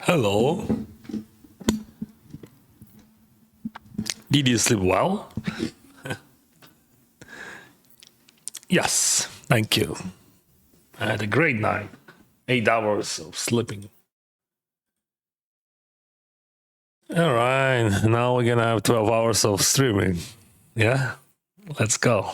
Hello. Did you sleep well? Yes, thank you. I had a great night. 8 hours of sleeping. All right, now we're gonna have 12 hours of streaming. Yeah, let's go.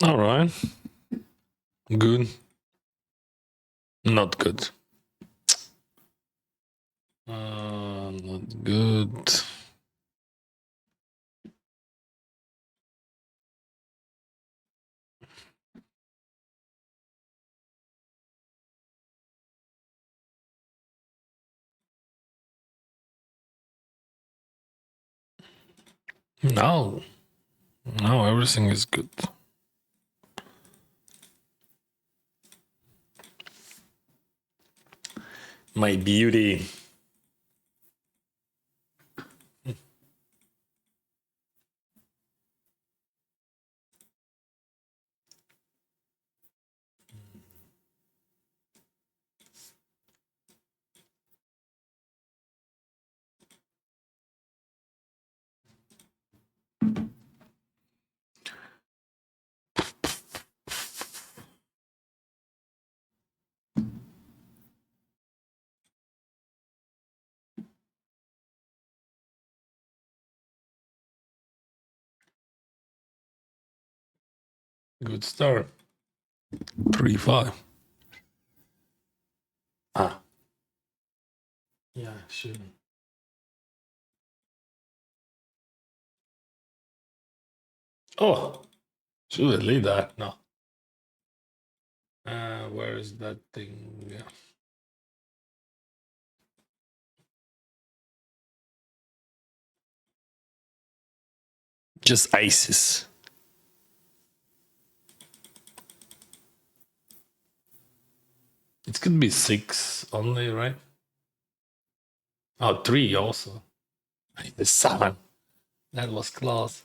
All right, good. Not good. Not good. No, no, everything is good. My beauty. Good start. 3-5. Ah, yeah, sure. Oh, should I leave that? No. Where is that thing? Yeah. Just aces. It could be 6 only, right? Oh, 3 also. The 7. That was close.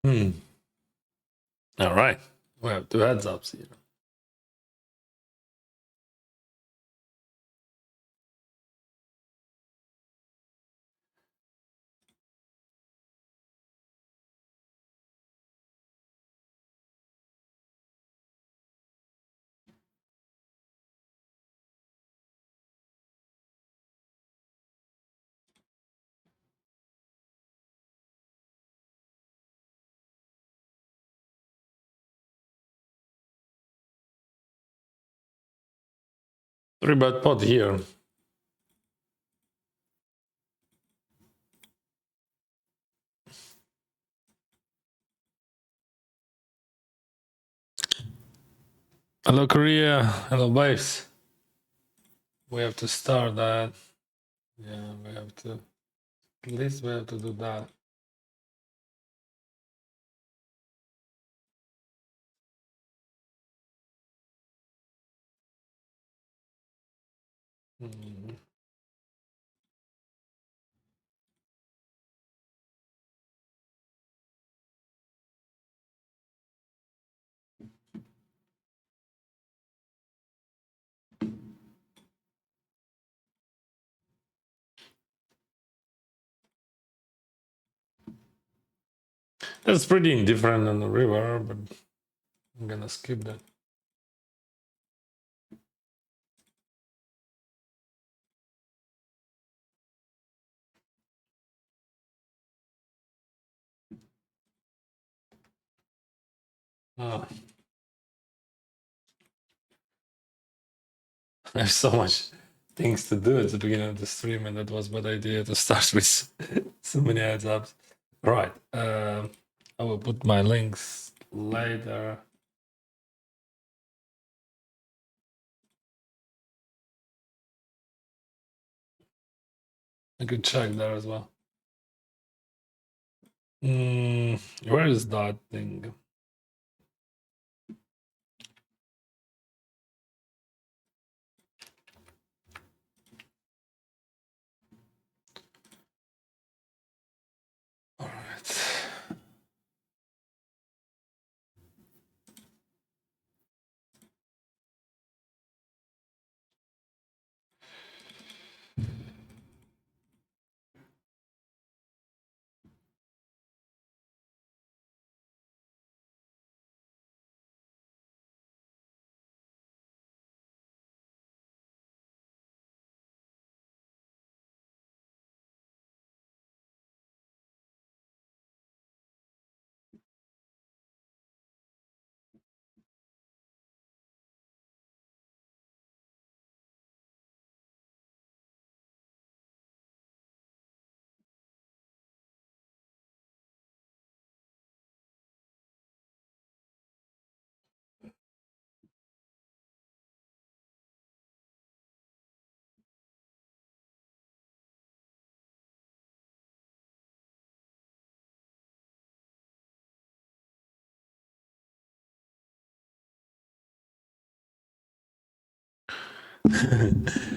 All right. We have two heads ups here. Three bet pot here. Hello, Korea. Hello, babes. We have to start that. Yeah, we have to. At least we have to do that. Mhm. That's pretty indifferent on the river, but I'm gonna skip that. Ah, there's so much things to do at the beginning of the stream, and that was a bad idea to start with so many heads ups. All right. I will put my links later. I could check there as well. Where is that thing? All right.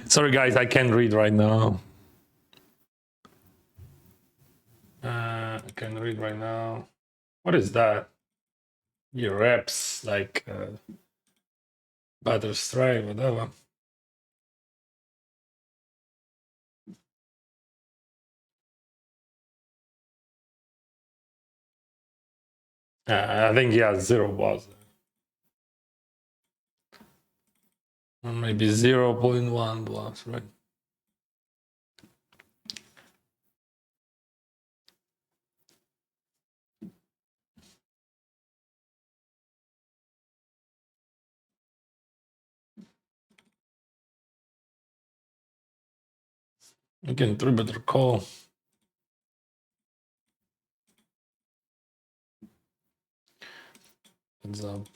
Sorry, guys, I can't read right now. I can read right now. What is that? Your reps, like Battle Strive, whatever. I think he has 0 bars. Or maybe 0.1 blocks, right? You can 3-better call. Heads up.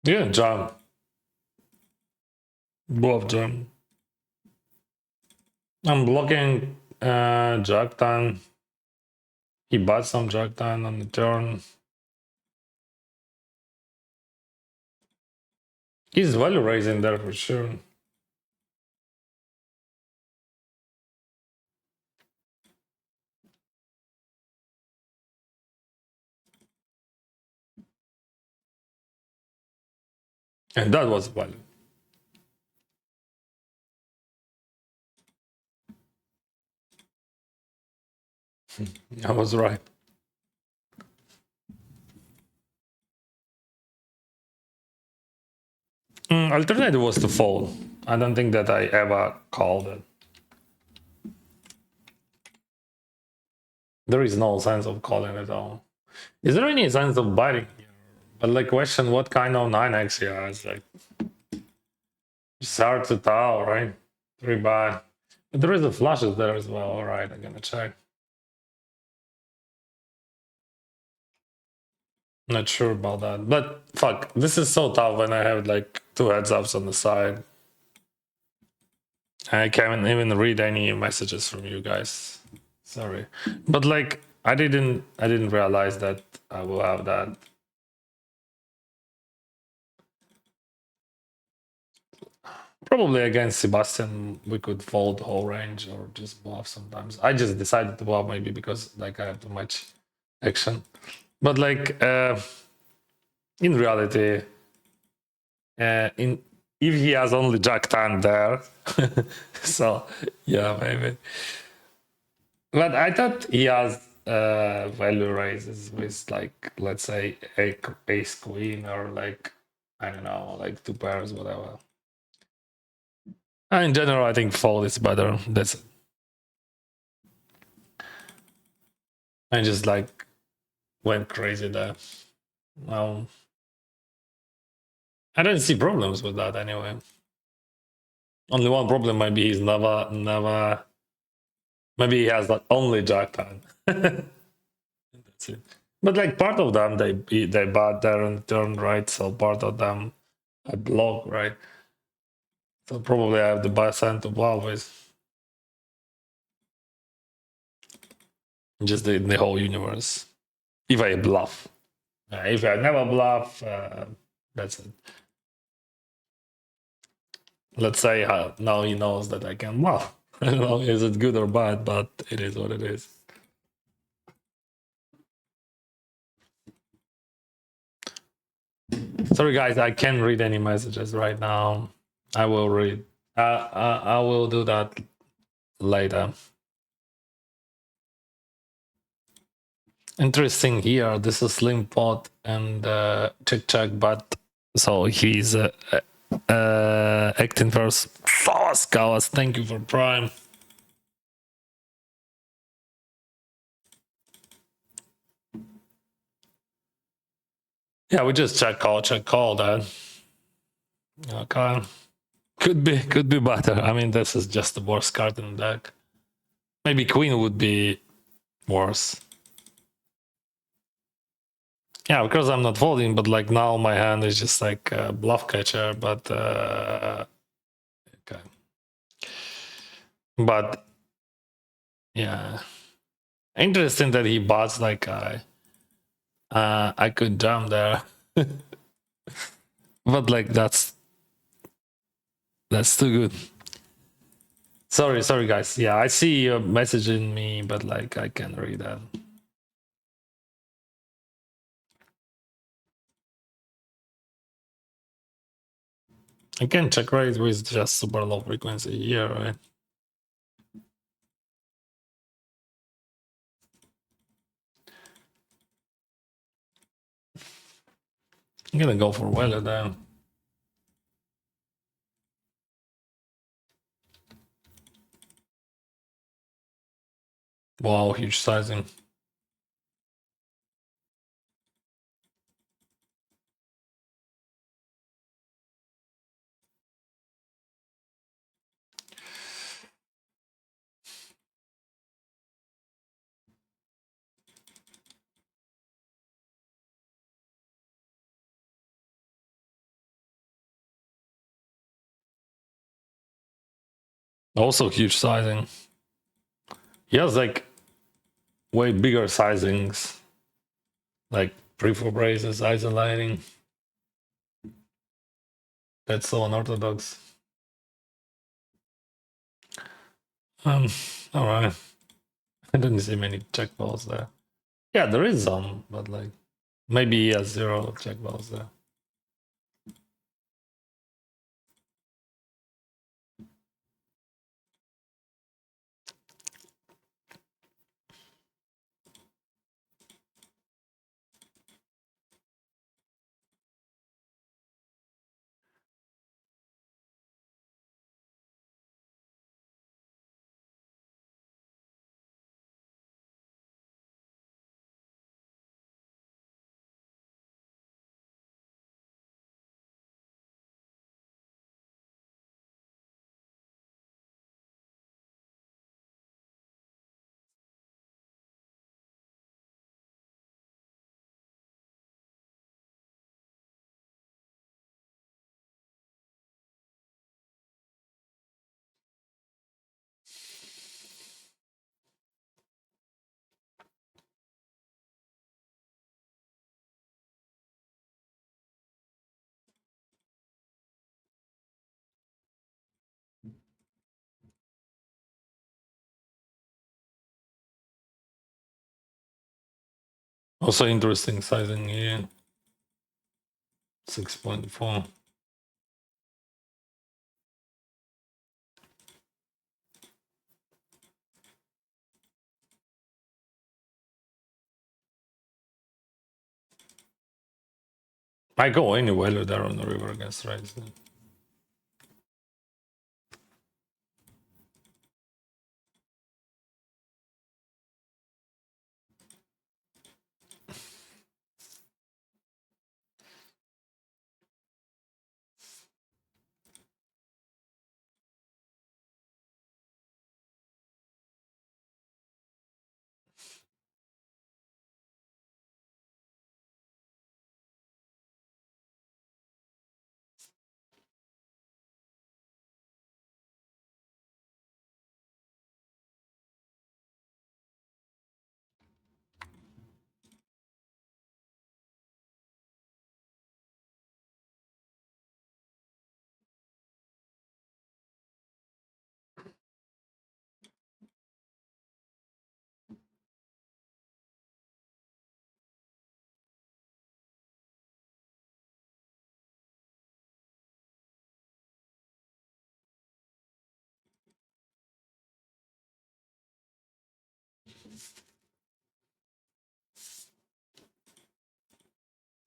Yeah, jump. Both jump. I'm blocking Jagtan. He bought some Jagtan on the turn. He's value raising there for sure. And that was value. I was right. Alternative was to fold. I don't think that I ever called it. There is no sense of calling at all. Is there any sense of biting? But like, question what kind of 9x he has? Like, it's hard to tell, right? 3 bad. But there is a flushes there as well. All right, I'm gonna check. Not sure about that, but fuck, this is so tough when I have like 2 heads ups on the side. I can't even read any messages from you guys. Sorry, but like I didn't realize that I will have that. Probably against Sebastian, we could fold the whole range or just bluff sometimes. I just decided to bluff maybe because like I have too much action, but like in reality, in if he has only Jack 10 there, so yeah, maybe. But I thought he has value raises with like let's say ace queen or like I don't know like 2 pairs whatever. In general, I think fold is better. That's it. I just like went crazy there. Well, I don't see problems with that anyway. Only one problem might be he's never. Maybe he has like only Jack 10. That's it. But like part of them they bought there and turn right, so part of them I block right. So probably I have the best hand to bluff with. Just the whole universe. If I bluff. If I never bluff, that's it. Let's say now he knows that I can bluff. I don't know, is it good or bad, but it is what it is. Sorry, guys, I can't read any messages right now. I will read. I will do that later. Interesting here. This is Slim Pot and Check, but so he's acting first. Kawas, thank you for Prime. Yeah, we just check call that. Okay. Could be better. I mean, this is just the worst card in the deck. Maybe Queen would be worse. Yeah, because I'm not folding, but like now my hand is just like a bluff catcher, but okay. But yeah. Interesting that he bots like I could jump there. But like that's too good. Sorry guys. Yeah, I see you messaging me, but like I can't read that. I can check raise with just super low frequency here, right? I'm gonna go for Weller then. Wow, huge sizing. Also huge sizing. He has like way bigger sizings, like pre-4 braces, isolating. That's so unorthodox. Um, all right. I didn't see many check balls there. Yeah, there is some, but like maybe he has 0 check balls there. Also interesting sizing here. 6.4. I go any value there on the river against raise.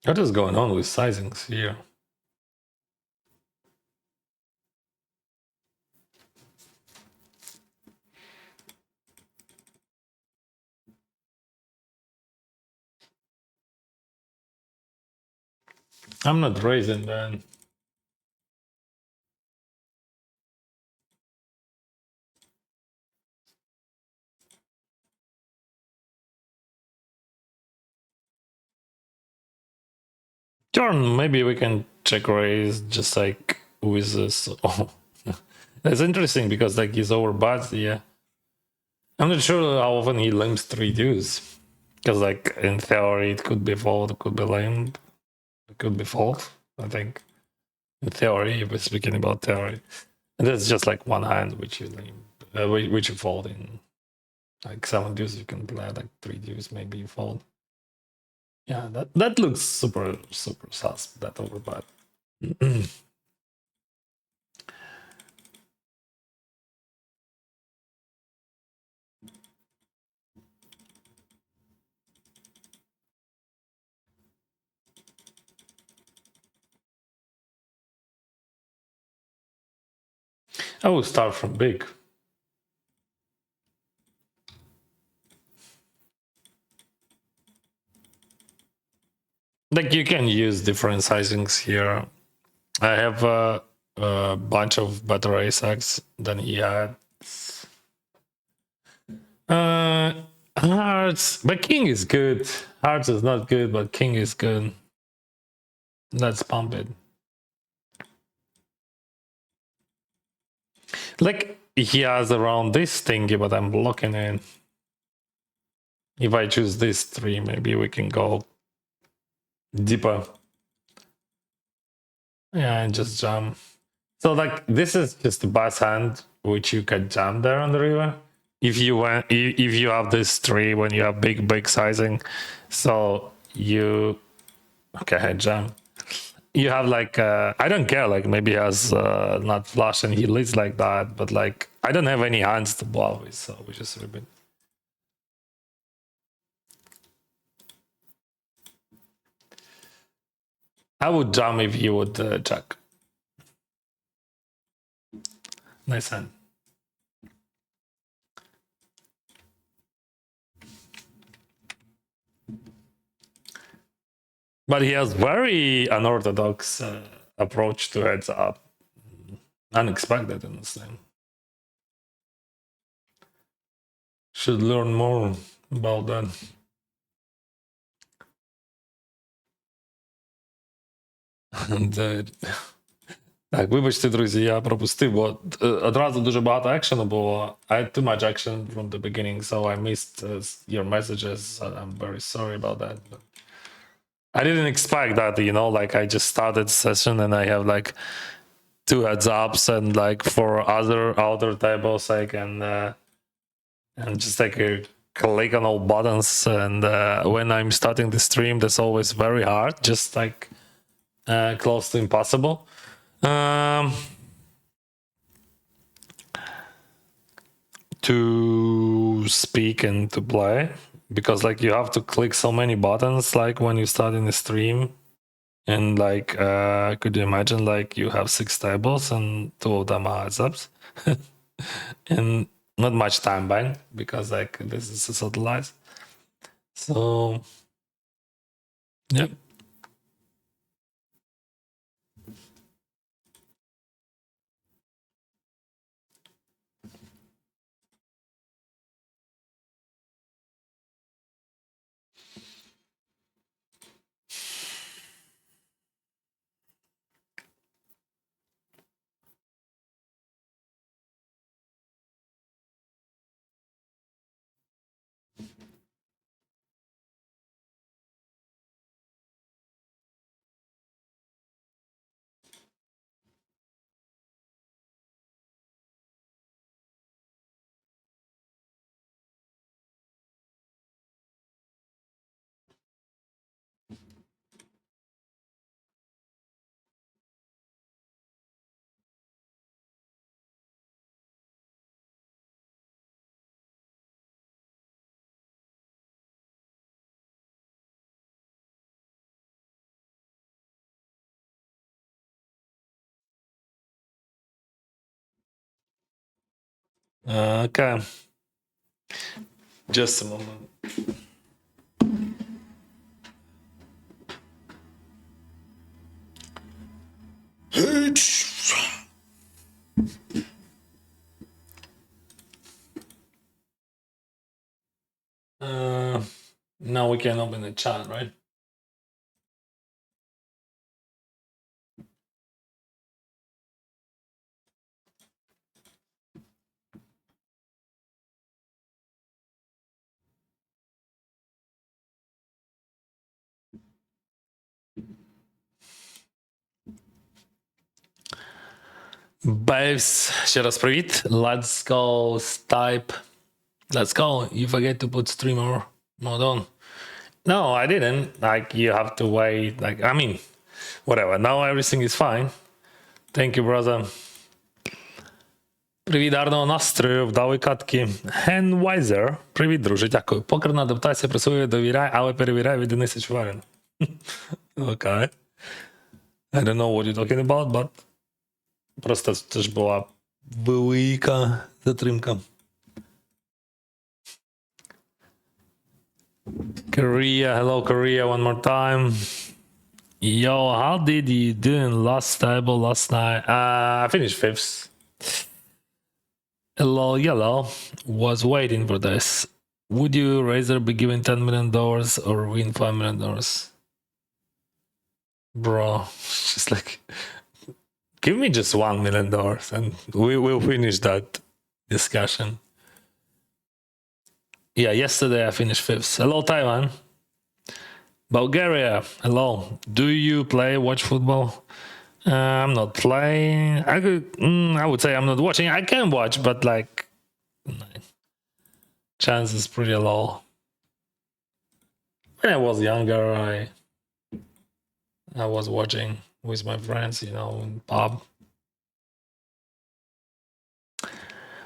What is going on with sizings here? I'm not raising then. Turn, maybe we can check raise just like with this. Oh, that's interesting because like he's over bats, yeah. I'm not sure how often he limps 3 deuce. Because like in theory it could be fold, it could be limp, it could be fold, I think. In theory, if we're speaking about theory. And that's just like one hand which you limp, which you fold in. Like 7 deuce you can play, like 3 deuce maybe you fold. Yeah, that looks super sus, that overbad. I will start from big. Like you can use different sizings here. I have a bunch of better ace X than he had. Hearts, but king is good. Hearts is not good, but king is good. Let's pump it. Like he has around this thingy, but I'm blocking it. If I choose this 3, maybe we can go deeper. Yeah, and just jam. So like this is just a bus hand which you can jam there on the river. If you have this 3 when you have big sizing, so you okay jam. You have like I don't care, like maybe he has not flush and he leads like that, but like I don't have any hands to bluff with, so we just rip it. I would jam if you would check. Nice hand. But he has very unorthodox approach to heads up. Unexpected in this thing. Should learn more about that. Так, вибачте, друзі, я пропустив, бо одразу дуже багато екшену було. I had too much action from the beginning, so I missed your messages. I'm very sorry about that. But I didn't expect that, you know, like I just started session and I have like 2 heads ups and like 4 other tables I can and just like click on all buttons. And when I'm starting the stream, that's always very hard, just like close to impossible. To speak and to play, because like you have to click so many buttons like when you start in the stream, and like could you imagine like you have 6 tables and 2 of them are heads ups and not much time bank because like this is a satellite. So yep. Okay, just a moment. Now we can open the chat, right? Babes, ще раз привіт. Let's go, Stipe. Let's go. You forget to put streamer mode on. No, I didn't. Like, you have to wait. Like, I mean, whatever. Now everything is fine. Thank you, brother. Привіт, гарного настрою, вдалої катки. Henwiser. Привіт, друже, дякую. Покерна адаптація працює, довіряй, але перевіряй від Дениса Чуварина. Okay. I don't know what you're talking about, but просто це ж була велика затримка. Korea, hello Korea, one more time. Yo, how did you do in last table last night? I finished 5th. Hello, yellow. Was waiting for this. Would you rather be given $10 million or win $5 million? Bro, just like, give me just $1 million and we will finish that discussion. Yeah, yesterday I finished 5th. Hello, Taiwan. Bulgaria, hello. Do you watch football? I'm not playing. I would say I'm not watching. I can watch, but like, chance is pretty low. When I was younger, I was watching with my friends, in pub.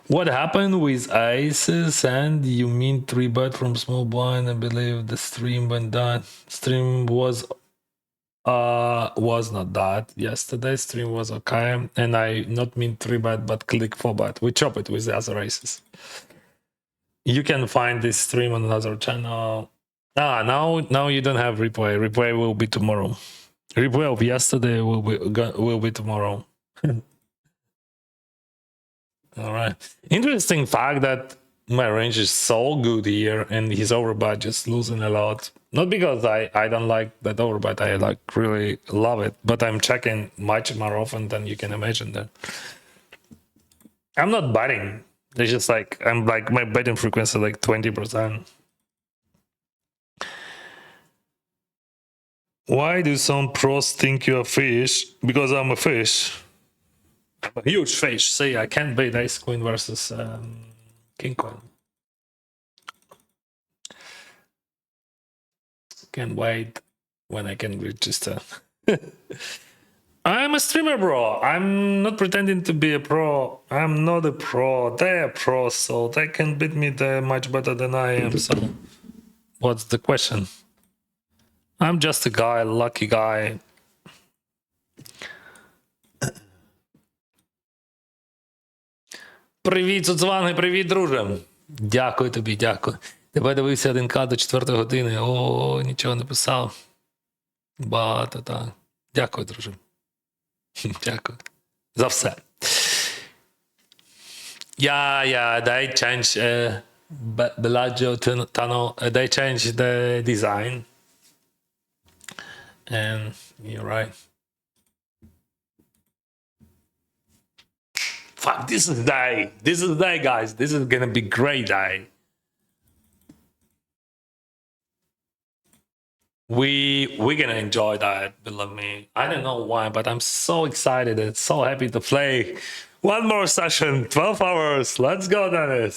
What happened with Isis? And you mean 3-bet from small blind? I believe the stream went down. Stream was not that. Yesterday stream was okay, and I not mean 3-bet but click 4-bet. We chop it with the other races. You can find this stream on another channel. Now you don't have replay. Replay will be tomorrow. Replay of yesterday will be tomorrow. All right. Interesting fact that my range is so good here, and his overbet just losing a lot. Not because I don't like that overbet, I like really love it, but I'm checking much more often than you can imagine. That I'm not betting. It's just like I'm like my betting frequency like 20%. Why do some pros think you're a fish? Because I'm a fish. I'm a huge fish. See, I can't bet Ace Queen versus King Queen. Can't wait when I can register. I'm a streamer, bro. I'm not pretending to be a pro. I'm not a pro. They're pros, so they can beat me. They're much better than I am. So, what's the question? I'm just a guy, lucky guy. Привіт, Цуцванги, привіт, друже. Дякую тобі, дякую. Тебе дивився 1К до 4 години. О, нічого не писав. Багато, так. Дякую, друже. Дякую. За все. Yeah, they changed Bellagio tunnel. They changed the design. And you're right. Fuck, this is day. This is day, guys. This is gonna be great day. We're gonna enjoy that, believe me. I don't know why, but I'm so excited and so happy to play. One more session, 12 hours. Let's go, Dennis.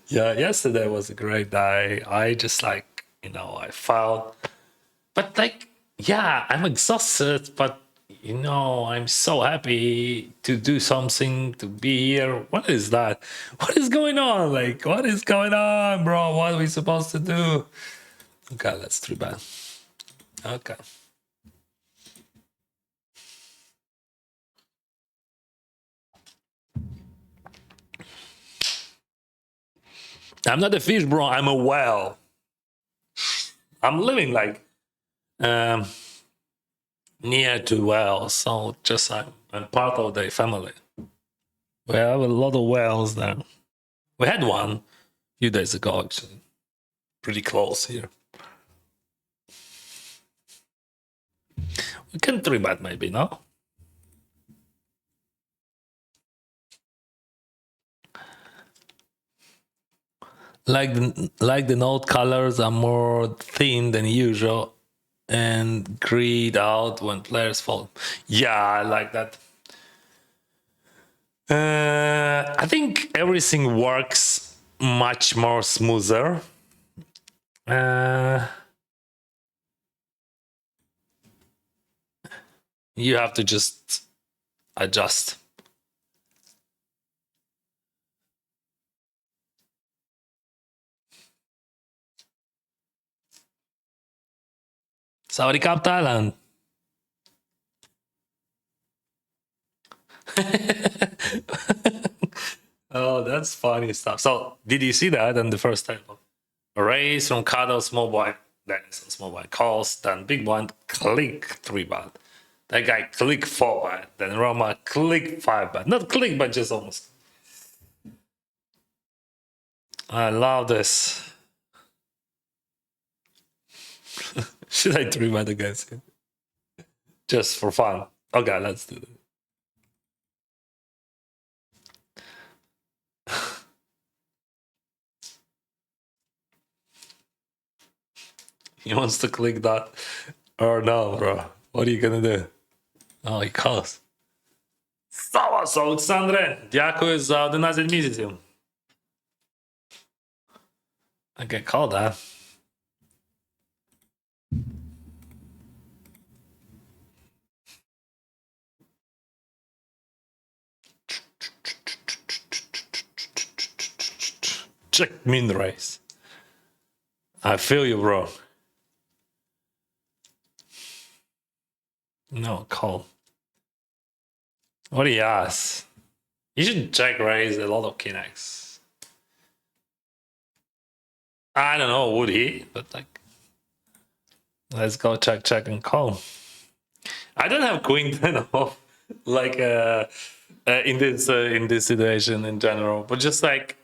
Yeah, yesterday was a great day. I just like, I felt, but like, yeah, I'm exhausted, but I'm so happy to do something, to be here. What is that? What is going on? Like, what is going on, bro? What are we supposed to do? Okay, let's do that. Okay. I'm not a fish, bro. I'm a whale. I'm living like near to whales, so just I'm part of the family. We have a lot of whales there. We had one a few days ago, actually. Pretty close here. We can 3-bet maybe, no? Like the note colors are more thin than usual and grayed out when players fall. Yeah, I like that. I think everything works much more smoother. You have to just adjust. Sawadee Krap, Thailand. Oh, that's funny stuff. So, did you see that in the first table? Raise from cuddle, small blind, then small blind calls, then big blind, click 3-bet. That guy click 4-bet, then Roma click 5-bet. Not click, but just almost. I love this. Should I 3-bet against him? Just for fun. Okay, let's do He wants to click that or no, bro. What are you gonna do? Oh, he calls. Салас, Олександре! Дякую за 11 місяців. Okay, call that. Check min race. I feel you, bro. No, call. What do you ask? You should check raise a lot of Kinects. I don't know, would he? But like, let's go check, and call. I don't have queen 10 off, like in this situation in general, but just like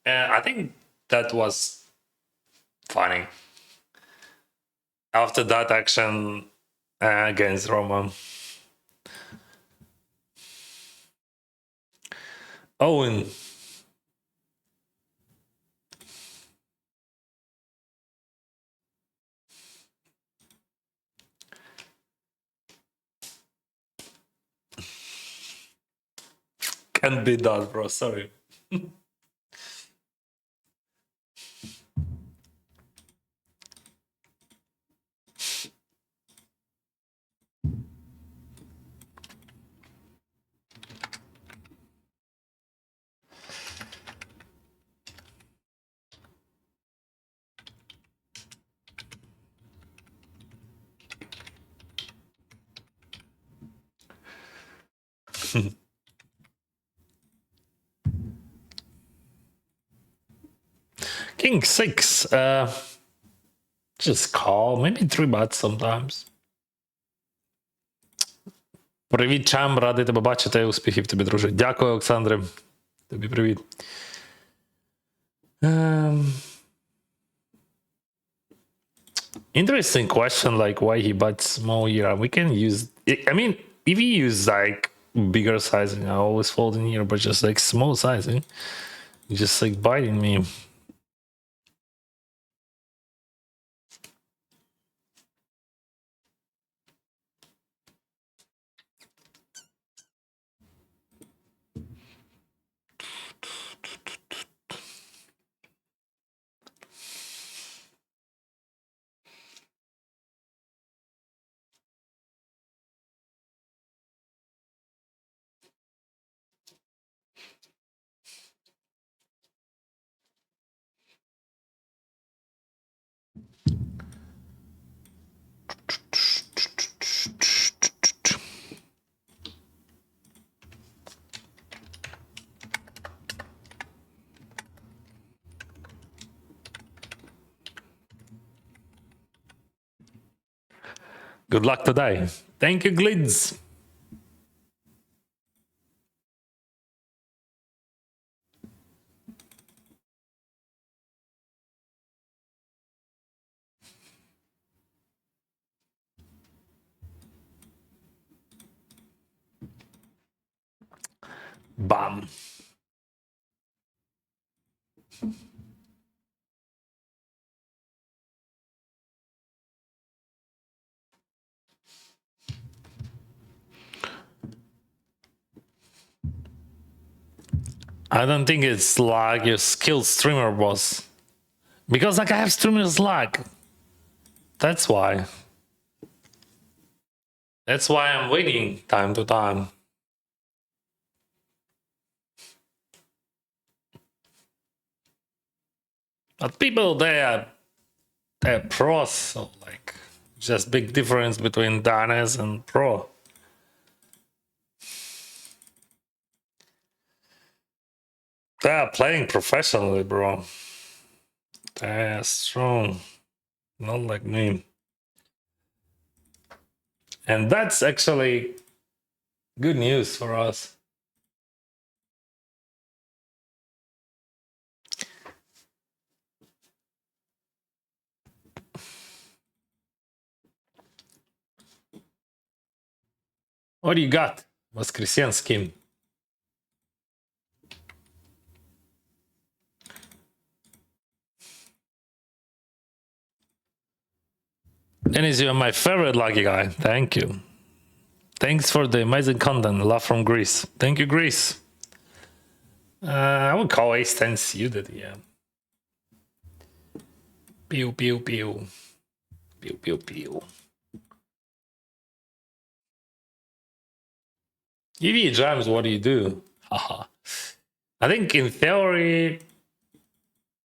I think that was funny after that action against Roma. Owen. Can't be that, bro. Sorry. King 6. Just call. Maybe 3 bats sometimes. Привіт, Чам, радий тебе бачити. Успіхів тобі, друже. Дякую, Олександре. Тобі привіт. Interesting question, like why he bats small here. We can use, I mean, if he use like bigger sizing, I always fold in here, but just like small sizing, just like biting me. Good luck today. Thank you, Glids. Bam. I don't think it's like your skilled streamer, boss. Because like I have streamer's lag. That's why. That's why I'm waiting time to time. But people, they're pros, so like just big difference between Danes and pro. They're playing professionally, bro. They're strong, not like me. And that's actually good news for us. What do you got, Воскресенский? Dennis, you're my favorite lucky guy. Thank you. Thanks for the amazing content. Love from Greece. Thank you, Greece. I would call ace 10 suited, yeah. Pew, pew, pew. Pew, pew, pew. If he jams, what do you do? Haha. I think in theory,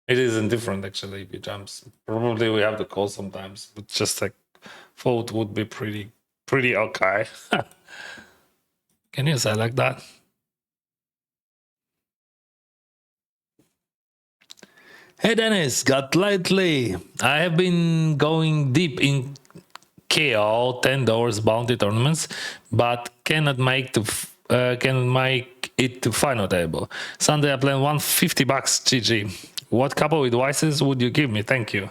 it is indifferent actually if he jumps. Probably we have to call sometimes, but just like fold would be pretty okay. Can you say like that? Hey Dennis, got lately. I have been going deep in KO $10 bounty tournaments, but cannot make it to final table. Sunday I plan $150 GG. What couple advices would you give me? Thank you.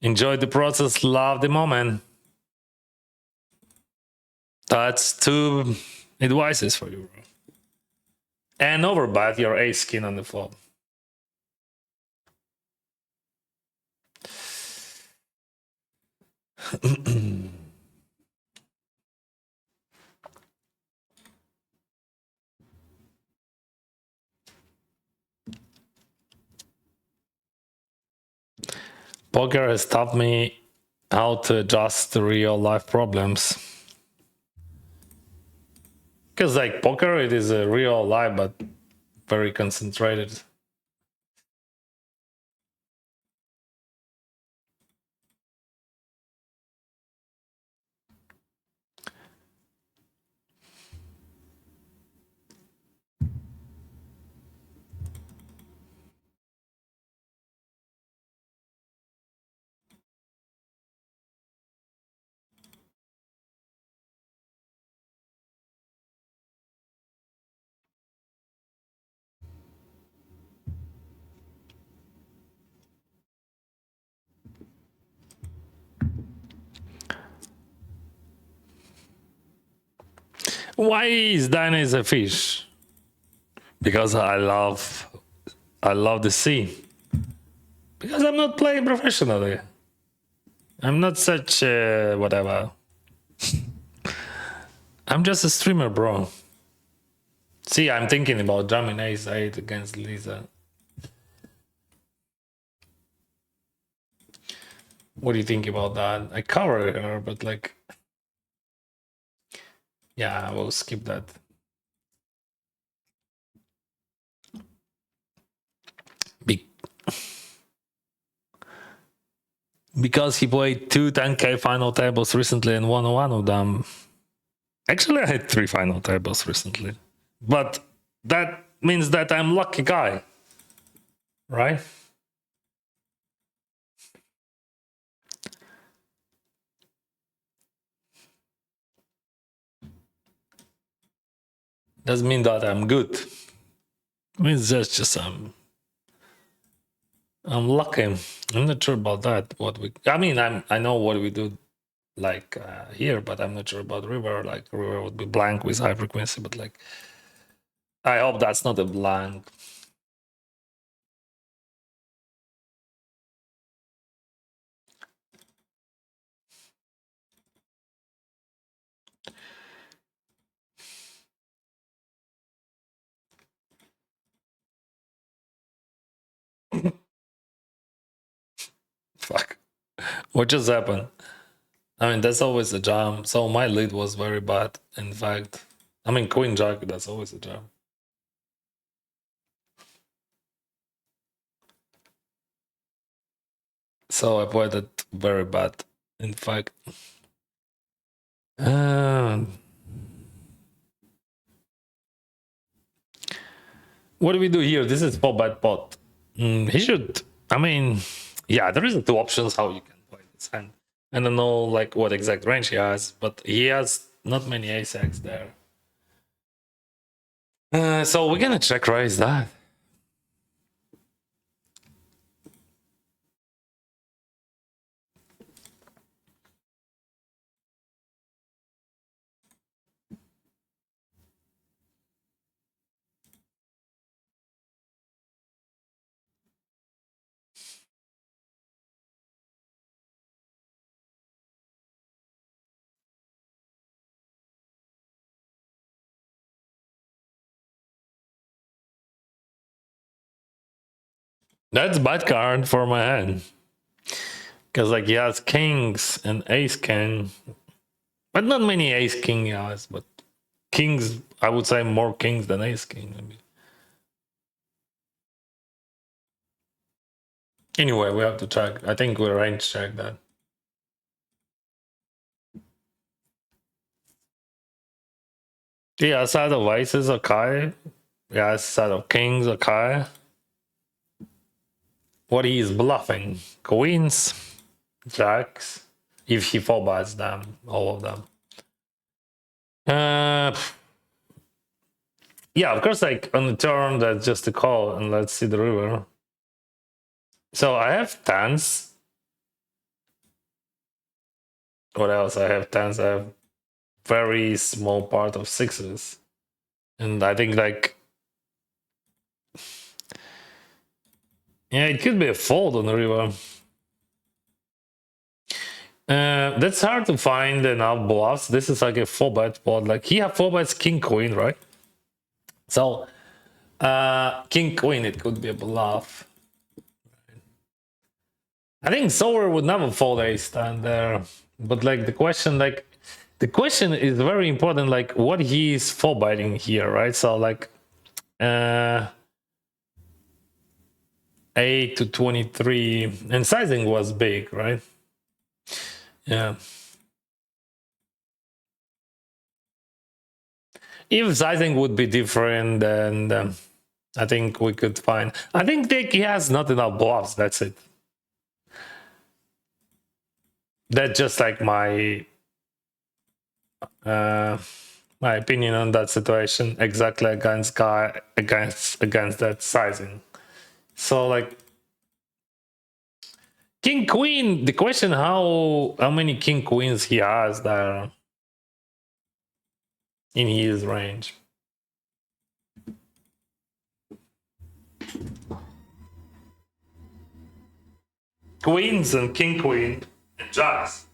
Enjoy the process, love the moment. That's two advices for you. And overbet your ace skin on the flop. Poker has taught me how to adjust to real life problems. Because like poker, it is a real life, but very concentrated. Why is Dinah a fish? Because I love the sea. Because I'm not playing professionally. I'm not such whatever. I'm just a streamer, bro. See, I'm thinking about jamming ace 8 against Lisa. What do you think about that? I cover her, but like, yeah, I will skip that. Because he played two 10k final tables recently and won one of them. Actually, I had 3 final tables recently. But that means that I'm lucky guy, right? Doesn't mean that I'm good. It means that's just I'm lucky. I'm not sure about that. I mean, I know what we do like here, but I'm not sure about river. Like river would be blank with high frequency, but like I hope that's not a blank. Fuck. What just happened? I mean, that's always a jam. So my lead was very bad. In fact, I mean, Queen Jack, that's always a jam. So I played it very bad. In fact, what do we do here? This is 4-bet pot. He should. I mean, yeah, there is two options how you can play this hand. I don't know like what exact range he has, but he has not many ace X there. So we're gonna check raise that. That's bad card for my hand. Because like he has kings and ace king. But not many ace king he has, but kings, I would say more kings than ace king maybe. Anyway, we have to check. I think we range check that. Yeah, side of aces, okay. Yeah, side of kings, okay. What he is bluffing? Queens, jacks. If he four bets them, all of them. Yeah, of course, like on the turn, that's just a call, and let's see the river. So I have tens. What else? I have tens. I have very small part of sixes. And I think like, yeah, it could be a fold on the river. That's hard to find enough bluffs. This is like a 4-bet board. Like he have 4-bets king queen, right? So king queen, it could be a bluff. I think Sower would never fold ace stand there. But like the question is very important, like what he is 4-betting here, right? So like 8 to 23, and sizing was big, right? Yeah. If sizing would be different, then I think we could find. I think he has not enough bluffs. That's it. That's just like my opinion on that situation. Exactly against that sizing. So like king queen. The question how many king queens he has there in his range. Queens and king queen and jacks,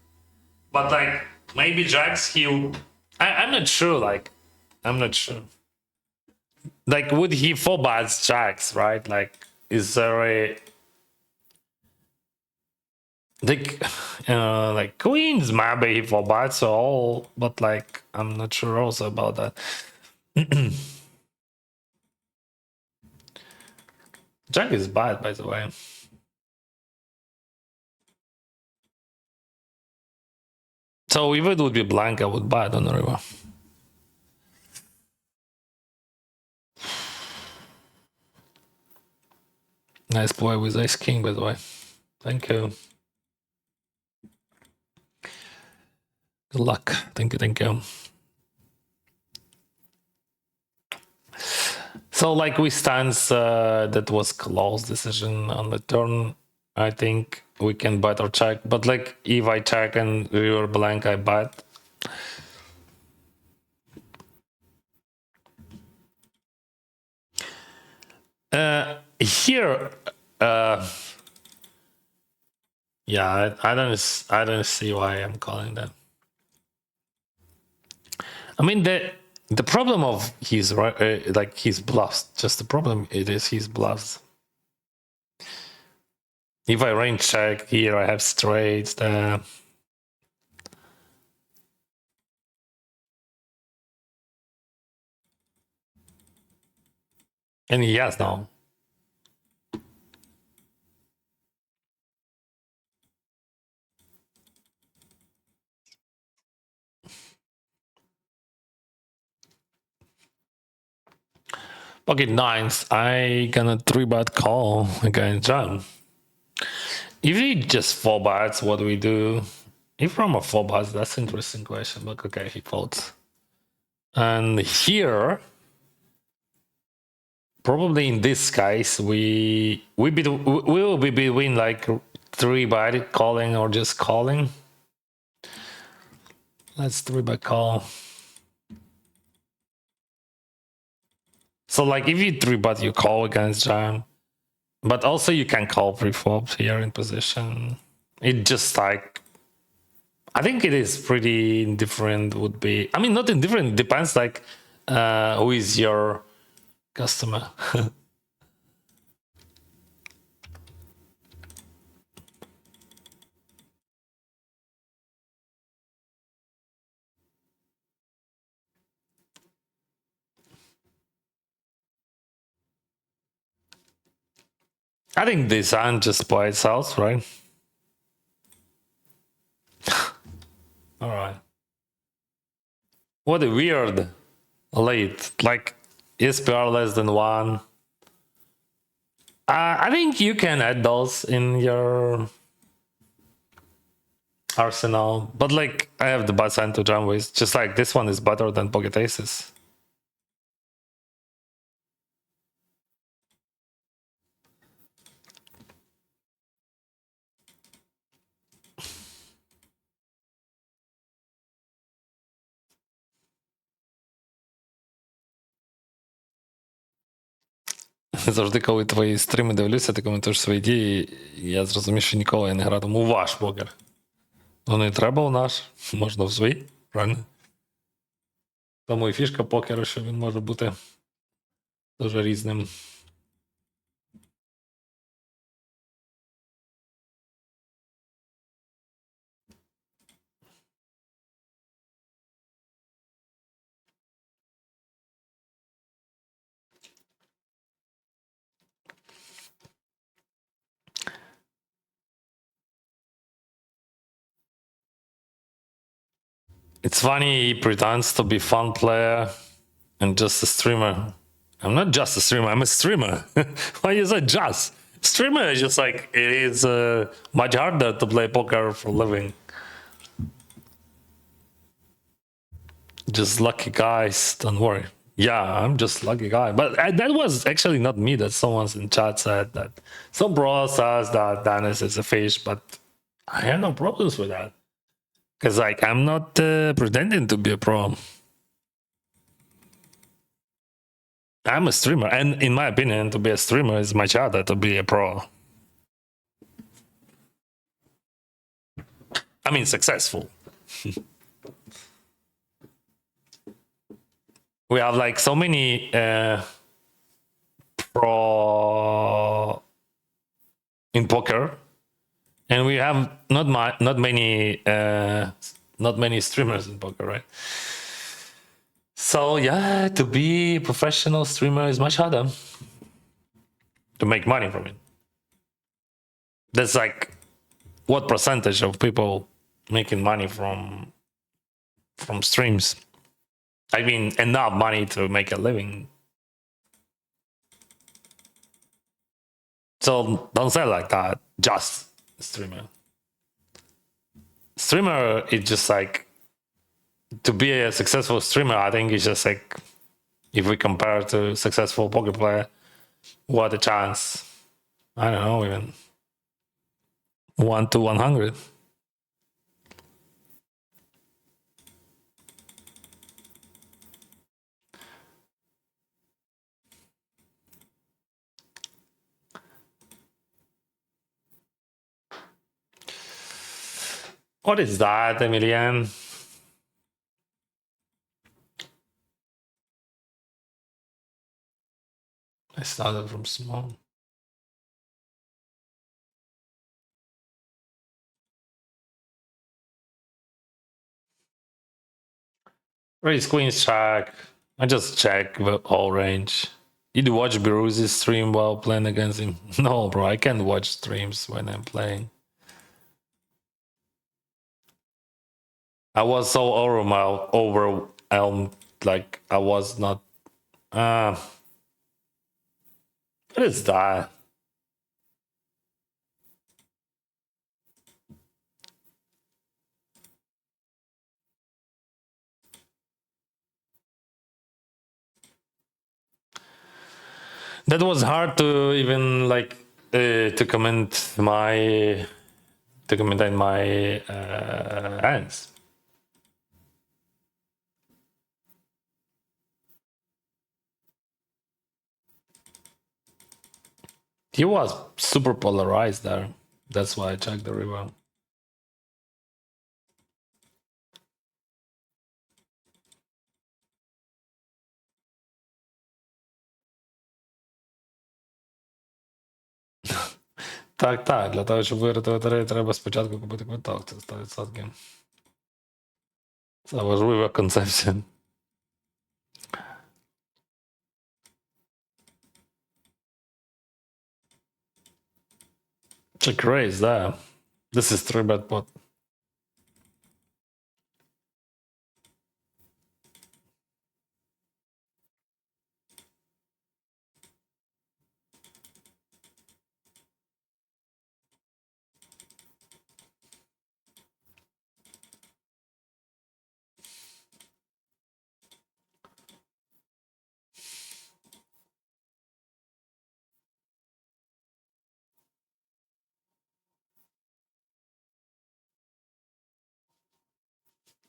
but like maybe jacks I'm not sure. Like I'm not sure. Like would he 4-bets jacks, right? Like is there a like queens maybe he 4-bets all, but like I'm not sure also about that. Jack is bad, by the way. So if it would be blank, I would buy it on the river. Nice play with ace king, by the way. Thank you. Good luck. Thank you. So like we stance, that was close decision on the turn. I think we can bet or check, but like if I check and river blank, I bet. Here, yeah, I don't see why I'm calling that. I mean the problem of his like his bluffs. Just the problem it is his bluffs. If I range check here, I have straights there. And he has now. Pocket nines, I gonna 3-bet call against John. If he just 4-bets, what do we do? If from a 4-bets, that's an interesting question. But okay, he folds. And here, probably in this case, we will be between like 3-bet calling or just calling. Let's 3-bet call. So like if you 3-bet, you call against jam, but also you can call pre-flop here in position. It just like, I think it is pretty indifferent. Would be, I mean, not indifferent. Depends like who is your customer. I think this hand just by itself, right? All right. What a weird late. Like SPR less than 1. I think you can add those in your arsenal, but like I have the bad hand to jam with. Just like this one is better than pocket aces. Завжди, коли твої стріми дивлюся, ти коментуєш свої дії, я зрозумів, що ніколи я не гратиму у ваш покер. Ну не треба у наш, можна в свій, правильно? Тому і фішка покеру, що він може бути дуже різним. It's funny, he pretends to be fun player and just a streamer. I'm not just a streamer, I'm a streamer. Why is it just? Streamer is just like, it is much harder to play poker for a living. Just lucky guys, don't worry. Yeah, I'm just lucky guy. But that was actually not me, that someone in chat said that. Some bro says that Dennis is a fish, but I have no problems with that. Because like I'm not pretending to be a pro. I'm a streamer, and in my opinion, to be a streamer is much harder to be a pro. I mean, successful. We have like so many pro in poker, and we have not many streamers in poker, right? So yeah, to be a professional streamer is much harder to make money from it. That's like what percentage of people making money from streams? I mean, enough money to make a living. So don't say like that. Just streamer. Streamer is just like, to be a successful streamer, I think it's just like, if we compare to successful poker player, what a chance. I don't know, even 1 to 100. What is that, Emilian? I started from small. Raise queens check. I just check the whole range. Did you watch Beruzi's stream while playing against him? No, bro, I can't watch streams when I'm playing. I was so overwhelmed, like I was not. What is that? That was hard to even like to comment in my hands. He was super polarized there. That's why I checked the river. Так, для того, щоб виграти лотерею, треба спочатку купити квиток, це 100%. Це важлива концепція. Check raise there. This is 3-bet pot.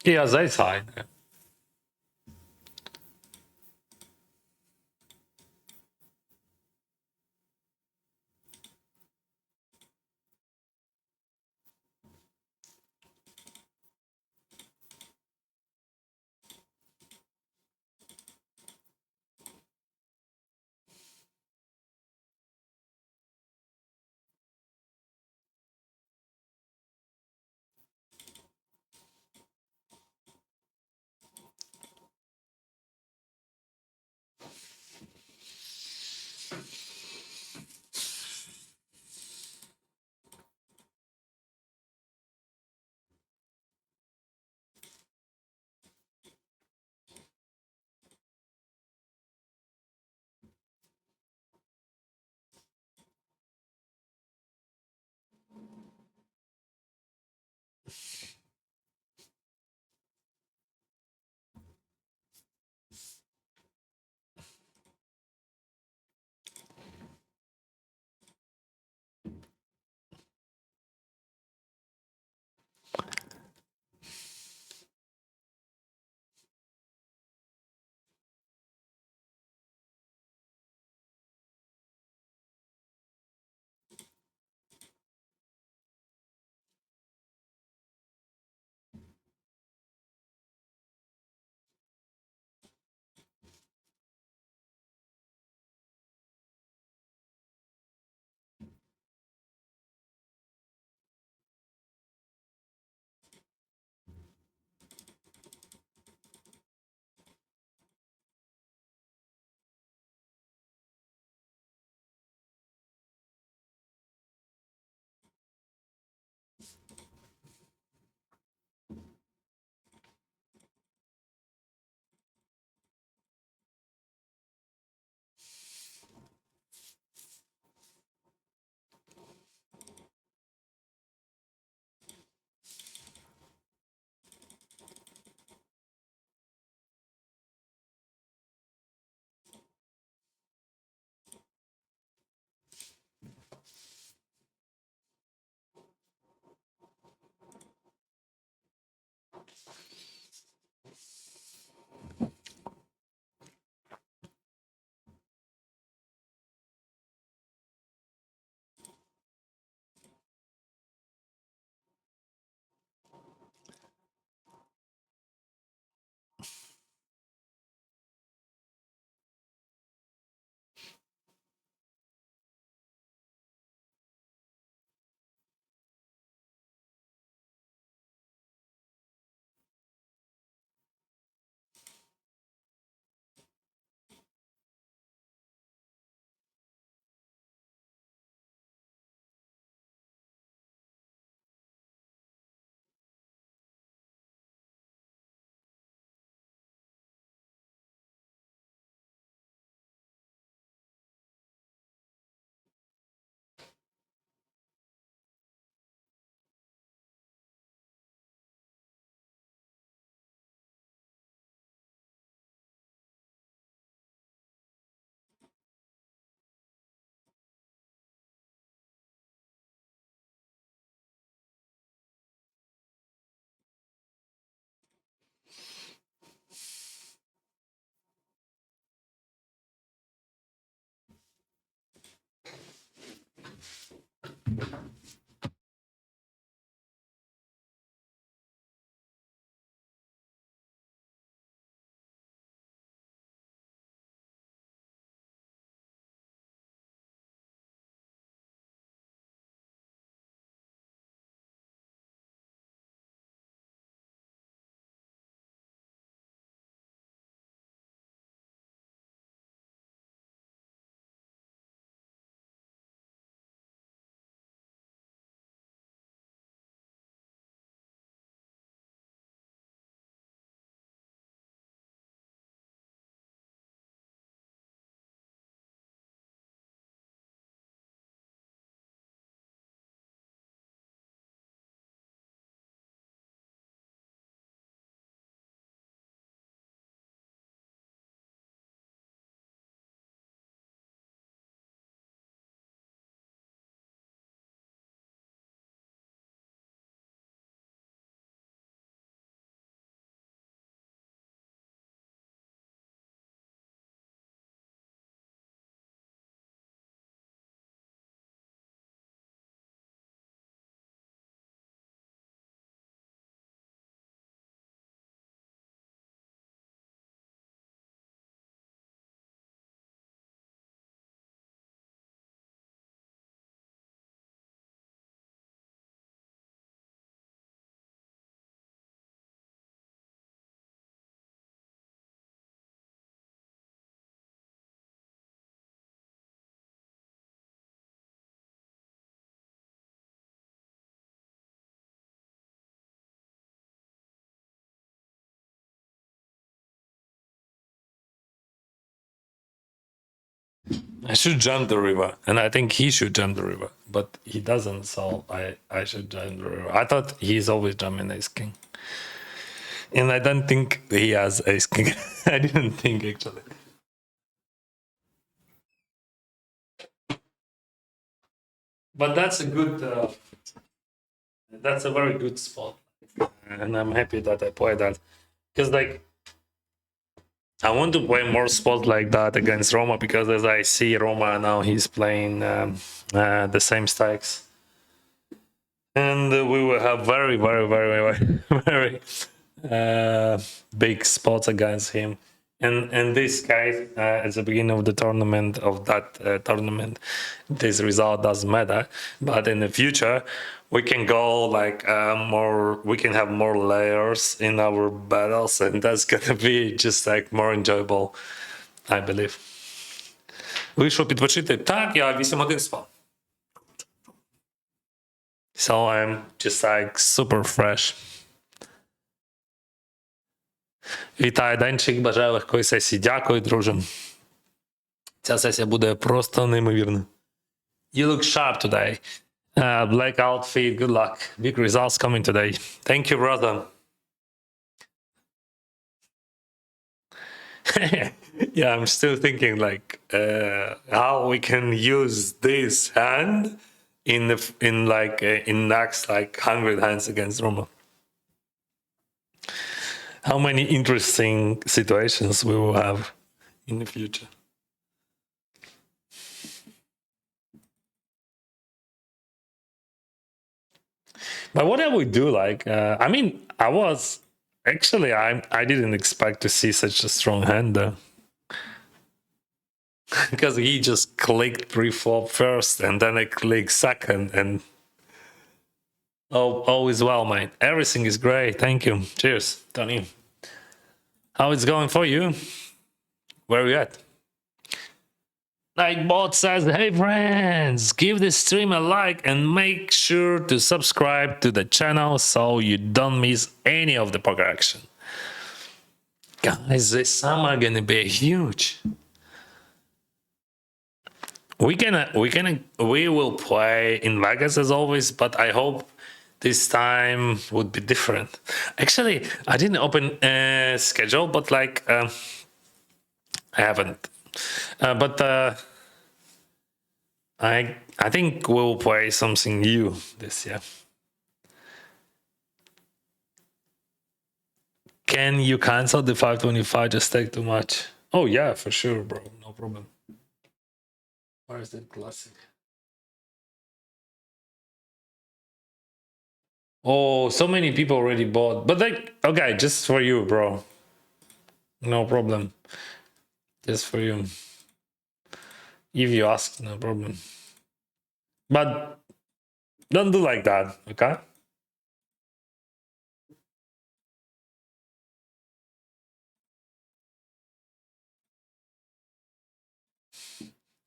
He has ace high. I should jump the river, and I think he should jump the river, but he doesn't. So I should jump the river. I thought he's always jumping ace king, and I don't think he has ace king. I didn't think actually. But that's a good. That's a very good spot, and I'm happy that I played that because like I want to play more spots like that against Roma because as I see Roma now, he's playing the same stacks, and we will have very, very, very, very, very big spots against him. And this guy at the beginning of the tournament of that tournament, this result doesn't matter. But in the future, we can go like more. We can have more layers in our battles, and that's gonna be just like more enjoyable, I believe. Вийшов підпочити. Так, я 8-1 спав. So I'm just like super fresh. Вітаю, Денчик, бажаю легкої сесії. Дякую, друже. Ця сесія буде просто неймовірна. You look sharp today. Black outfit, good luck. Big results coming today. Thank you, brother. Yeah, I'm still thinking like how we can use this hand in next like 100 hands against Roma. How many interesting situations we will have in the future. But what I would do, like, I mean, I didn't expect to see such a strong hand though. Because he just clicked pre-flop first and then I clicked second and all is well, mate. Everything is great. Thank you. Cheers, Tony. How it's going for you? Where are you at? Nightbot says, hey friends, give this stream a like and make sure to subscribe to the channel so you don't miss any of the poker action. Guys, this summer gonna be huge. We will play in Vegas as always, but I hope this time would be different. Actually, I didn't open a schedule, but like I haven't. But I think we'll play something new this year. Can you cancel the 525? Just take too much. Oh yeah, for sure, bro. No problem. Where is that classic? Oh, so many people already bought. But like, okay, just for you, bro. No problem. Just for you. If you ask, no problem. But don't do like that, okay?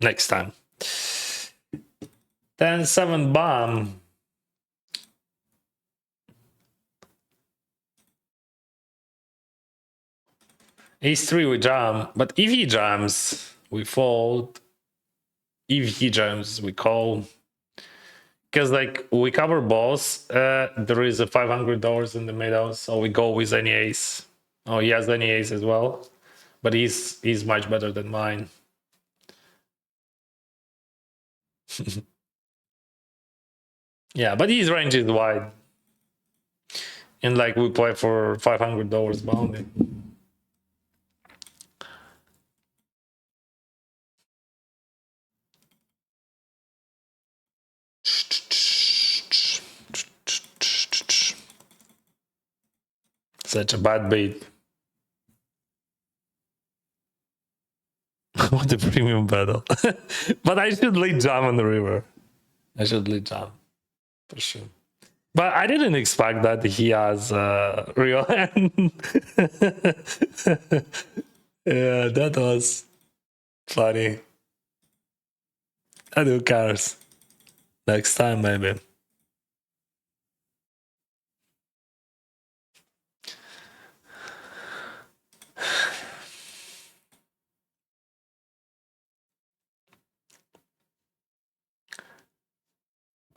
Next time. 10-7 bomb. Ace-3 we jam, but if he jams, we fold. If he jams, we call. Because like we cover both, there is a $500 in the middle, so we go with any ace. Oh, he has any ace as well, but he's much better than mine. Yeah, but his range is wide, and like we play for $500 bounty. Such a bad bait. What a premium battle. But I should lead jam on the river. I should lead jam. For sure. But I didn't expect that he has real hand. Yeah, that was funny. And who cares? Next time, maybe.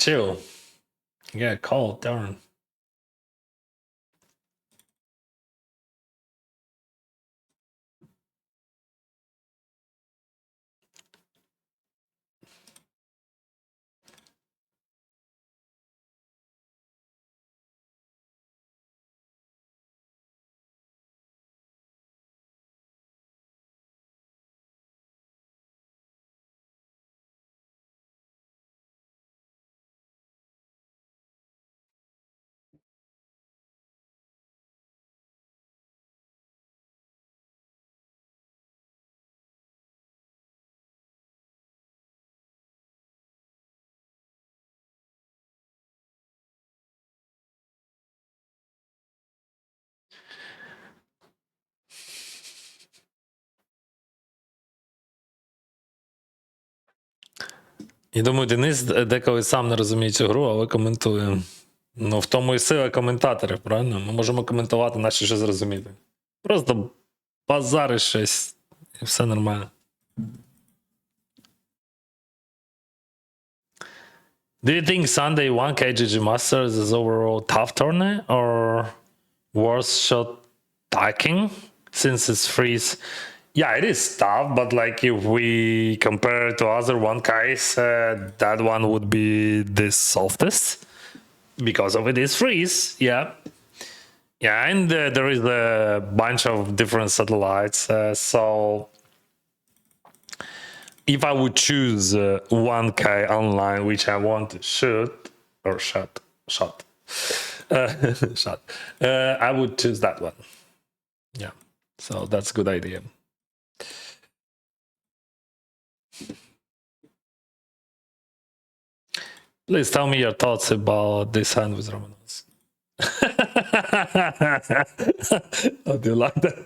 chill. Yeah, cold, darn. І думаю, Денис деколи сам не розуміє цю гру, але коментує. Ну, в тому і сила коментаторів, правильно? Ми можемо коментувати, наші вже зрозуміти. Просто базариш щось, і все нормально. Do you think Sunday 1K GG Masters is overall tough tournament or worth shot taking since it's freeze? Yeah, it is tough, but like if we compare it to other 1Ks, that one would be the softest because of it is freeze. Yeah. Yeah, and there is a bunch of different satellites. So if I would choose 1K online, which I want to shoot or shot, shot, shot, I would choose that one. Yeah, so that's a good idea. Please tell me your thoughts about this hand with Romanovs. How do you like that?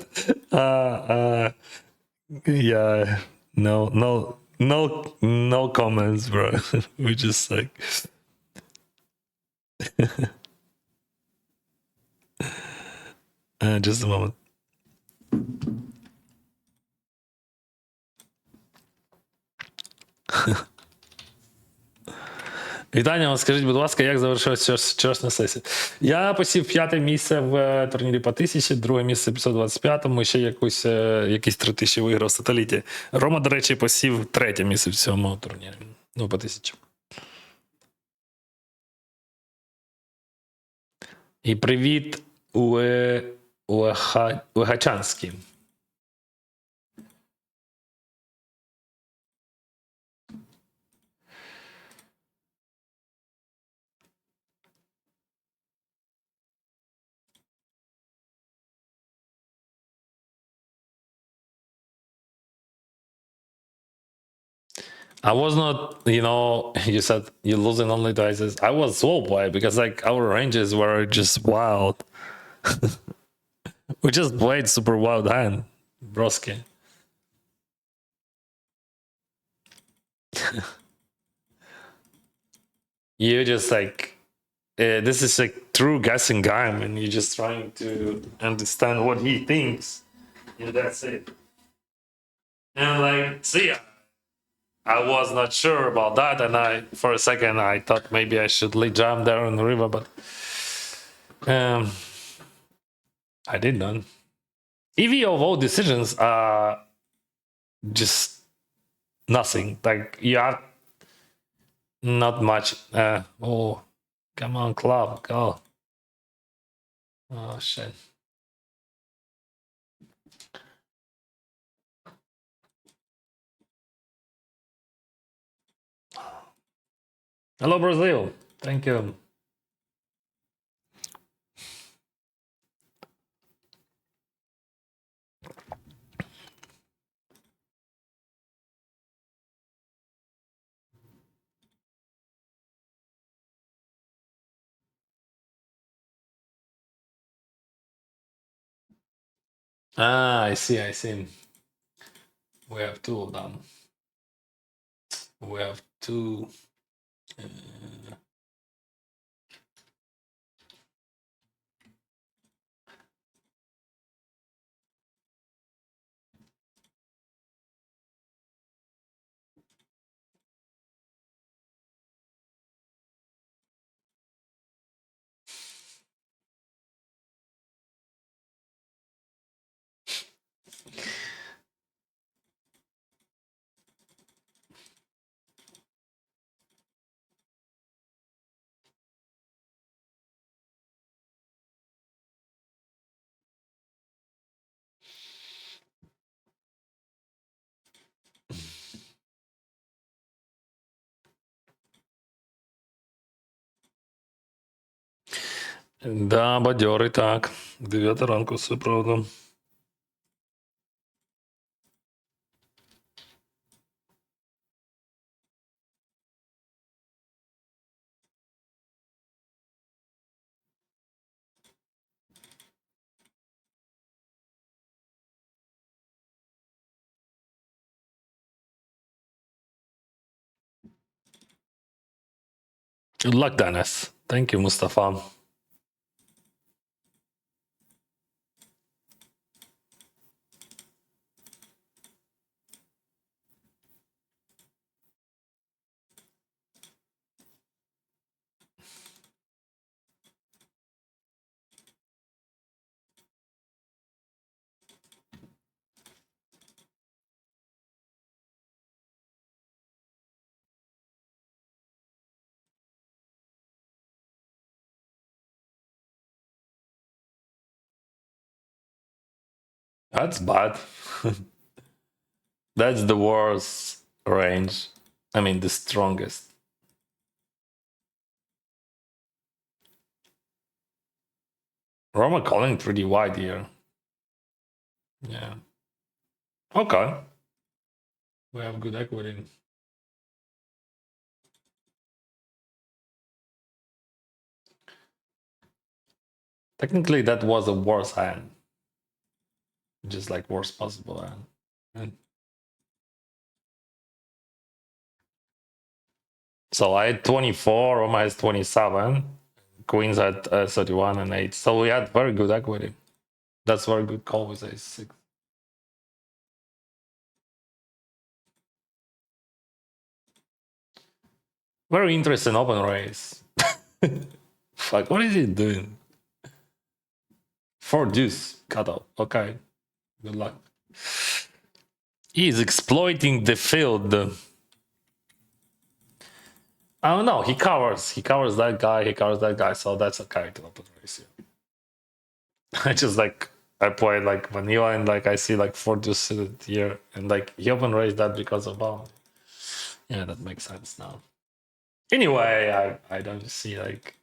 Yeah, no comments, bro. We just like. Just a moment. Вітання, скажіть, будь ласка, як завершилася вчорашня сесія? Я посів 5-те місце в турнірі по 1000, друге місце в 525-му, ще якісь 3000 виграв в сателіті. Рома, до речі, посів 3-те місце в цьому турнірі. Ну, по 1000. І привіт Легачанський. I was not, you said you're losing only to ISIS. I was so play because like our ranges were just wild. We just played super wild hand, broski. You just like, this is a true guessing game, and you're just trying to understand what he thinks, and that's it. And like, see, I was not sure about that, and for a second I thought maybe I should lead jam there on the river, but I did not. EV of all decisions are just nothing. Like you have not much. Oh, come on, club, go. Oh shit. Hello, Brazil. Thank you. Ah, I see, I see. We have two of them. We have two. Да, бадьорий, так. 9 ранку, все правда. Good luck, Dennis. Thank you, Mustafa. That's bad. That's the worst range. I mean, the strongest. Roma calling pretty wide here. Yeah. Okay. We have good equity. Technically, that was a worse hand. Just like worst possible hand. And so I had 24, Roma has 27, Queens had 31 and 8. So we had very good equity. That's very good call with a6. Very interesting open race. Fuck, what is he doing? 4 deuce cutout. Okay. Good luck. He's exploiting the field. I don't know. He covers. He covers that guy. He covers that guy. So that's a character open race here. I just like I play like vanilla and like I see like 4 deuce suited here and like he open raised that because of bound. Yeah, that makes sense now. Anyway, I don't see like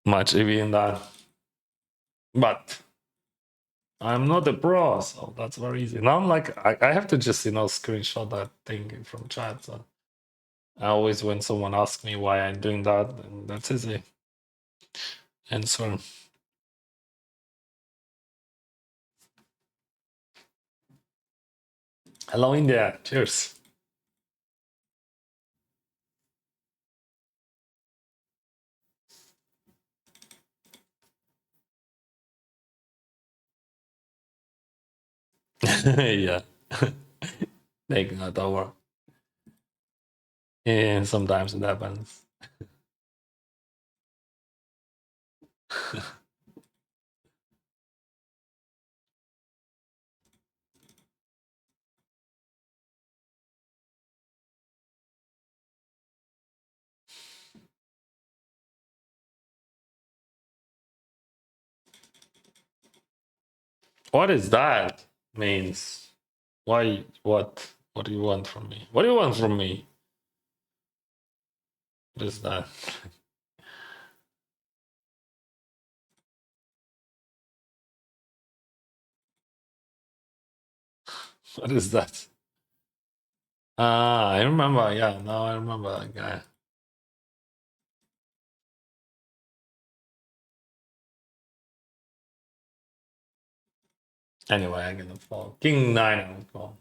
much EV in that. But I'm not a pro, so that's very easy. Now I'm like I have to just screenshot that thing from chat. So I always when someone asks me why I'm doing that, then that's easy answer. Hello India. Cheers. Yeah. Take that over. Yeah, sometimes it happens. What is that? Means why what? What do you want from me? What do you want from me? What is that? What is that? Ah, I remember. Yeah, now I remember that guy. Anyway, I'm gonna fall. King 9, I would call.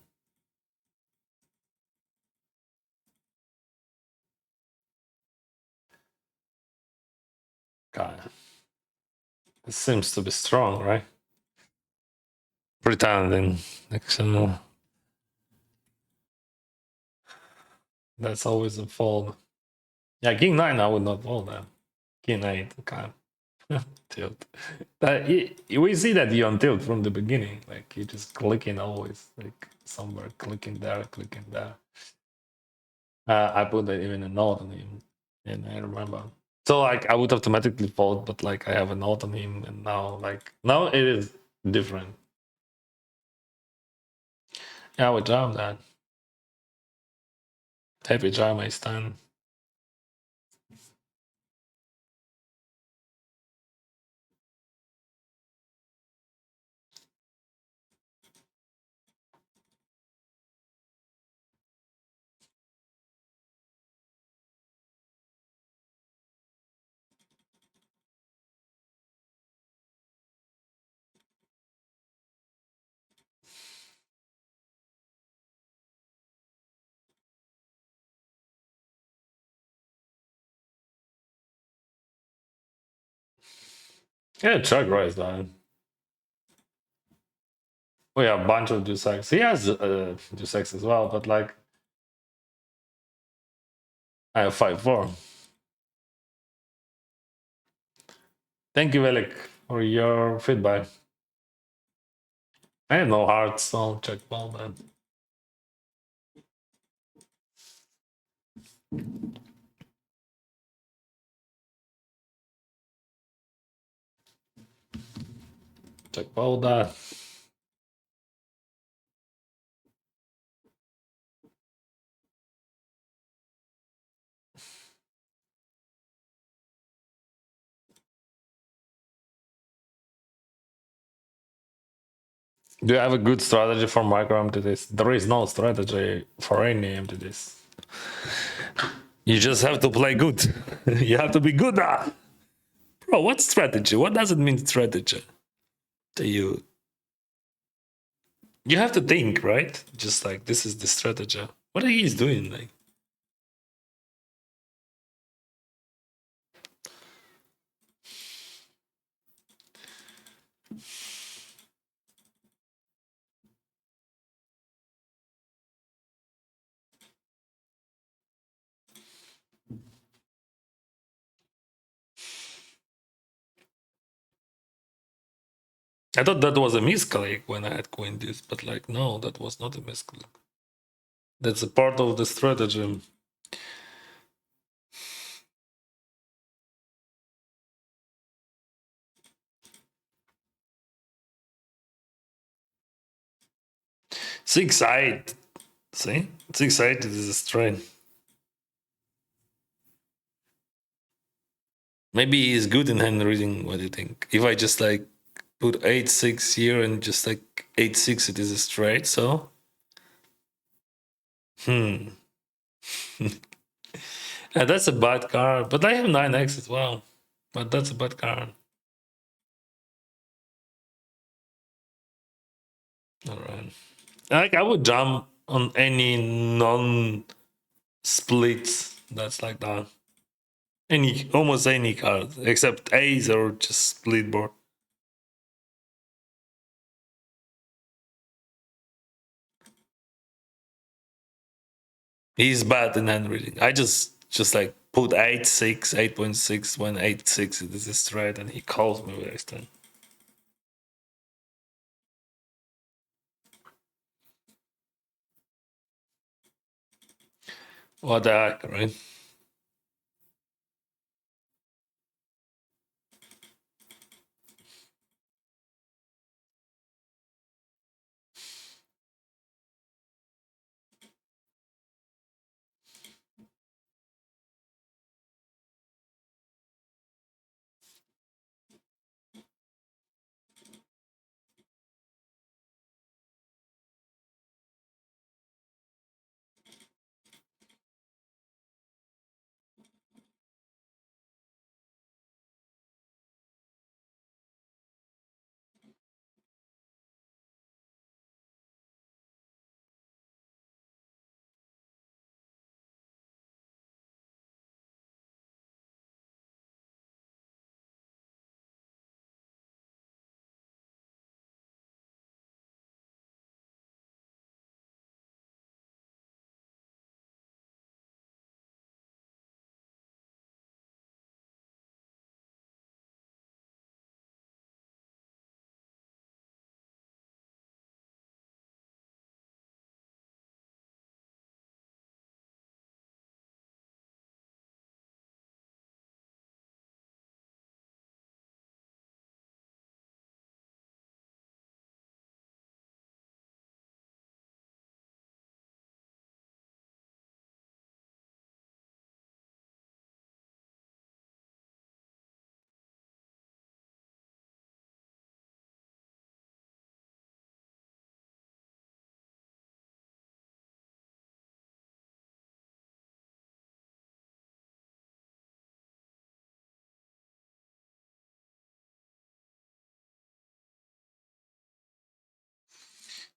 God. It seems to be strong, right? Pretending. Actually, that's always a fold. Yeah, King 9, I would not fold that. King 8, okay. Tilt. We see that you on tilt from the beginning. Like, you just clicking always. Like, somewhere, clicking there, clicking there. I put even a note on him, and I remember. So like I would automatically fold, but like I have a note on him, and now it is different. Yeah, I would jam that. Happy jam I stand. Yeah, check raise, man. We have a bunch of Deus Ex. He has Deus Ex as well, but like I have 5-4. Thank you, Velik, for your feedback. I have no hearts, so check well, man. Check well that. Do you have a good strategy for micro entities? There is no strategy for any entities. You just have to play good. You have to be good. Bro, what strategy? What does it mean strategy to you? You have to think, right? Just like this is the strategy. What are you doing? Like 'I thought that was a misclick when I had queen this, but like no, that was not a misclick. That's a part of the strategy. Six eight. See? 6-8 is a strain. Maybe he's good in hand reading. What do you think? If I just like put 8-6 here and just like 8-6, it is a straight, so yeah, that's a bad card. But I have 9x as well. But that's a bad card. Alright. Like I would jump on any non-splits that's like that. Almost any card, except A's or just split board. He's bad in hand reading. I just like put 8-6, 8.6 when 8-6 it is a straight and he calls me with extend. What the heck, right?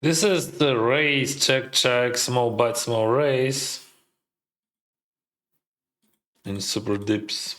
This is the raise, check, check, small bet, small raise. And super dips.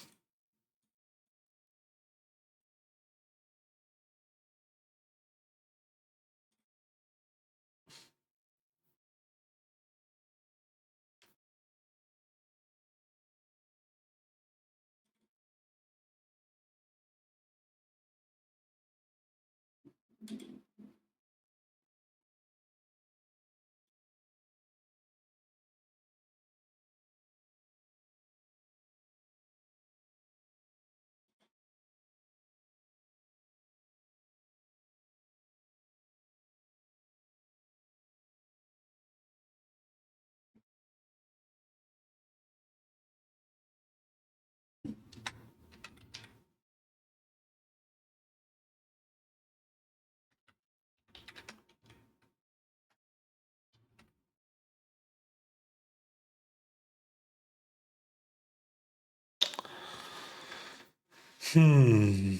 Hmm.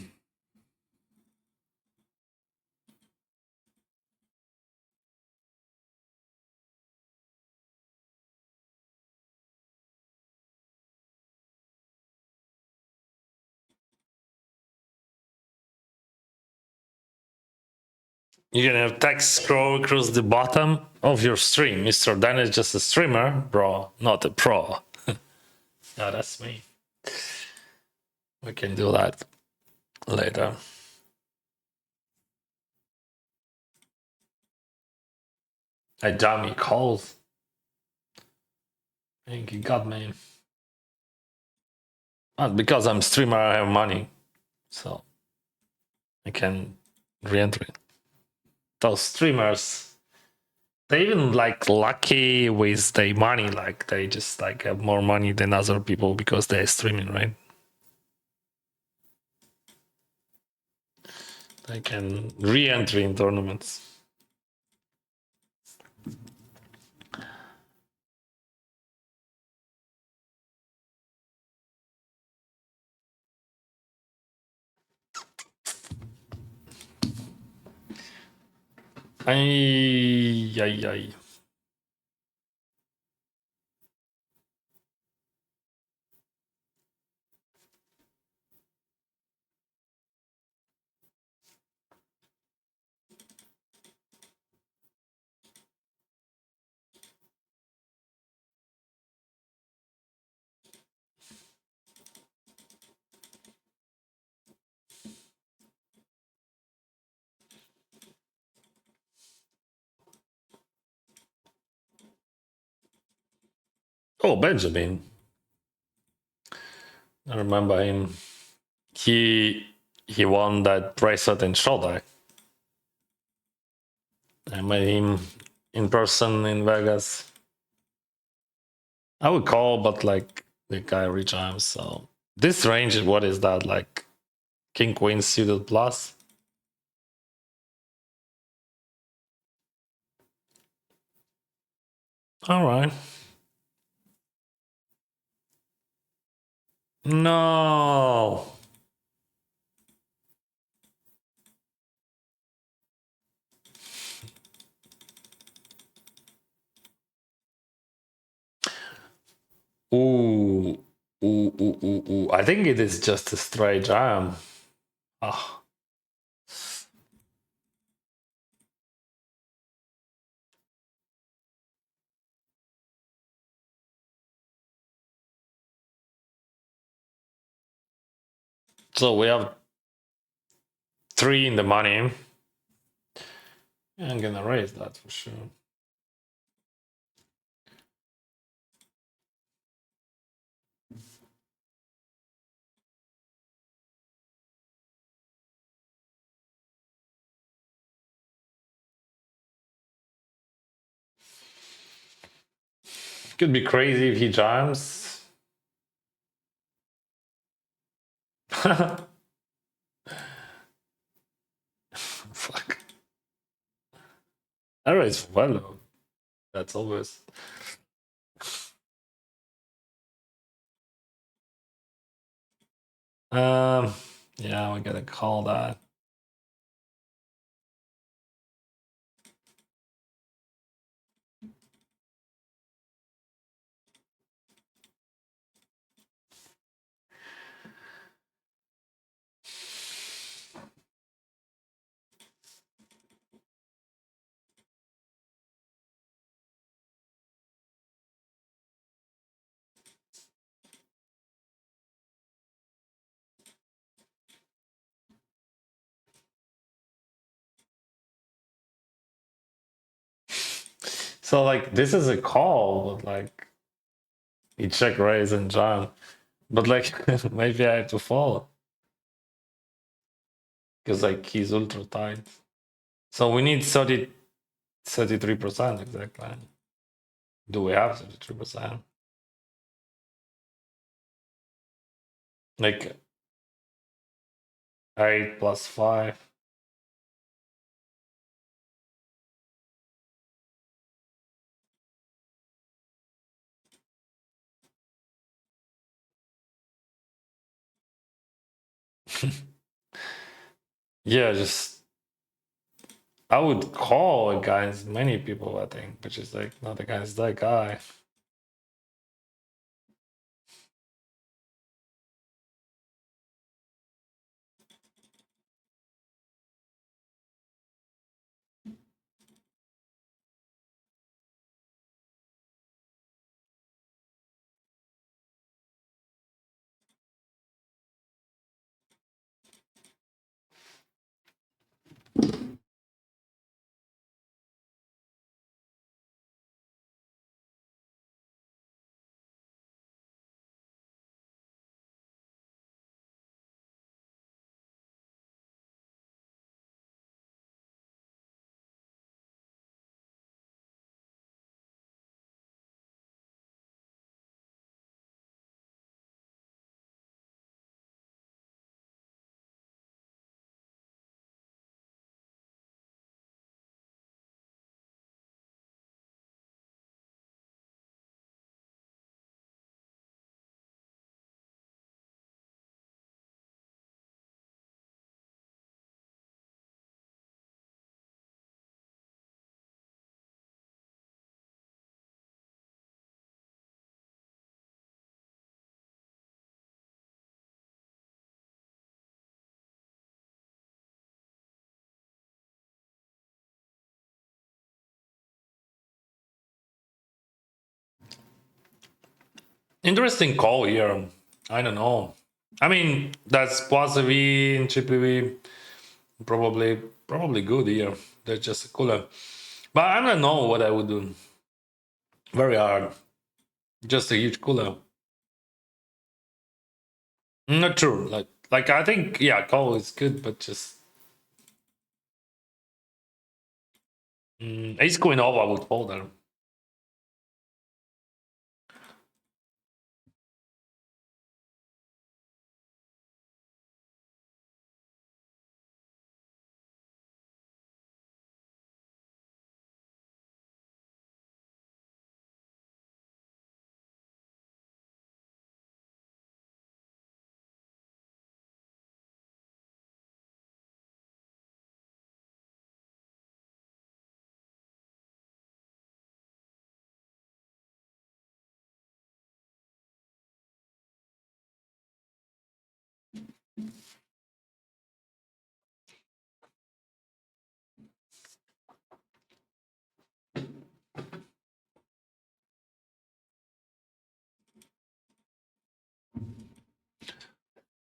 You can have text scroll across the bottom of your stream. Mr. Dan is just a streamer, bro, not a pro. Yeah, that's me. We can do that later. Hey, Jamie calls. I think he got me. But because I'm streamer, I have money, so I can re-enter it. Those streamers, they even like lucky with their money, like they just like have more money than other people because they're streaming, right? They can re-enter in tournaments. Ay, ay, ay. Oh, Benjamin. I remember him. He won that bracelet in Shodak. I met him in person in Vegas. I would call, but like the guy retimes. So this range, what is that? Like King Queen suited plus? All right. No. Ooh. Ooh. I think it is just a straight jam. Ah. So we have 3 in the money. I'm gonna raise that for sure. Could be crazy if he jams. Fuck. I raise well. That's always. Um. Yeah, we gotta call that. So like this is a call, but like he check raise and jam. But like maybe I have to follow. Because like he's ultra tight. So we need 33% exactly. Do we have 33%? Like 8 plus 5. Yeah, just I would call against many people, I think, but just like not against that guy. Interesting call here. I don't know. I mean, that's plus V and triple V. Probably good here. That's just cooler. But I don't know what I would do. Very hard. Just a huge cooler. Not true. Like I think yeah, call is good, but just ace queen off I would fold there.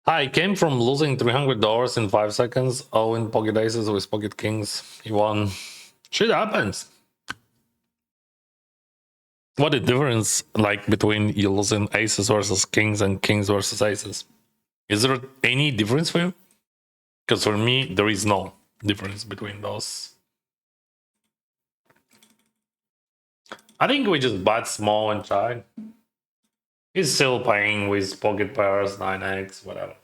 I came from losing $300 in 5 seconds. Oh, in pocket aces with pocket kings, he won. Shit happens. What the difference like between you losing aces versus kings and kings versus aces? Is there any difference for you? Because for me, there is no difference between those. I think we just bet small and try. He's still playing with pocket pairs, 9x, whatever.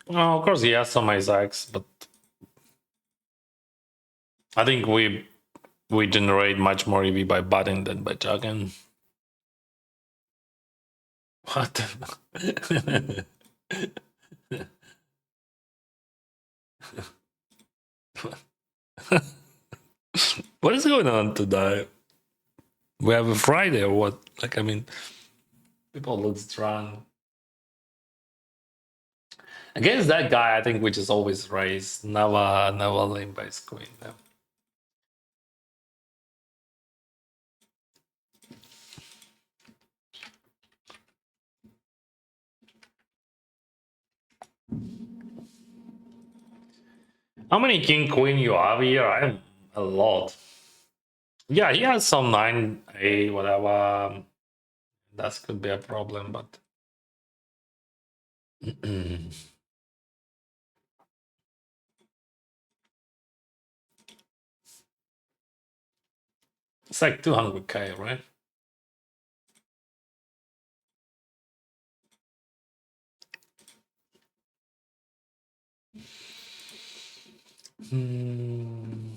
Well, of course, he has some ace-x, but I think we generate much more EV by butting than by chugging. What? What is going on today? We have a Friday or what? Like, I mean, people look strong. Against that guy, I think we just always raise. Never lane by queen. Yeah. How many king queen you have here? I have a lot. Yeah, he has some 9A, whatever. That could be a problem, but it's like 200K, right? Hmm.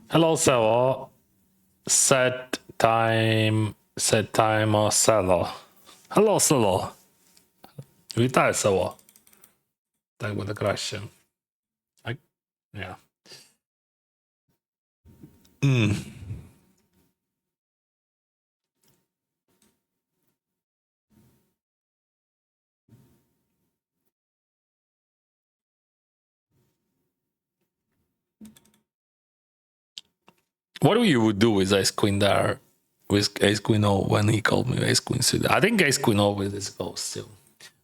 Hello, Selo. Set time o Selo. Hello, Selo. Вітаю, Сало. Так буде краще. Так? Yeah. What do you would do with Ace Queen there? With Ace Queen O when he called me Ace Queen suited? I think Ace Queen O with this goes still.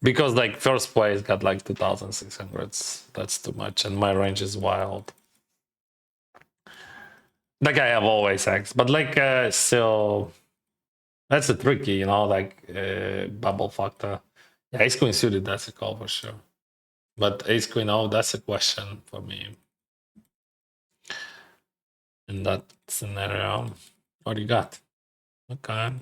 Because like first place got like 2600s. That's too much. And my range is wild. Like I have always X. But like still that's a tricky, you know, like bubble factor. Yeah, Ace Queen suited, that's a call for sure. But Ace Queen O, that's a question for me. In that scenario. What do you got? Okay.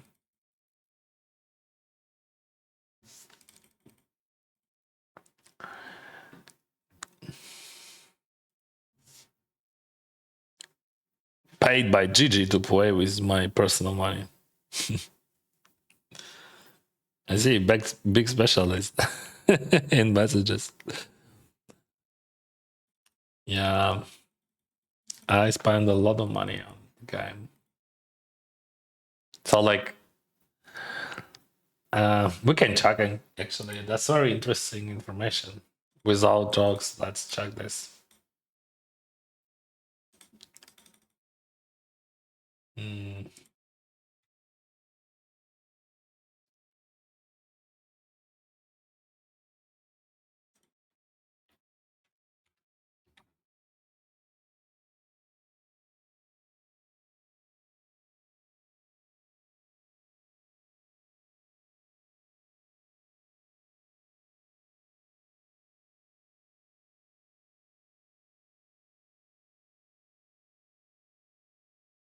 Paid by Gigi to play with my personal money. I see big specialist in messages. Yeah, I spend a lot of money on the game. So like, we can check it actually. That's very interesting information. Without jokes, let's check this.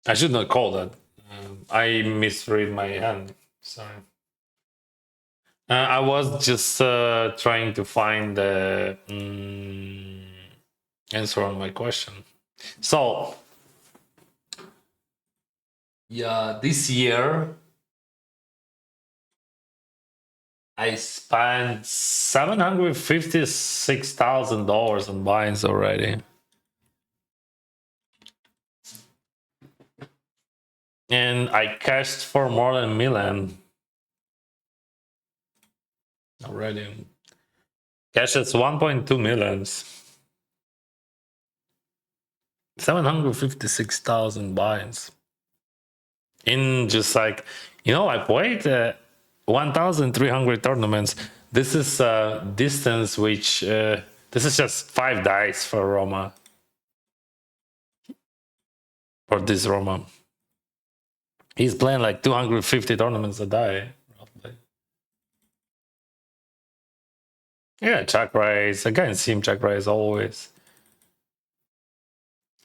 I should not call that. I misread my hand. Sorry. I was just trying to find the answer on my question. So, yeah, this year I spent $756,000 on binds already. And I cashed for more than a million already. Cash is 1.2 millions. 756,000 binds. In just like, you know, I played 1,300 tournaments. This is a distance which, this is just 5 dice for Roma. For this Roma. He's playing like 250 tournaments a day. Roughly. Yeah, check raise. Against him, check raise always.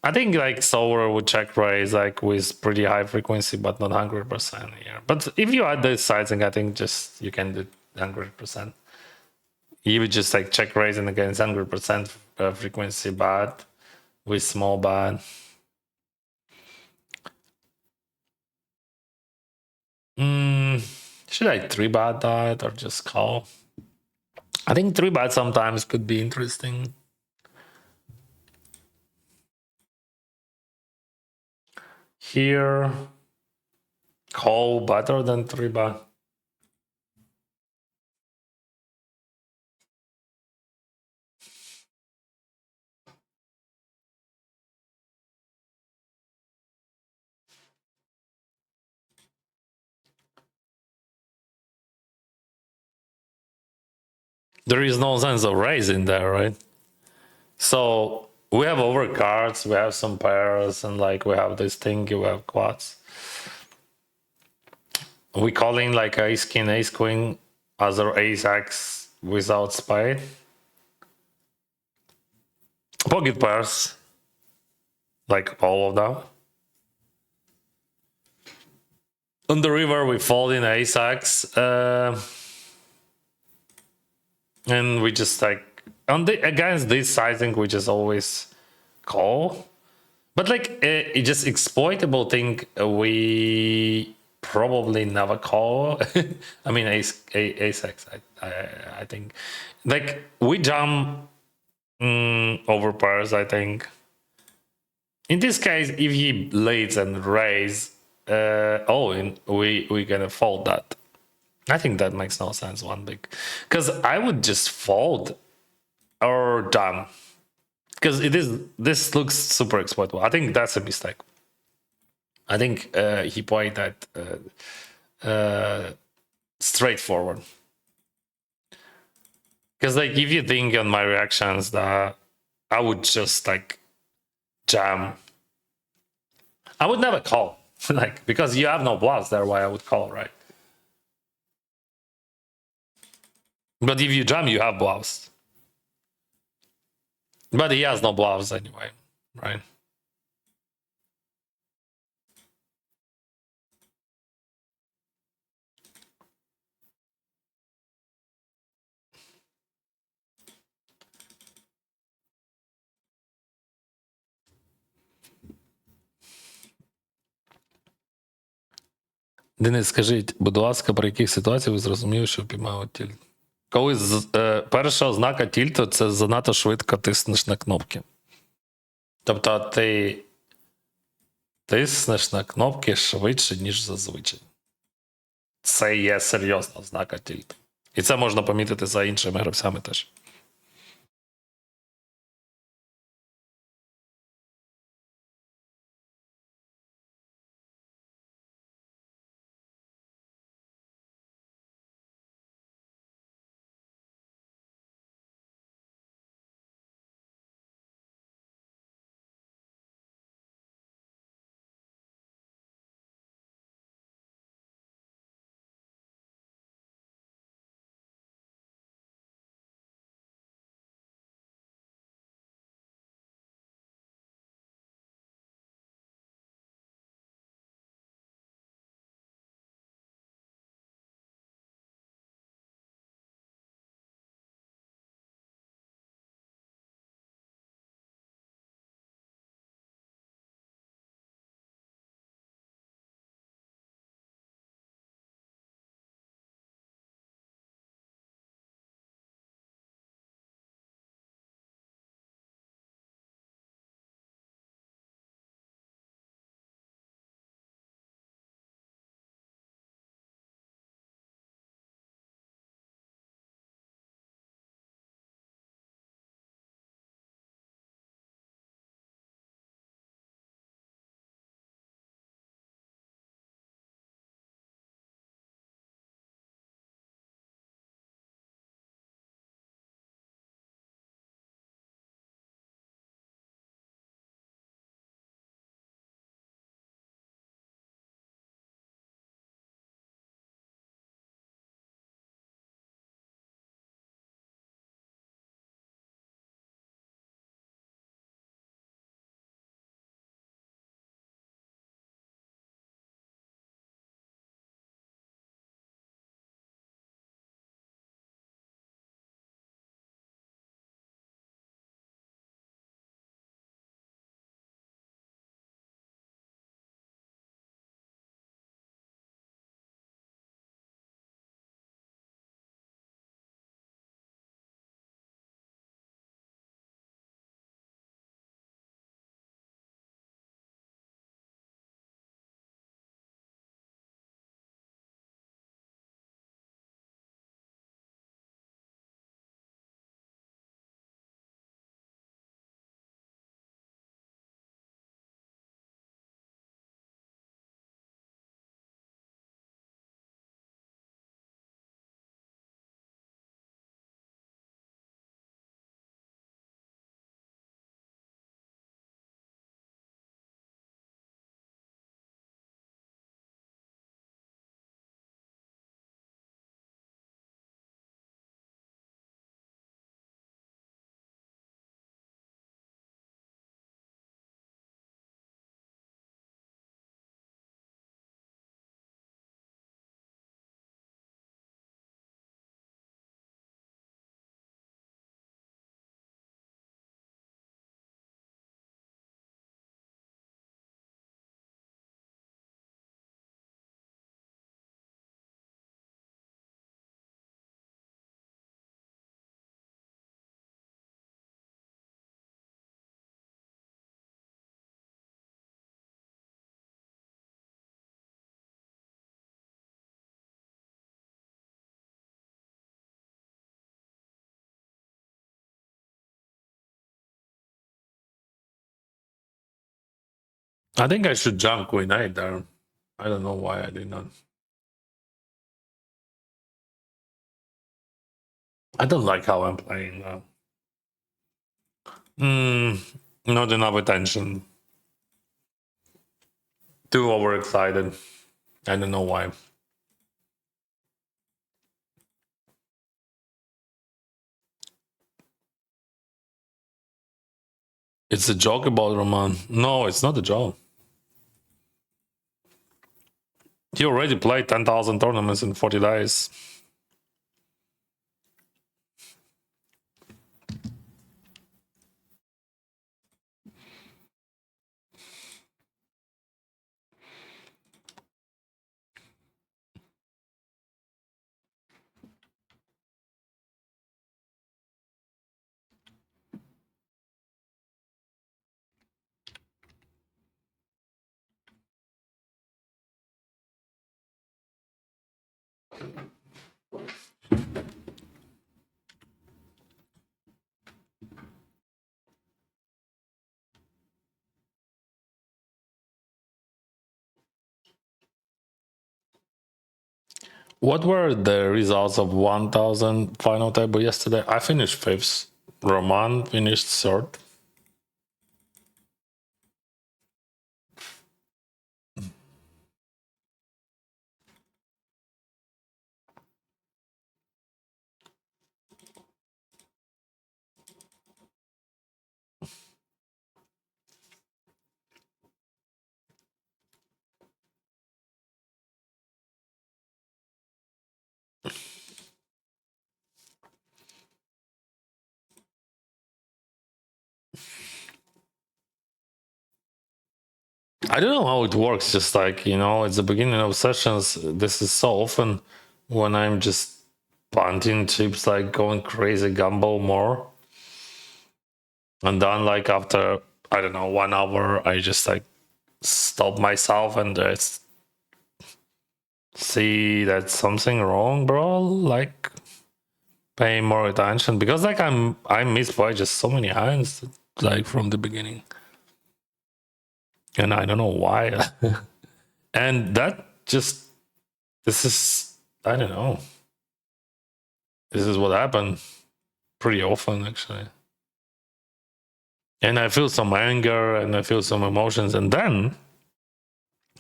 I think like Solar would check raise like with pretty high frequency, but not 100% here. But if you add the sizing, I think just you can do 100%. You would just like check raising against 100% frequency bad with small bad. Should I 3-bet that or just call? I think 3-bet sometimes could be interesting. Here, call better than 3-bet. There is no sense of raising there, right? So we have overcards, we have some pairs, and like we have this thingy, we have quads. We calling like ace king, ace queen, other ace x without spade. Pocket pairs, like all of them. On the river, we fold in ace x, and we just like against this sizing, we just always call. But like it just exploitable thing we probably never call. I mean ace x. I think like we jump over pairs. I think in this case, if he leads and raise, we gonna fold that. I think that makes no sense. One big, because I would just fold or jam because this looks super exploitable. I think that's a mistake. I think he played that straightforward. Because like if you think on my reactions that I would just like jam, I would never call like because you have no bluffs there. Why I would call, right? But if you jam, you have bluffs. But he has no bluffs anyway, right? Денис, скажіть, будь ласка, при яких ситуаціях ви зрозуміли, що піймали тільт? Коли перша ознака тільту це занадто швидко тиснеш на кнопки. Тобто ти тиснеш на кнопки швидше, ніж зазвичай. Це є серйозна ознака тільту. І це можна помітити за іншими гравцями теж. I think I should jump Queen 8 there. I don't know why I did not. I don't like how I'm playing now. Not enough attention. Too overexcited. I don't know why. It's a joke about Roman. No, it's not a joke. You already played 10,000 tournaments in 40 days. What were the results of 1,000 final table yesterday? I finished fifth. Roman finished third. I don't know how it works. Just like, it's the beginning of sessions. This is so often when I'm just punting chips, like going crazy, gamble more. And then, like, after, I don't know, 1 hour, I just like stop myself and just see that something wrong, bro. Like, pay more attention because, like, I missed by just so many hands, like, from the beginning. And I don't know why. And that just, this is, I don't know. This is what happened pretty often, actually. And I feel some anger and I feel some emotions. And then,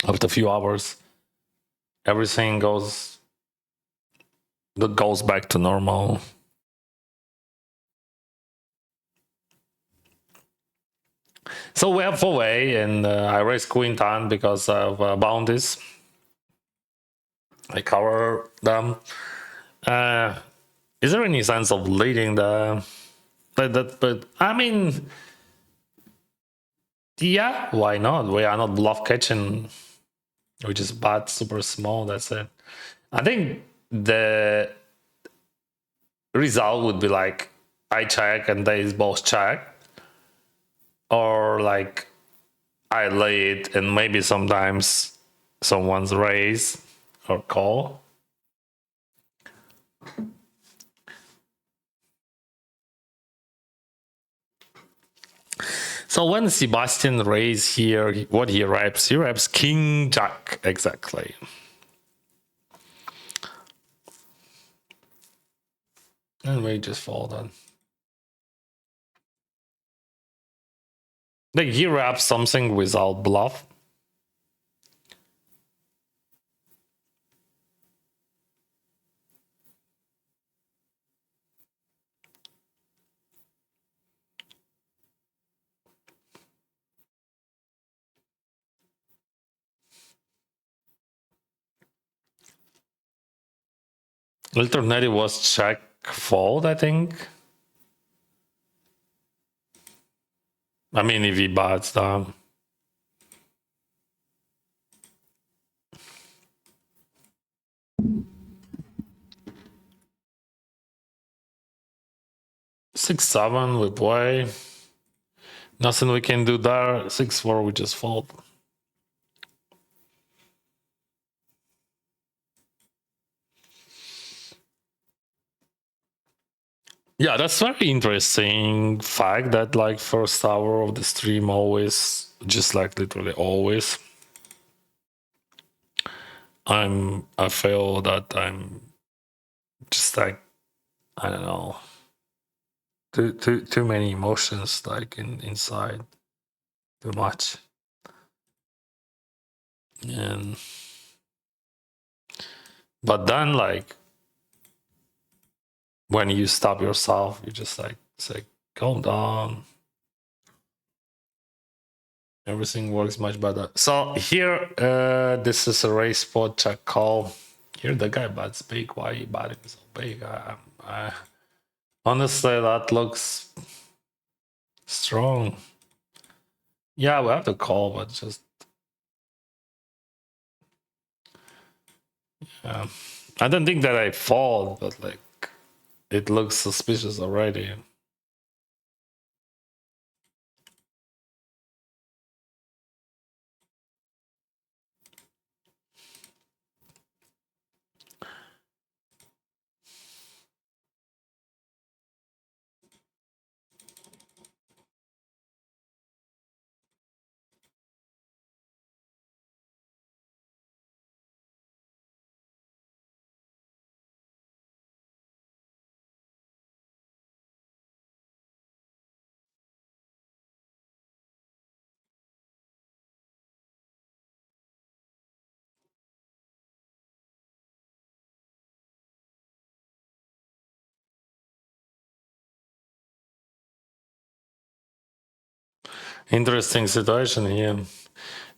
after a few hours, everything goes back to normal. So we have 4-way, and I raise Queen 10 because of bounties. I cover them. Is there any sense of leading the? But I mean, yeah, why not? We are not bluff catching. We just bat super small. That's it. I think the result would be like I check and they both check, or like I lead and maybe sometimes someone's raise or call. So when Sebastian raise here, what he reps? He reps King Jack, exactly. And we just fold on. Like he reps something without bluff. Alternative was check fold, I think. I mean, if he bats down. Six seven, we play. Nothing we can do there. 6-4, we just fold. Yeah, that's very interesting fact that like first hour of the stream always, just like literally always, I feel that I'm just like, I don't know, too many emotions like inside, too much. And but then like when you stop yourself, you just like say, calm down. Everything works much better. So here, this is a race spot check call. Here the guy bats big. Why you batting so big? Honestly, that looks strong. Yeah, we have to call, but just I don't think that I fall, but like it looks suspicious already. Interesting situation here.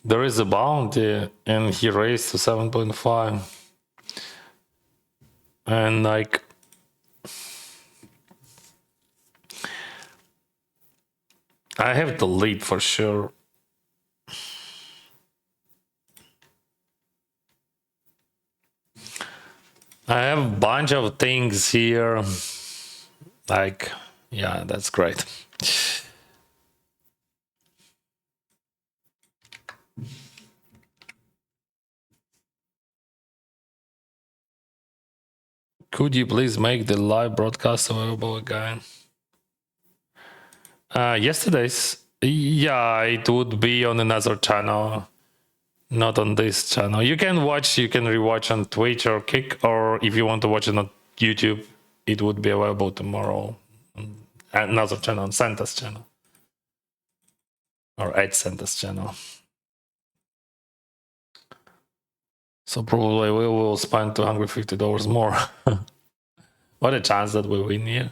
There is a bounty, and he raised to 7.5, and like I have the lead for sure. I have a bunch of things here. Like, yeah, that's great. Could you please make the live broadcast available again? Yesterday's, yeah, it would be on another channel, not on this channel. You can rewatch on Twitch or Kick, or if you want to watch it on YouTube, it would be available tomorrow on another channel, on Santa's channel, or at Santa's channel. So probably we will spend $250 more. What a chance that we win here.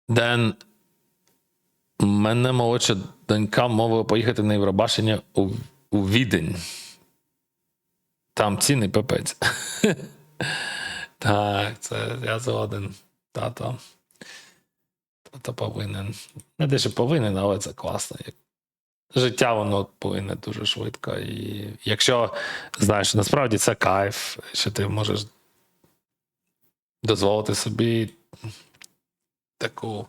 Then мене молодша донька мовила поїхати на Євробачення у Відень. Там ціни пипець. Так, це я згоден. Тато. Тато повинен. Не те, що повинен, але це класно. Життя воно повинне дуже швидко. І якщо, знаєш, насправді це кайф, що ти можеш дозволити собі таку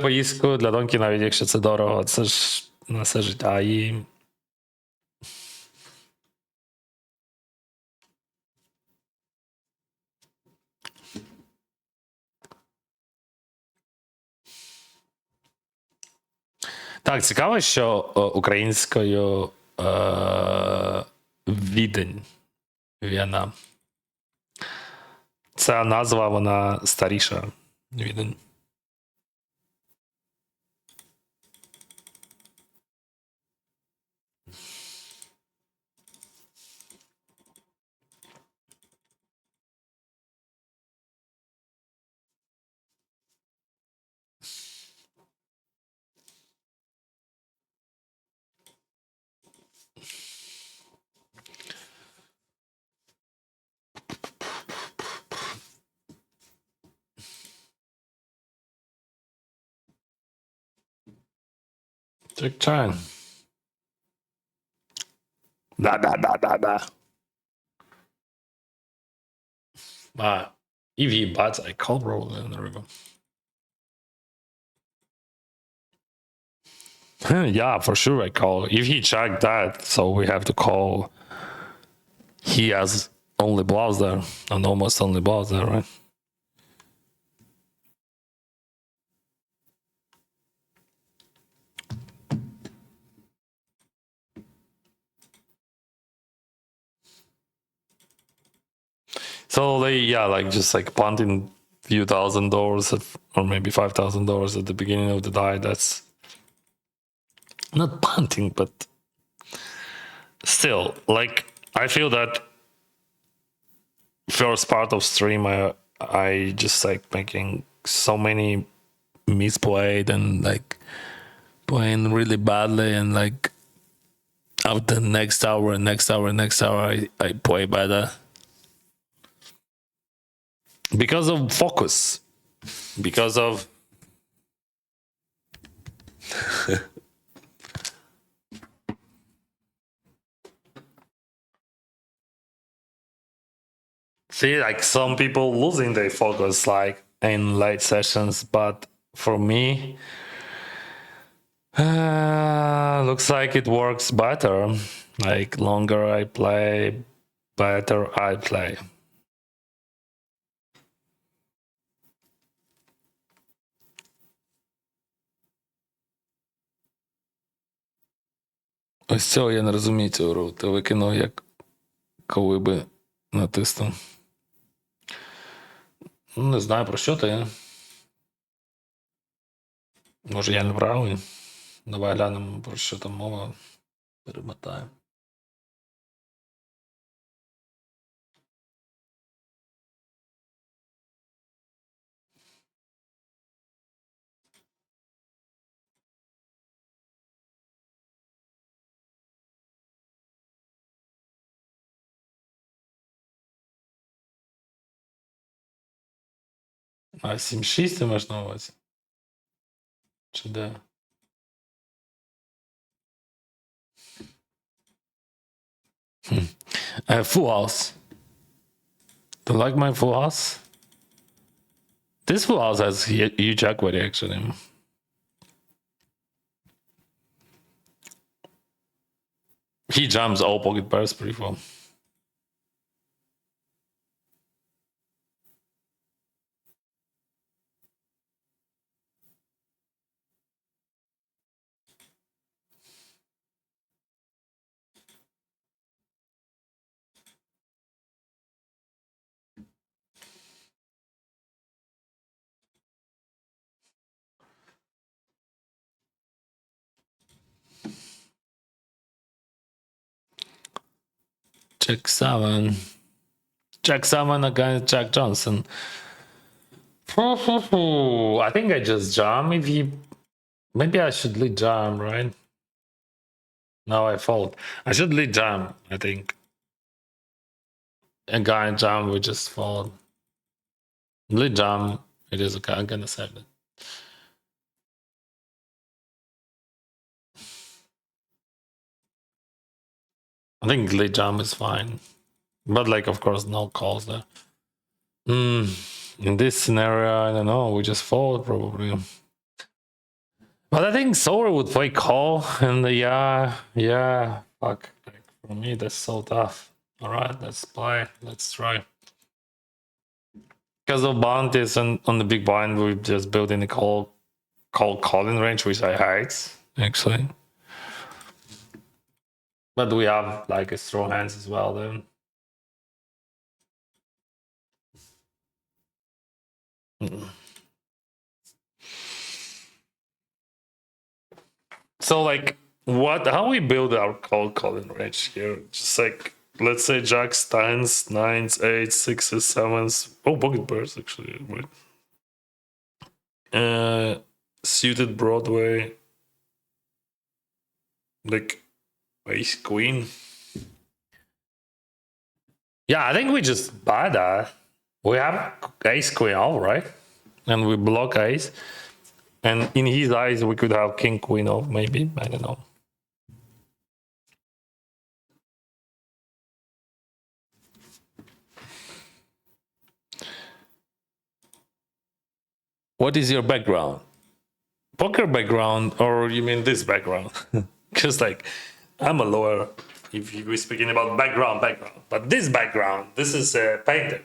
поїздку для доньки, навіть якщо це дорого, це ж на все життя. І так, цікаво, що українською Відень. Віна. Ця назва, вона старіша. Відень. Check turn. Blah blah blah blah blah. EV bats I call probably in the river. Yeah, for sure I call. If he checked that, so we have to call. He has only bluffs there, and almost only bluffs there, right? So they, yeah, like just like punting few $1,000 or maybe $5,000 at the beginning of the die. That's not punting, but still, like I feel that first part of stream, I just like making so many misplayed and like playing really badly, and like after next hour and next hour and next hour, I play better because of focus, because of see, like some people losing their focus like in late sessions, but for me, looks like it works better. Like longer I play, better I play. Ось цього я не розумію цього гру. Ти викинув, як коли би натиснув. Не знаю, про що ти. Може, я не правий. Давай глянемо, про що там мова. Перемотаємо. А 7-6 ти маєш на увазі? Чи де? Full house. Do you like my full house? This full house has huge equity actually. He jumps all pocket pairs pretty full. Jack 7. Jack 7 against Jack Johnson. I think I just jam if he. Maybe I should lead jam, right? No, I fold. I should lead jam, I think. A guy in jam we just fold. Lead jam, it is okay. I'm gonna save it. I think lead jam is fine. But like of course no calls there. In this scenario, I don't know, we just fold probably. But I think Sora would play call, and yeah, fuck. Like, for me, that's so tough. All right, let's play. Let's try. Because of bounties and on the big blind, we just built in the calling range, which I hate actually. But we have like a straw hands as well, then. So like, how we build our calling range here? Just like, let's say jacks, tens, nines, eights, sixes, sevens. Oh, pocket pairs actually. Wait. Suited Broadway. Like ace queen. Yeah, I think we just buy that. We have ace queen all right, and we block ace. And in his eyes, we could have king, queen, or maybe, I don't know. What is your background? Poker background, or you mean this background? Because like, I'm a lawyer. If you were speaking about background, but this background, this is a painter.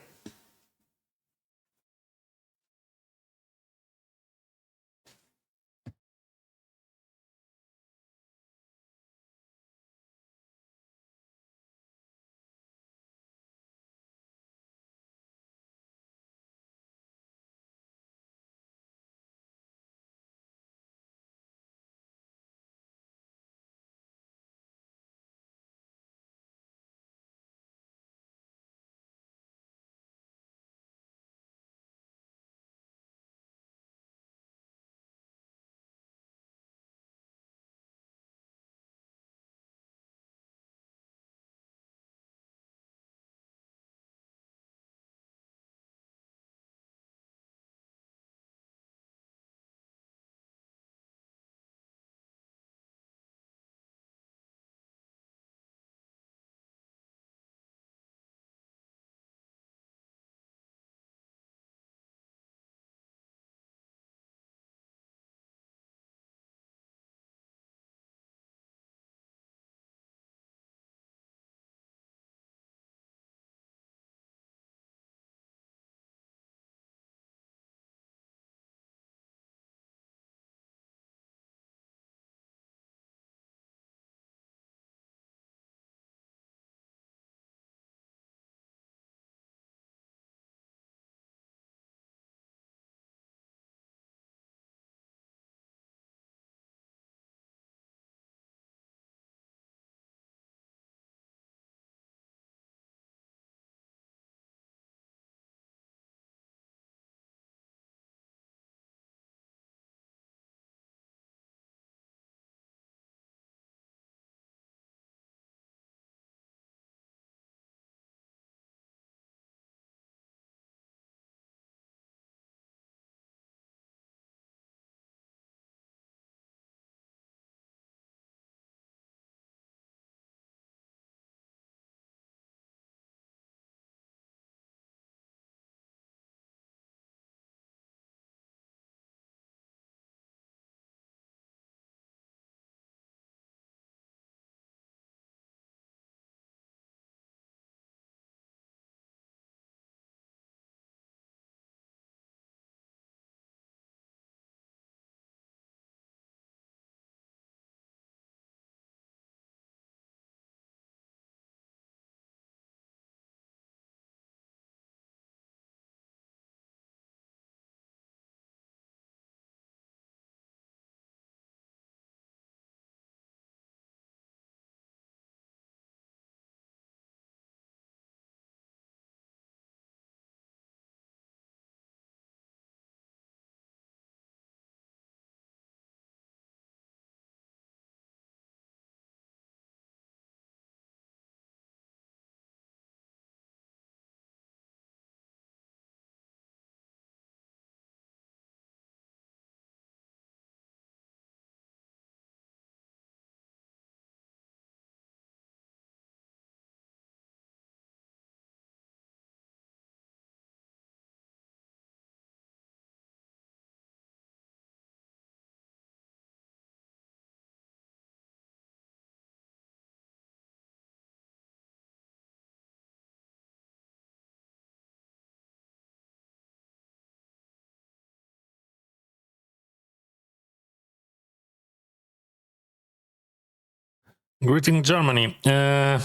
Greeting Germany. They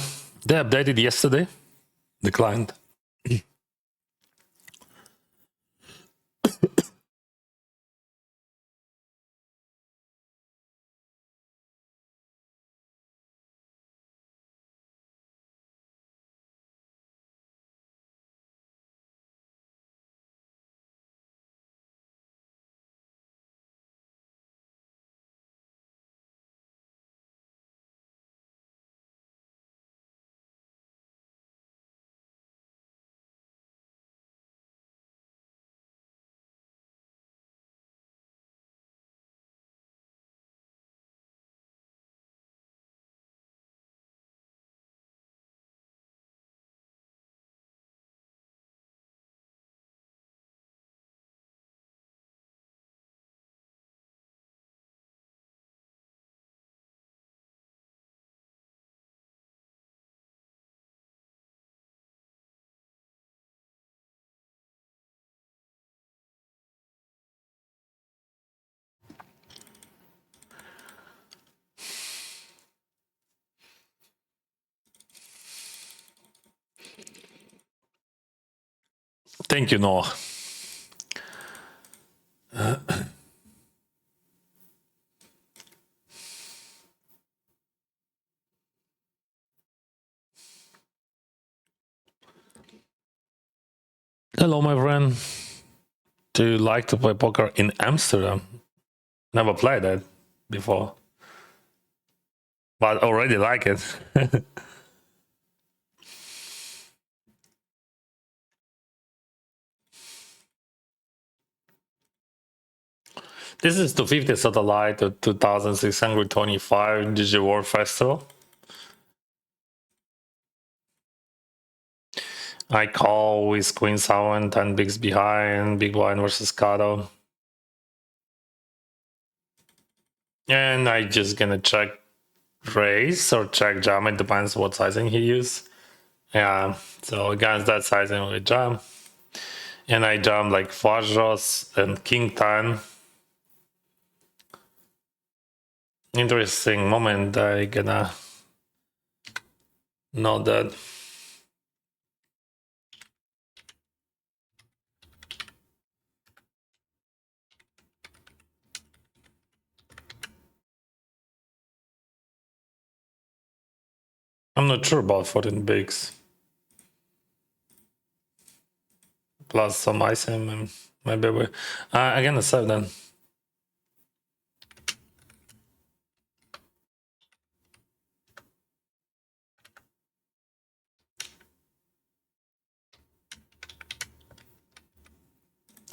updated yesterday. The client. Thank you, Noah. Hello, my friend. Do you like to play poker in Amsterdam? Never played that before, but already like it. This is 250 satellite to 2625 GG World Festival. I call with Queen 7, 10 bigs behind, big blind versus Kato. And I just gonna check raise or check jam. It depends what sizing he use. Yeah, so against that sizing we jam. And I jam like flush draws and king 10. Interesting moment. I gonna know that. I'm not sure about 14 bigs. Plus some ISIM and maybe we again a 7.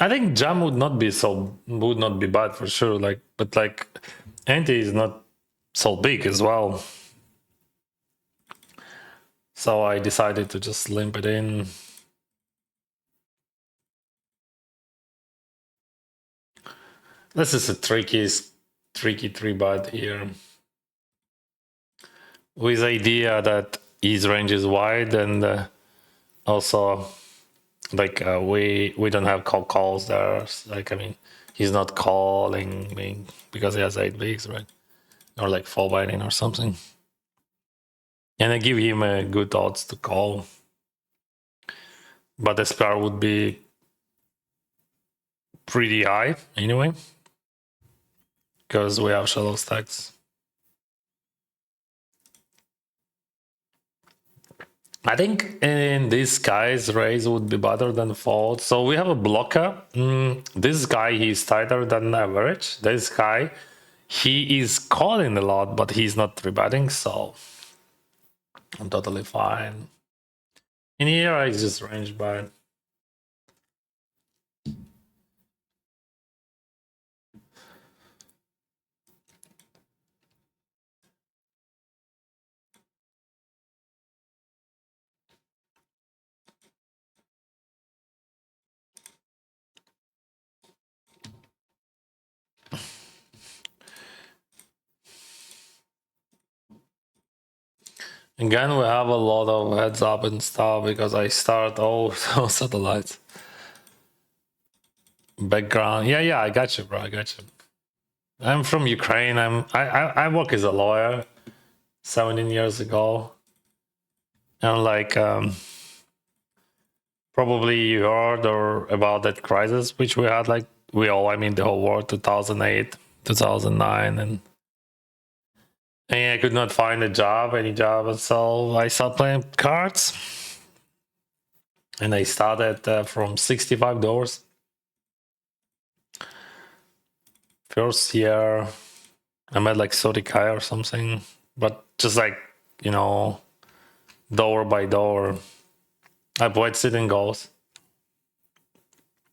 I think jam would not be bad for sure. Like, but like, ante is not so big as well. So I decided to just limp it in. This is a tricky 3-bet here. With idea that his range is wide and also like we don't have calls there. Like, I mean, he's not calling me because he has 8 bigs, right? Or like 4-betting or something. And I give him a good odds to call. But SPR would be pretty high anyway, because we have shallow stacks. I think in this guy's raise would be better than fold. So we have a blocker. This guy, he's tighter than average. This guy, he is calling a lot, but he's not 3-betting, so I'm totally fine. In here, I just range by. Again, we have a lot of heads up and stuff because I start all satellites. Background. Yeah, I got you, bro. I got you. I'm from Ukraine. I work as a lawyer 17 years ago. And like probably you heard or about that crisis which we had, like I mean the whole world, 2008, 2009, and I could not find any job, so I started playing cards. And I started from $65. First year I made like 30K or something, but just like, you know, door by door. I played sitting goals.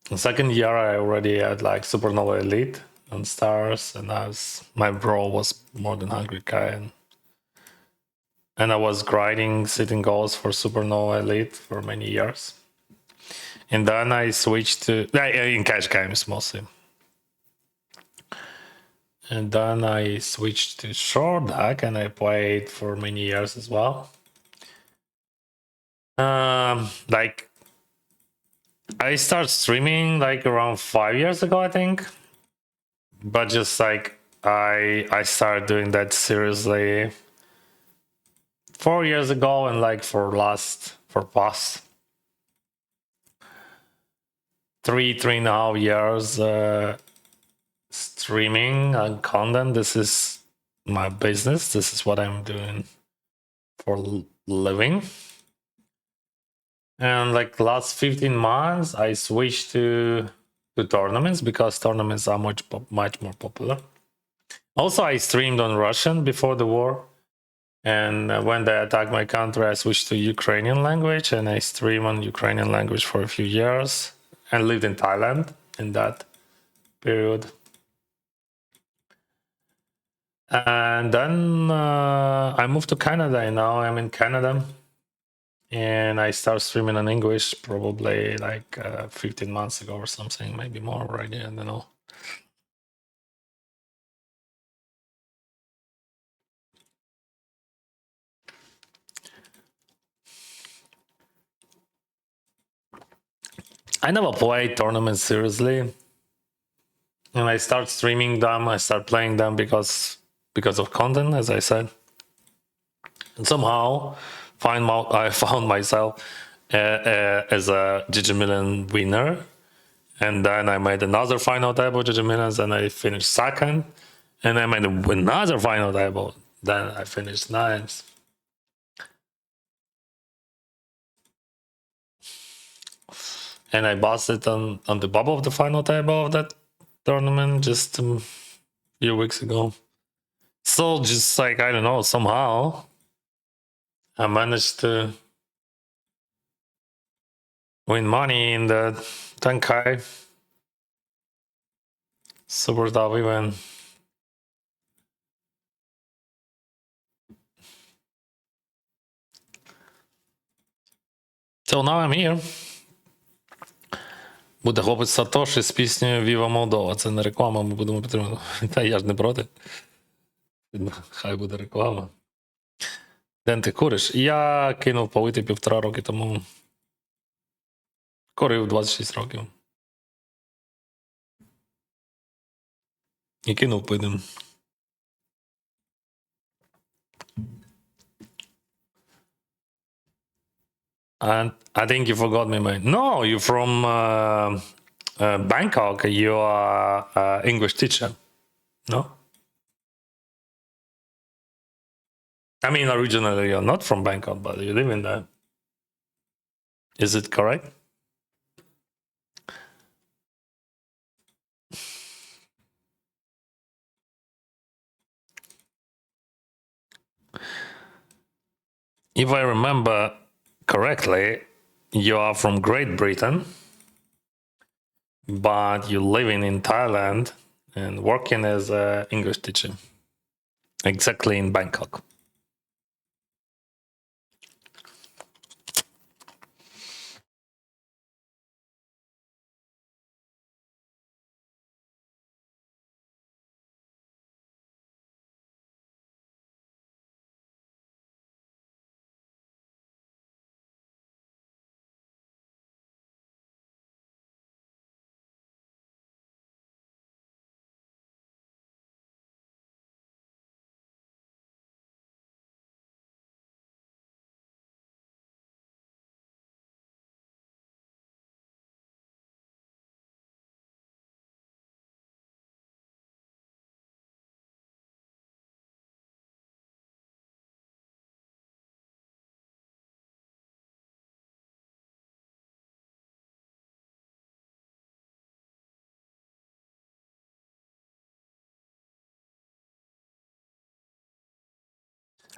The second year I already had like Supernova Elite on stars, and my bro was more than 100K, and I was grinding sitting goals for Supernova Elite for many years. And then I switched to in cash games mostly. And then I switched to short deck, and I played for many years as well. Like I started streaming like around 5 years ago, I think. But just like I started doing that seriously 4 years ago, and like for past three and a half years streaming and content. This is my business. This is what I'm doing for living. And like last 15 months, I switched to tournaments because tournaments are much more popular. Also, I streamed on Russian before the war. And when they attacked my country, I switched to Ukrainian language and I streamed on Ukrainian language for a few years and lived in Thailand in that period. And then I moved to Canada and now I'm in Canada. And I started streaming in English probably like 15 months ago or something, maybe more already, I don't know. I never played tournaments seriously. And I start streaming them, I start playing them because of content, as I said. And somehow I found myself as a GG Million winner. And then I made another final table, GG Millions, and I finished second. And I made another final table, then I finished ninth. And I bossed it on the bubble of the final table of that tournament just a few weeks ago. So just like, I don't know, somehow I managed to win money in the Tenkai Super Top event. So now I'm here. Буде хлопець Сатоші з піснею Віва Молдова. Це не реклама, ми будемо підтримувати. Та я ж не проти. Хай буде реклама. Ден, ти куриш? Я кинув палити 1,5 роки тому. Курив 26 років. І кинув пити. And I think you forgot me, man. No, you're from Bangkok. You are English teacher, no? I mean, originally you're not from Bangkok, but you live in there. Is it correct? If I remember correctly, you are from Great Britain, but you're living in Thailand and working as an English teacher, exactly in Bangkok.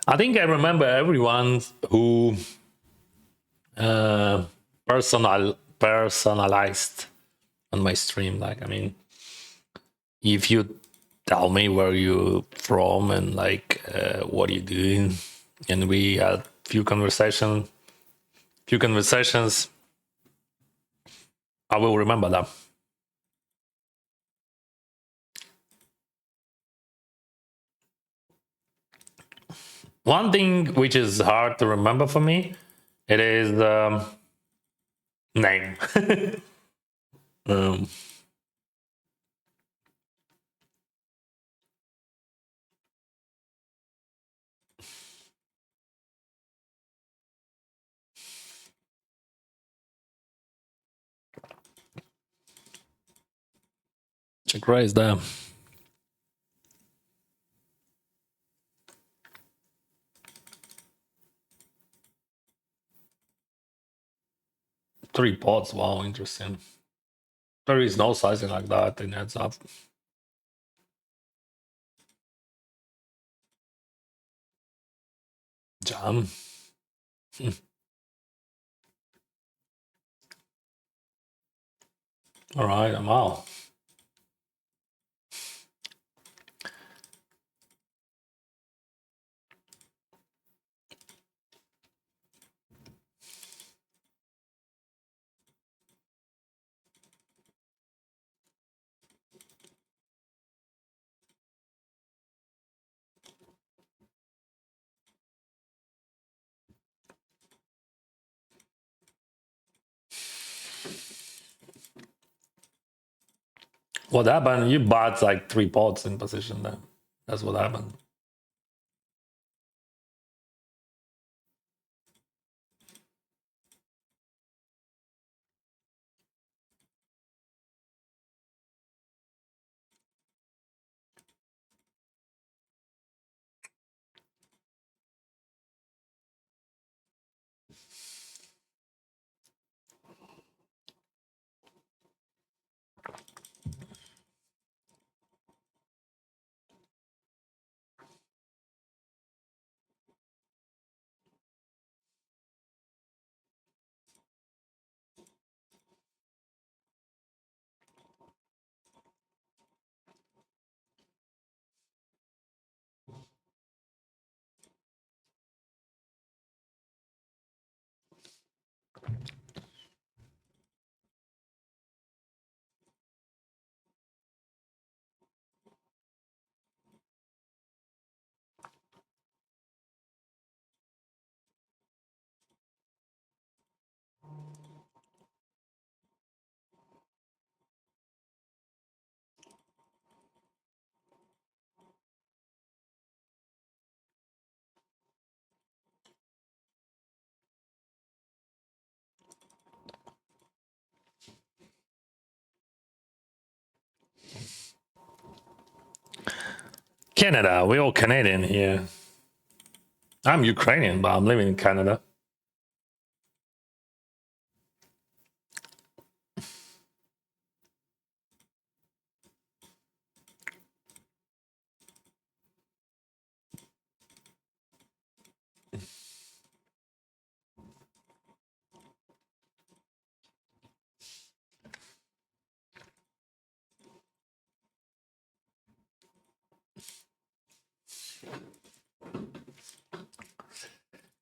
I think I remember everyone who personalized on my stream. Like, I mean, if you tell me where you from and like what you doing, and we had few conversations, I will remember that. One thing which is hard to remember for me, it is name. um, Check raise there. Three pots. Wow, interesting. There is no sizing like that in heads up. Jam. All right, I'm out. What happened? You bought like three pots in position then. That's what happened. Canada. We're all Canadian here. I'm Ukrainian, but I'm living in Canada.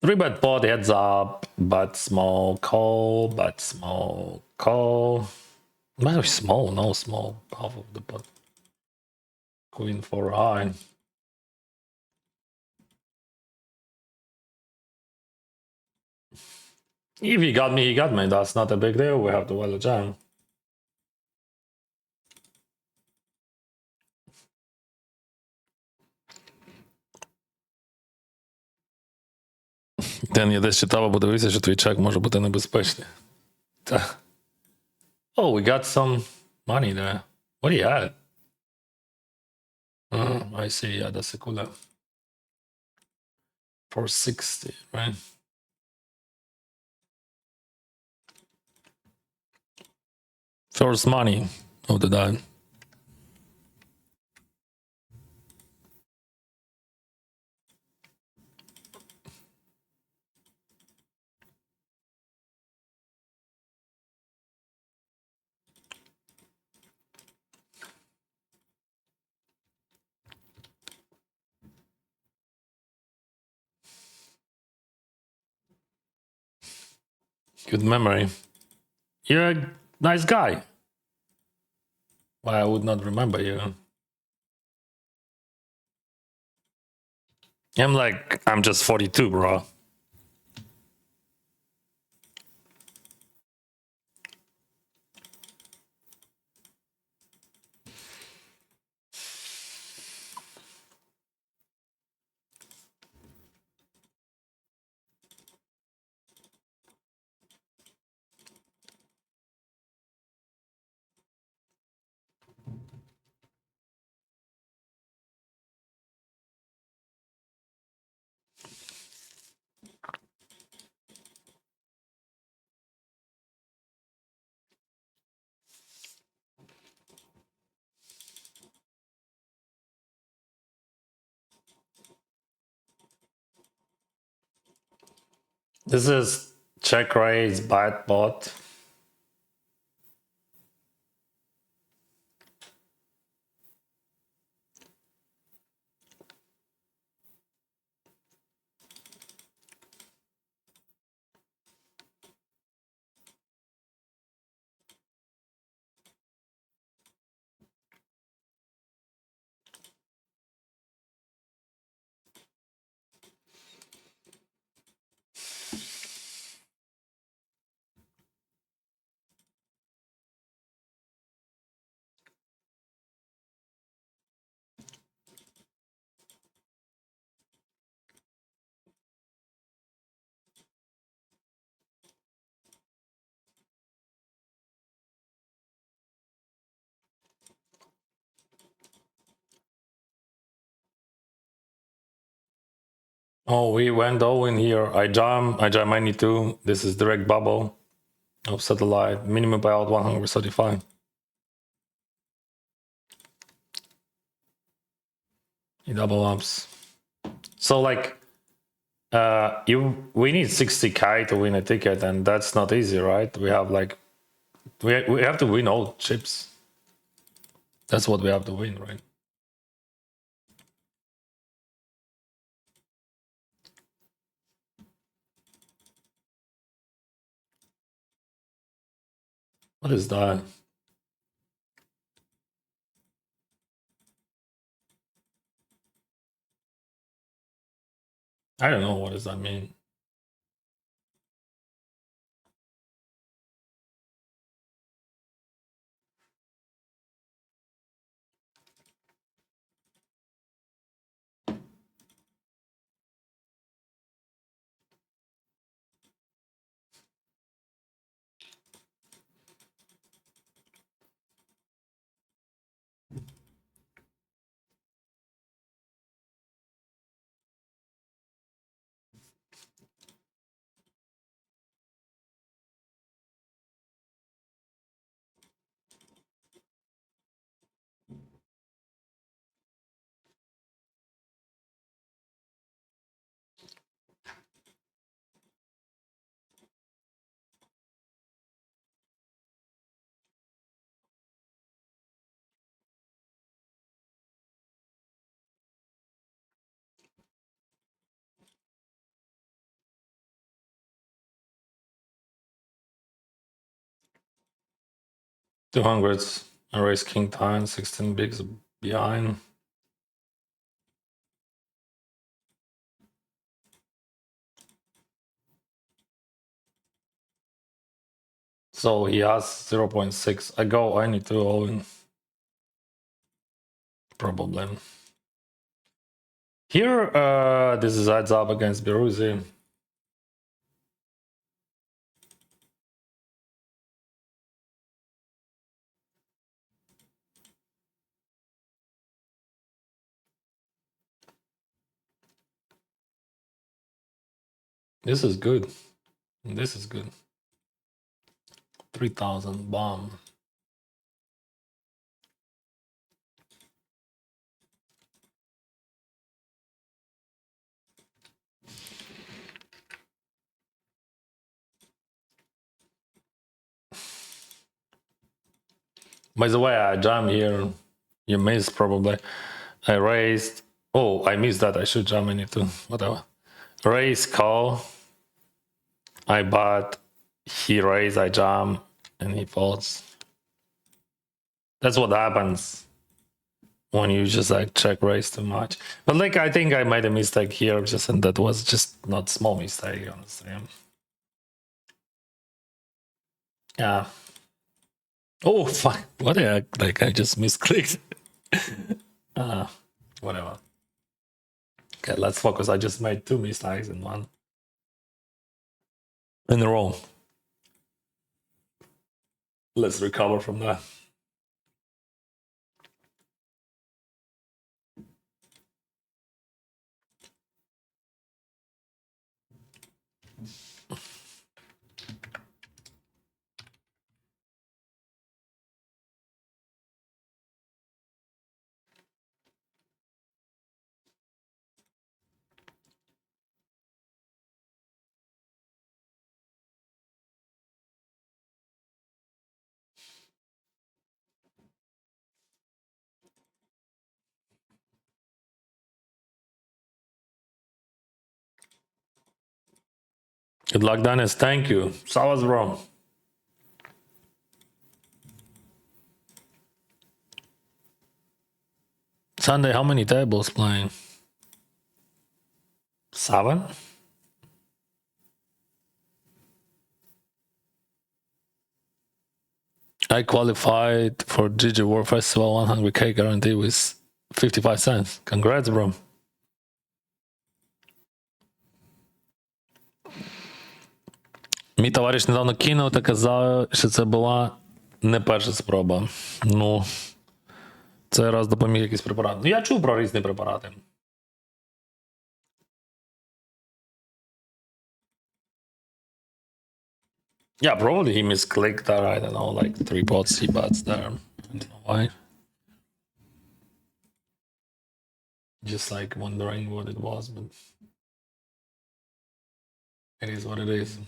Three bet pot heads up, but small call, but small call. Very small, no small. Half of the pot. Queen for high. If he got me, he got me. That's not a big deal. We have to well jam. Ten я десь читав або дивився, що твій чек може бути небезпечний. Та. Oh, we got some money there. What do you had? I see. Yeah, that's a cooler. 460, right? First money of the day. Good memory. You're a nice guy. Why I would not remember you? I'm just 42, bro. This is check raise bad bot. Oh, we went all in here. I jam 92. This is direct bubble of satellite. Minimum payout 135. He double ups. So like we need 60k to win a ticket, and that's not easy, right? We have like we have to win all chips. That's what we have to win, right? What is that? I don't know, what does that mean? Two hundreds. I raise king 10, 16 bigs behind. So he has 0.6. I go, I need to all in. Probably. Here, this is heads up against Beruzzi. This is good. This is good. 3000 bomb. By the way, I jam here. You missed probably. I raised. Oh, I missed that. I should jam in it too. Whatever. Raise call. I bought. He raised. I jam, and he folds. That's what happens when you just like check raise too much. But like I think I made a mistake here, just and that was just not small mistake, honestly. Yeah. Oh fuck! What the heck? Like I just misclicked. Whatever. Okay, let's focus. I just made two mistakes in one in a row. Let's recover from that. Good luck, Dennis. Thank you. Savas, bro. Sunday, how many tables playing? 7? I qualified for GG War Festival 100k guarantee with 55 cents. Congrats, bro. Мій товариш недавно кинув та казав, що це була не перша спроба. Ну, цей раз допоміг якийсь препарат. Ну, я чув про різні препарати. Yeah, probably he misclicked that, I don't know, like 3 bots, he bots there. I don't know why. Just like wondering what it was, but it is what it is.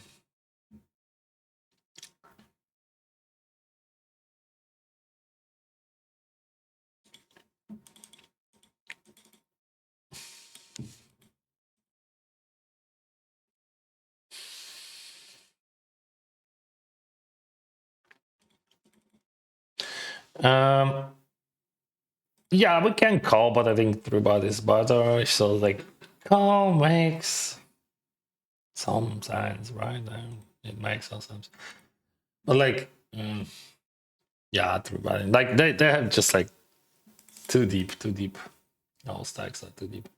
Yeah, we can call, but I think 3 bot is better. So like call makes some sense, right? It makes some sense. But like yeah, 3 bot. Like they have just like too deep. All stacks are too deep.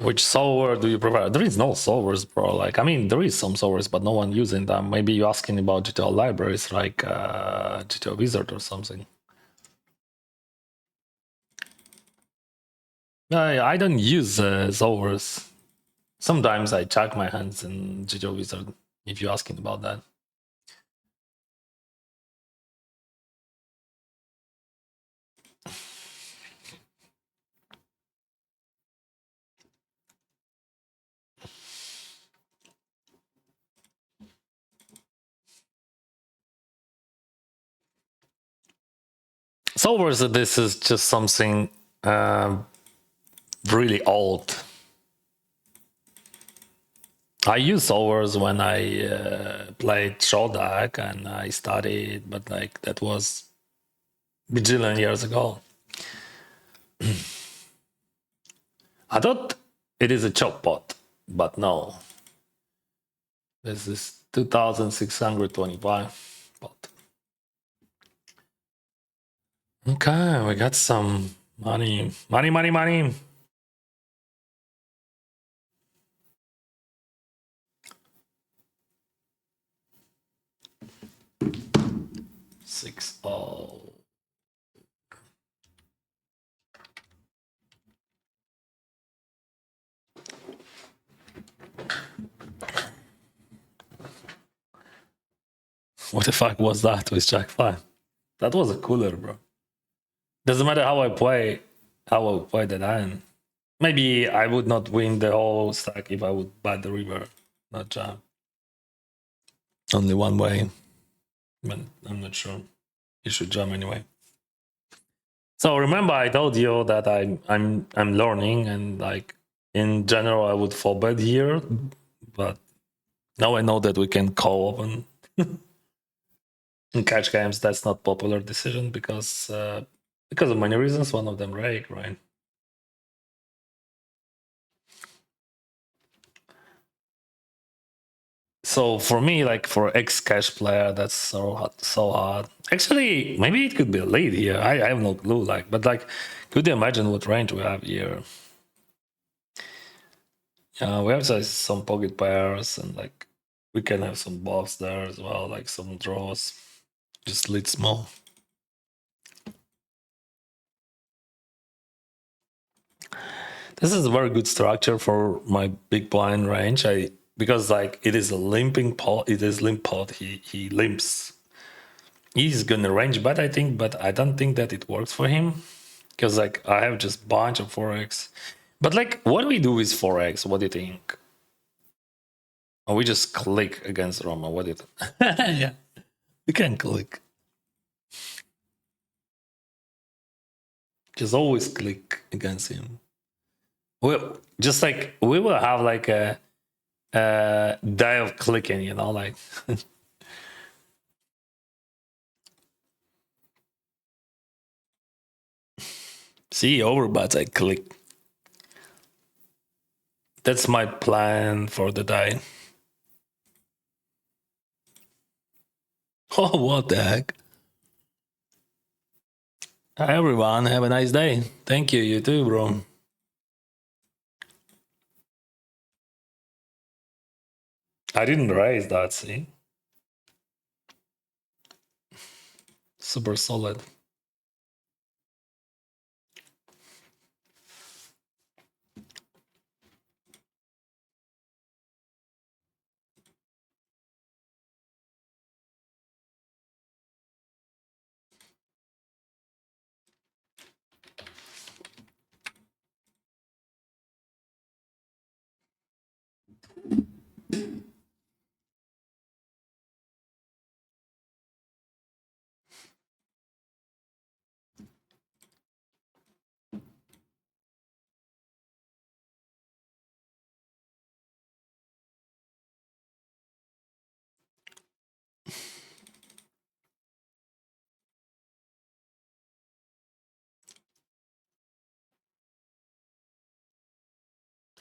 Which solver do you prefer? There is no solvers, bro. Like, I mean, there is some solvers, but no one using them. Maybe you're asking about GTO libraries like GTO Wizard or something. I don't use solvers. Sometimes I check my hands in GTO Wizard, if you're asking about that. Solvers, this is just something really old. I use solvers when I played Shodak and I studied, but like that was bajillion years ago. I thought it is a chop pot, but no. This is 2625 pot. Okay, we got some money. Money. 6-0. What the fuck was that with Jack 5? That was a cooler, bro. Doesn't matter how I play the hand. Maybe I would not win the whole stack if I would buy the river, not jam. Only one way. But I'm not sure. You should jam anyway. So remember I told you that I'm learning and like in general I would fall bad here, but now I know that we can call open. In catch games, that's not popular decision because of many reasons. One of them rake, right? So for me, like for ex-cash player, that's so hard. Actually, maybe it could be a lead here. I have no clue. Like, but like, could you imagine what range we have here? We have some pocket pairs and like we can have some bluffs there as well, like some draws. Just lead small. This is a very good structure for my big blind range. Because like it is a limping pot. It is limp pot. He limps. He's gonna range bet, I think, but I don't think that it works for him because like I have just bunch of 4x. But like, what do we do with 4x? What do you think? Or we just click against Roma. What is it? Yeah, we can click. Just always click against him. Well, just like we will have like a day of clicking, you know, like. See, overbots, I click. That's my plan for the day. Oh, what the heck? Hi, everyone. Have a nice day. Thank you. You too, bro. I didn't raise that, see? Super solid.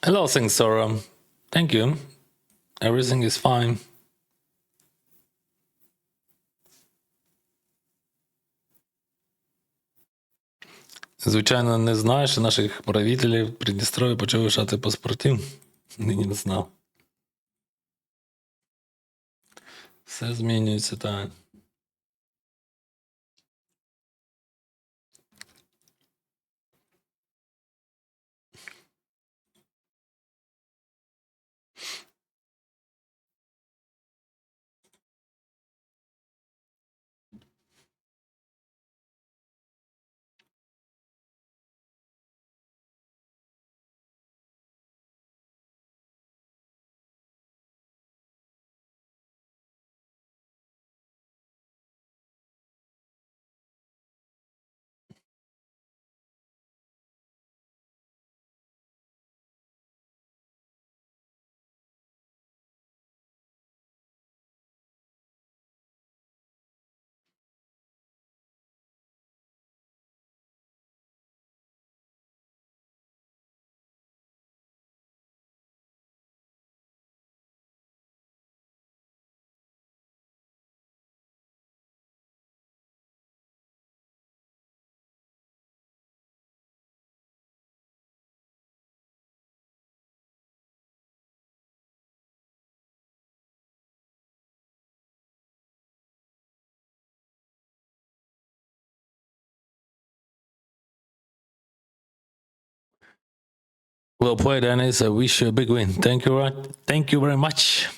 Hello, Singsora. Thank you. Everything is fine. Звичайно, не знаю, що наших правителів Придністров'я почали лишати паспортів. Нині не знав. Все змінюється, так. Well played, Dennis. I wish you a big win. Thank you, thank you very much.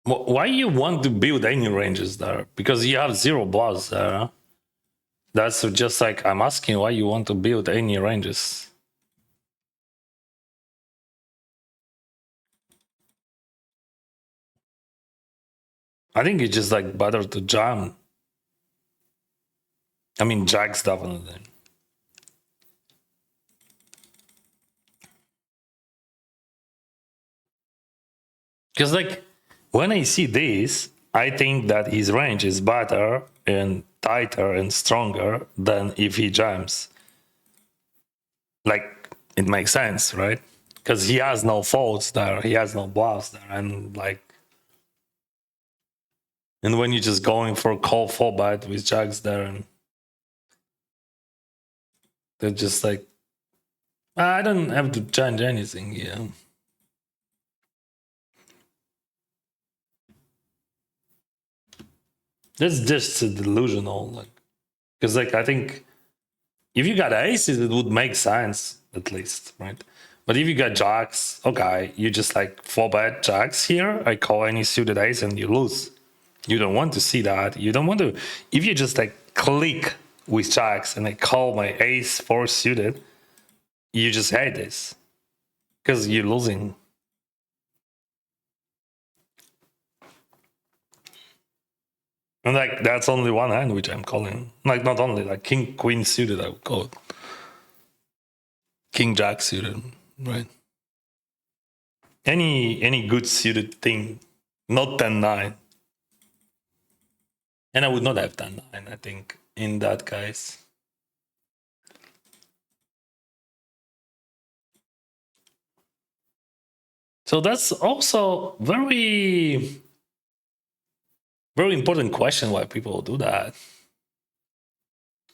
Why you want to build any ranges there? Because you have 0 bars there. Huh? That's just like I'm asking why you want to build any ranges. I think it's just like better to jam. I mean, Jack's definitely. Because like when I see this, I think that his range is better and tighter and stronger than if he jams. Like it makes sense, right? Because he has no faults there, he has no bluffs there, and when you're just going for a call 4-bet with jacks there, and they're just like, I don't have to change anything here. That's just delusional, because I think if you got aces, it would make sense at least, right? But if you got jacks, okay, you just 4-bet jacks here. I call any suited ace and you lose. You don't want to see that. You don't want to. If you just click with jacks and I call my ace 4 suited, you just hate this because you're losing. And that's only one hand which I'm calling. Not only king queen suited, I would call it. King jack suited, right? Any good suited thing, not 10-9. And I would not have 10-9, I think, in that case. So that's also very, very important question why people do that.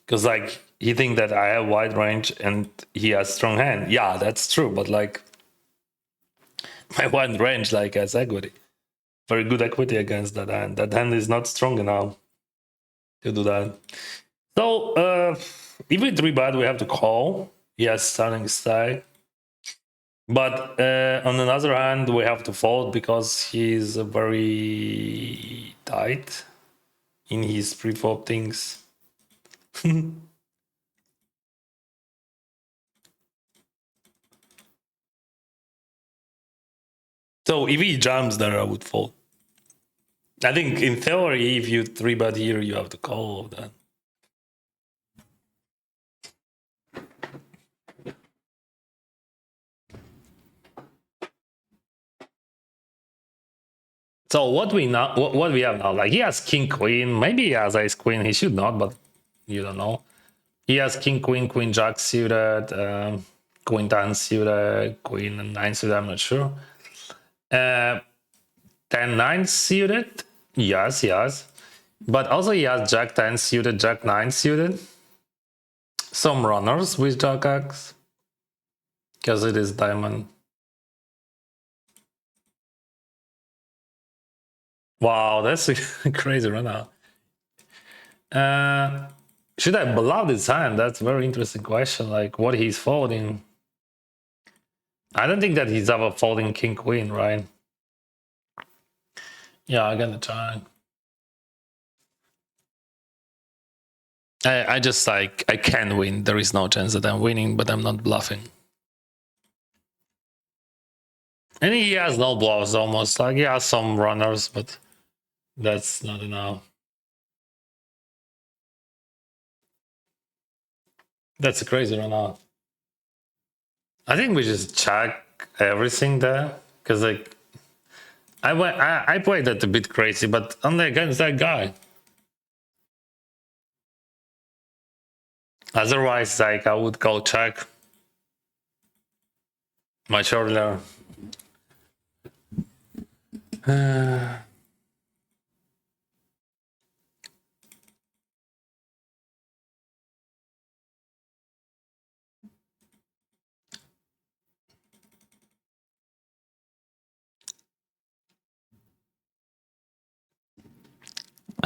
Because he think that I have wide range and he has strong hand. Yeah, that's true. But my wide range has equity, very good equity against that hand. That hand is not strong enough to do that. So if we 3-bet, we have to call. Yes, starting stack. But on the other hand, we have to fold because he's very tight in his pre-flop things. So if he jumps there, I would fold. I think in theory, if you 3-bet here, you have to call that. So what we have now, he has king queen, maybe he has ace queen. He should not, but you don't know. He has king queen, queen jack suited, queen 10 suited, queen and 9 suited. I'm not sure. 10-9 suited, yes. But also he has jack 10 suited, jack 9 suited. Some runners with jack X, because it is diamond. Wow, that's a crazy runner. Should I bluff this hand? That's a very interesting question. What he's folding. I don't think that he's ever folding king queen, right? Yeah, I'm gonna try. I just I can win. There is no chance that I'm winning, but I'm not bluffing. And he has no bluffs almost. He has some runners, but that's not enough. That's a crazy runner. I think we just check everything there because I played that a bit crazy, but only against that guy. Otherwise, I would go check much earlier.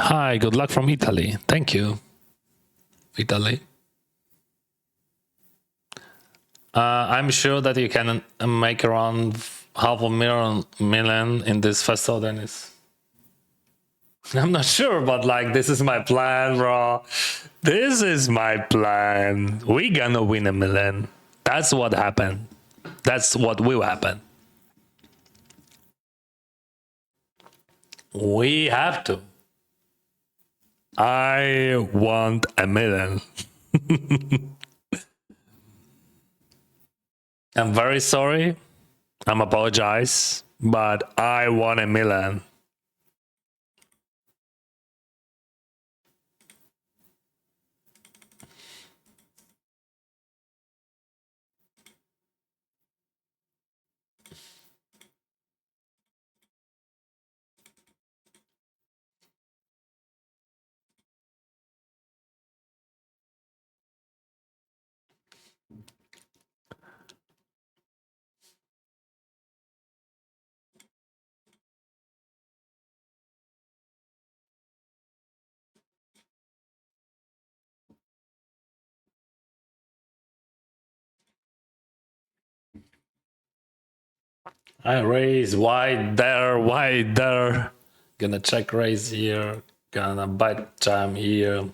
Hi, good luck from Italy. Thank you, Italy. I'm sure that you can make around $500,000 in this festival, Dennis. I'm not sure, but this is my plan, bro. This is my plan. We gonna win $1 million. That's what happened. That's what will happen. We have to. I want $1 million. I'm very sorry. I'm apologize, but I want $1 million. I raise wide there, wide there. Gonna check raise here. Gonna bite jam here.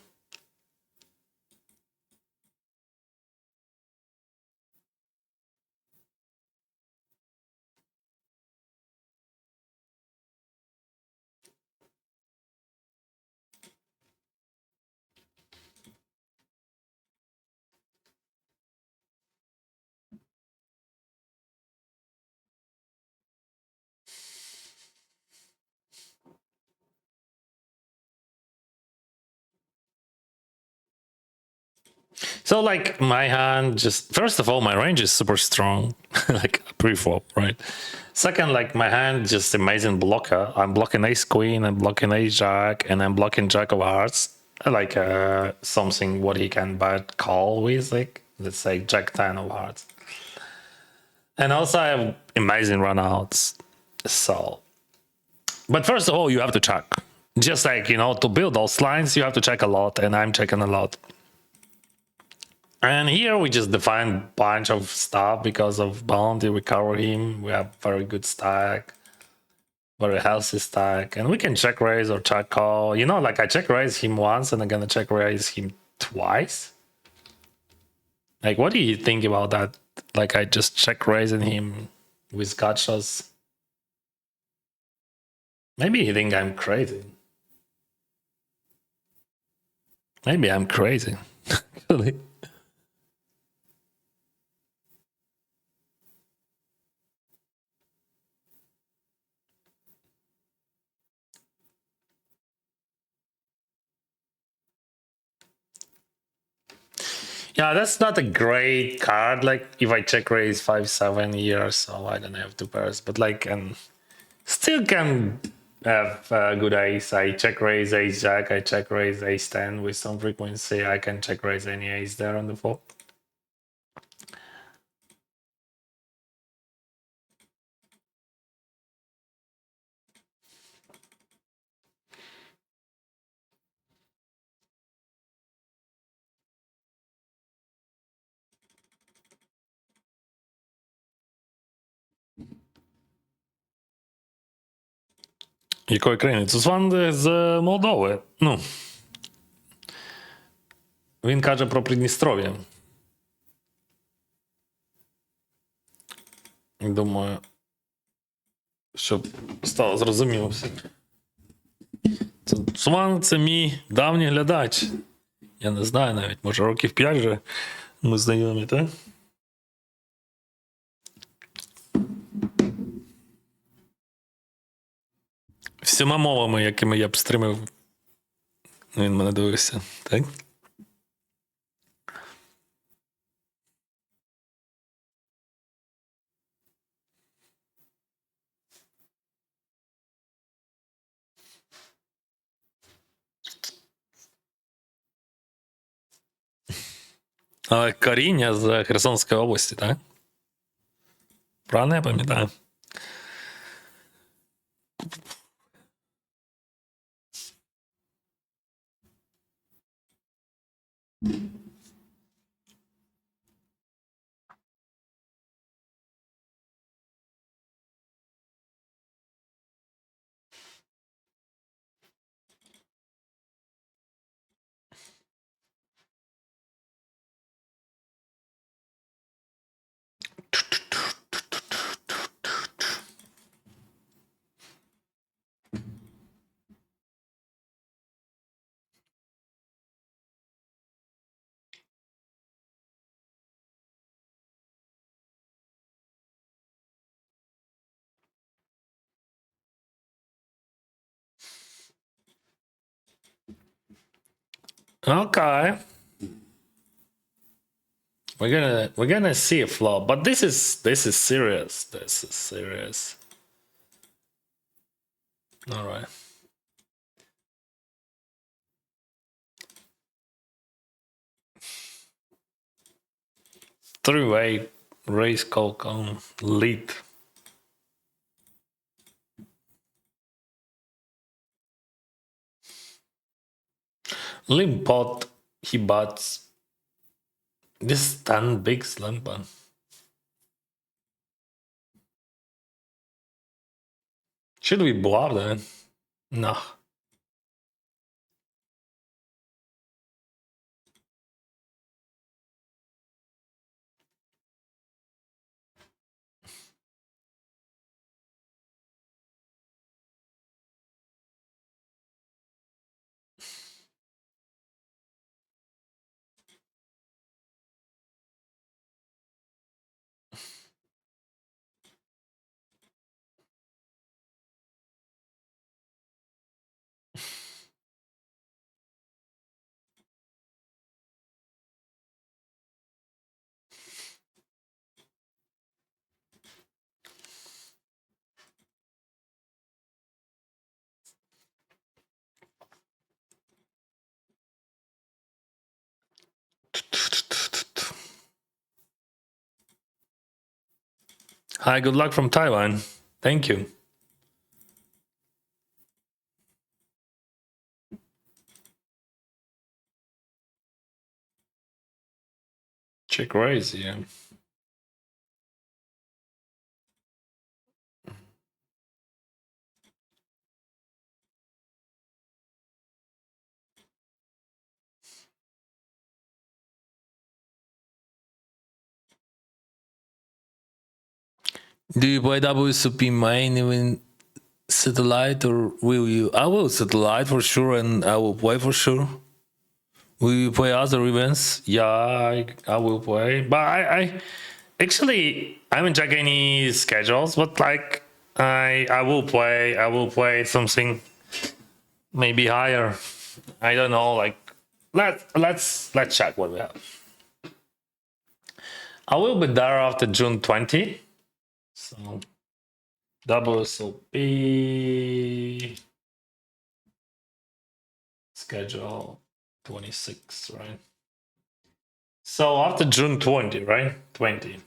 So like my hand just first of all my range is super strong, like pre-flop, right? Second, like my hand just amazing blocker. I'm blocking ace queen, I'm blocking ace jack, and I'm blocking jack of hearts. Like something what he can bet call with, like let's say jack 10 of hearts. And also I have amazing runouts. So but first of all you have to check. Just like to build those lines, you have to check a lot, and I'm checking a lot. And here we just define bunch of stuff because of bounty. We cover him. We have very good stack, very healthy stack, and we can check raise or check call. Like I check raise him once, and I'm gonna check raise him twice. Like, what do you think about that? Like, I just check raising him with gotchas. Maybe you think I'm crazy. Maybe I'm crazy. Actually. Yeah, that's not a great card. Like if I check raise 5-7 here, so I don't have two pairs, but like and still can have a good ace. I check raise ace jack. I check raise ace 10 with some frequency. I can check raise any ace there on the flop. Якої країни? Це Сван з Молдови. Ну. Він каже про Придністров'я. Думаю, щоб стало зрозуміло все. Сван це мій давній глядач. Я не знаю навіть, може років 5 вже ми знайомі, так? Всіма мовами, якими я б стримив, він мене дивився, так? Але коріння з Херсонської області, так? Правильно я пам'ятаю? Okay. We're gonna see a flop, but this is serious. This is serious. All right. Three-way race Colcon lead. Limpot, he butts. This 10 big Slimpan. Should we bluff then? No. Hi, good luck from Taiwan. Thank you. Check raise, yeah. Do you play WSOP main even satellite or will you? I will satellite for sure and I will play for sure. Will you play other events? Yeah, I will play. But I actually I haven't checked any schedules, but like I will play something maybe higher. I don't know, like let's check what we have. I will be there after June 20. So WSOP schedule 26, right? So after June 20, right? 20.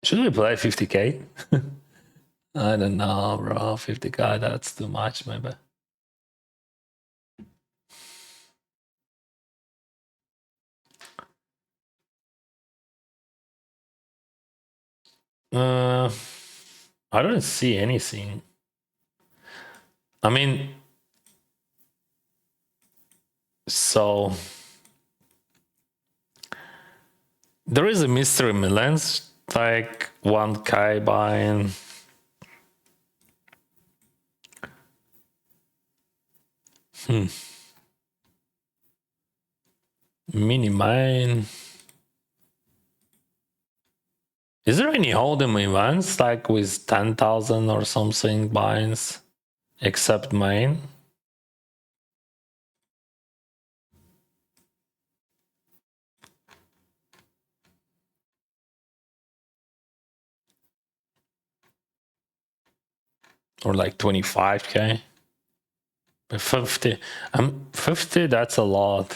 Should we play 50k? I don't know, bro. 50k, that's too much, maybe. I don't see anything. I mean, so there is a mystery millions, like 1k buying. Mini mine. Is there any hold'em events like with 10,000 or something binds except main? Or like 25k? 50. 50, that's a lot.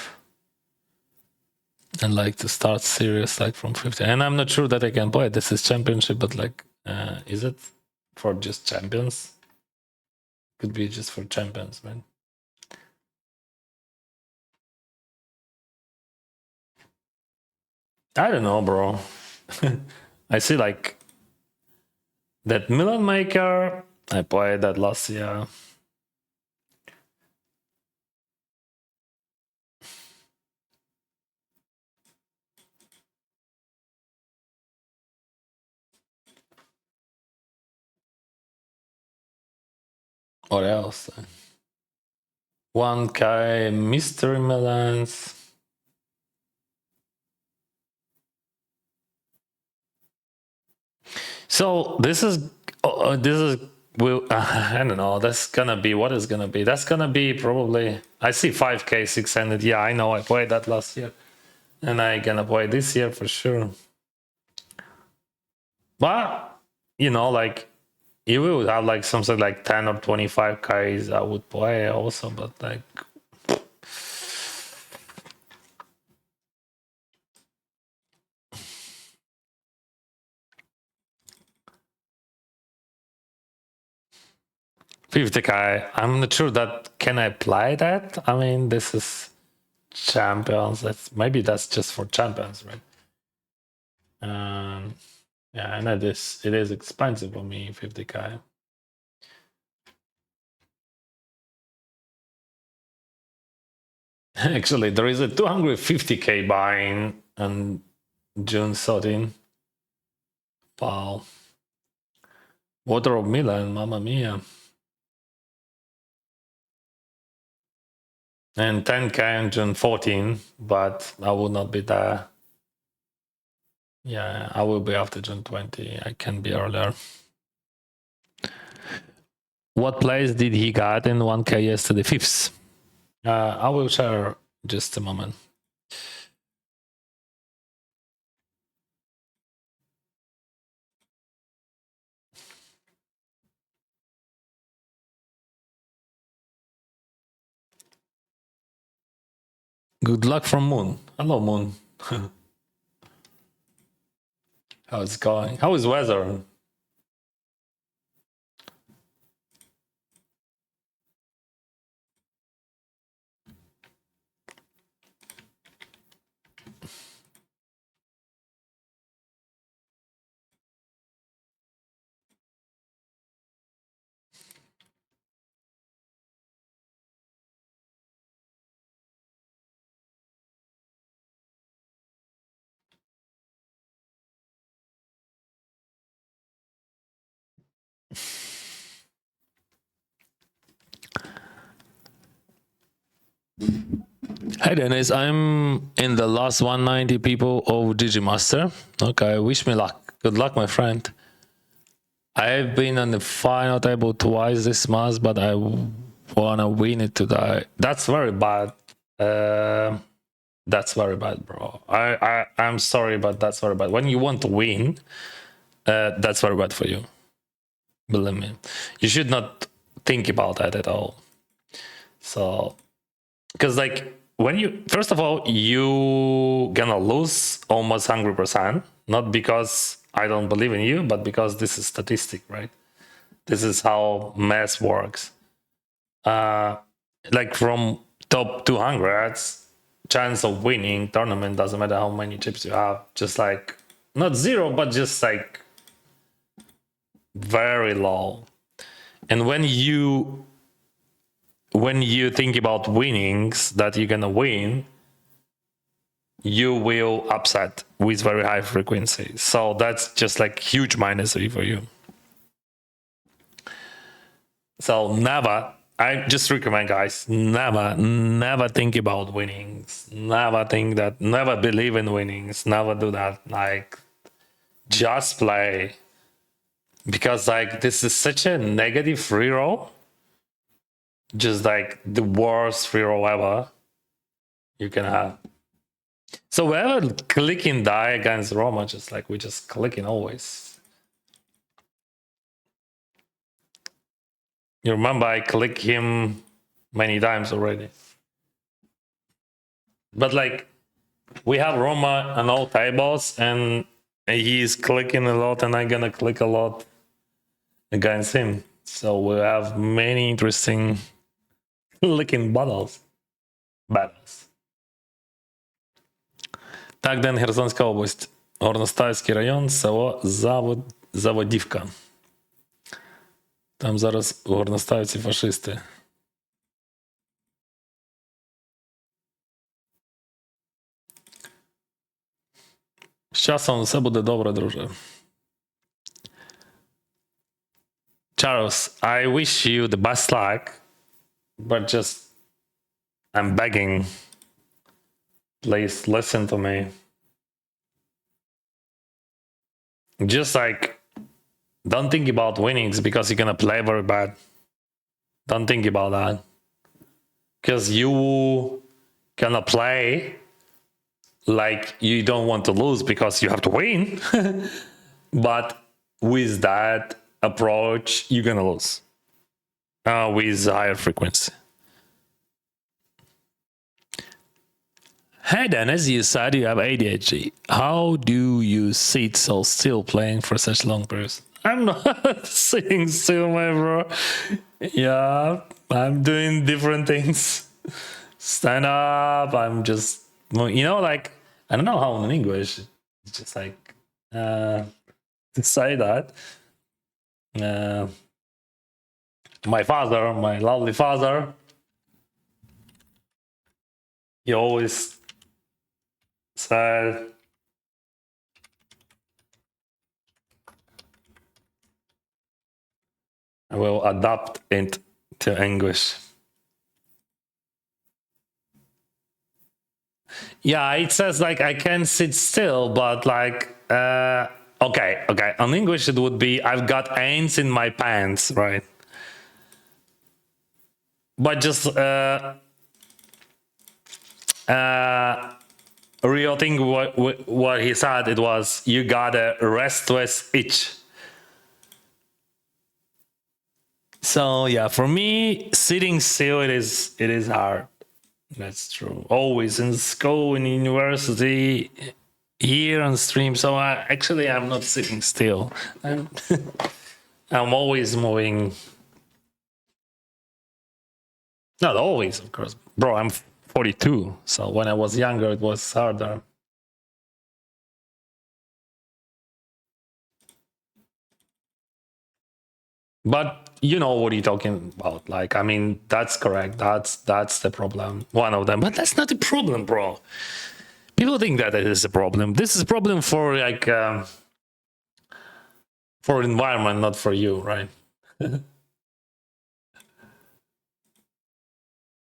And like to start serious like from 50. And I'm not sure that I can play. This is championship, but like, is it for just champions? Could be just for champions, man. I don't know, bro. I see like that Milan Maker. I played that last year. What else? 1k mystery melons. So this is well, I don't know. That's gonna be what is gonna be. That's gonna be probably. I see 5k 600. Yeah, I know. I played that last year, and I gonna play this year for sure. But you know, like if we would have like something like 10 or 25 carries, I would play also, but like 50k, I'm not sure that can I apply that. I mean, this is champions. That's just for champions, right? Yeah, I know this. It is expensive for me, 50k. Actually, there is a 250k buying on June 13. Wow. Water of Milan, mamma mia. And 10k on June 14, but I will not be there. Yeah, I will be after June 20. I can be earlier. What place did he get in 1k yesterday? Fifths. I will share just a moment. Good luck from Moon. Hello, Moon. How's it going? How is weather? Hi Dennis, I'm in the last 190 people of Digimaster. Okay, wish me luck. Good luck, my friend. I've been on the final table twice this month, but I wanna win it today. That's very bad. That's very bad, bro. I'm sorry, but that's very bad. When you want to win, that's very bad for you. Believe me, you should not think about that at all. So, because like when you first of all you gonna lose almost 100%, not because I don't believe in you, but because this is statistic, right? This is how math works. Like from top 200, chance of winning tournament doesn't matter how many chips you have, just like not zero, but just like very low. And when you think about winnings that you're gonna win, you will upset with very high frequency. So that's just like huge minus 3 for you. So never, I just recommend guys, never think about winnings. Never believe in winnings. Never do that. Like just play. Because like this is such a negative free roll. Just like the worst free roll ever you can have. So whenever clicking die against Roma, just like we just clicking always. You remember I click him many times already. But like we have Roma on all tables and he's clicking a lot and I'm gonna click a lot against him. So we have many interesting clicking battles. Так, Ден, Херсонська область. Горностайський район, село Заводівка. Там зараз у Горностаївці фашисти. З часом все буде добре, друже. Charles, I wish you the best luck, but just I'm begging. Please listen to me. Just like don't think about winnings because you're gonna play very bad. Don't think about that. Because you gonna play like you don't want to lose because you have to win. But with that, approach, you're gonna lose with higher frequency. Hey Dennis, you said you have ADHD. How do you sit so still playing for such long periods? I'm not sitting still, my bro. Yeah, I'm doing different things. Stand up. I'm just, like, I don't know how in English. It's just like to say that. My father, my lovely father, he always said, I will adapt it to English. Yeah, it says like I can sit still, but like okay. On English it would be I've got ants in my pants, right? But just real thing what he said, it was you got a restless itch. So yeah, for me, sitting still it is hard. That's true. Always in school, in university, here on stream. So I'm not sitting still. I'm I'm always moving. Not always, of course, bro. I'm 42, so when I was younger, it was harder. But you know what you're talking about. Like, I mean, that's correct. That's the problem. One of them. But that's not the problem, bro. People think that it is a problem. This is a problem for like for environment, not for you, right?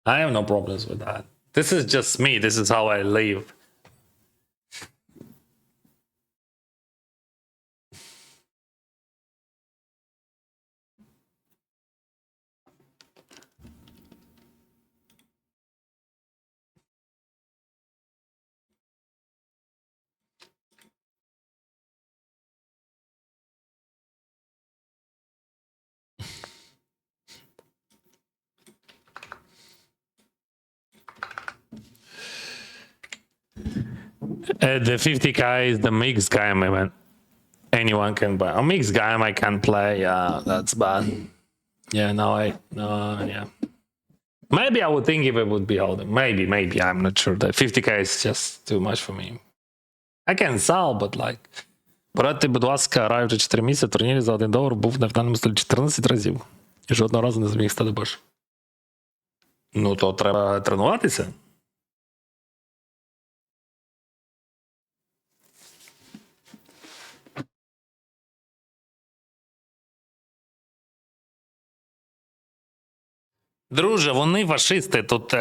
I have no problems with that. This is just me. This is how I live. The 50k is the mixed game, I mean. Anyone can buy a mixed game. I can play. That's bad. Yeah, yeah. Maybe I would think if it would be older. Maybe I'm not sure. That 50k is just too much for me. I can sell, but like. Порадьте, будь ласка, граю вже 4 місяці, в турнірі за $1 був на фінальному столі 14 разів. І жодного разу не зміг стати більше. Ну, то треба тренуватися. Друже, вони фашисти. Тут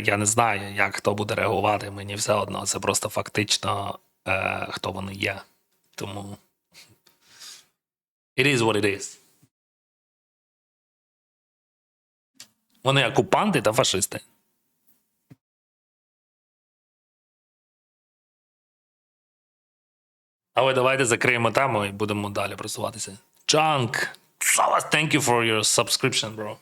я не знаю, як хто буде реагувати. Мені все одно. Це просто фактично хто вони є. Тому. It is what it is. Вони окупанти та фашисти. Але давайте закриємо тему і будемо далі просуватися. Junk! Thank you for your subscription, bro.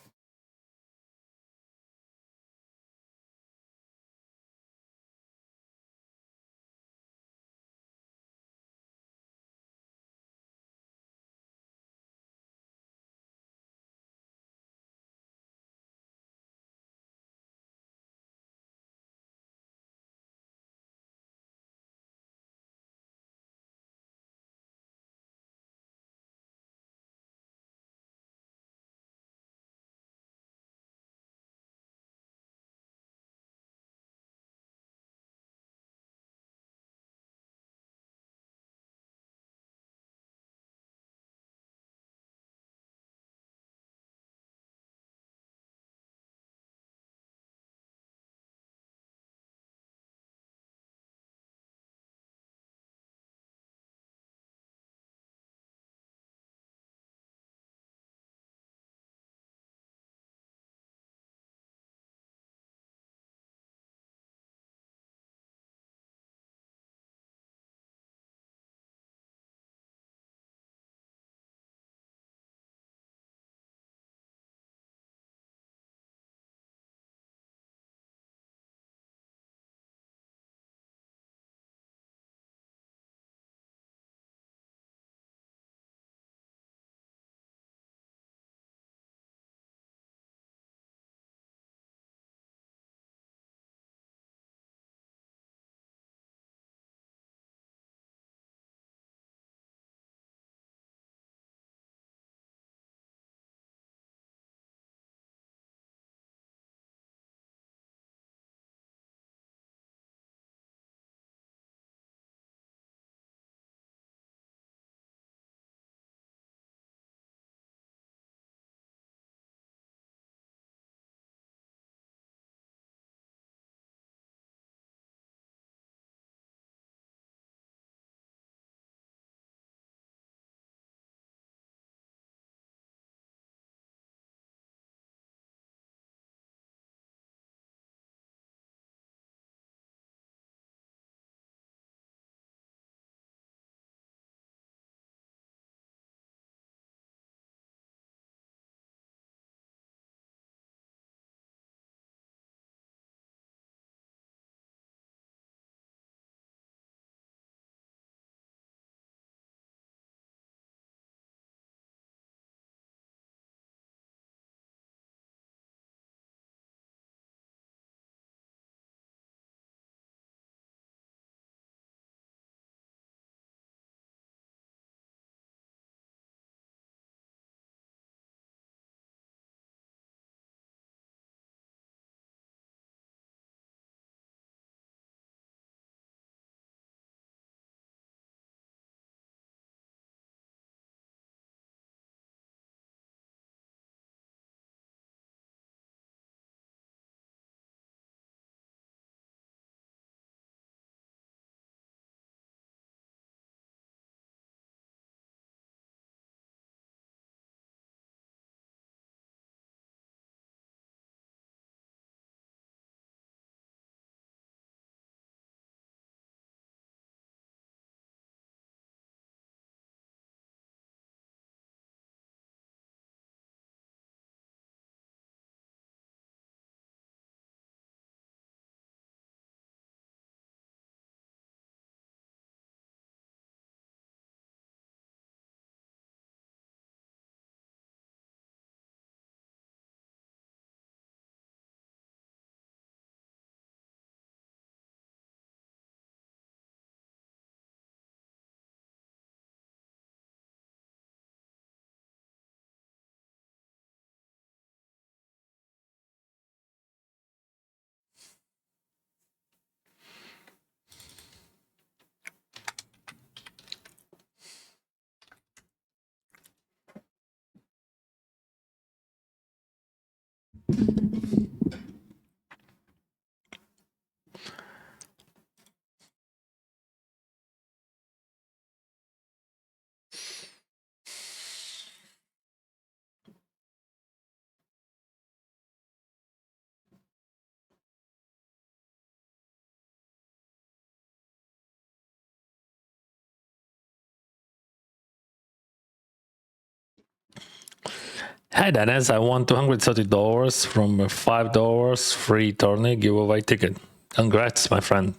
Hi Dennis, I won $230 from a $5 free tourney giveaway ticket. Congrats, my friend.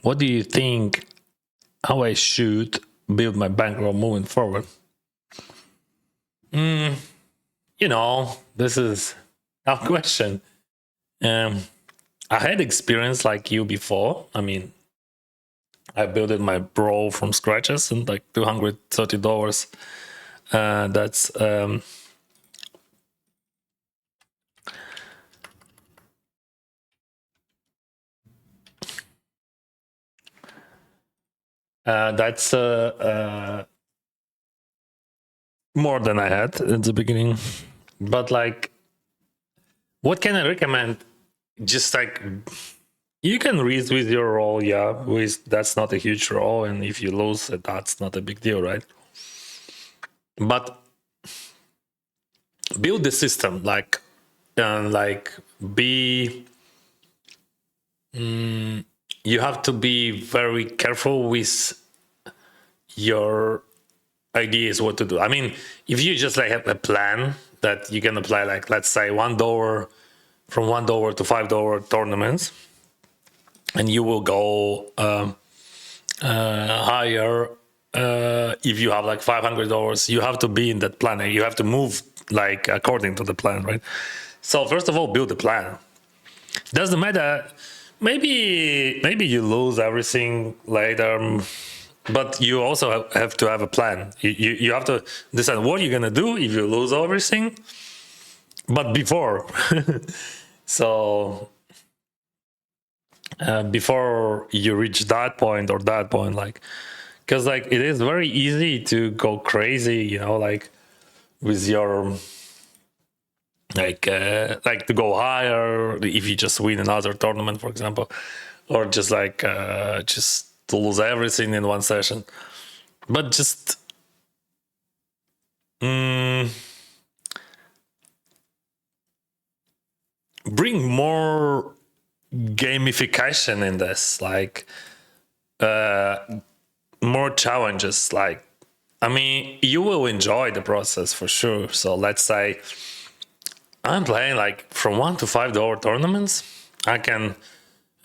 What do you think how I should build my bankroll moving forward? This is a question. I had experience like you before. I mean, I built my bro from scratches and like $230. That's that's more than I had at the beginning. But like, what can I recommend? Just like you can read with your role, yeah. With that's not a huge role, and if you lose, that's not a big deal, right? But build the system, like be. You have to be very careful with your ideas what to do. I mean, if you just like have a plan that you can apply, like let's say $1 from $1 to $5 tournaments, and you will go higher. If you have like $500, you have to be in that plan and you have to move like according to the plan, right? So first of all, build a plan. Doesn't matter. Maybe you lose everything later, but you also have to have a plan. You have to decide what you're gonna do if you lose everything. But before, so before you reach that point or that point, like, because like it is very easy to go crazy, like with your like to go higher if you just win another tournament, for example, or just like just to lose everything in one session. But just bring more gamification in this, like more challenges. Like, I mean, you will enjoy the process for sure. So let's say I'm playing like from $1 to $5 tournaments. I can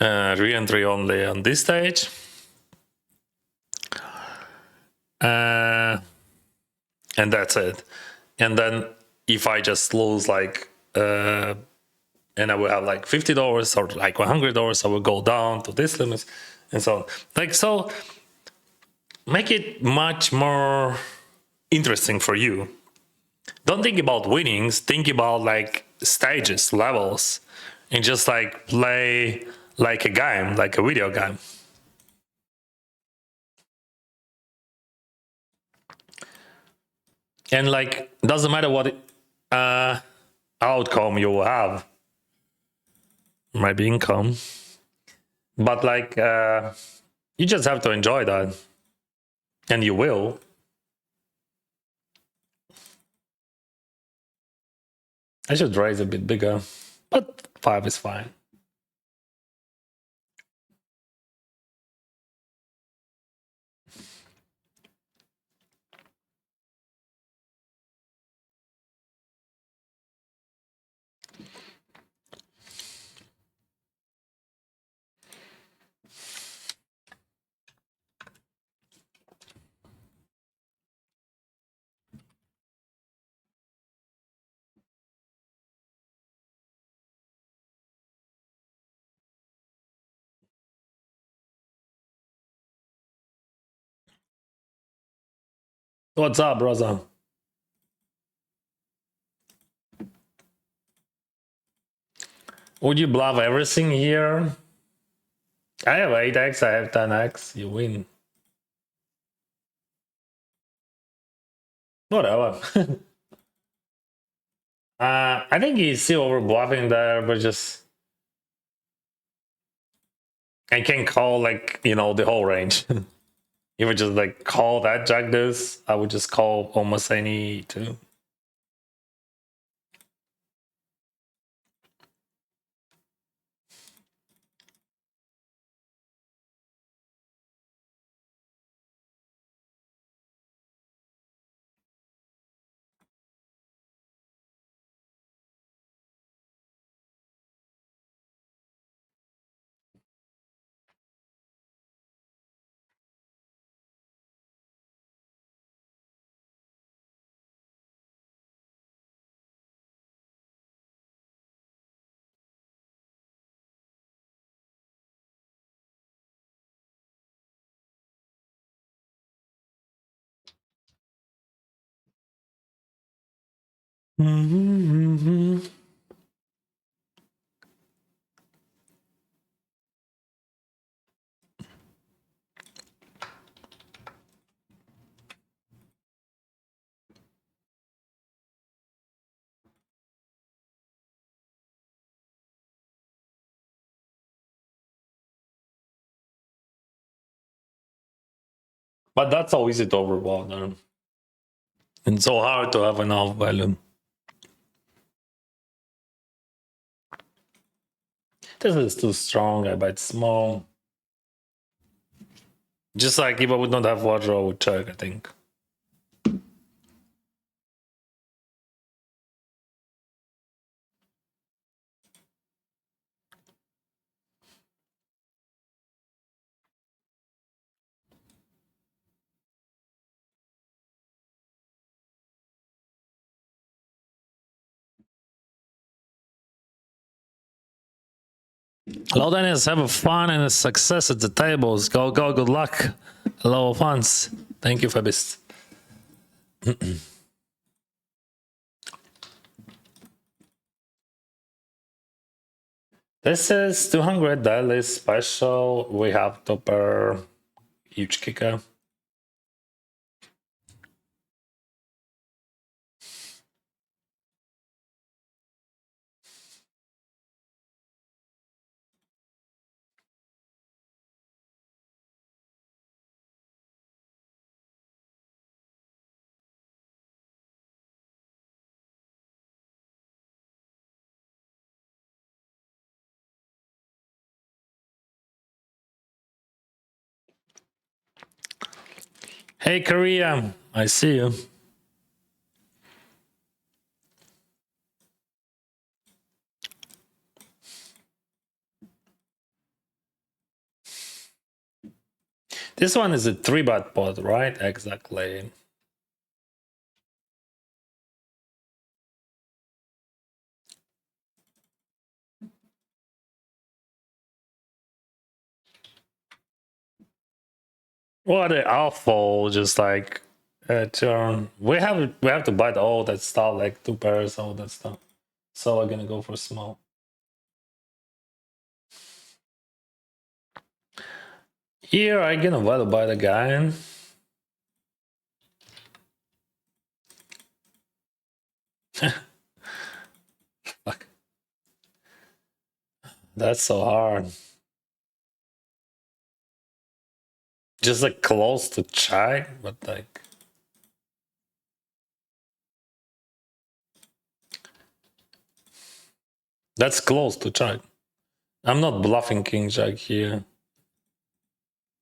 re-entry only on this stage. And that's it. And then if I just lose like and I will have like $50 or like $100, I will go down to this limit and so on. Like, so make it much more interesting for you. Don't think about winnings, think about like stages, levels, and just like play like a game, like a video game. And like, doesn't matter what outcome you will have, maybe income, but like, you just have to enjoy that, and you will. I should raise a bit bigger, but 5 is fine. What's up, brother? Would you bluff everything here? I have 8x, I have 10x, you win. Whatever. I think he's still over bluffing there, but just I can call like the whole range. If I just like call that jack deuce, I would just call almost any two. But that's so easy to overwater. And so hard to have enough value. This is too strong, I bet small. Just like if I would not have water, I would check, I think. Hello, Dennis. Have a fun and a success at the tables. Go, go. Good luck. Hello, funds. Thank you, Fabist. This is 200 daily special. We have topper, huge kicker. Hey, Korea. I see you. This one is a 3-bat pot, right? Exactly. What an awful, just like turn. We have to bite all that stuff, like 2 pairs, all that stuff. So I'm gonna go for small. Here I'm gonna value bite again. Fuck. That's so hard. Just like close to check, but like that's close to check. I'm not bluffing king jack here.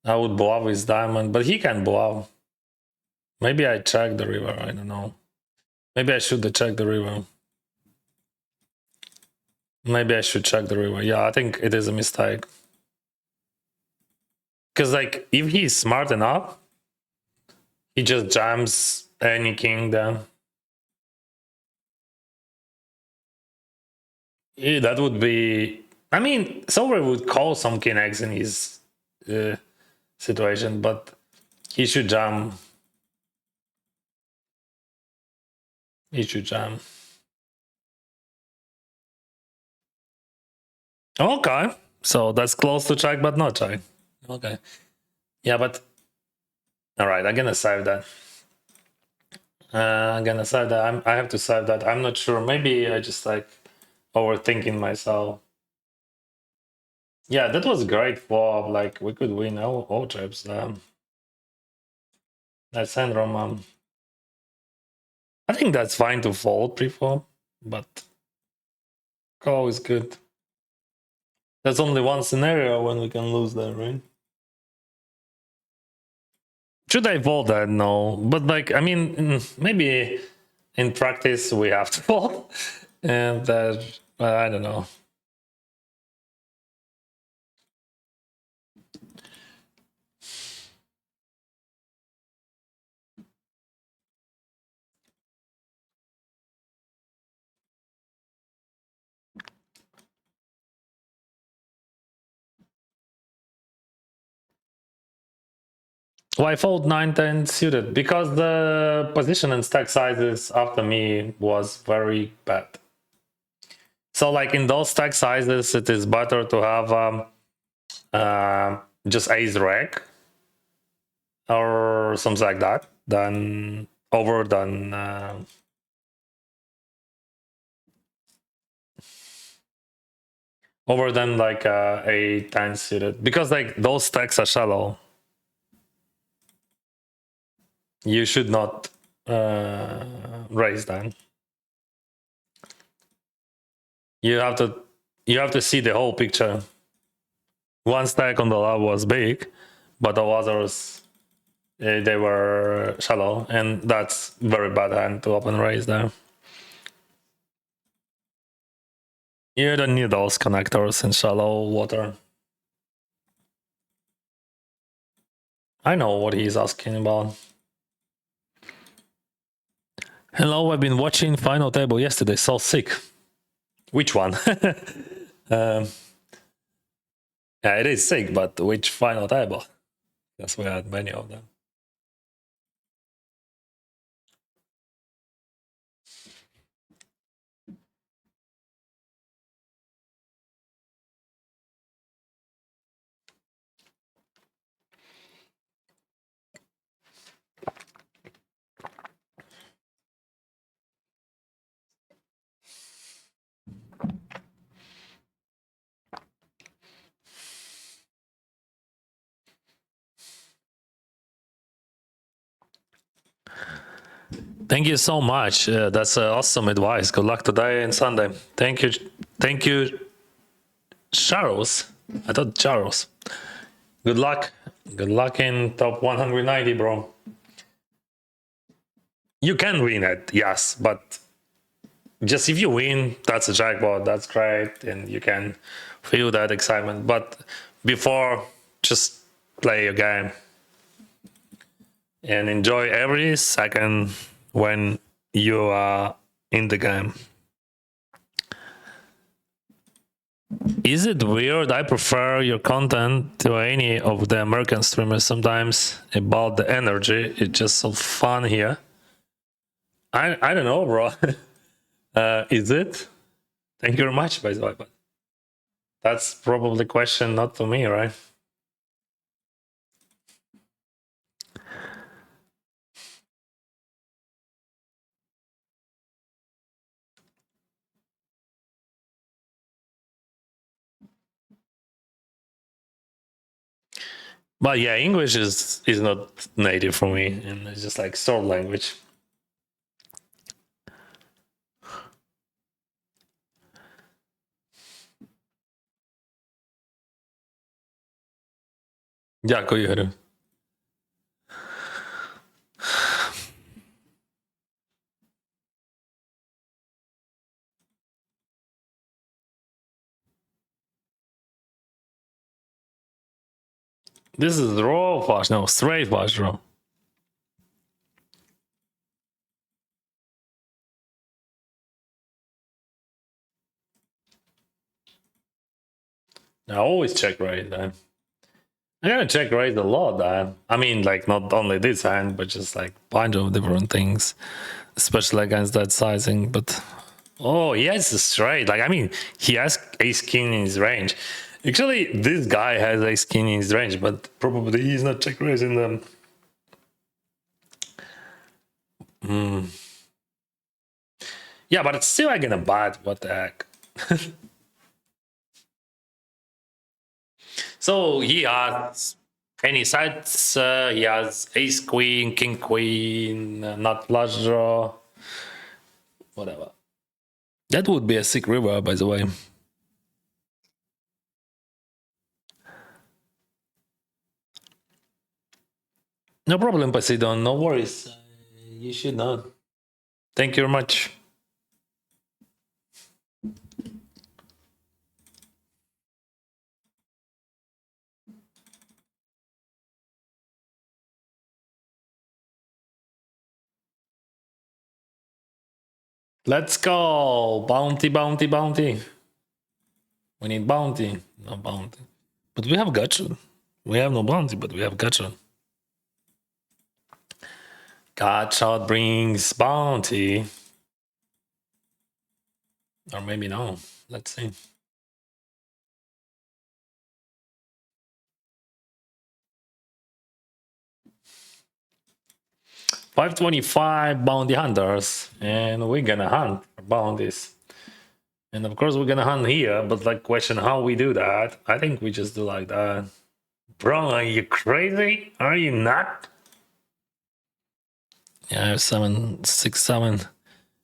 I would bluff his diamond, but he can bluff. Maybe I check the river, I don't know. Maybe I should check the river. Maybe I should check the river. Yeah, I think it is a mistake. Because like if he's smart enough, he just jams any king then. Yeah, that would be. I mean, Silver would call some king X in his situation, but he should jam. He should jam. Okay, so that's close to check, but not check. Okay, yeah, but all right, I'm gonna save that. I'm gonna save that. I have to save that. I'm not sure. Maybe I just like overthinking myself. Yeah, that was great for like we could win all trips. That's Syndrome. I think that's fine to fold pre-flop, but call is good. There's only one scenario when we can lose that, right? Should I fold that? No, but like I mean, maybe in practice we have to fold, and I don't know. Why fold 9-10 suited? Because the position and stack sizes after me was very bad. So like in those stack sizes, it is better to have just ace reg or something like that than over than like a 10 suited, because like those stacks are shallow. You should not raise them. You have to see the whole picture. One stack on the lab was big, but the others they were shallow, and that's very bad hand to open raise there. You don't need those connectors in shallow water. I know what he's asking about. Hello, I've been watching Final Table yesterday. So sick. Which one? Yeah, it is sick, but which Final Table? Yes, we had many of them. Thank you so much. That's awesome advice. Good luck today and Sunday. Thank you, Charles. I thought Charles. Good luck. Good luck in top 190, bro. You can win it, yes, but just if you win, that's a jackpot. That's great, and you can feel that excitement. But before, just play your game and enjoy every second when you are in the game. Is it weird? I prefer your content to any of the American streamers sometimes about the energy. It's just so fun here. I don't know, bro. Is it? Thank you very much, by the way. But that's probably a question not to me, right? But yeah, English is not native for me, and it's just like third language. Дякую, Ігорю. This is raw flush, no, straight flush draw. I always check raise, man. I gotta check raise a lot, man. I mean, like, not only this hand, but just like bunch of different things, especially against that sizing. But oh, he has a straight. Like, I mean, he has ace king in his range. Actually, this guy has ace king in his range, but probably he's not check raising them. Yeah, but it's still like in a bad. What the heck? So he has any sides. He has ace queen, king queen, not flush draw, whatever. That would be a sick river, by the way. No problem, Poseidon. No worries. You should not. Thank you very much. Let's go. Bounty, bounty, bounty. We need bounty. No bounty. But we have gacha. We have no bounty, but we have gacha. God shot brings bounty. Or maybe no. Let's see. $525 bounty hunters, and we're gonna hunt for bounties. And of course, we're gonna hunt here, but like, question how we do that? I think we just do like that. Bro, are you crazy? Are you not? Yeah, I have 7, 6, 7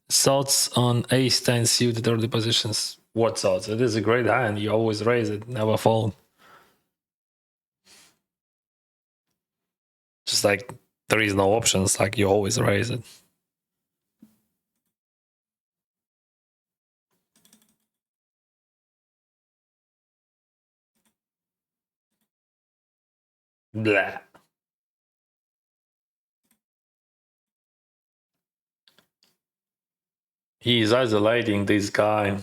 thoughts on ace 10 suited early positions. What thoughts? It is a great hand. You always raise it, never fold. Just like there is no options, like you always raise it. Blah. He is isolating this guy.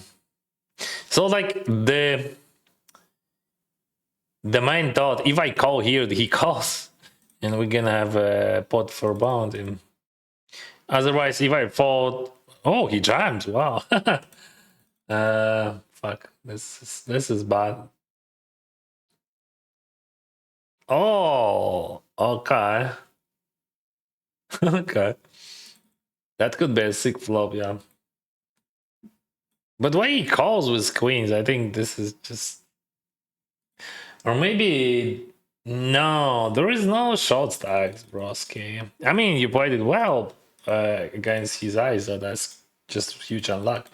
So like the main thought, if I call here, he calls, and we're gonna have a pot for bounty. Otherwise, if I fold, oh, he jammed. Wow. Fuck. This is bad. Oh, okay. Okay. That could be a sick flop, yeah. But why he calls with queens? I think this is just, or maybe no. There is no short stacks, broski. I mean, you played it well against his eyes, so that's just huge unluck.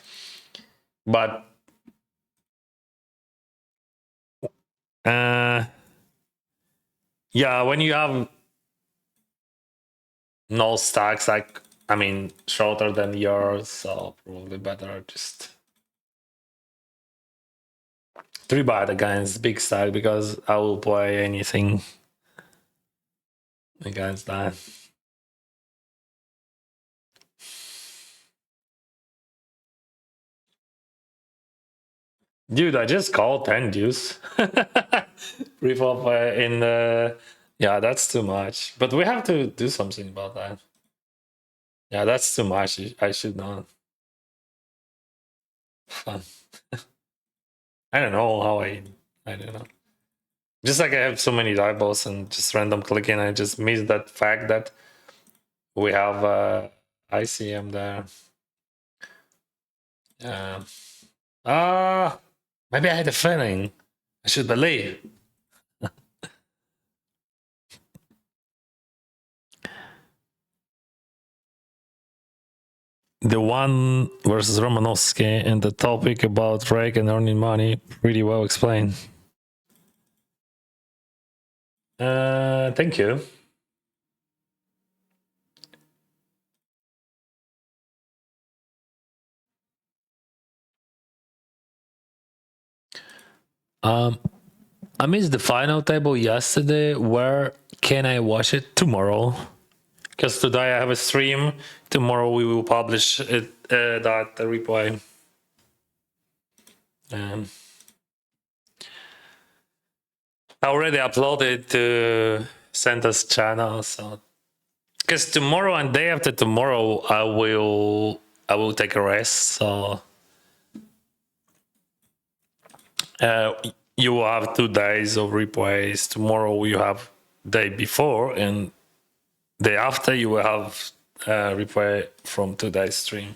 But yeah, when you have no stacks, like I mean, shorter than yours, so probably better just 3-bet against big stack because I will play anything against that. Dude, I just called 10 deuce. Pre-flop in the... Yeah, that's too much. But we have to do something about that. Yeah, that's too much. I should not. Fun. I don't know how I don't know. Just like I have so many eyeballs and just random clicking, I just missed that fact that we have ICM there. Yeah. Maybe I had a feeling. I should believe. The one versus Romanovsky and the topic about rake and earning money pretty well explained. Thank you. I missed the final table yesterday. Where can I watch it? Tomorrow. Because today I have a stream. Tomorrow we will publish it, that replay. I already uploaded to Santa's channel, so because tomorrow and day after tomorrow I will take a rest. So you will have 2 days of replays. Tomorrow you have day before, and day after you will have replay from today's stream.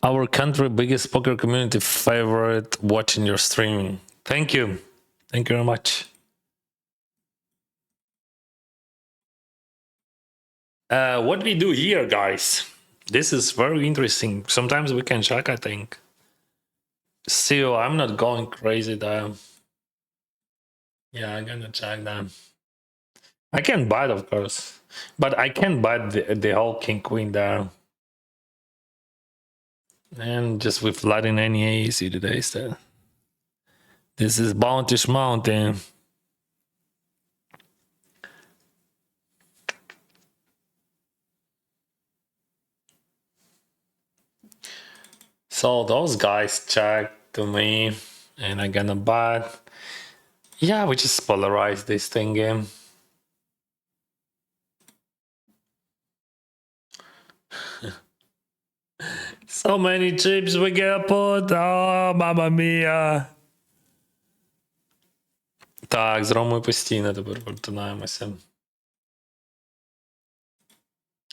Our country biggest poker community favorite watching your streaming. Thank you. Thank you very much. What we do here, guys? This is very interesting. Sometimes we can check, I think. Still, I'm not going crazy though. Yeah, I'm gonna check them. I can bite, of course, but I can't bite the whole king queen there. And just with flooding any AC today, so this is Bountish Mountain. So those guys check to me, and I'm gonna bet. Yeah, we just polarize this thing game. So many chips we gotta put. Oh, мама мія. Так, з Ромою постійно тепер перетинаємося.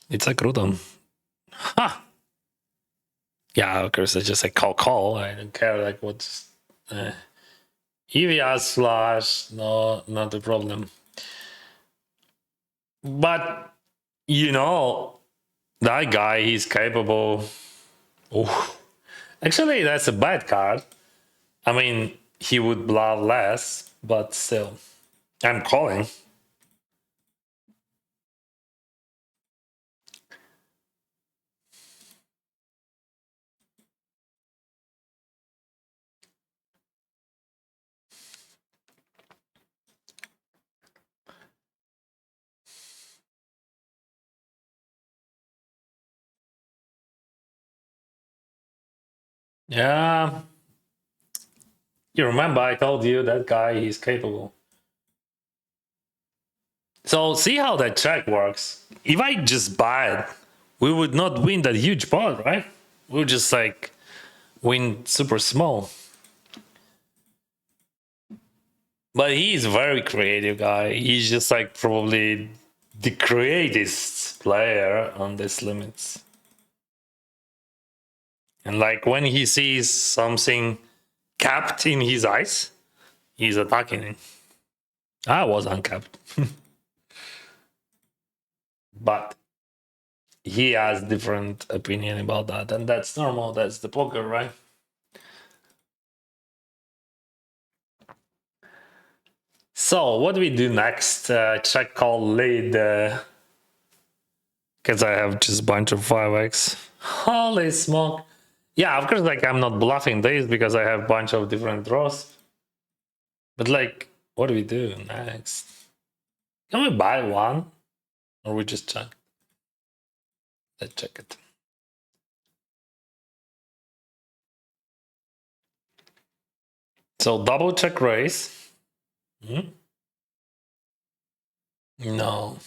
І це круто. Ха! Yeah, of course, I just say call. I don't care like what's. If he has flash, no, not a problem. But you know, that guy, he's capable. Oh, actually, that's a bad card. I mean, he would bluff less, but still, I'm calling. Yeah. You remember I told you that guy, he's capable. So see how that check works. If I just buy it, we would not win that huge pot, right? We'll just like win super small. But he's a very creative guy. He's just like probably the creativest player on this limits. And like when he sees something capped in his eyes, he's attacking it. I was uncapped. But he has different opinion about that, and that's normal. That's the poker, right? So what do we do next? Check call lead. Because I have just a bunch of 5x. Holy smoke. Yeah, of course, like I'm not bluffing this because I have a bunch of different draws. But like, what do we do next? Can we buy one? Or we just check? Let's check it. So double check raise. Hmm? No.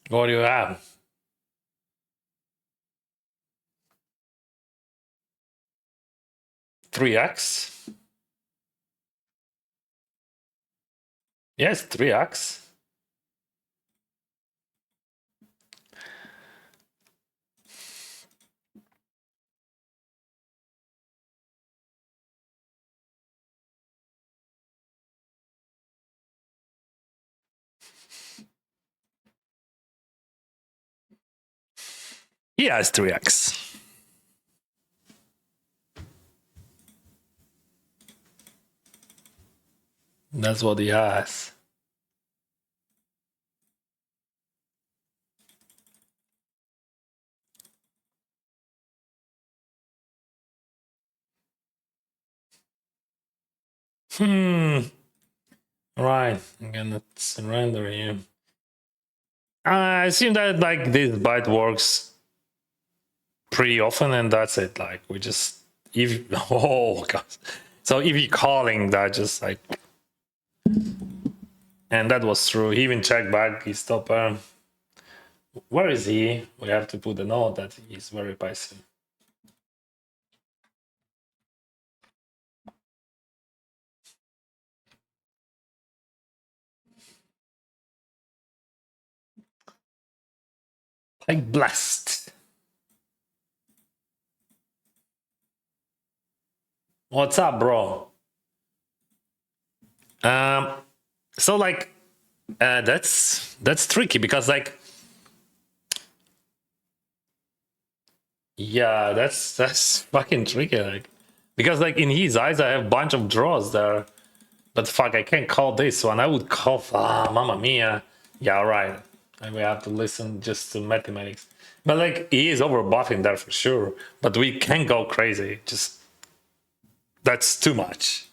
What do you have? Three X? Yes, 3x. He has 3x. That's what he has. Right, I'm gonna surrender you. I assume that like this byte works pretty often, and that's it. Like we just if oh god. So if you're calling that, just like, and that was true. He even checked back his stopper. Where is he? We have to put a note that he's very passive. Like blessed. What's up, bro? So like that's tricky because like yeah, that's fucking tricky, like because like in his eyes I have a bunch of draws there, but fuck, I can't call this one. I would call Mamma Mia. Yeah, right. And we have to listen just to mathematics. But like he is over buffing there for sure. But we can't go crazy. Just that's too much.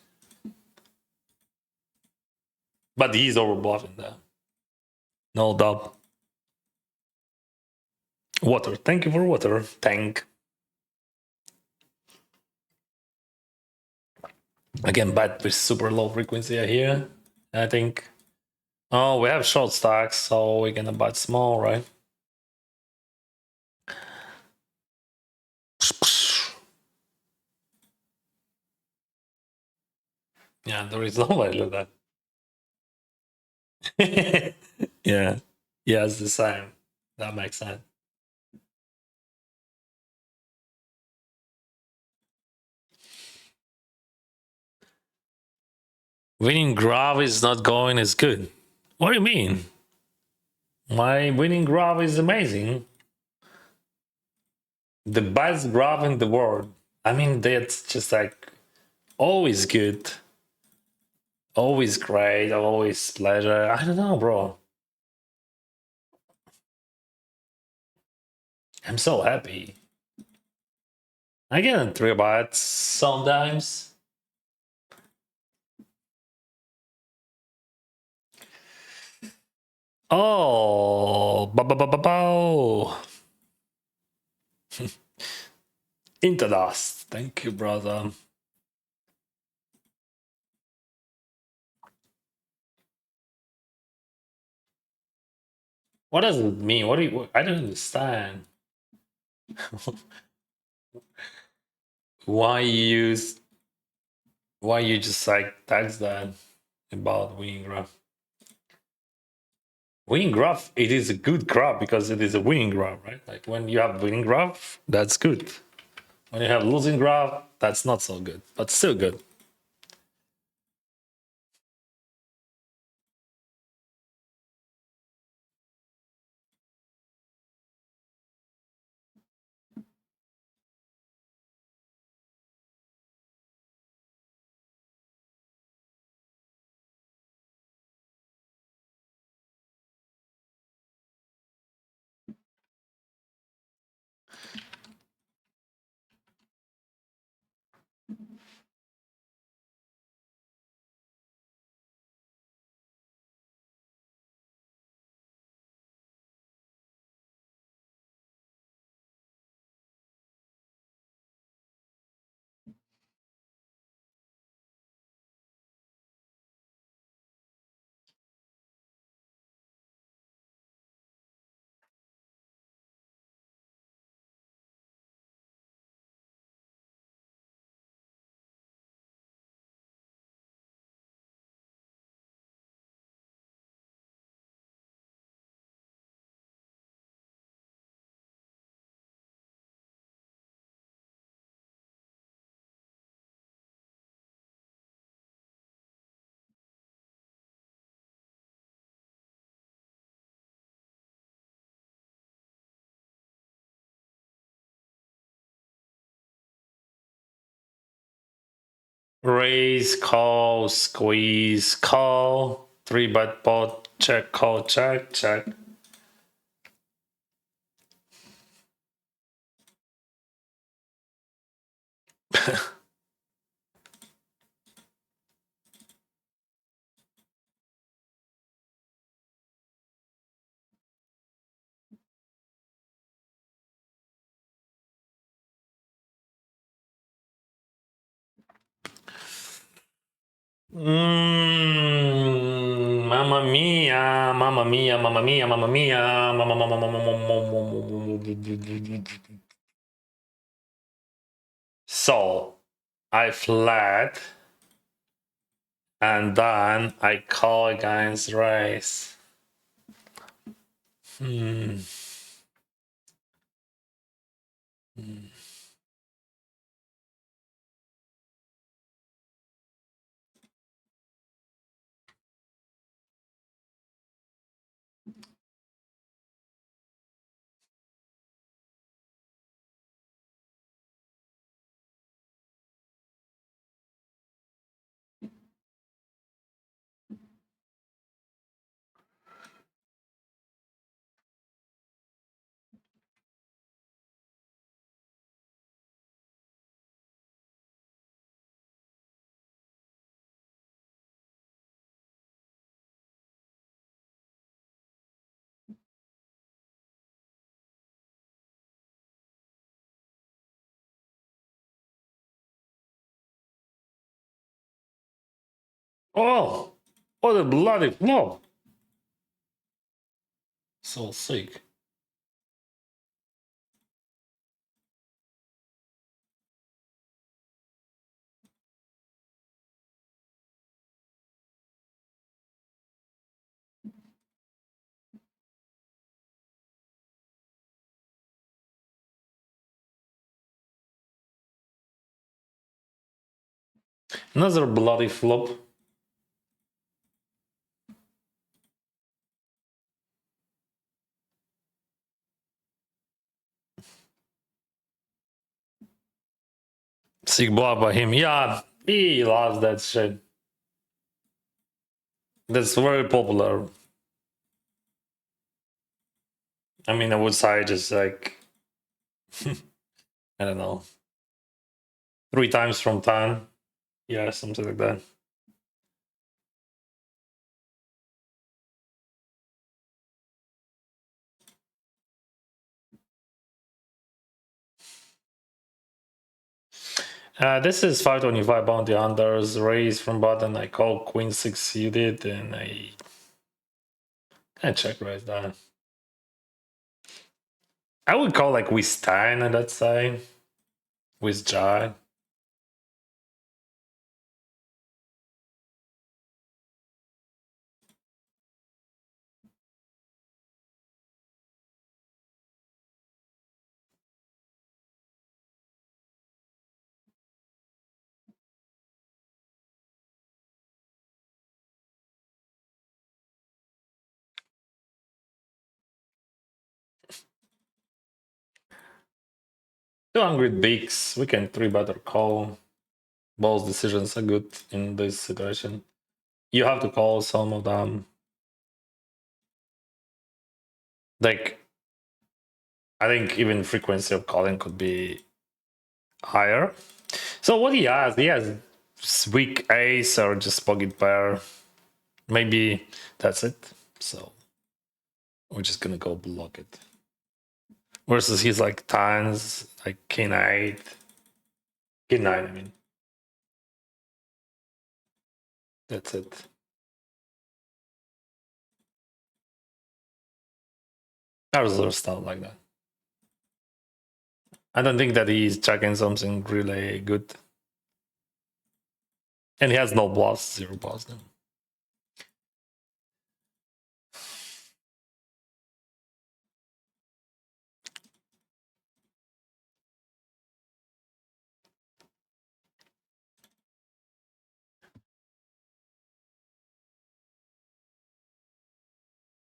But he's over bluffing there. No doubt. Water. Thank you for water. Thank. Again, but with super low frequency here. I think. Oh, we have short stacks, so we're gonna buy small, right? Yeah, there is no value that. Yeah. Yeah, it's the same. That makes sense. Winning graph is not going as good. What do you mean? My winning graph is amazing. The best graph in the world. I mean, that's just like always good, always great, always pleasure. I don't know, bro. I'm so happy. I get in 3 bytes sometimes. Oh, ba ba ba ba ba. Into dust. Thank you, brother. What does it mean? What do you? I don't understand. Why you use? Why you just like text that about winning graph? Winning graph. It is a good graph because it is a winning graph, right? Like when you have winning graph, that's good. When you have losing graph, that's not so good, but still good. Raise, call, squeeze, call. 3 bet pot, check, call, check, check. Mamma mia, mamma mia, mamma mia, mamma mia, mamma mamma mamma mamma. So I flat and then I call against race. Hmm. Oh, what a bloody flop! So sick. Another bloody flop. Sick block by him. Yeah, he lost that shit. That's very popular. I mean, I would say just like, I don't know, 3 times from 10. Yeah, something like that. This is 525 bounty hunters, raise from button. I call queen 6 suited, and I check right there. I would call like with 10, let's say, with Jai. Two hungry bigs. We can 3-better call. Both decisions are good in this situation. You have to call some of them. Like, I think even frequency of calling could be higher. So what he has weak ace or just pocket pair. Maybe that's it. So we're just gonna go block it. Versus he's like tens, like king 8, king 9. I mean, that's it. Other stuff like that. I don't think that he's checking something really good. And he has no bluffs, 0 bluffs. Then.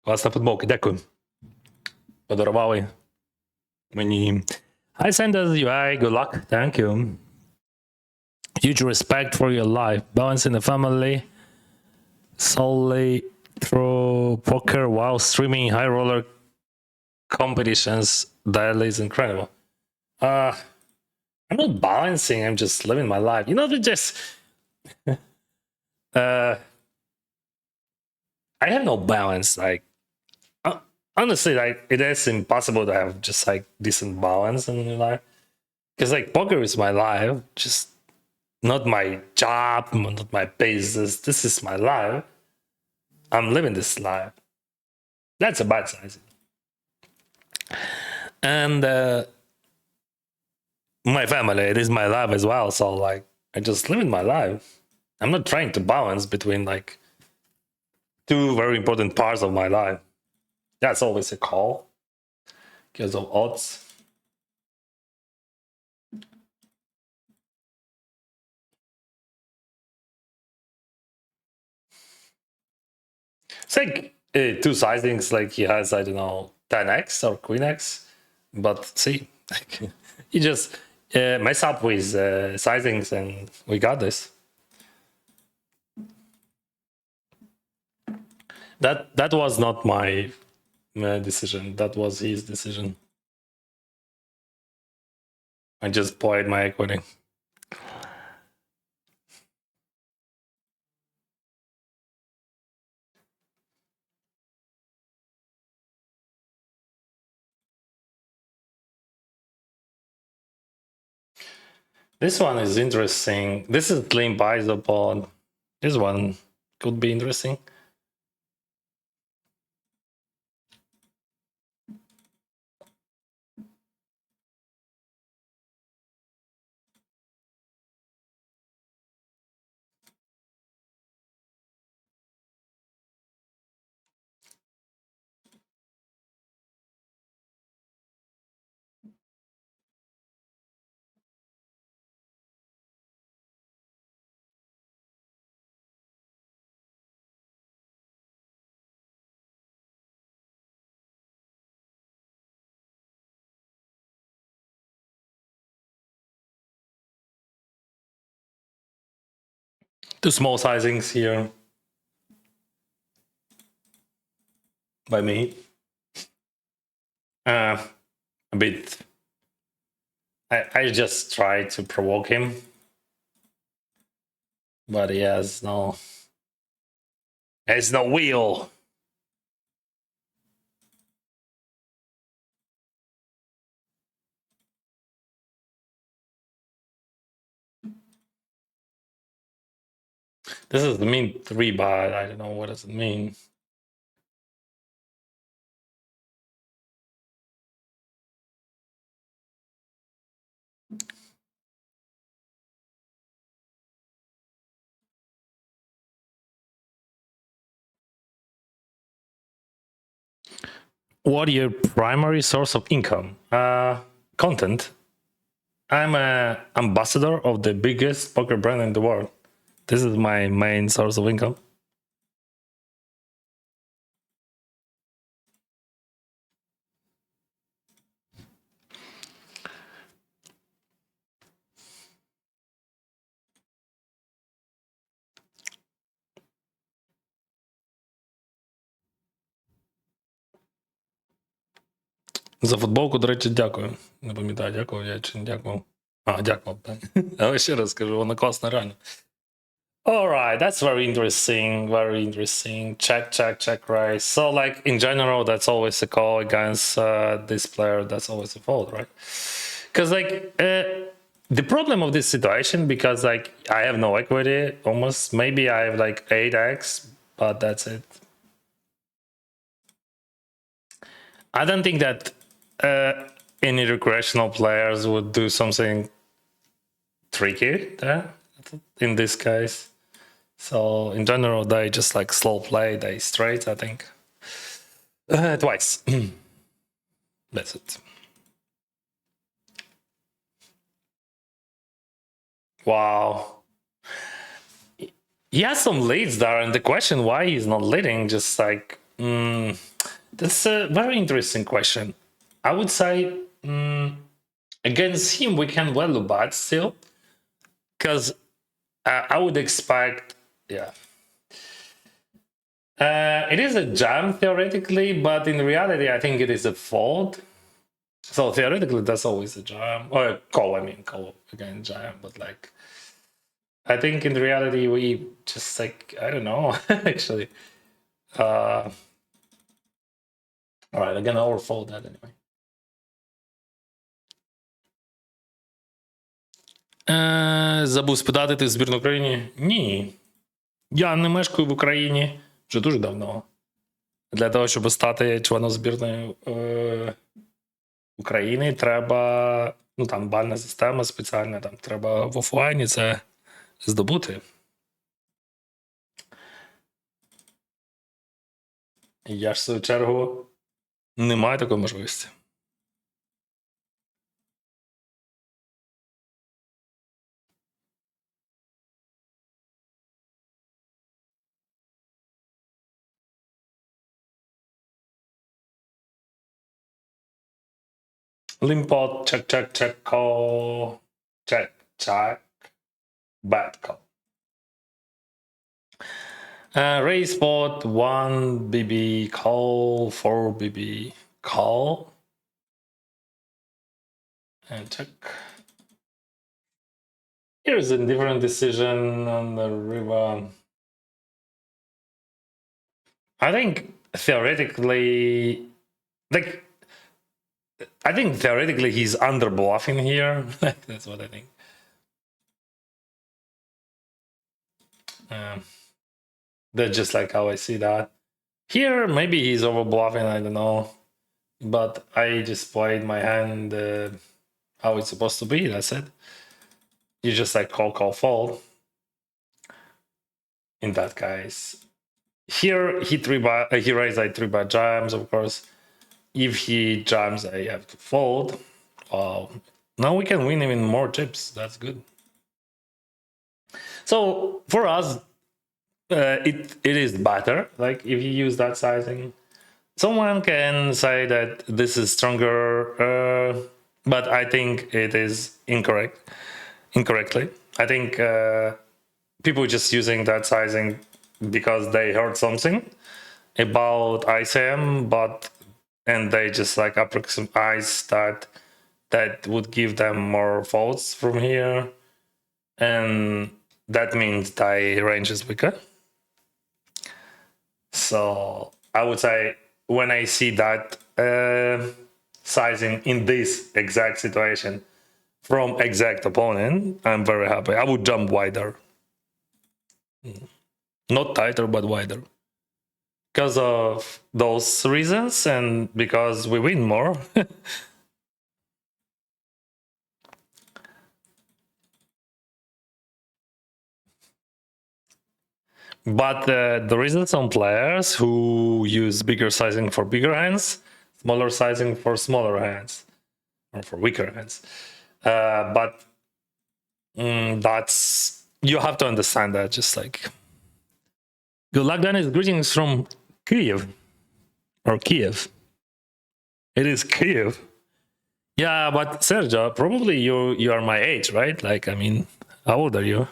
Класна футболка, дякую. Подарували мені. Hi Sanders UI, good luck, thank you. Huge respect for your life, balancing the family solely through poker while streaming high roller competitions. That is incredible. I'm not balancing, I'm just living my life. You know, just I have no balance. Like honestly, like it is impossible to have just like decent balance in your life. Because like poker is my life, just not my job, not my business. This is my life. I'm living this life. That's a bad sizing. And my family, it is my life as well. So like I just live in my life. I'm not trying to balance between like two very important parts of my life. That's always a call because of odds. It's like two sizings, like he has, I don't know, 10x or queen x. But see, you just mess up with sizings and we got this. That was not my decision. That was his decision. I just played my equity. This one is interesting. This is clean buys upon this one. could be interesting. Two small sizings here by me. A bit. I just try to provoke him, but he has no wheel. This is the mean 3, but I don't know what does it mean. What your primary source of income? Content. I'm an ambassador of the biggest poker brand in the world. This is my main source of income. За футболку, до речі, дякую. Не пам'ятаю, дякую я чи не дякував. Дякував, так. Але ще раз скажу, вона класна реально. Alright, that's very interesting. Very interesting. Check raise. So, like in general, that's always a call against this player. That's always a fold, right? Because like the problem of this situation, because like I have no equity, almost. Maybe I have like 8x, but that's it. I don't think that any recreational players would do something tricky there in this case. So in general, they just like slow play, they straight, I think. Twice. That's it. Wow. He has some leads there, and the question why he's not leading, just like, that's a very interesting question. I would say against him, we can value bad still, because I would expect, yeah. It is a jam theoretically, but in reality, I think it is a fold. So theoretically, that's always a jam or a call. I mean, call again jam, but like, I think in reality, we just like I don't know actually. All right, I'm gonna overfold that anyway. Забув спитати, ти в збірній Україні? Ні. Я не мешкаю в Україні вже дуже давно. Для того, щоб стати членом збірної України, треба, ну там бальна система спеціальна, там треба в офлайні це здобути. Я ж в свою чергу не маю такої можливості. Limpot, check, call, check, bad call. Raise spot, 1 BB call, 4 BB call. And check. Here's a different decision on the river. I think theoretically, like, I think theoretically he's under bluffing here. That's what I think. That's just like how I see that. Here, maybe he's over bluffing, I don't know. But I just played my hand how it's supposed to be, that's it. You just like call, fold. In that case. Here, he raised like 3-bet jams, of course. If he jams, I have to fold. Now we can win even more chips. That's good. So for us, it is better. Like if you use that sizing, someone can say that this is stronger, but I think it is incorrectly. I think people just using that sizing because they heard something about ICM, and they just like approximate that would give them more votes from here, and that means die range is weaker. So I would say when I see that sizing in this exact situation from exact opponent, I'm very happy. I would jump wider, not tighter but wider, because of those reasons and because we win more. But there is some players who use bigger sizing for bigger hands, smaller sizing for smaller hands, or for weaker hands. But that's, you have to understand that. Just like, good luck, Dennis. Greetings from Kiev, or Kiev. It is Kiev. Yeah, but Sergio, probably you are my age, right? Like, I mean, how old are you?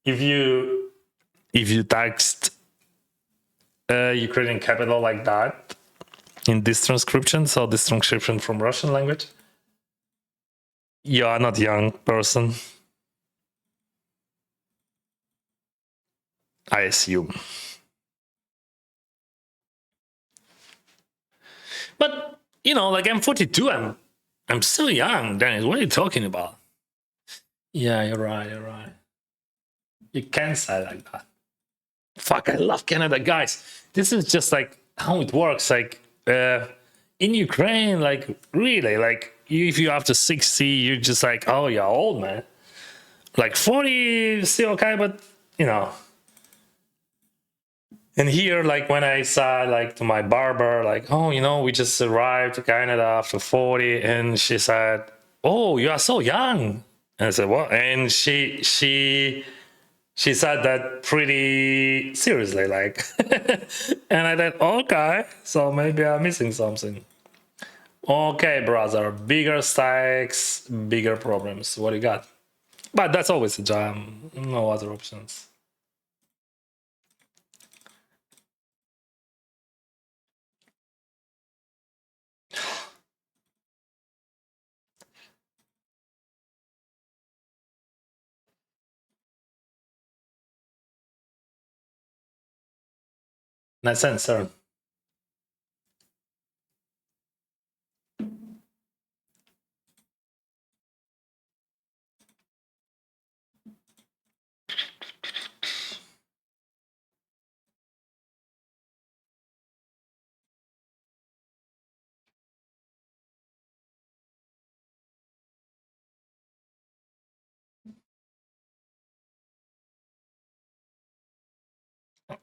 If you text Ukrainian capital like that in this transcription, so this transcription from Russian language, you are not young person, I assume. But you know, like I'm 42, I'm still young, Dennis. What are you talking about? Yeah, you're right. You're right. You can't say like that. Fuck, I love Canada, guys. This is just like how it works. Like in Ukraine, like really, like if you after 60, you're just like, oh, you're old, man. Like 40, still okay, but you know. And here, like when I said like to my barber, like, oh, you know, we just arrived to Canada after 40, and she said, oh, you are so young. And I said, what? And she said that pretty seriously, like, and I thought, okay, so maybe I'm missing something. Okay, brother, bigger stakes, bigger problems. What do you got? But that's always a jam. No other options. Nice answer.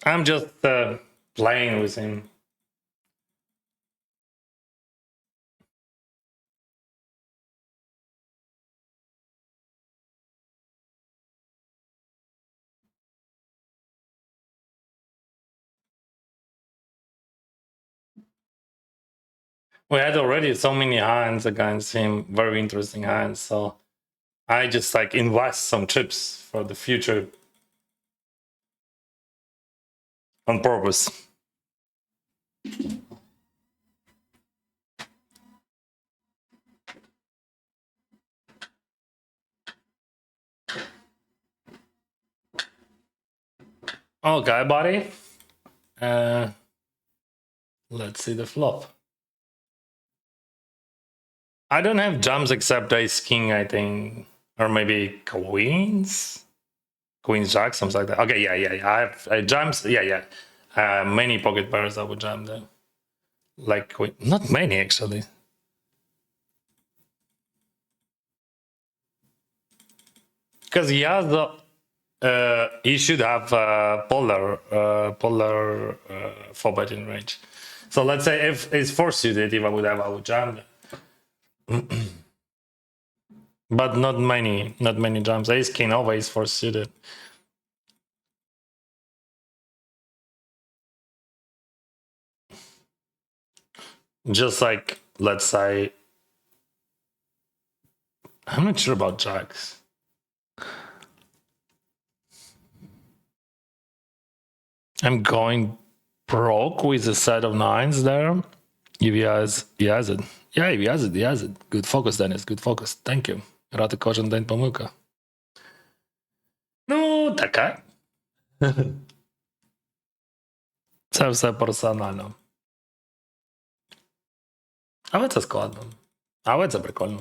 I'm just playing with him. We had already so many hands against him, very interesting hands. So I just like invest some chips for the future on purpose. Okay, buddy. Let's see the flop. I don't have jumps except ace king, I think, or maybe queens. Queen Jack, something like that. Okay, yeah. I have jams. Yeah. Many pocket pairs I would jam there. Like Queen, not many actually. Because he has the he should have polar 4-button range. So let's say if it's 4 suited, if I would have, I would jam. But not many jams. Ace king over is 4 suited. Just like, let's say, I'm not sure about jacks. I'm going broke with a set of 9s there. If he has it. Yeah, if he has it, he has it. Good focus, Dennis. Good focus. Thank you. Грати кожен день помилка. Ну, таке. Це все персонально. Але це складно. Але це прикольно.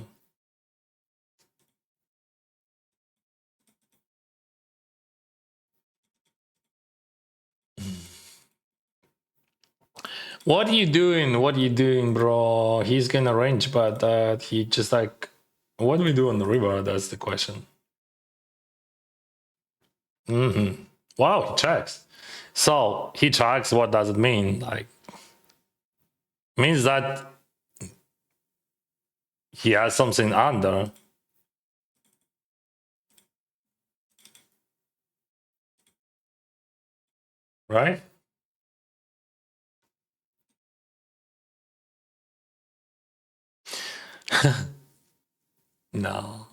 What are you doing? What are you doing, bro? He's gonna range, but he just like, what do we do on the river? That's the question. Wow, he checks. So he checks. What does it mean? Like, means that he has something under. Right? No.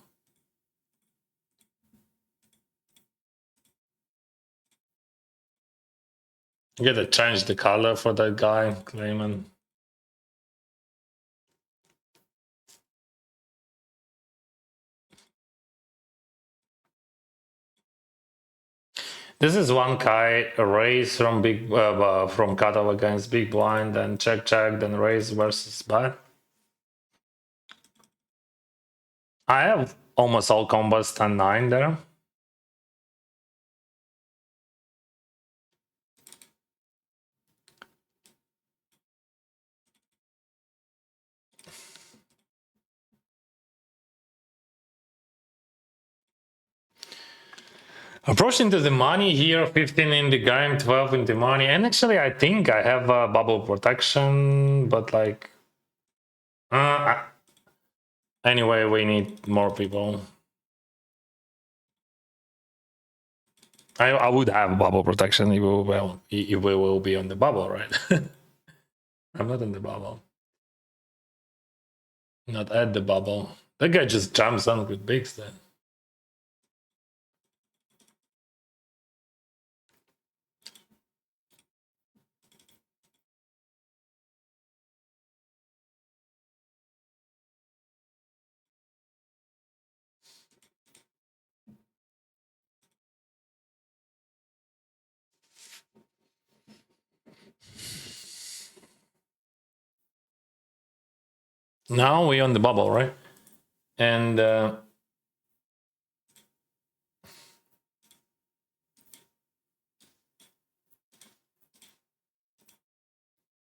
You gotta change the color for that guy, Clayman. This is one guy raise from from cutoff against big blind, then check, then raise versus bet. I have almost all combos 10-9 there. Approaching to the money here, 15 in the game, 12 in the money. And actually, I think I have a bubble protection, but like... anyway, we need more people. I would have bubble protection if we will be on the bubble, right? I'm not in the bubble. Not at the bubble. That guy just jumps on with bigs then. Now we're on the bubble, right? And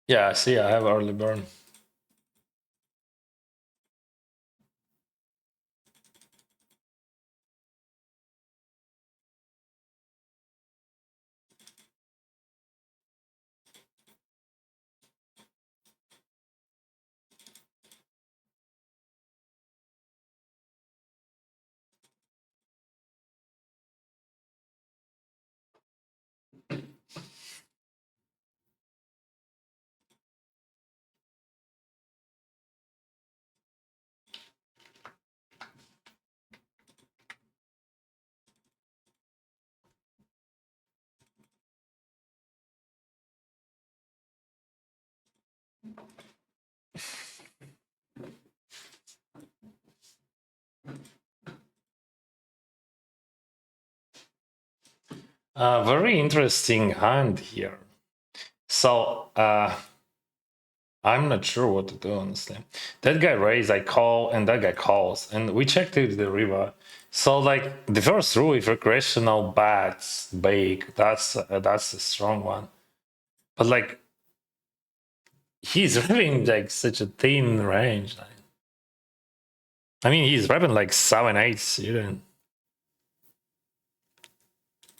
yeah, see, I have early burn. Very interesting hand here. So I'm not sure what to do, honestly. That guy raised, I call, and that guy calls, and we checked it the river. So like the first rule, if recreational bats bake, that's a strong one. But like he's having like such a thin range. I mean, he's rapping like 7-8 student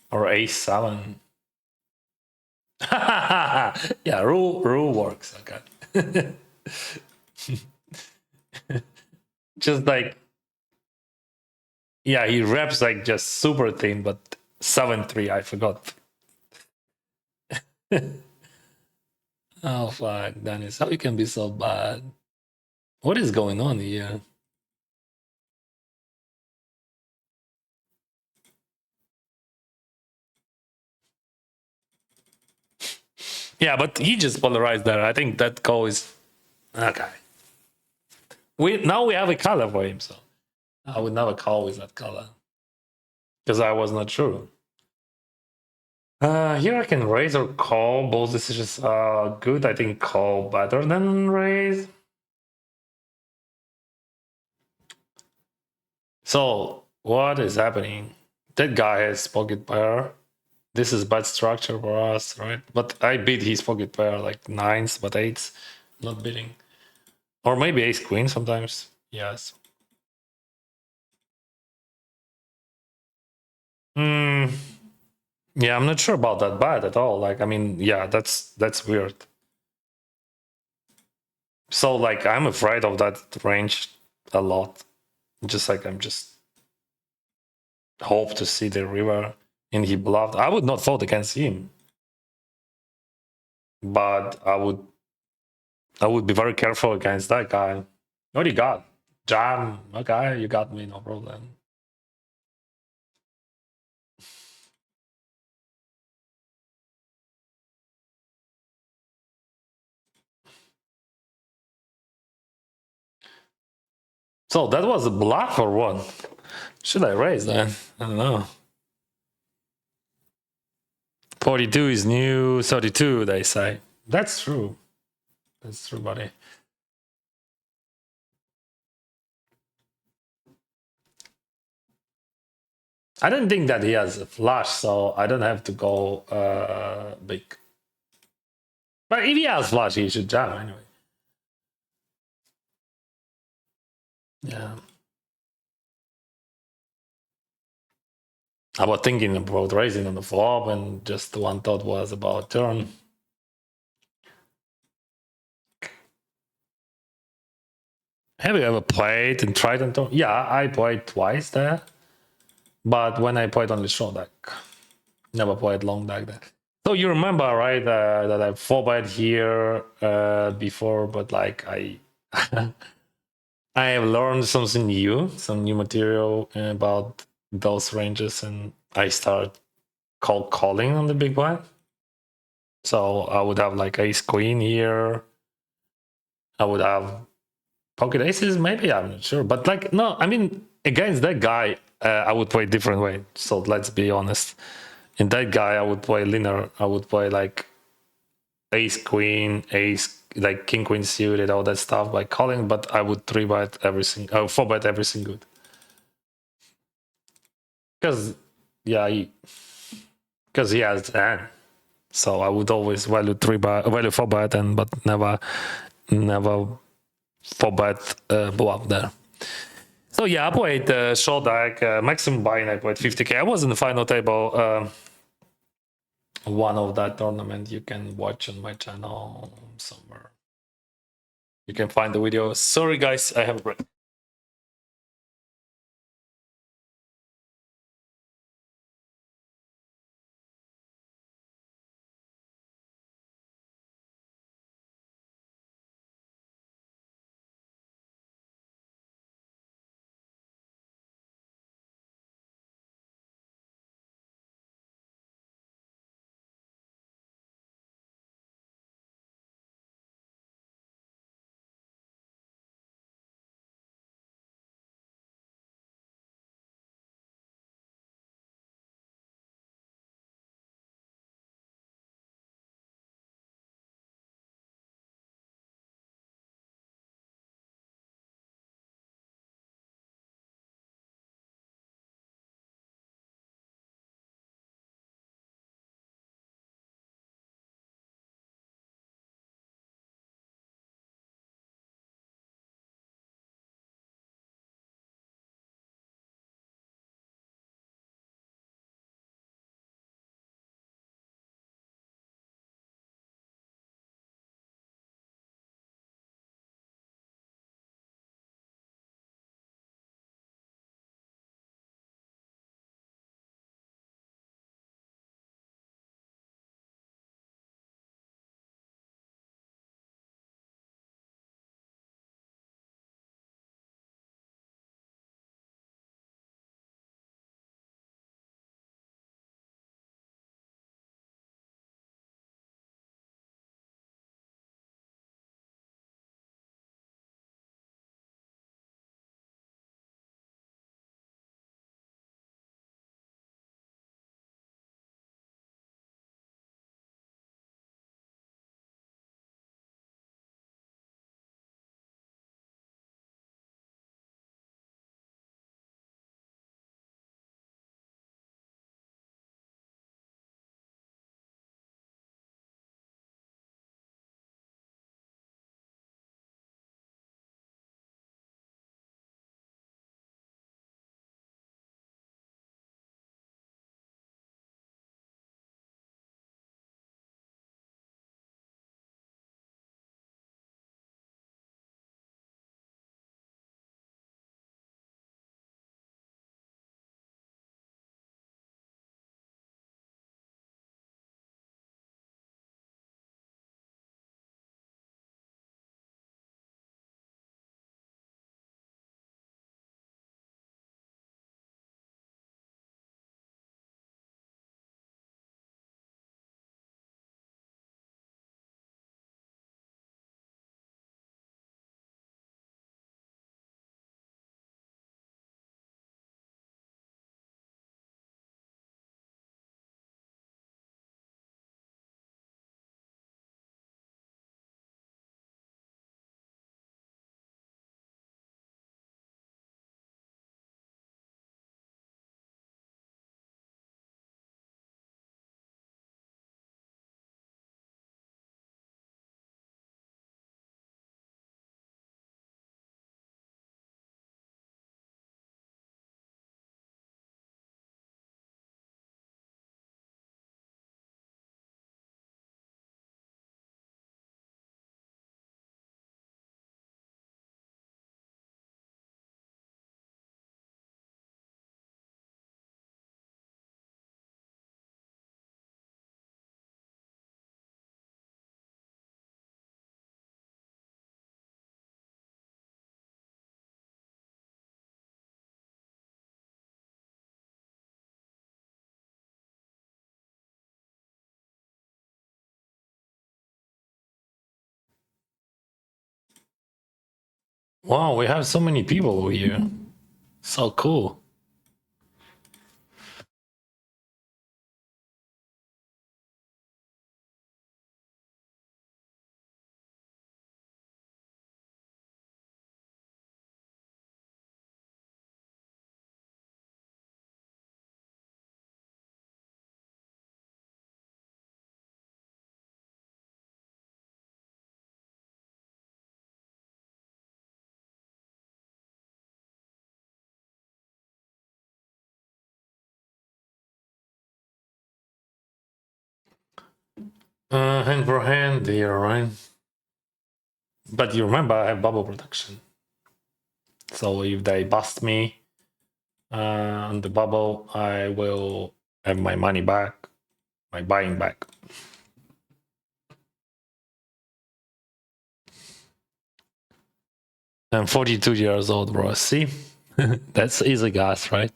or A7. Yeah, rule works. Okay. Just like yeah, he raps like just super thin, but 7-3. I forgot. Oh fuck, Dennis, how you can be so bad? What is going on here? Yeah, but he just polarized there. I think that call is okay. We have a color for him, so I would never call with that color because I was not sure. Here I can raise or call. Both decisions are good. I think call better than raise. So what is happening? That guy has pocket pair. This is bad structure for us, right? But I beat his pocket pair like nines, but eights, not beating. Or maybe ace queen sometimes. Yes. Hmm. Yeah, I'm not sure about that bad at all. Like, I mean, yeah, that's weird. So like I'm afraid of that range a lot. Just like I'm just hope to see the river and he bluffed. I would not vote against him. But I would be very careful against that guy. What do you got? Jam. Okay, you got me, no problem. So that was a bluff or what? Should I raise that? I don't know. 42 is new 32, they say. That's true. That's true, buddy. I don't think that he has a flush, so I don't have to go big. But if he has flush, he should jam anyway. Yeah. I was thinking about raising on the flop, and just one thought was about turn. Have you ever played and tried and turn? Yeah, I played twice there, but when I played only short deck, never played long deck there. So you remember, right, that I 4-bet here before, but like I I have learned something new, some new material about those ranges, and I start calling on the big blind. So I would have like ace queen here. I would have pocket aces, maybe, I'm not sure. But like, no, I mean, against that guy, I would play different way. So let's be honest. In that guy, I would play linear. I would play like ace queen, ace like king queen suited, all that stuff by calling. But I would 3-bet everything, 4-bet everything good. Because yeah, because he has hand. So I would always value 4-bet, and but never 4-bet bluff there. So yeah, I played short deck, maximum buy-in. I played 50k. I was in the final table. One of that tournament you can watch on my channel somewhere. You can find the video. Sorry guys, I have a break. Wow, we have so many people here. So cool. Hand for hand, there, right? But you remember, I have bubble protection. So if they bust me on the bubble, I will have my money back, my buying back. I'm 42 years old, bro. See? That's easy, guys, right?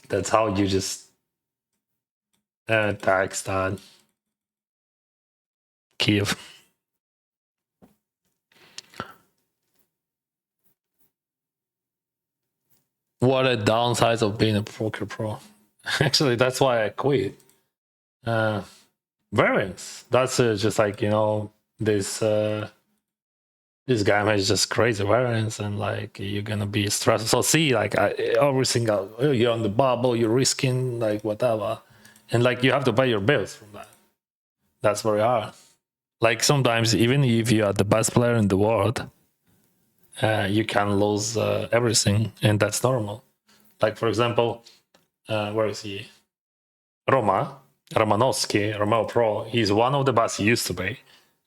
That's how you just tax that Kiev. What a downside of being a poker pro. Actually, that's why I quit. Uh, Variance. That's just like, this this game is just crazy variance, and like you're gonna be stressed. So see, like every single you're on the bubble, you're risking like whatever, and like you have to pay your bills from that. That's very hard. Like sometimes even if you are the best player in the world, you can lose everything, and that's normal. Like for example, where is he? Romanowski, Romeo Pro. He's one of the best. He used to be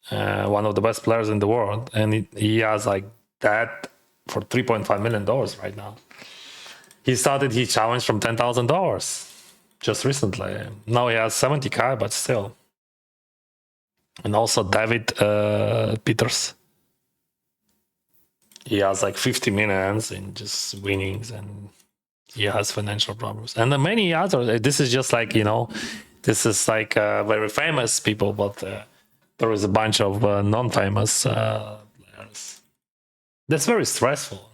one of the best players in the world, and he has like that for $3.5 million right now. He started his challenge from $10,000 just recently. Now he has 70K, but still. And also David Peters. He has like 50 minutes in just winnings, and he has financial problems. And the many others. This is just like this is like very famous people, but there is a bunch of non-famous players. That's very stressful.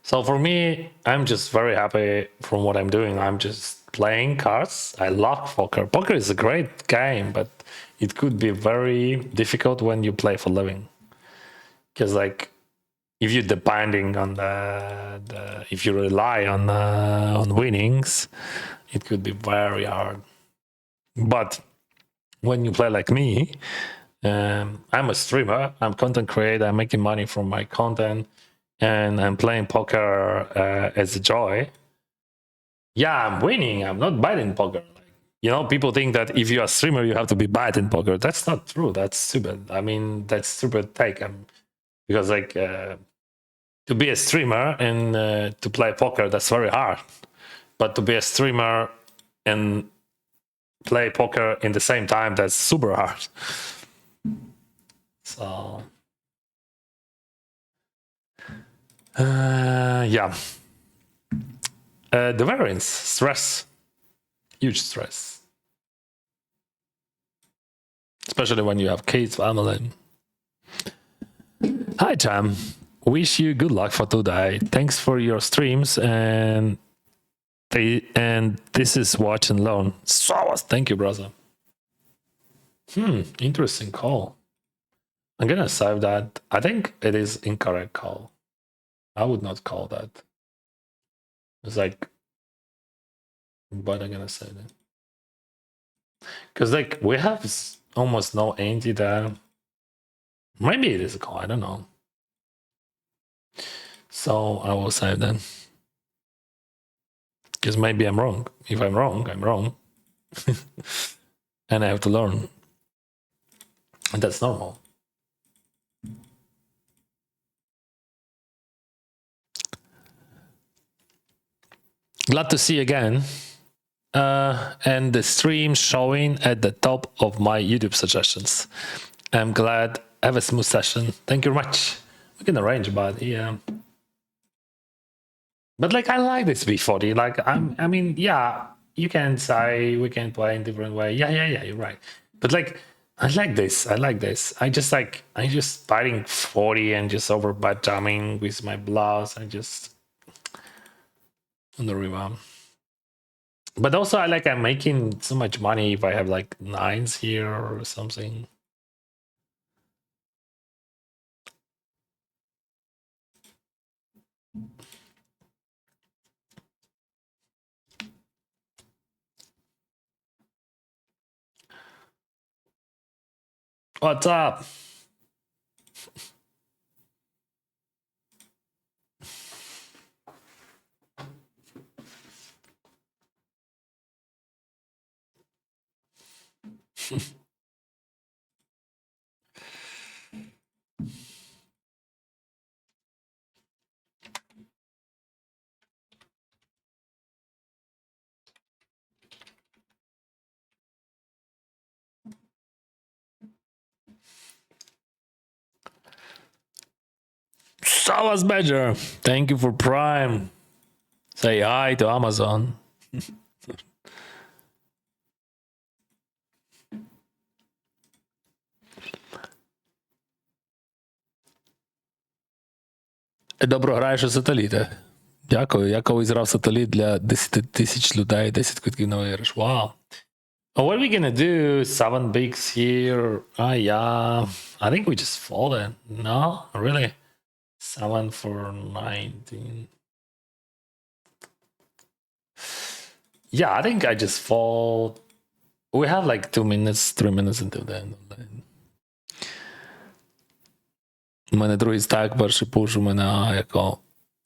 So for me, I'm just very happy from what I'm doing. I'm just playing cards. I love poker. Poker is a great game, but it could be very difficult when you play for living. Because like if you're depending on if you rely on winnings, it could be very hard. But when you play like me, I'm a streamer. I'm content creator. I'm making money from my content, and I'm playing poker as a joy. Yeah, I'm winning. I'm not bad in poker. People think that if you're a streamer, you have to be bad in poker. That's not true. That's stupid. I mean, that's stupid take. Because like to be a streamer and to play poker, that's very hard. But to be a streamer and play poker in the same time, that's super hard. So yeah. The variance, stress, huge stress, especially when you have kids, family. Hi, Jam. Wish you good luck for today. Thanks for your streams, and this is watch and learn. So, thank you, brother. Interesting call. I'm gonna save that. I think it is incorrect call. I would not call that. It's like, but I'm gonna say that because like we have almost no ante there. Maybe it is a call. I don't know. So I will save that because maybe I'm wrong. If I'm wrong, I'm wrong, and I have to learn, and that's normal. Glad to see you again. And the stream showing at the top of my YouTube suggestions. I'm glad. Have a smooth session. Thank you very much. We can arrange, but yeah. But like I like this V40. Like I mean, yeah, you can say we can play in different way. Yeah, you're right. But like I like this. I like this. I just biting 40 and just over bad jamming with my bluffs and just on the rebound. But also I'm making so much money if I have like nines here or something. What's up? Salas Badger, thank you for Prime. Say hi to Amazon. Добро граєш у сателіти. Дякую. Я колись грав сателіт для 10 тисяч людей, 10 квитків на виграш. Вау. What are we gonna do? 7 bigs here. Yeah. I think we just fold it. No? Really? 7 for 19. Yeah, I think I just fold. We have like 2 minutes, 3 minutes until the end of the night. У мене другий стак, перший пуш, у мене яко.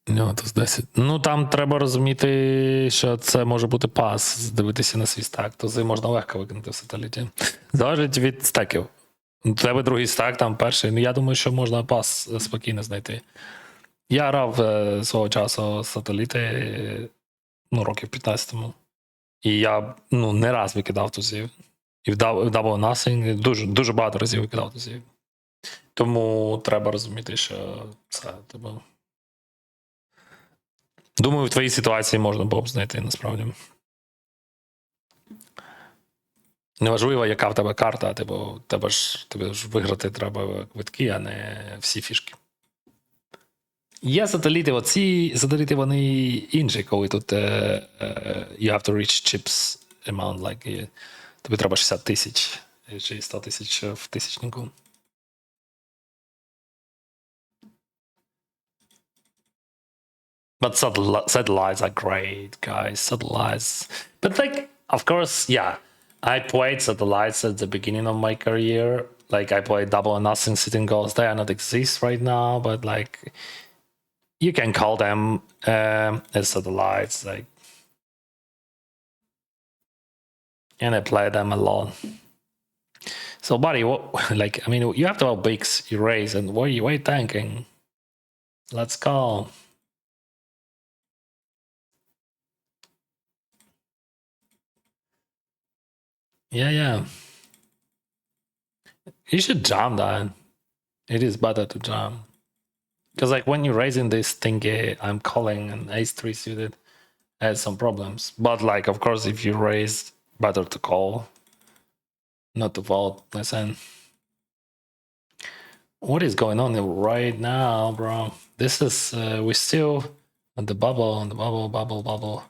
У нього тут 10. Ну там треба розуміти, що це може бути пас, дивитися на свій стак. Тузи можна легко викинути в сателіті. Залежить від стаків. У тебе другий стак, там перший. Ну я думаю, що можна пас спокійно знайти. Я грав свого часу сателіти, ну, років 15 тому. І я не раз викидав тузів. І в Double Nothing дуже багато разів викидав тузів. Тому треба розуміти, що це типу. Думаю, в твоїй ситуації можна було б знайти насправді. Неважливо, яка в тебе карта, типу, тебе ж виграти треба квитки, а не всі фішки. Є сателіти, оці сателіти, вони інші, коли тут you have to reach chips amount, like, тобі треба 60 тисяч чи 100 тисяч в тисячнику. But satellites are great, guys. Satellites. But like, of course, yeah. I played satellites at the beginning of my career. Like I played Double or Nothing, Sitting Goals. They are not exist right now, but like you can call them as satellites. Like, and I play them a lot. So, buddy, what? Like, I mean, you have to have bigs, you raise, and what are you thinking? Let's go. Yeah. You should jam that. It is better to jam. Because like when you're raising this thingy, I'm calling an ace-3 suited, has some problems. But like, of course, if you raise, better to call, not to fold. Listen. What is going on right now, bro? This is, we're still on the bubble, bubble.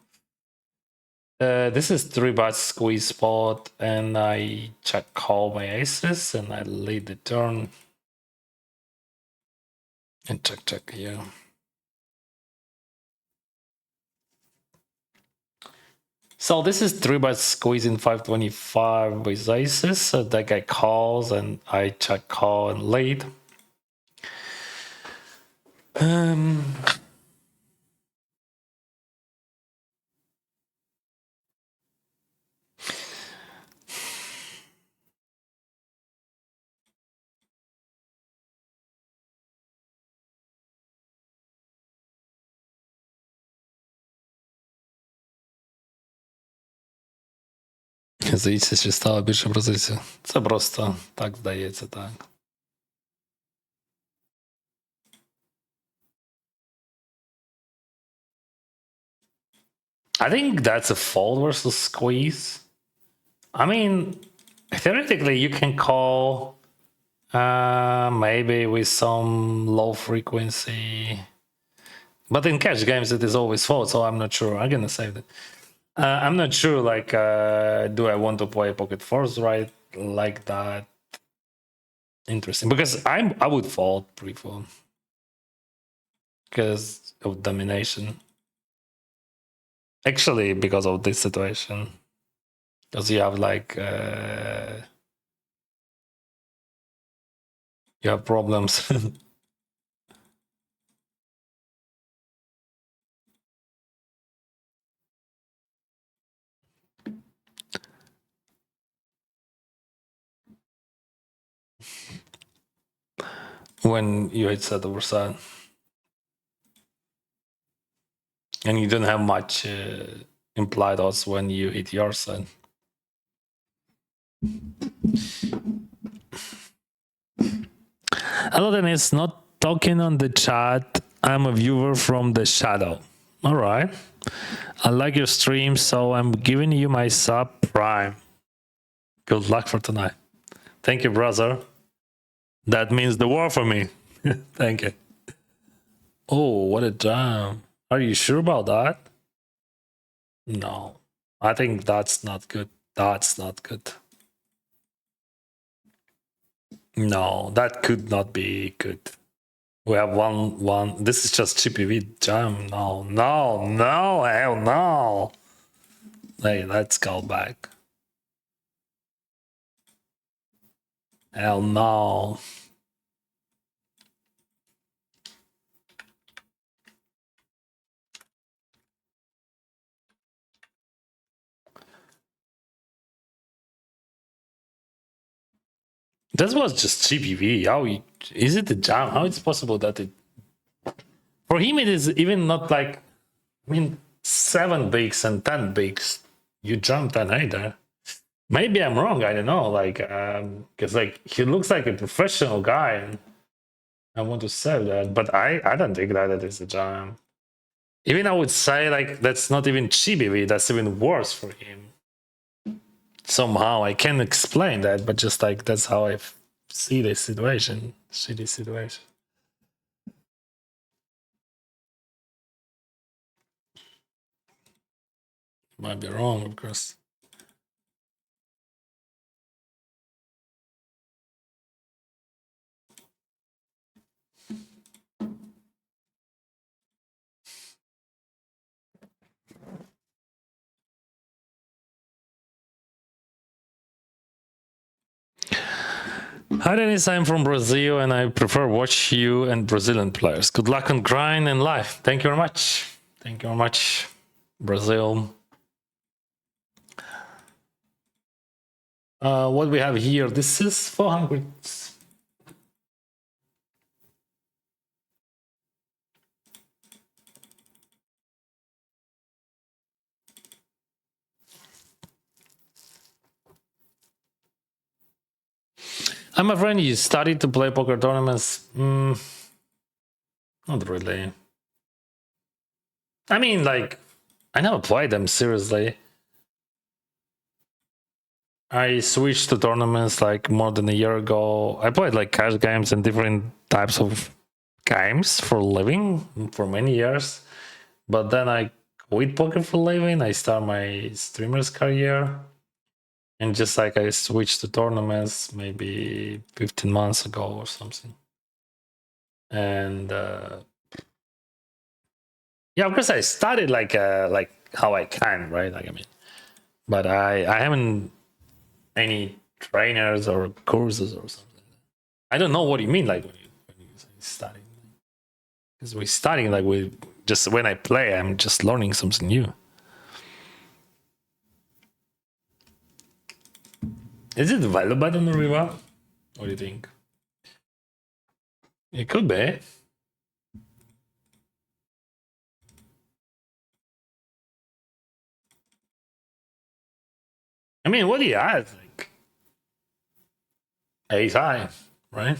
This is 3-bet squeeze spot, and I check call my aces, and I lead the turn. And check here. So this is 3-bet squeezing 525 with aces. So that guy calls, and I check call and lead. Здається, що стало більше бразильців. Це просто так здається, так. I think that's a fold versus squeeze. I mean, Theoretically, you can call maybe with some low frequency, but in cash games it is always fold, so I'm not sure. I'm gonna save it. I'm not sure. Like, do I want to play Pocket Force right like that? Interesting, because I would fold pre-fold because of domination. Actually, because of this situation, because you have like you have problems. when you hit set over side, and you don't have much implied odds when you hit your side. Aladdin is not talking on the chat. I'm a viewer from the shadow. All right. I like your stream, so I'm giving you my sub prime. Good luck for tonight. Thank you, brother. That means the war for me. Thank you. Oh, what a jam. Are you sure about that? No. I think that's not good. That's not good. No, that could not be good. We have one. This is just GPV jam. No, hell no. Hey, let's go back. Hell no. This was just GPV. Is it a jam? How it's possible that it? For him, it is even not like. I mean, 7 bigs and 10 bigs. You jump 10 either. Maybe I'm wrong. I don't know. Like, because like he looks like a professional guy, and I want to say that, but I don't think that it is a jam. Even I would say like that's not even GBV. That's even worse for him. Somehow I can't explain that, but just like that's how I see this situation. Shitty situation. Might be wrong, of course. Hi Dennis, I'm from Brazil and I prefer watch you and Brazilian players. Good luck on grind and life. Thank you very much. Thank you very much, Brazil. What we have here, this is 400. I'm a friend. You started to play poker tournaments. Not really. I mean, like, I never played them seriously. I switched to tournaments like more than a year ago. I played like cash games and different types of games for a living for many years. But then I quit poker for a living. I start my streamer's career. And just like I switched to tournaments maybe 15 months ago or something. And yeah, of course I started like how I can, right? Like I mean, but I haven't any trainers or courses or something. I don't know what you mean, like when you say studying, because we're studying like we just when I play, I'm just learning something new. Is it available on the Riva? What do you think? It could be. I mean, what do you have? Like ace high, right?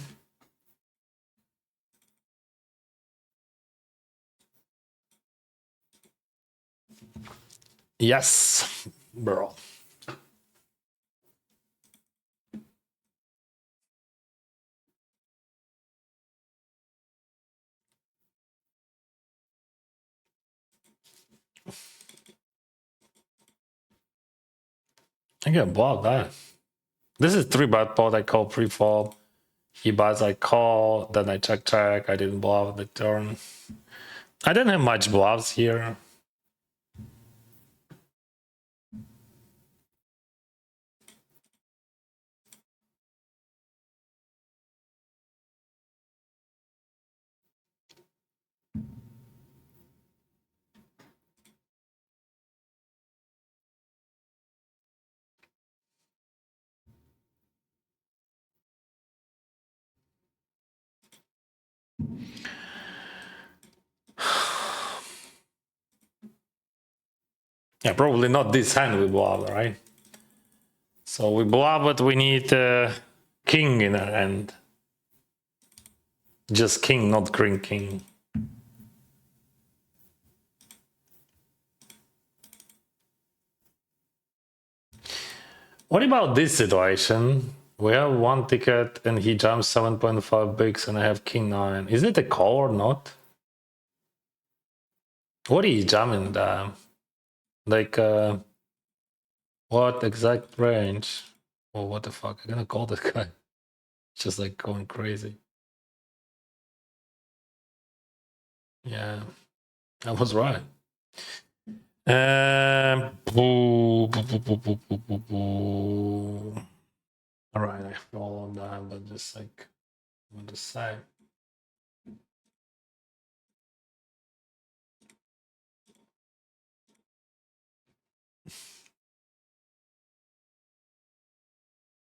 Yes, bro. I can block that. This is 3-bet pot. I call pre-flop. He buys, I call. Then I check. I didn't bluff the turn. I didn't have much bluffs here. Yeah, probably not this hand we bluff, right? So we bluff, but we need king in our hand. Just king, not king. What about this situation? We have one ticket and he jumps 7.5 bigs and I have king 9. Is it a call or not? What are you jamming there? Like, what exact range? Oh, what the fuck? I'm gonna call this guy. Just like going crazy. Yeah, I was right. All right, I fall on that, but just like on the side.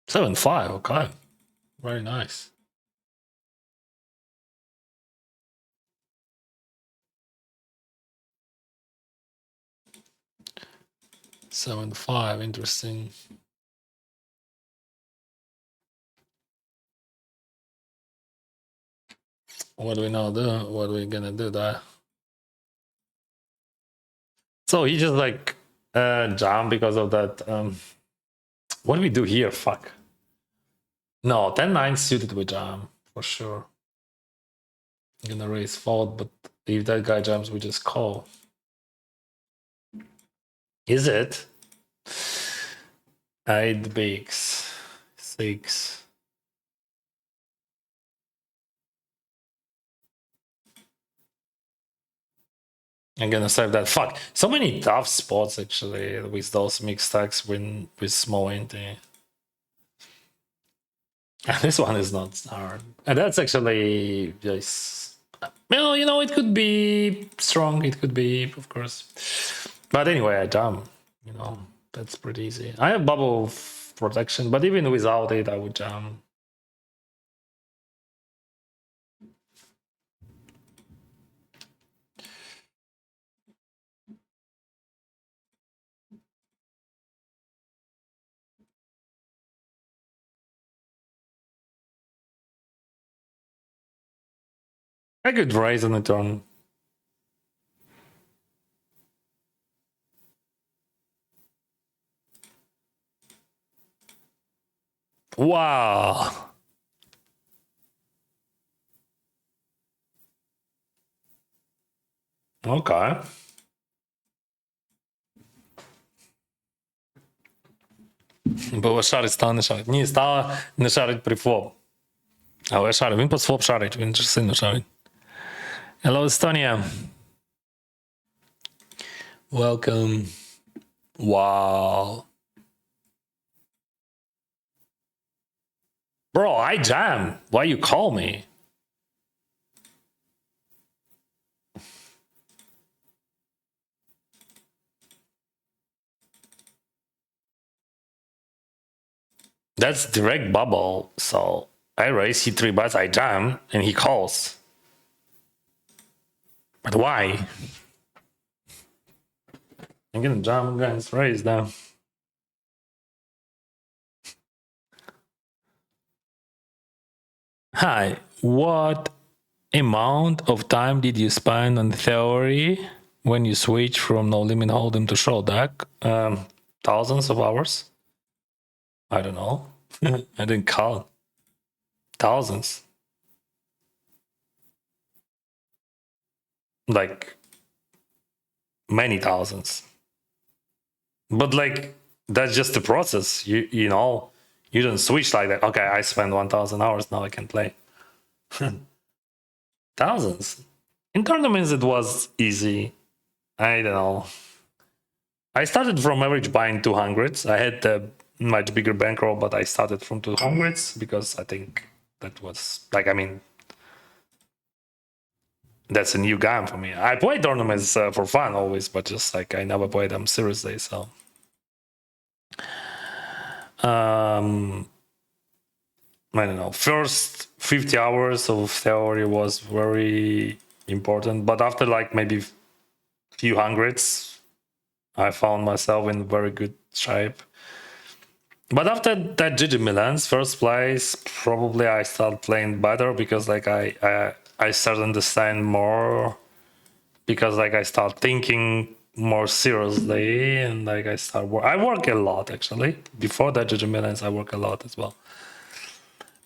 Seven five, okay, very nice. Seven five, interesting. What do we now do? What are we gonna do there? So he just like jump because of that. What do we do here? Fuck. No, 10-9 suited with jam for sure. I'm gonna raise fold, but if that guy jumps, we just call. Is it? 8 bigs, 6. I'm gonna save that. Fuck. So many tough spots actually with those mixed stacks with small ante. This one is not hard. And that's actually just, well, you know, it could be strong, it could be, of course. But anyway, I jump, you know, that's pretty easy. I have bubble protection, but even without it, I would jump. I could raise on the turn. Wow. Okay. Було шарить, стало не шарить. Ні, стало не шарить при флоп. Але шарить. Він по флоп шарить, він ж сильно шарить. Hello, Estonia. Welcome. Wow. Bro, I jam. Why you call me? That's direct bubble. So I raise, he 3-bets, I jam, and he calls. But why? I'm gonna jam against raise now. Hi, what amount of time did you spend on theory when you switch from no limit hold'em to show deck? Thousands of hours. I don't know. I didn't count. Thousands. Like many thousands. But like that's just the process. You know, you don't switch like that. Okay, I spent 1,000 hours, now I can play. Thousands. In tournaments, it was easy. I don't know. I started from average buying 200s. I had a much bigger bankroll, but I started from 200s because I think that was like, I mean, that's a new game for me. I play tournaments for fun always, but just like I never played them seriously. So, um, I don't know. First 50 hours of theory was very important, but after like maybe few hundreds, I found myself in very good shape. But after that GG Milan's first place, probably I start playing better because like I start understand more because like I start thinking more seriously and like I work a lot actually. Before that GG Milan's I work a lot as well.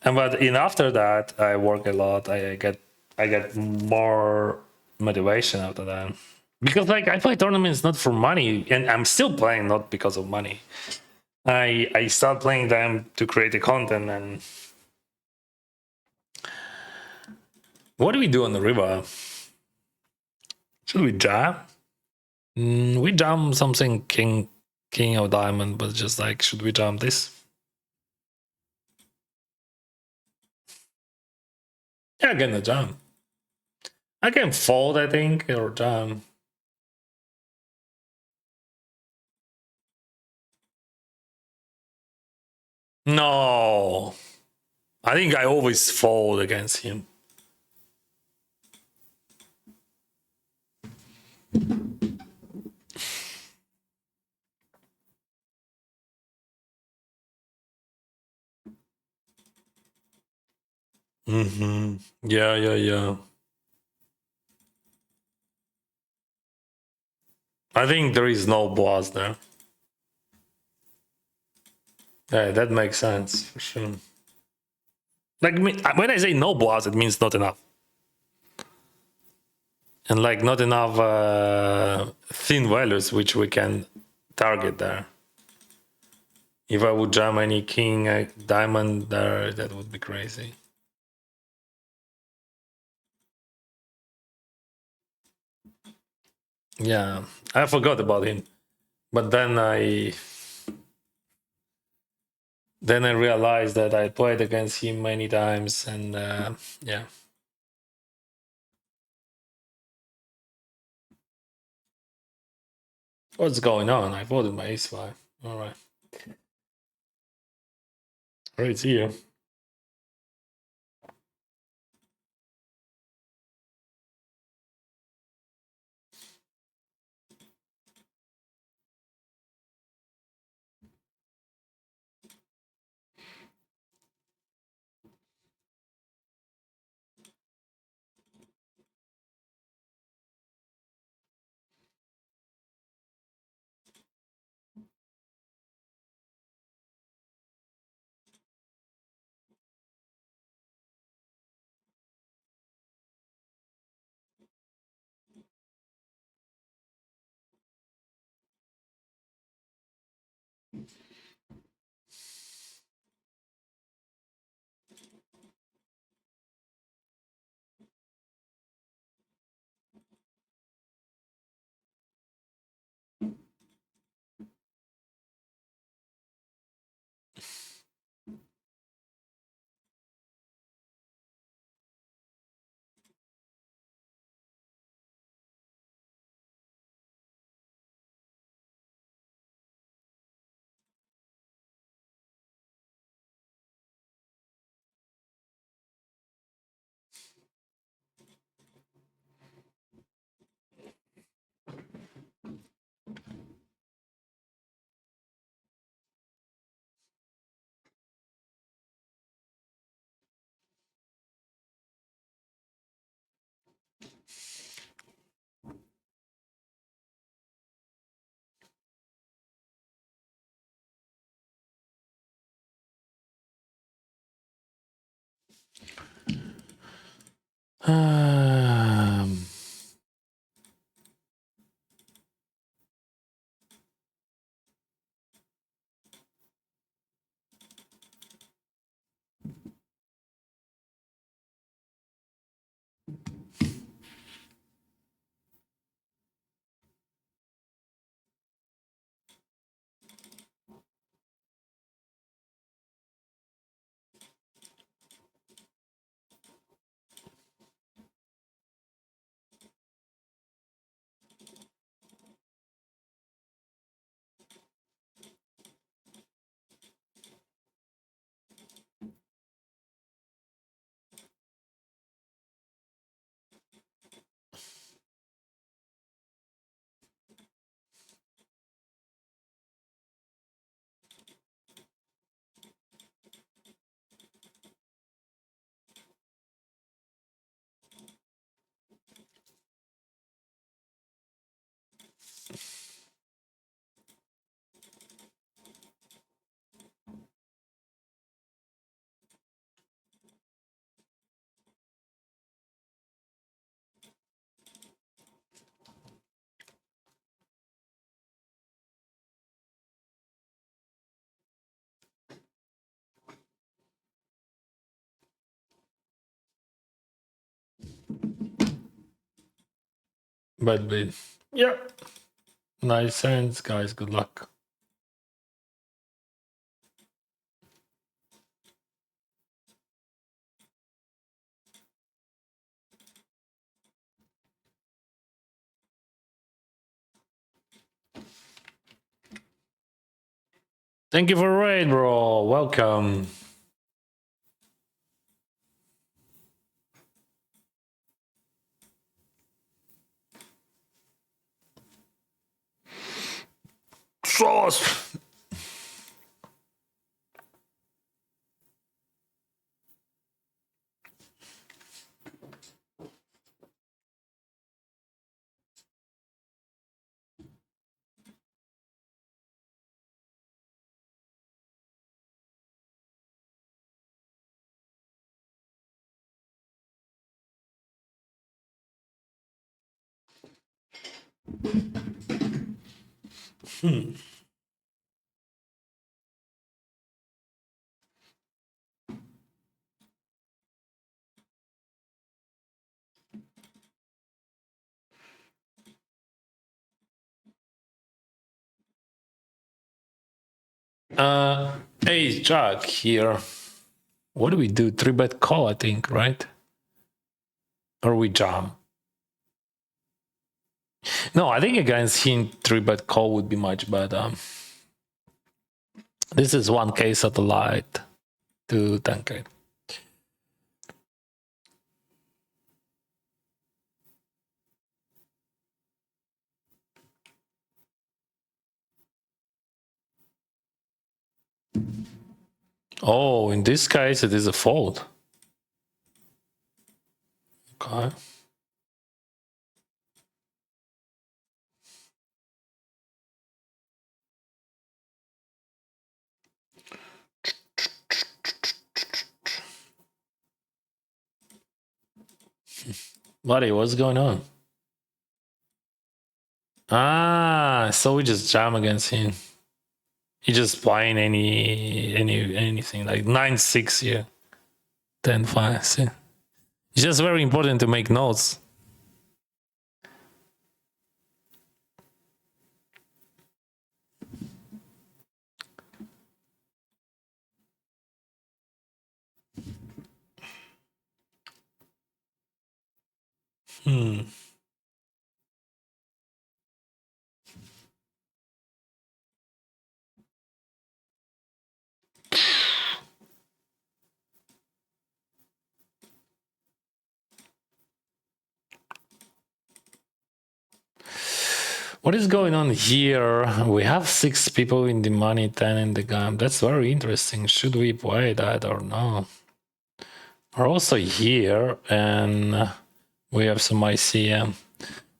And but in after that I work a lot. I get more motivation after that. Because like I play tournaments not for money and I'm still playing not because of money. I start playing them to create the content. And what do we do on the river? Should we jam? We jam something king of diamond, but just like should we jam this? Yeah, again the jam. I can fold, I think, or jam. No, I think I always fold against him. Yeah, yeah, yeah. I think there is no boss there. Yeah, that makes sense for sure. Like when I say no boss, it means not enough, and like not enough thin values which we can target there. If I would jam any king diamond there, that would be crazy. Yeah, I forgot about him, but then I realized that I played against him many times, and yeah. What's going on? I voted my ace-5. All right. Great, see you. But yeah, nice hands, guys. Good luck. Thank you for raid, bro. Welcome. Sauce. Hey, Jack here. What do we do? 3-bet call, I think, right? Or we jam? No, I think against him, 3-bet call would be much better. This is 1K satellite to 10K. Oh, in this case, it is a fold. Okay. Buddy, what's going on? Ah, so we just jam against him. He just playing anything like 9-6 here, 10-5. See? It's just very important to make notes. What is going on here? We have 6 people in the money, 10 in the game. That's very interesting. Should we play that or no? We're also here, and we have some ICM.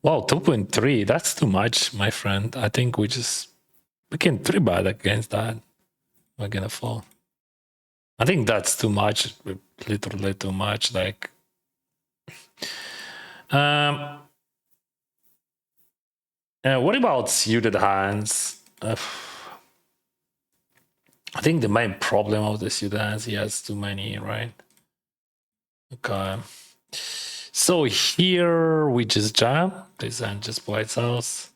Wow, 2.3. That's too much, my friend. I think we can 3-bet against that. We're gonna fall. I think that's too much. Literally too much. Like, what about suited hands? I think the main problem of the suited hands, he has too many, right? Okay. So here we just jam. This hand just plays out.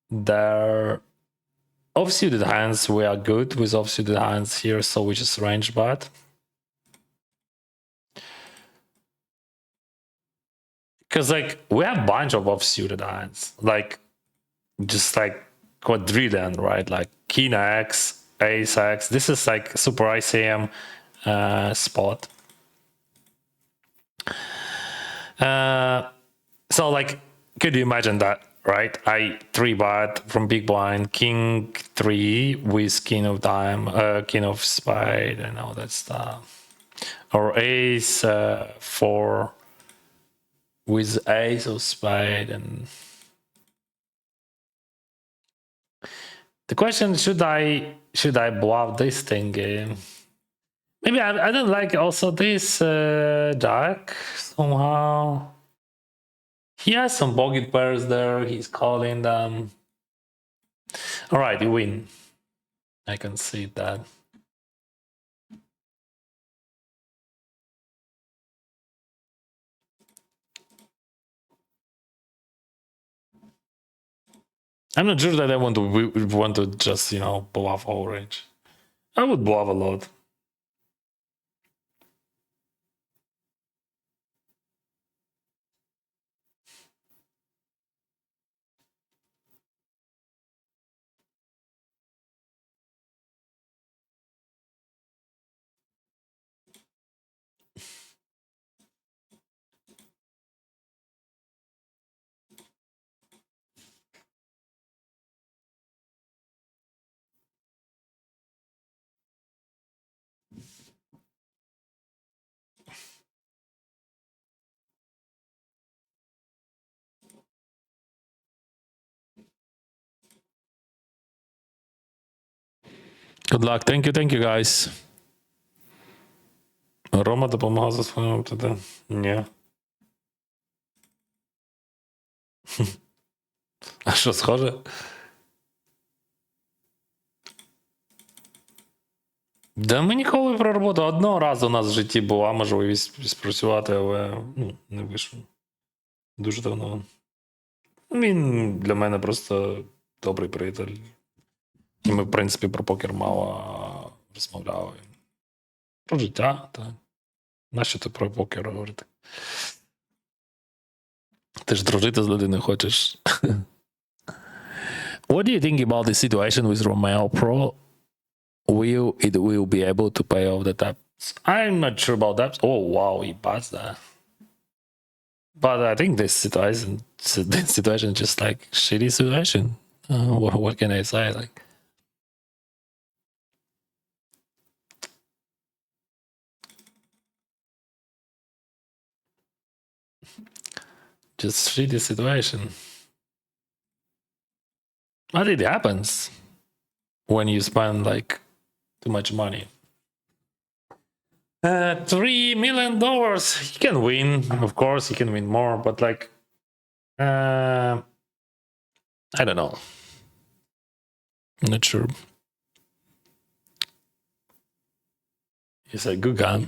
There, off-suited hands, we are good with off-suited hands here, so we just range bet. Because like we have a bunch of off-suited hands, like just like quadrillion, right? Like King X, Ace X. This is like super ICM spot. So like, could you imagine that, right? I 3-bet from big blind, King 3 with King of Dime, King of Spade, and all that stuff, or Ace 4 with Ace of Spade. And the question: should I bluff this thing? Maybe I don't like also this Jack somehow. He has some bogey pairs there. He's calling them. All right, you win. I can see that. I'm not sure that I want to just, you know, blow off whole range. I would blow off a lot. Good luck. Thank you, guys. Рома допомагав за своїм туди. Ні. А що, схоже? Да ми ніколи про роботу. Одного разу у нас в житті була можливість спрацювати, але ну, не вийшло. Дуже давно. Він для мене просто добрий приятель. І ми, в принципі, про покер мало розмовляли. Про життя, так. Нащо ти про покер говорити? Ти ж дружити з людиною хочеш. What do you think about the situation with Romeo Pro? Will it be able to pay off the debts? I'm not sure about that. Oh wow, he passed that. But I think this situation is just like shitty situation. What can I say? Like, just shitty situation. But it happens when you spend like too much money. $3 million. You can win, of course. You can win more, but like, I don't know. I'm not sure. He's a good guy.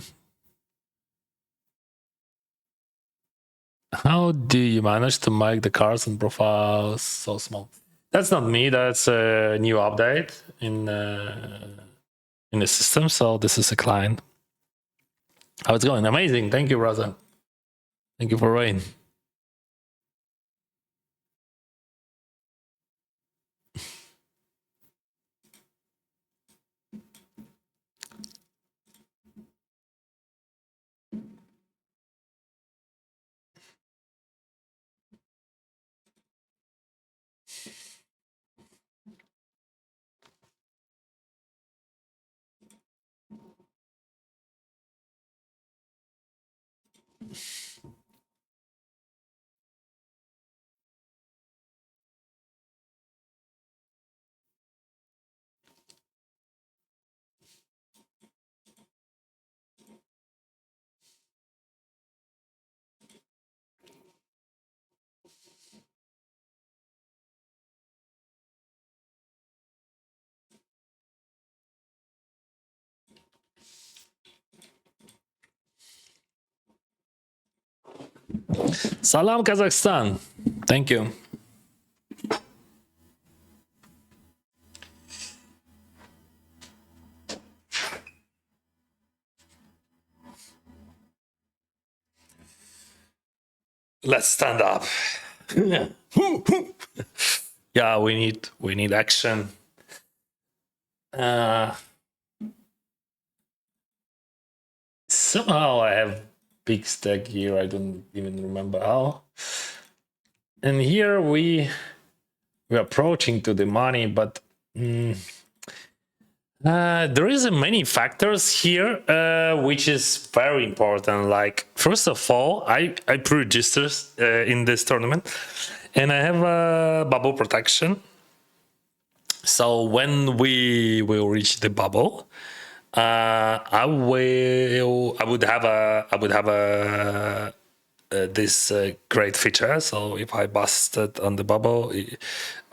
How do you manage to make the cards and profiles so small? That's not me. That's a new update in the system. So this is a client. How it's going? Amazing. Thank you, Rosa. Thank you for rain. Salam, Kazakhstan. Thank you. Let's stand up. Yeah, we need action. Somehow I have big stack here. I don't even remember how. And here we're approaching to the money, but there is many factors here, which is very important. Like, first of all, I pre-registered in this tournament, and I have a bubble protection. So when we will reach the bubble, I would have this great feature. So if I busted on the bubble,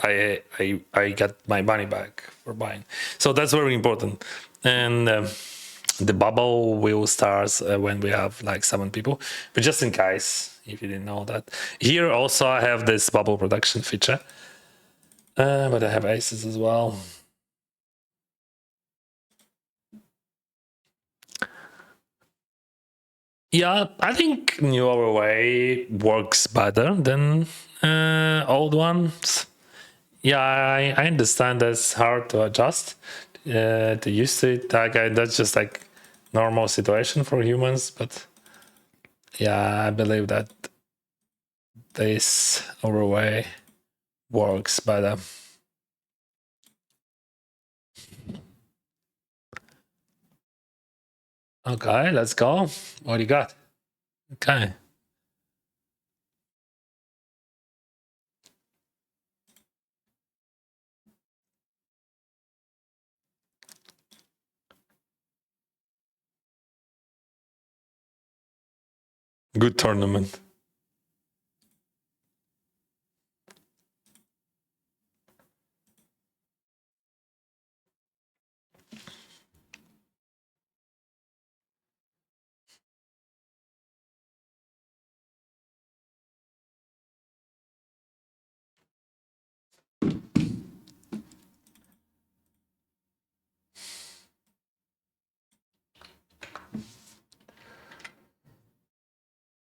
I get my money back for buying. So that's very important. And the bubble will start when we have like 7 people. But just in case, if you didn't know that, here also I have this bubble production feature. But I have aces as well. Yeah, I think new overlay works better than old ones. Yeah, I understand that's hard to adjust to use to it. Like that's just like normal situation for humans, but yeah, I believe that this overlay works better. Okay, let's go. What do you got? Okay. Good tournament.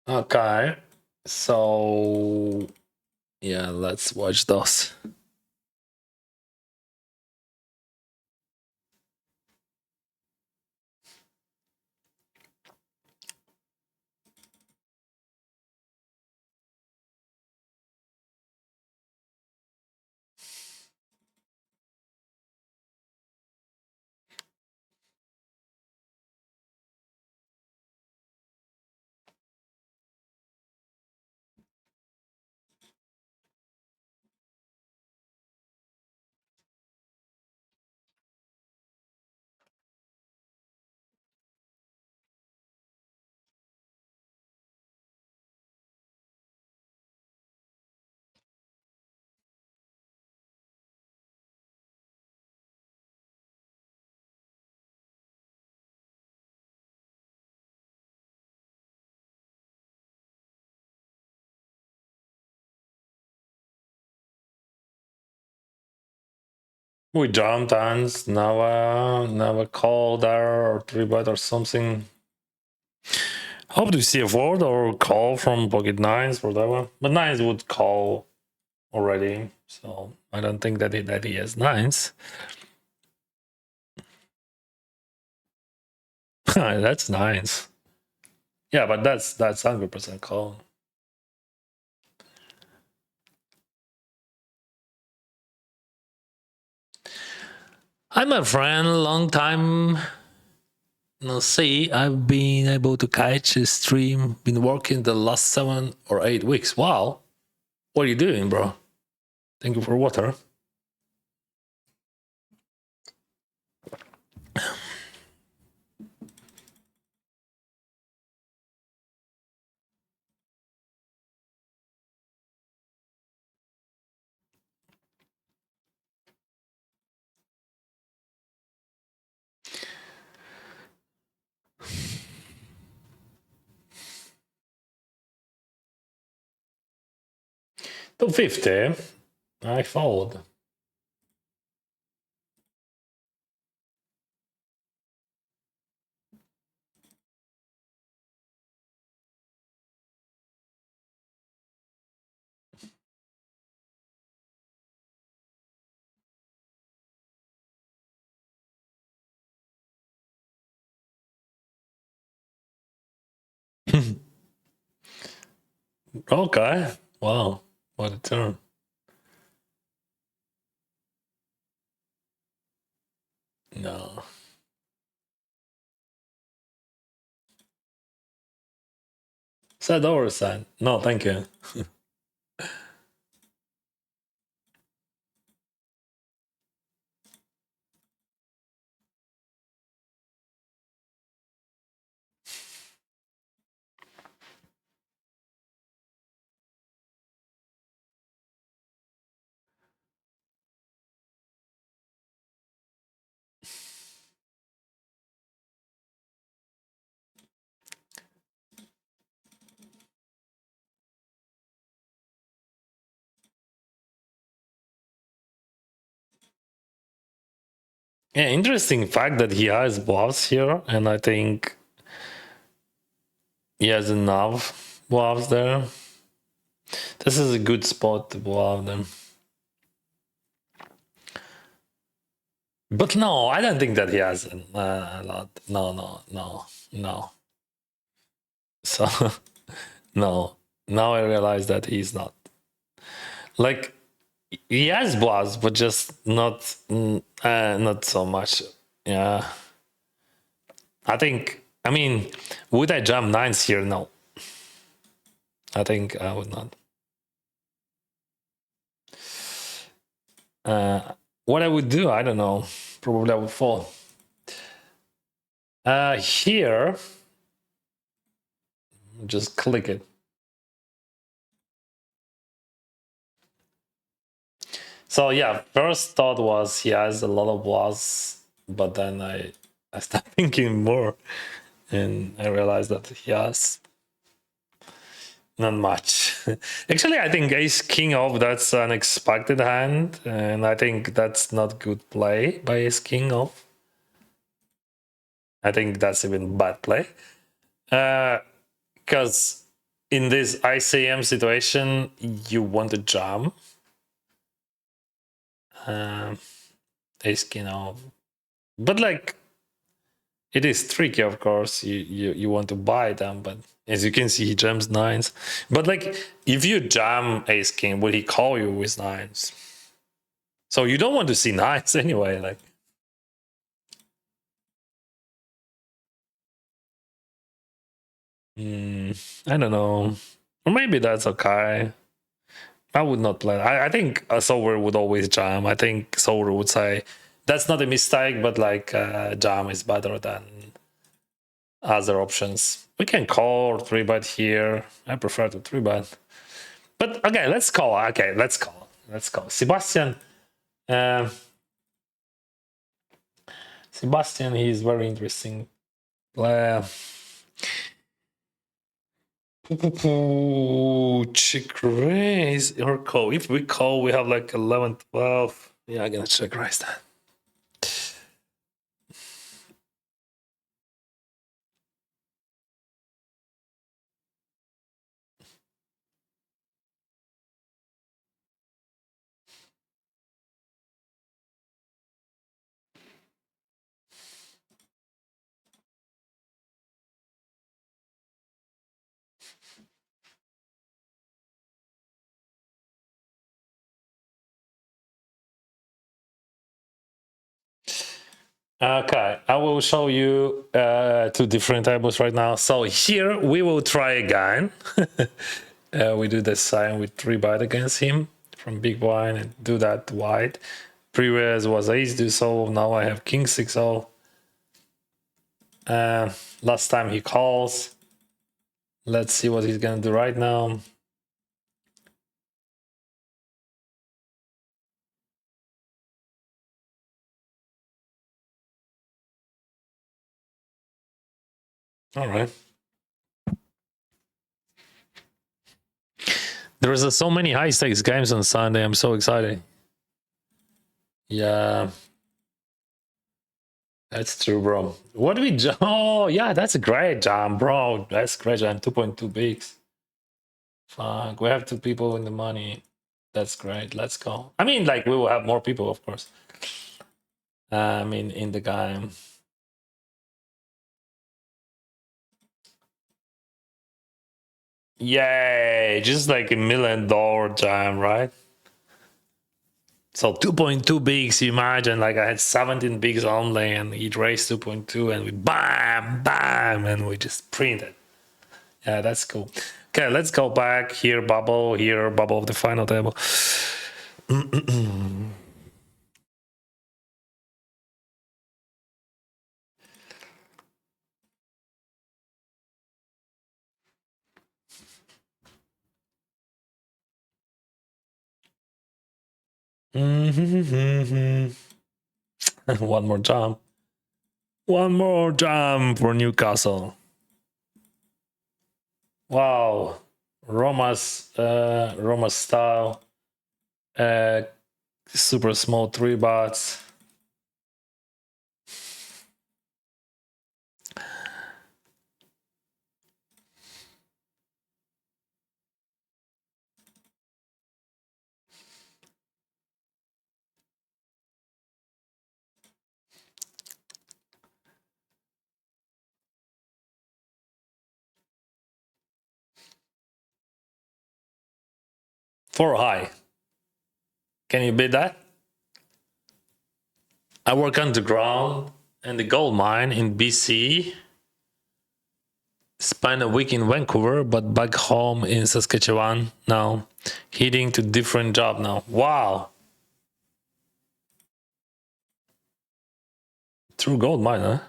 Okay. So yeah, let's watch those. We jumped hands, never call there or three bet or something. Hope to see a fold or call from pocket nines for that one. But nines would call already, so I don't think that he has nines. That's nines. Yeah, but that's 100% call. Hi, my friend. Long time no see. I've been able to catch a stream. Been working the last 7 or 8 weeks. Wow. What are you doing, bro? Thank you for water. To 50, I fold. Okay. Wow. What a turn. No. Side over side. No, thank you. Yeah, interesting fact that he has bluffs here, and I think he has enough bluffs there. This is a good spot to bluff them. But no, I don't think that he has a lot. No. So, no. Now I realize that he's not. Like, he has bluffs, but just not so much. Yeah. I mean, would I jump nines here? No. I think I would not. What I would do, I don't know. Probably I would fold. Here, just click it. So yeah, first thought was he has a lot of bluffs, but then I started thinking more, and I realized that he has not much. Actually, I think ace king off, that's an expected hand, and I think that's not good play by ace king off. I think that's even bad play. Because in this ICM situation, you want to jam. Ace king off. But like, it is tricky, of course. You want to buy them, but as you can see, he jams nines. But like, if you jam ace king, will he call you with nines? So you don't want to see nines anyway. Like, I don't know. Or maybe that's okay. I would not play. I think a solver would always jam. I think solver would say that's not a mistake, but like jam is better than other options. We can call or 3-bet here. I prefer to 3-bet. But okay, let's call. Okay, let's call. Let's call. Sebastian. Sebastian, he is very interesting. Check raise or call. If we call, we have like 11, 12. Yeah, I'm gonna check raise that. Okay, I will show you two different tables right now. So here we will try again. We do the sign with 3-bet against him from big blind and do that wide. Previous was ace do so. Now I have king 6-0. Last time he calls. Let's see what he's gonna do right now. All right. There's so many high stakes games on Sunday. I'm so excited. Yeah. That's true, bro. What do we jump? Oh, yeah, that's a great jump, bro. That's great jump. 2.2 bigs. Fuck, we have 2 people in the money. That's great. Let's go. I mean, like, we will have more people, of course. I mean, in the game. Yay! Just like $1 million jam, right? So 2.2 bigs, you imagine, like I had 17 bigs only and he raised 2.2 and we bam, bam, and we just printed. Yeah, that's cool. Okay, let's go back here, bubble of the final table. One more jump. One more jump for Newcastle. Wow. Roma's style. Super small 3-bets. 4 high. Can you beat that? I work underground in the gold mine in BC. Spent a week in Vancouver, but back home in Saskatchewan now. Heading to different job now. Wow. True gold mine, huh?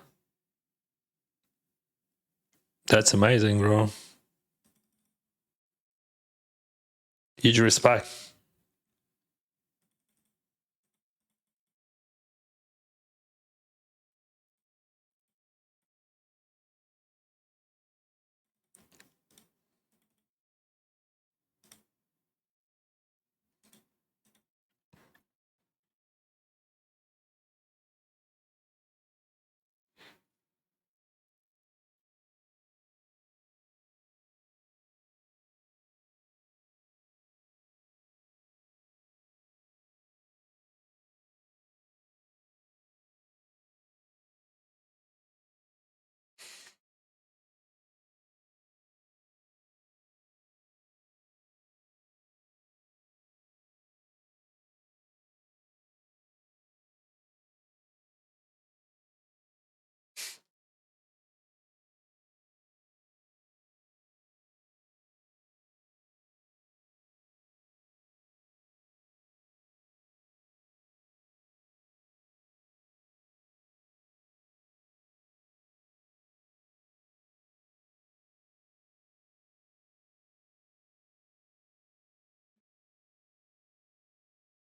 That's amazing, bro. Huge respect.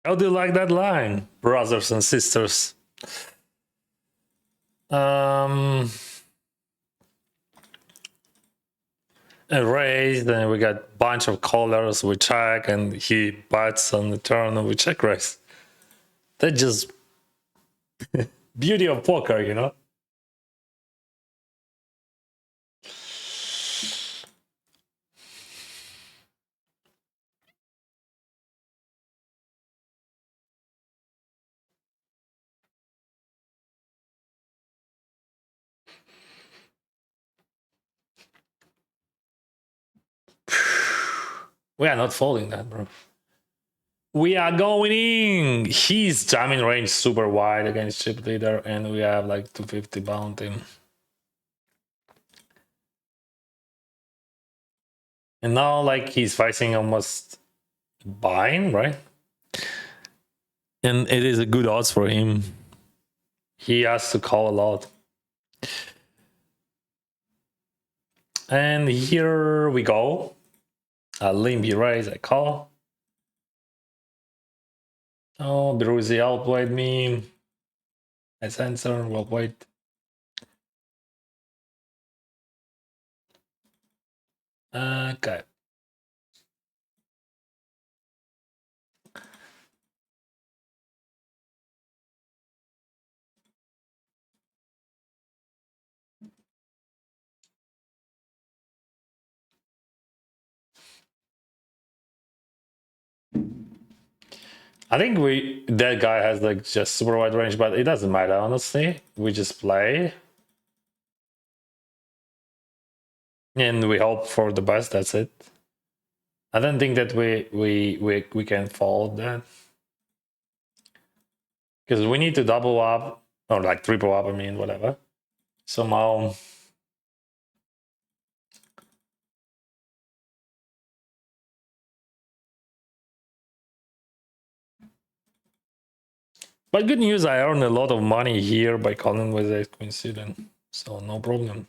How do you like that line, brothers and sisters? Raised, and we got bunch of colors. We check, and he bets on the turn, and we check raise. That's just beauty of poker, you know. We are not folding that, bro. We are going in. He's jamming range super wide against chip leader, and we have like 250 bounty. And now, like, he's facing almost buying, right? And it is a good odds for him. He has to call a lot. And here we go. A Limby raise, I call. Oh, Beruzzi outplayed me. I censor, well, wait. Okay. I think that guy has like just super wide range, but it doesn't matter, honestly. We just play. And we hope for the best, that's it. I don't think that we can fold that. Because we need to double up, or like triple up, I mean, whatever. Somehow. But good news, I earned a lot of money here by calling with a coincidence. So no problem.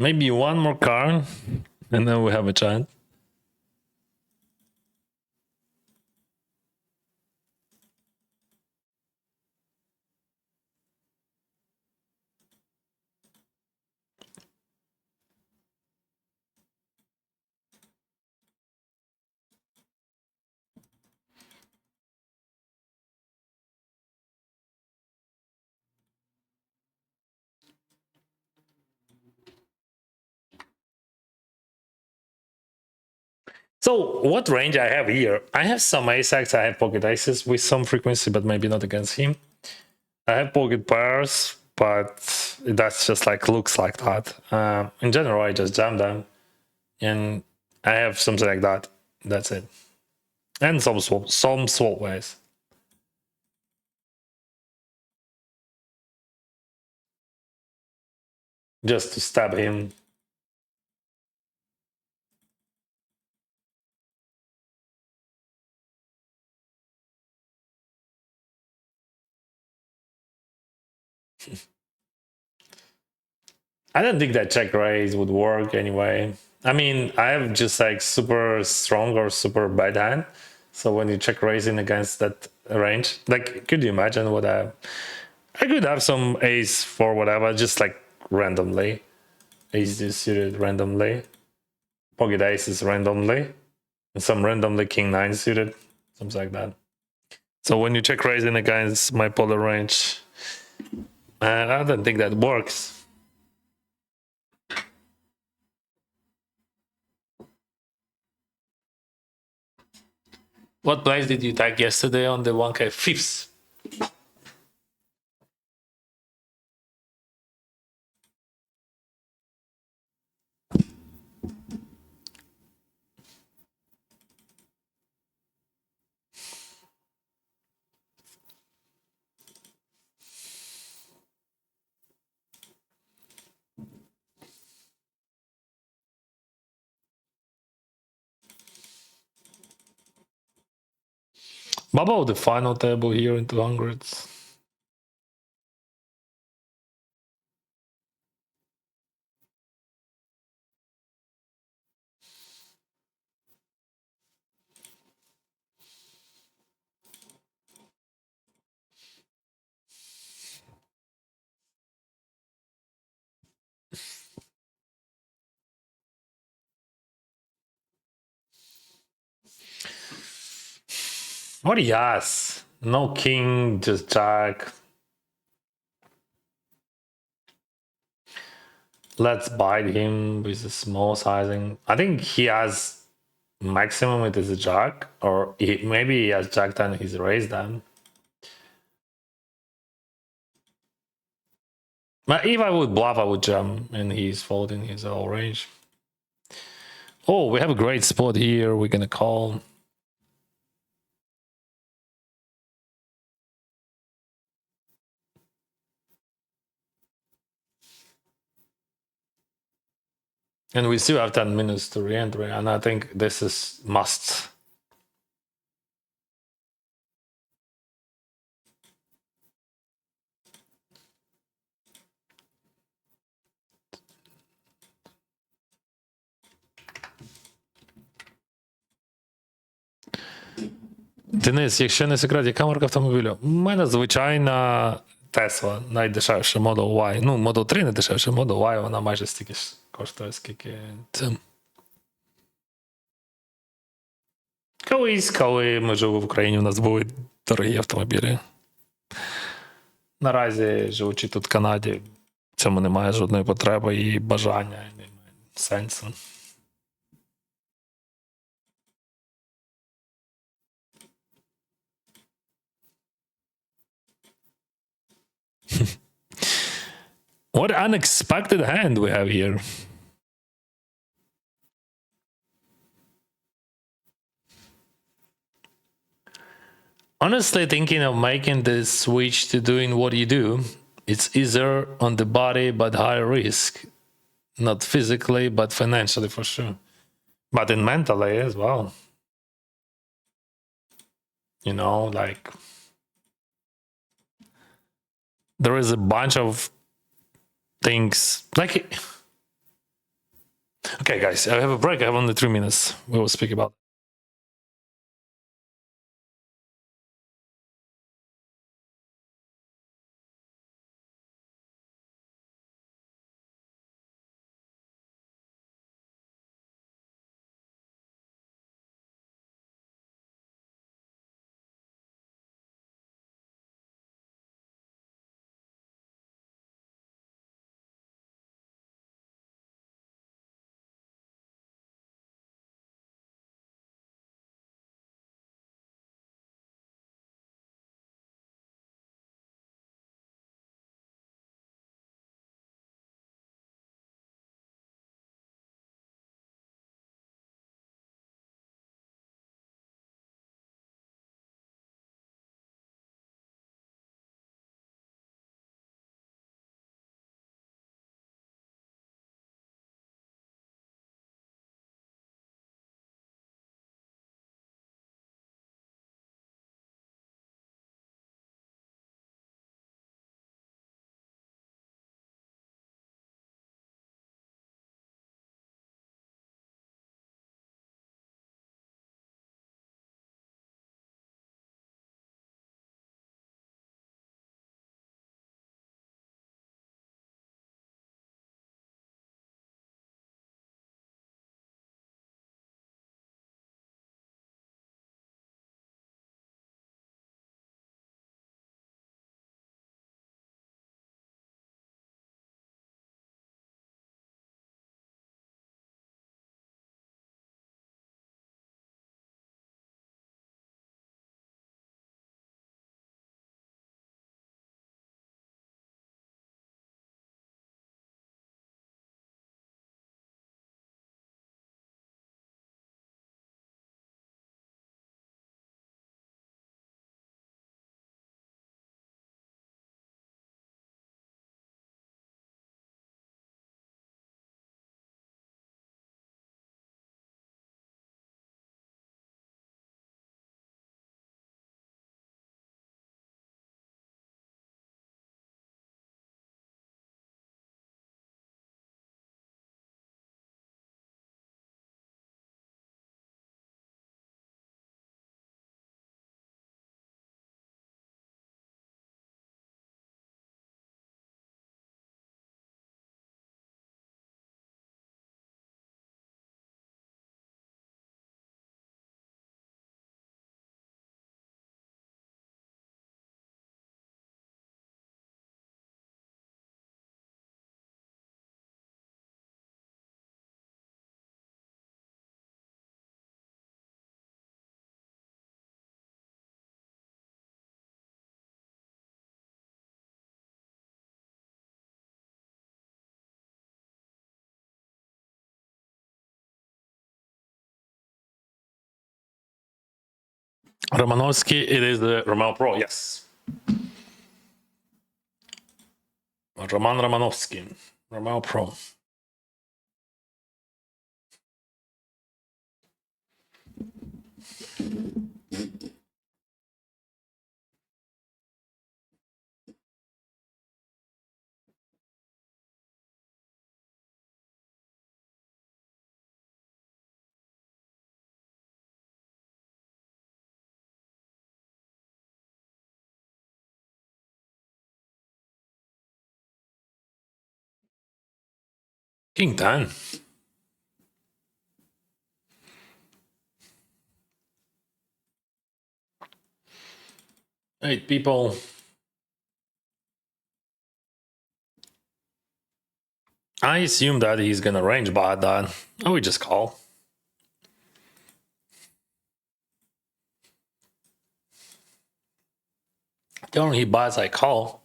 Maybe one more card, and then we have a chance. So what range I have here? I have some ace-x, I have pocket aces with some frequency, but maybe not against him. I have pocket pairs, but that's just like looks like that. In general, I just jam them, and I have something like that. That's it, and some swap ways. Just to stab him. I don't think that check raise would work anyway. I mean, I have just like super strong or super bad hand. So when you check raising against that range, like, could you imagine what I could have some ace for whatever, just like randomly. Ace is suited randomly. Pocket aces randomly. And some randomly king nine suited. Something like that. So when you check raising against my polar range, I don't think that works. What place did you tag yesterday on the 1K? Fifth. What about the final table here in 200s? What yes? No king, just jack. Let's bite him with a small sizing. I think he has maximum it is a jack, or maybe he has jack 10, he's raised them. But if I would bluff, I would jam, and he's folding his whole range. Oh, we have a great spot here. We're gonna call. And we still have 10 minutes to re-enter, and I think this is must. Денис, якщо не секрет, яка марка автомобілю? У мене звичайна Tesla, найдешевша Model Y. Ну, Model 3 не дешевша, Model Y, вона майже стільки ж коштує, скільки це. Колись, коли ми жили в Україні, у нас були дорогі автомобілі. Наразі, живучи тут в Канаді, в цьому немає жодної потреби і бажання, і немає сенсу. What unexpected hand we have here. Honestly, thinking of making the switch to doing what you do, it's easier on the body but higher risk. Not physically, but financially for sure. But in mentally as well. You know, like there is a bunch of things like okay guys, I have a break. I have only 3 minutes. We will speak about Romanovsky, it is the Romeo Pro, yes. Roman Romanovsky, Romeo Pro. King 10. 8 people. I assume that he's gonna range bot that. Oh, we just call. The only he buys, I call.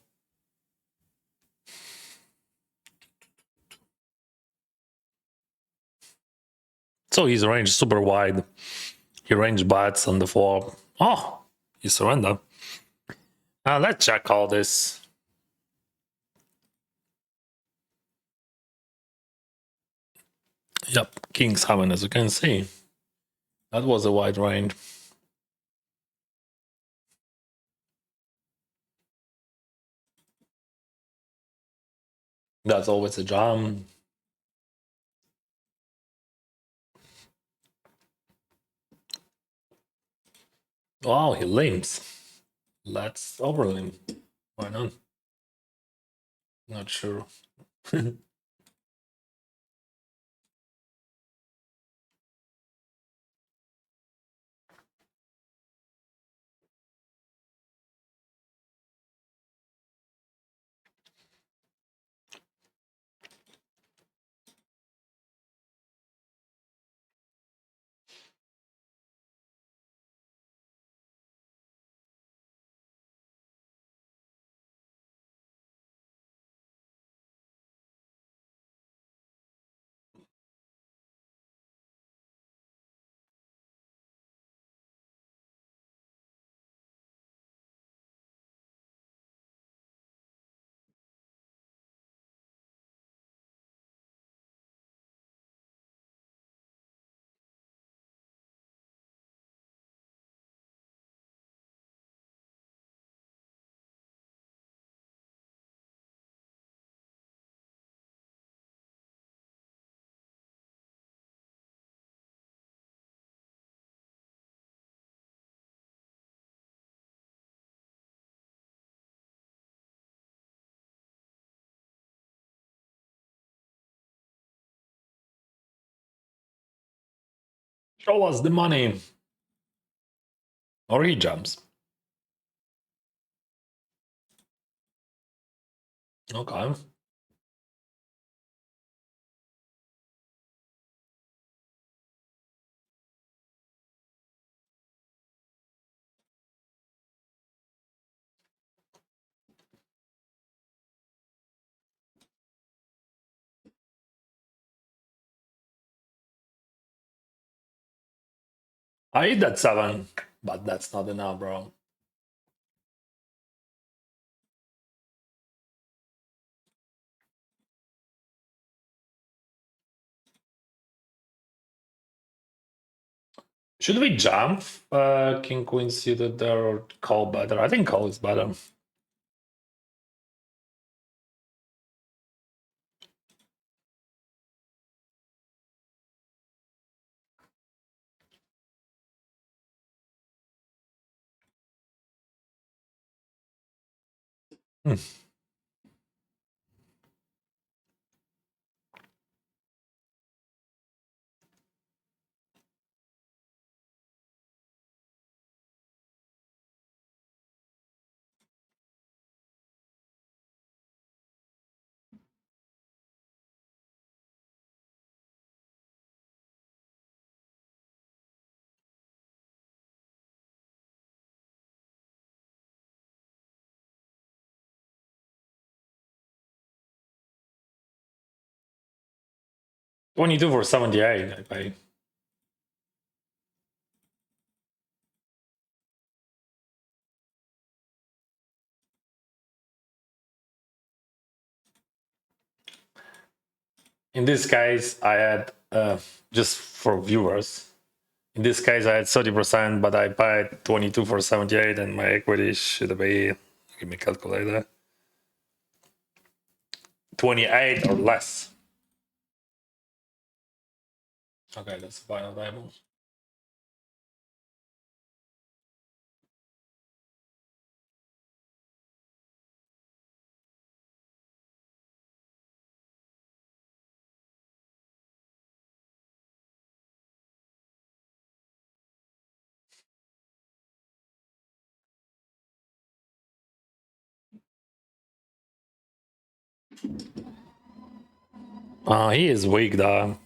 So his range super wide. He range bots on the floor. Oh, he surrender. Let's check all this. Yep, King 7, as you can see. That was a wide range. That's always a jam. Wow, he limps. Let's overlimp. Why not? Not sure. 'Show us the money. Or he jumps. Okay. I hit that 7, but that's not enough, bro. Should we jump King Queen suited there or call better? I think call is better. Hmm. 22 for 78, I pay. In this case, I had just for viewers. In this case, I had 30%, but I paid 22 for 78, and my equity should be, give me a calculator, 28 or less. Okay, that's the final table. He is weak though.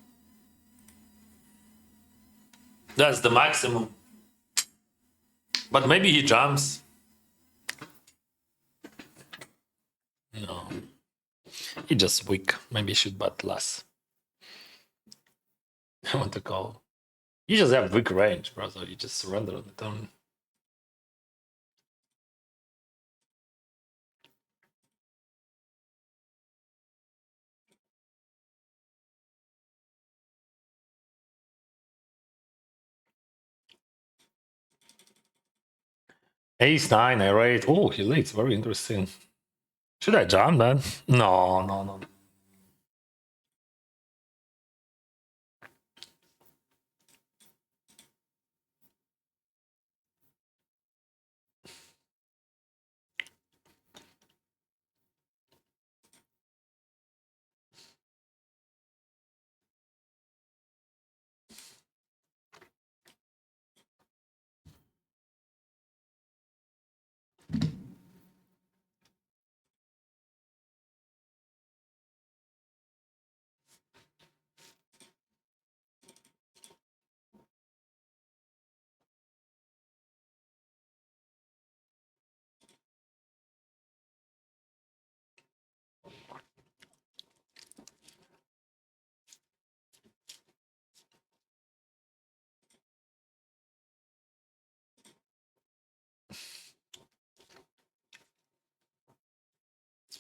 That's the maximum. But maybe he jumps. No. He just weak. Maybe he should bet less. I want to call. You just have weak range, bro, so you just surrender on the turn. Ace 9, I rate. Oh, he leads. Very interesting. Should I jump then? No, no, no.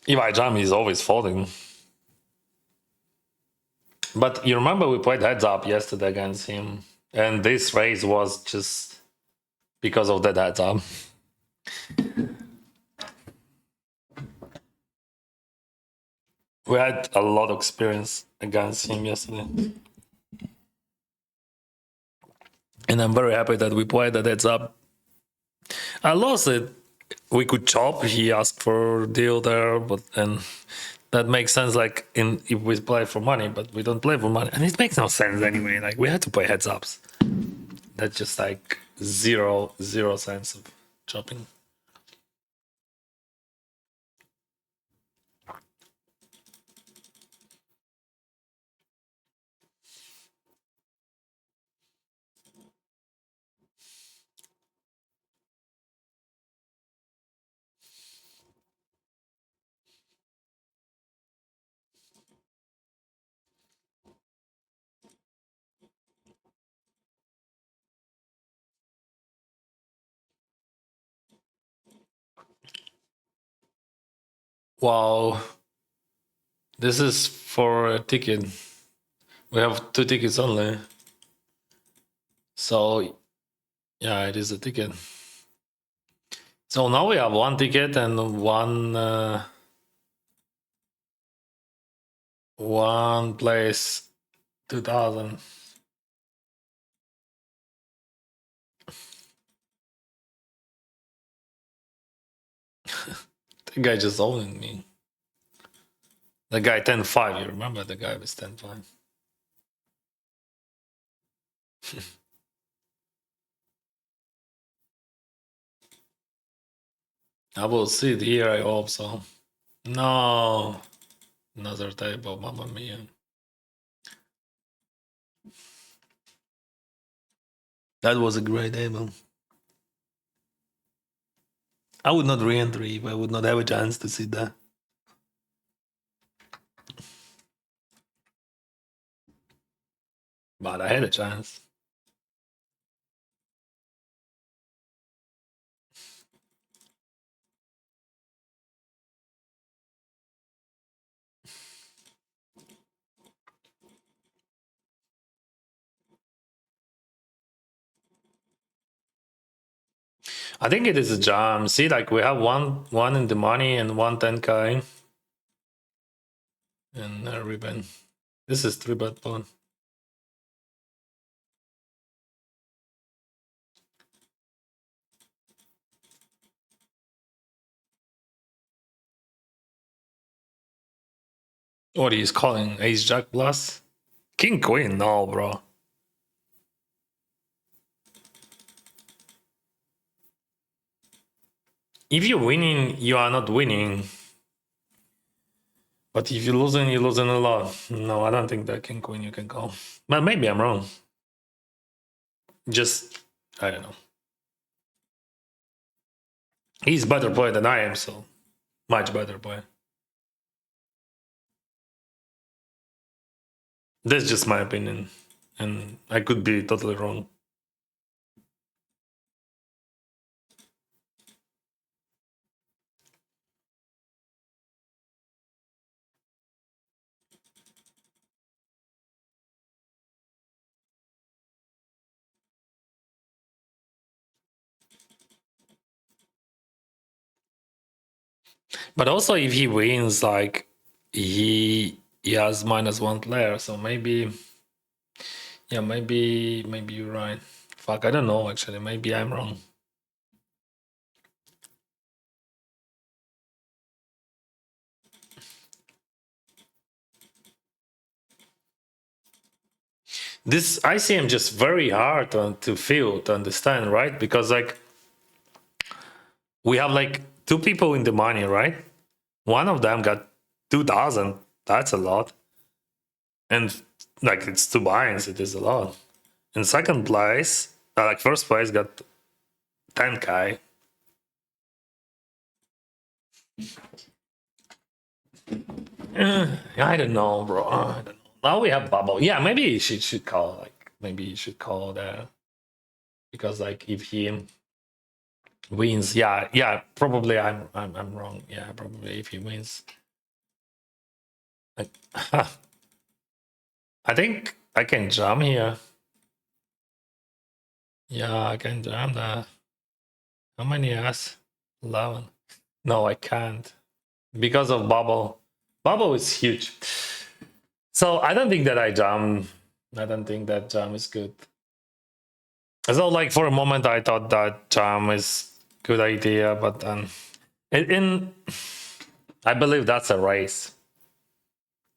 If I jump, he's always folding. But you remember we played heads up yesterday against him, and this race was just because of that heads up. We had a lot of experience against him yesterday. And I'm very happy that we played that heads up. I lost it. We could chop. He asked for a deal there, but and that makes sense. Like in if we play for money, but we don't play for money, and it makes no sense anyway. Like we had to play heads ups. That's just like zero sense of chopping. Wow, this is for a ticket. We have 2 tickets only. So yeah, it is a ticket. So now we have 1 ticket and one place 2000. The guy just owning me. The guy 10-5, you remember the guy was 10-5. I will see it here, I hope so. No. Another table, mamma mia. That was a great table. I would not re-enter if I would not have a chance to see that. But I had a chance. I think it is a jam. See, like we have one in the money and one 10k and a ribbon. This is 3-bet pawn. What he's calling ace jack plus? King queen? No, bro. If you're winning, you are not winning. But if you're losing a lot. No, I don't think that king queen you can call. But maybe I'm wrong. Just, I don't know. He's better player than I am, so much better player. That's just my opinion, and I could be totally wrong. But also, if he wins, like he has -1 player, so maybe, yeah, maybe you're right. Fuck, I don't know actually. Maybe I'm wrong. This ICM just very hard to feel, to understand, right? Because like we have like two people in the money, right? One of them got 2,000. That's a lot. And like it's 2 binds, it is a lot. In second place, like first place got 10k. I don't know, bro. I don't know. Now we have bubble. Yeah, maybe she should call. Like maybe you should call there because like if he wins, yeah, probably I'm wrong. Yeah, probably if he wins, like, I think I can jump here. Yeah, I can jump there. How many has? 11. No, I can't because of bubble. Bubble is huge. So I don't think that I jump. I don't think that jump is good. So like for a moment I thought that jam is good idea, but in I believe that's a race,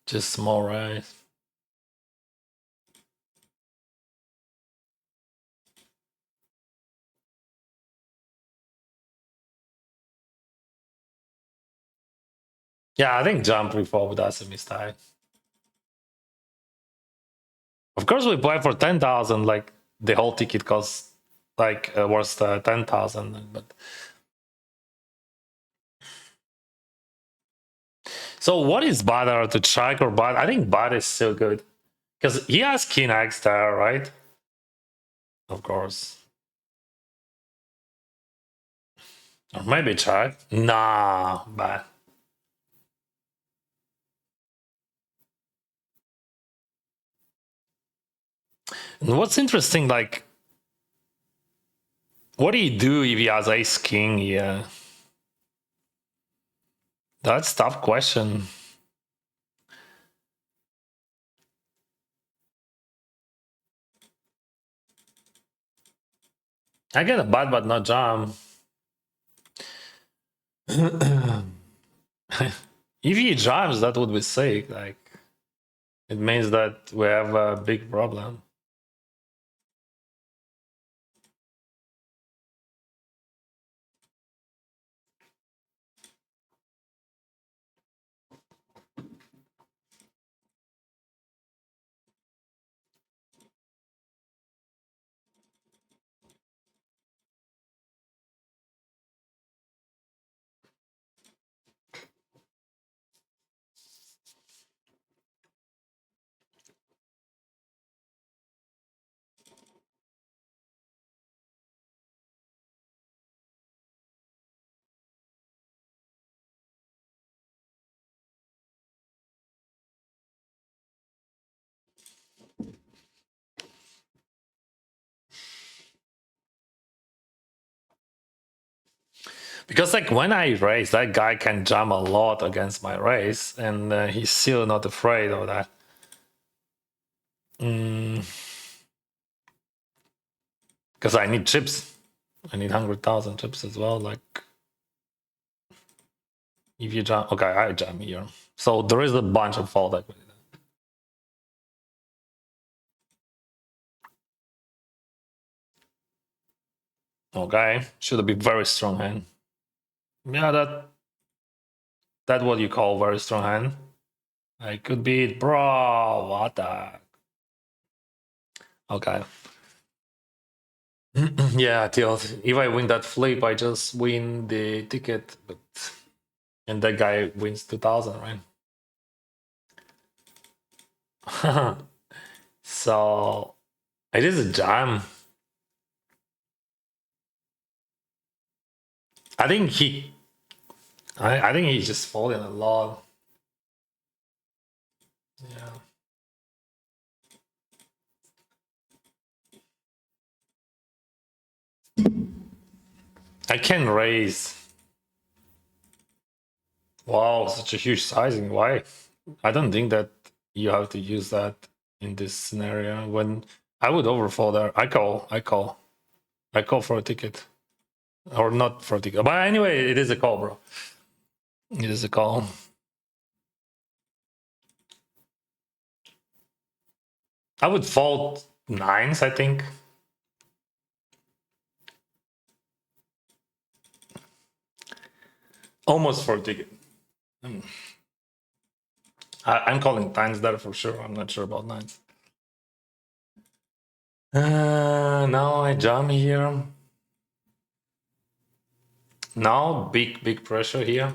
just small race. Yeah, I think jump before that's a mistake. Of course, we play for 10,000. Like the whole ticket costs like worth 10,000, but. So what is better to check or bot? I think bot is still good because he has king X there, right? Of course. Or maybe check. Nah, bad. And what's interesting, like, what do you do if he has ace king? Yeah, that's a tough question. I get a bad, but not jam. If he jams, that would be sick. Like, it means that we have a big problem. Because like when I raise, that guy can jam a lot against my raise, and he's still not afraid of that. Because I need chips. I need 100,000 chips as well. Like, if you jam, okay, I jam here. So there is a bunch of fold equity. Okay, should be very strong hand. Yeah, that what you call very strong hand. I could be it, bro. What the? Okay. Yeah, till if I win that flip, I just win the ticket, but and that guy wins 2,000, right? So it is a jam. I think I think he's just falling a lot. Yeah. I can raise. Wow, such a huge sizing. Why? I don't think that you have to use that in this scenario. When I would overfold there, I call for a ticket, or not for a ticket. But anyway, it is a call, bro. It is a call. I would fold nines, I think. Almost for a ticket. I'm calling nines there for sure. I'm not sure about nines. Now I jam here. Now big pressure here.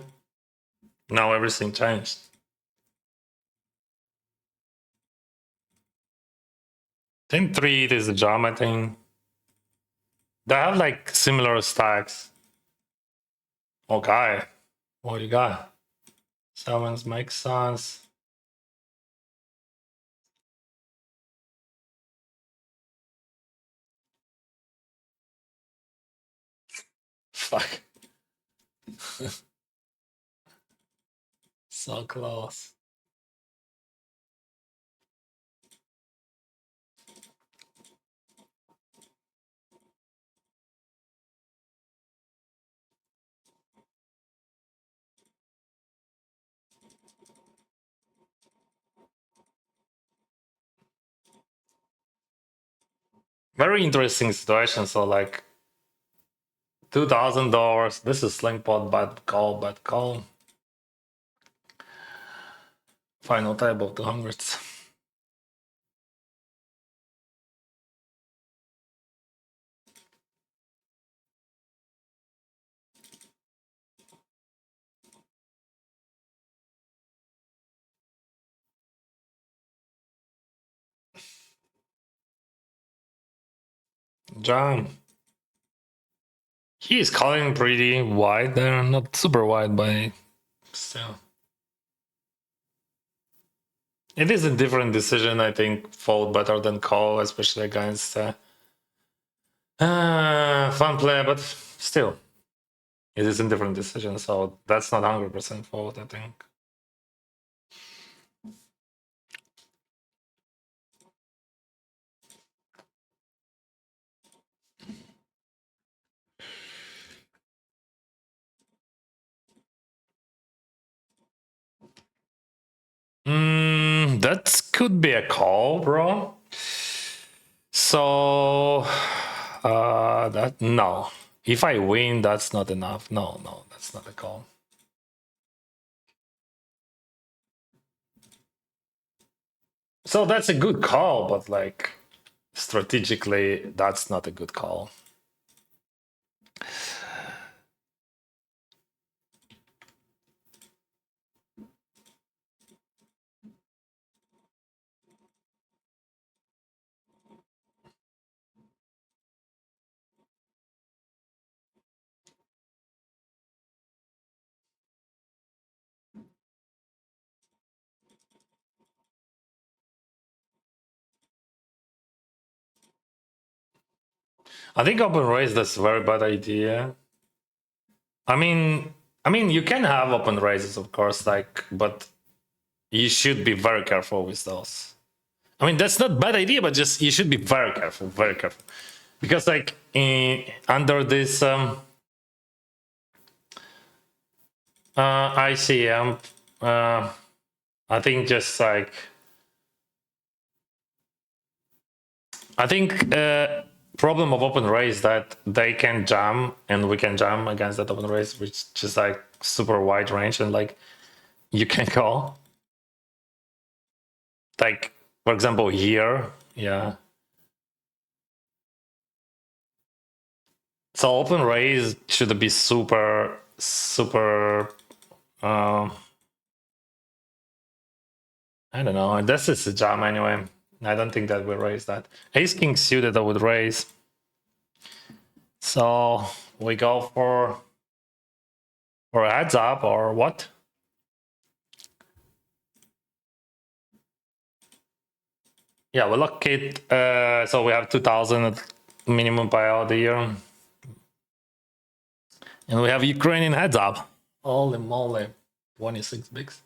Now everything changed. 10-3, it is a jam, I think. They have like similar stacks. Okay. What you got? Sevens make sense. Fuck. So close. Very interesting situation. So like $2,000. This is Slingpot, bad call. Final table 200s. Jam. He is calling pretty wide there, not super wide, but still. It is a different decision, I think. Fold better than call, especially against fun player, but still. It is a different decision, so that's not 100% fold, I think. That could be a call, bro. So that no. If I win, that's not enough. No, that's not a call. So that's a good call, but like strategically, that's not a good call. I think open raise, that's a very bad idea. I mean, you can have open raises, of course, like, but you should be very careful with those. I mean, that's not a bad idea, but just you should be very careful, because like under this ICM, I think just like I think problem of open raise that they can jam and we can jam against that open raise, which just like super wide range and like you can call. Like for example here, yeah. So open raise should be super. I don't know. This is a jam anyway. I don't think that we raise that. Ace king suited I would raise. So we go for a heads up or what? Yeah, we lock it. So we have 2,000 minimum payout a year. And we have Ukrainian heads up. Holy moly. 26 bigs.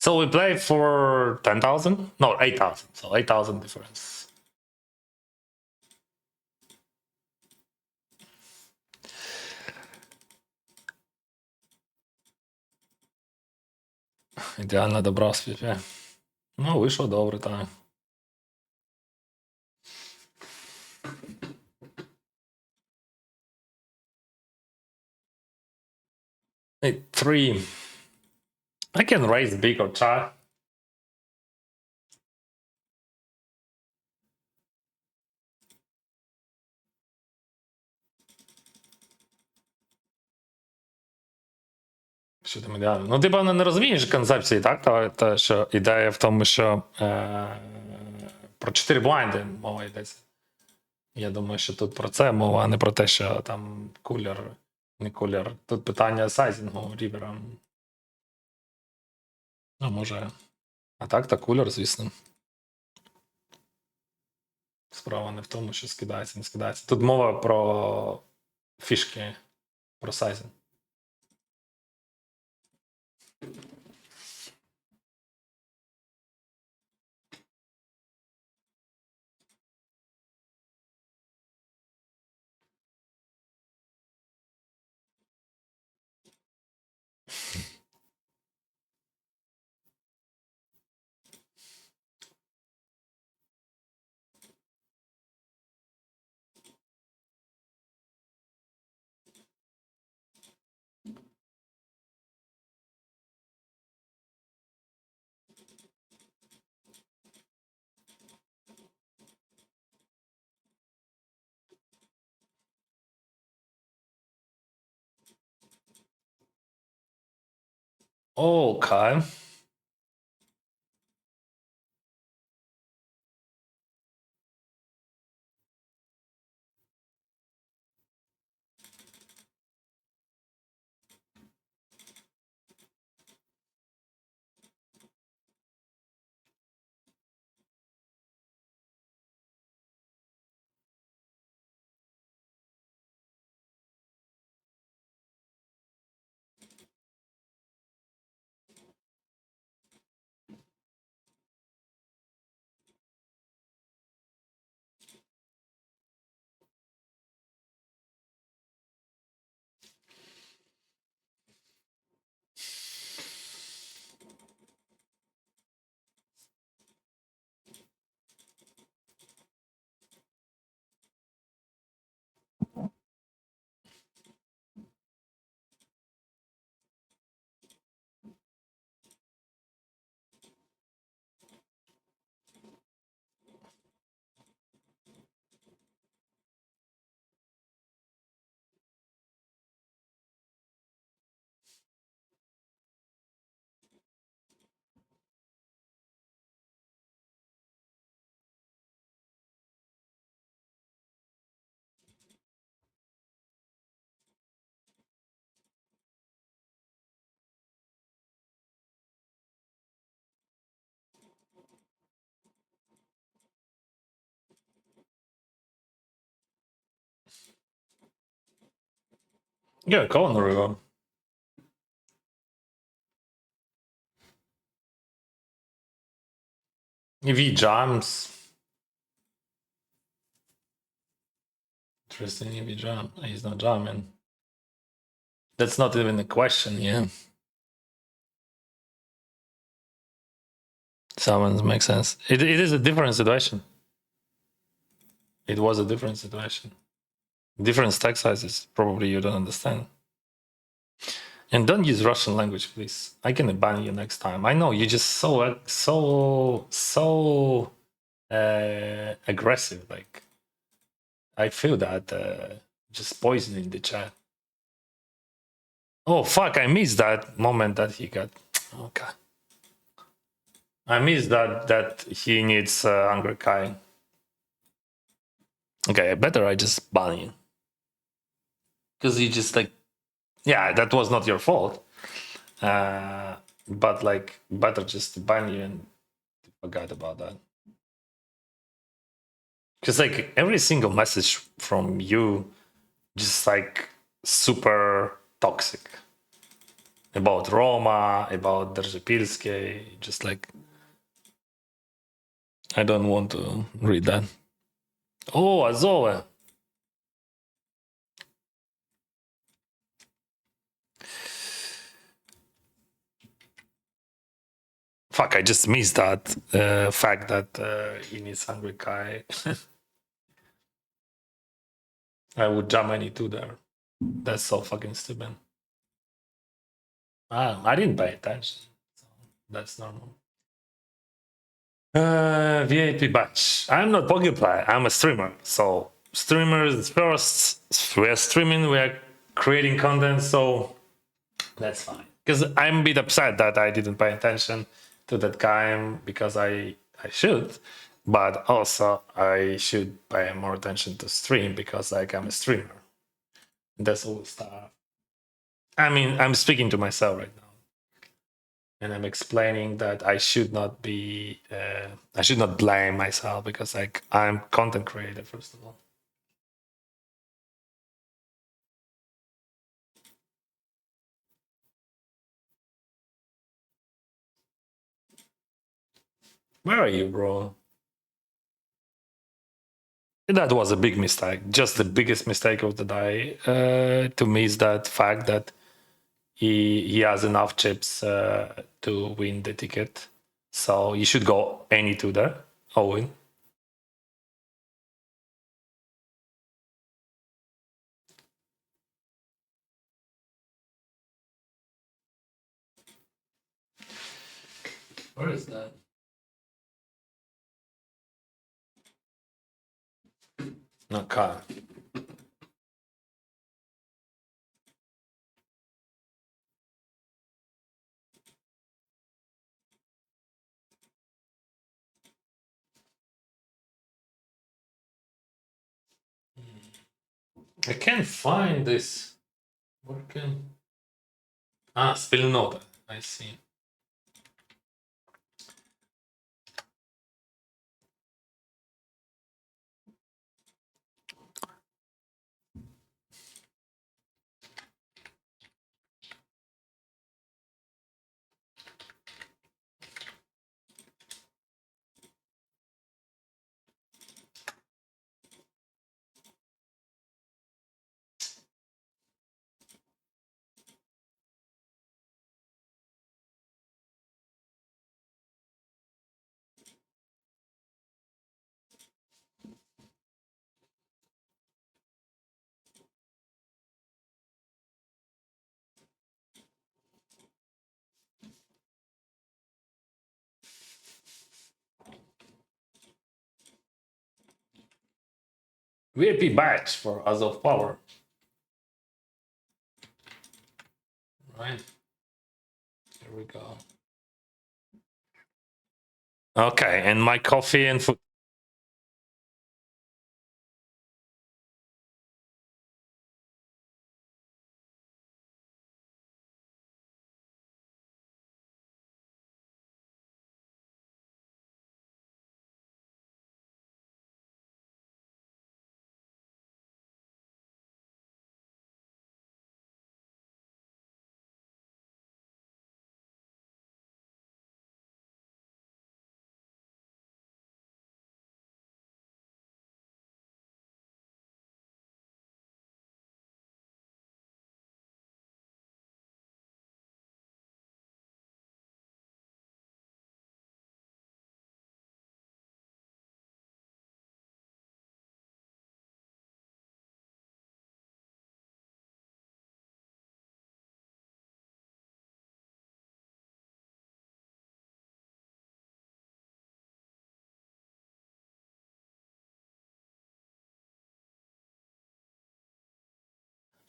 So we play for 10,000? No, 8,000. So 8,000 difference. Ідеально добрав свій. Ну, вийшло добре, так. Hey, 3. I can raise big or try. Що там ідеально? Ну, ти, певно, не розумієш концепції, так? Та, що ідея в тому, що про 4 блайнди мова йдеться. Я думаю, що тут про це мова, а не про те, що там кулер, не кулер. Тут питання сайзінгу рівера. Ну, може. А так, та кулер, звісно. Справа не в тому, що скидається, не скидається. Тут мова про фішки, про сайзинг. Окей. Yeah, go on, River. If he jams, interesting. If he jam, he's not jamming. That's not even a question. Yeah, summons makes sense. It is a different situation. It was a different situation. Different stack sizes. Probably you don't understand. And don't use Russian language, please. I can ban you next time. I know you're just so aggressive. Like I feel that just poisoning the chat. Oh fuck! I missed that moment that he got. Okay, I missed that he needs Angry Kai. Okay, better I just ban you because you just like, yeah, that was not your fault. But like, better just to ban you and forget about that. Because like every single message from you, just like super toxic about Roma, about Dzerzhinsky, just like I don't want to read that. Oh, Azove. Fuck, I just missed that fact that he needs Hungry Kai. I would jam any two there. That's so fucking stupid. I didn't pay attention. So that's normal. VIP batch. I'm not PokePlay. I'm a streamer. So streamers first. We are streaming. We are creating content. So that's fine. Because I'm a bit upset that I didn't pay attention to that game because I should, but also I should pay more attention to stream because like I'm a streamer. That's all stuff. I mean, I'm speaking to myself right now, and I'm explaining that I should not be. I should not blame myself because like I'm content creator first of all. Where are you, bro? That was a big mistake. Just the biggest mistake of the day to miss that fact that he has enough chips to win the ticket. So you should go any two there. Owen. Where is that? Okay. I can't find this. What can? Ah, Spilnota. I see. VIP badge for Azov Power. Right. Here we go. Okay, and my coffee and food.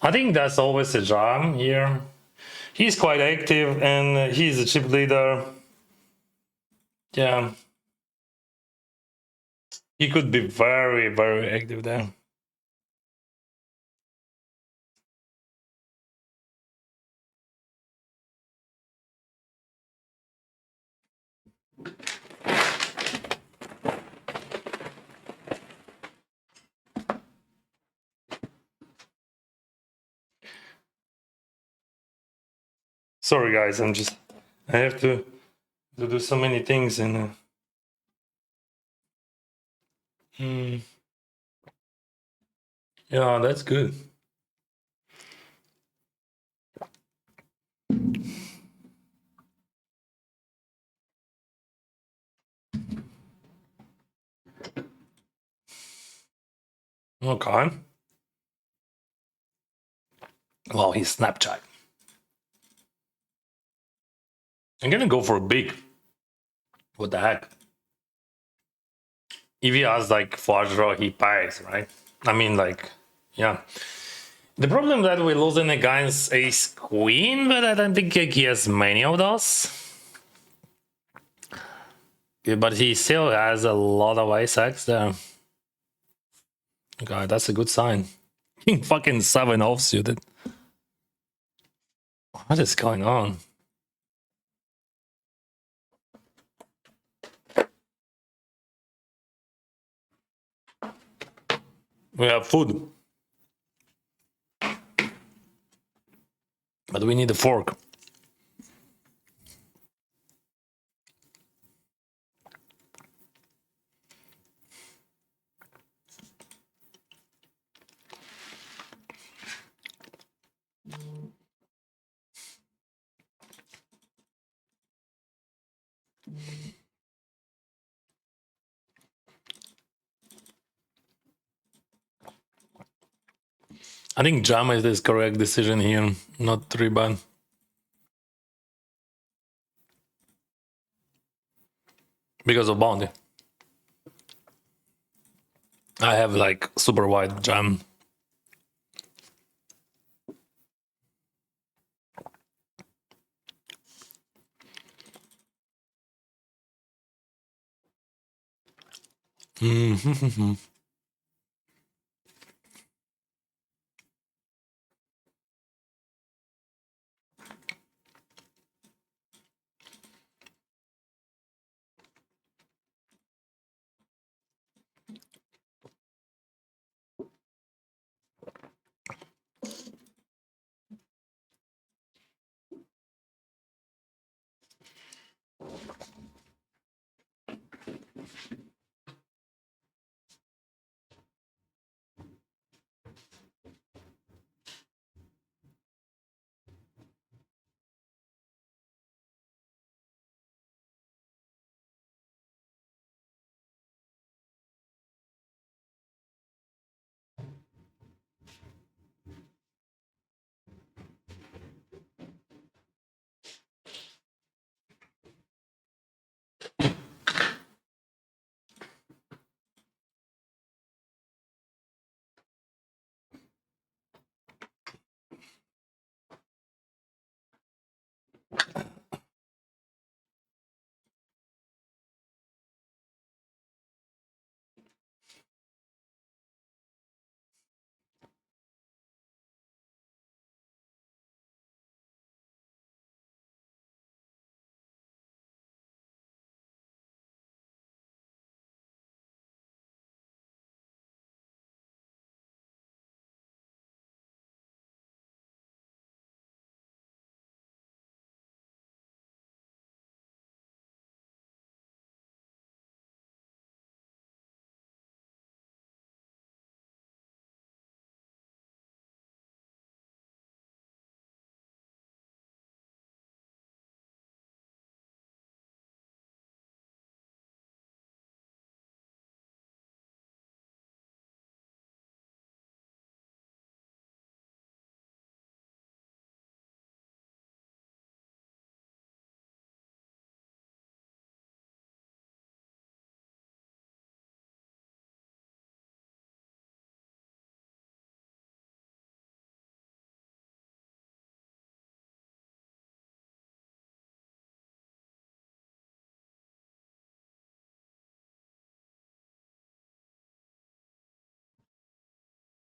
I think that's always a charm here. He's quite active and he's a chip leader. Yeah. He could be very, very active there. Sorry, guys. I have to do so many things and. Yeah, that's good. Okay. Well, he's Snapchat. I'm gonna go for a big. What the heck? If he has like flush draw, he pays, right? I mean, like, yeah. The problem that we're losing against Ace Queen, but I don't think he has many of those. Yeah, but he still has a lot of Ace X there. Okay, that's a good sign. King fucking 7 offsuited. What is going on? We have food. But we need a fork. I think jam is the correct decision here, not 3-ban. Because of bounty. I have like super wide jam.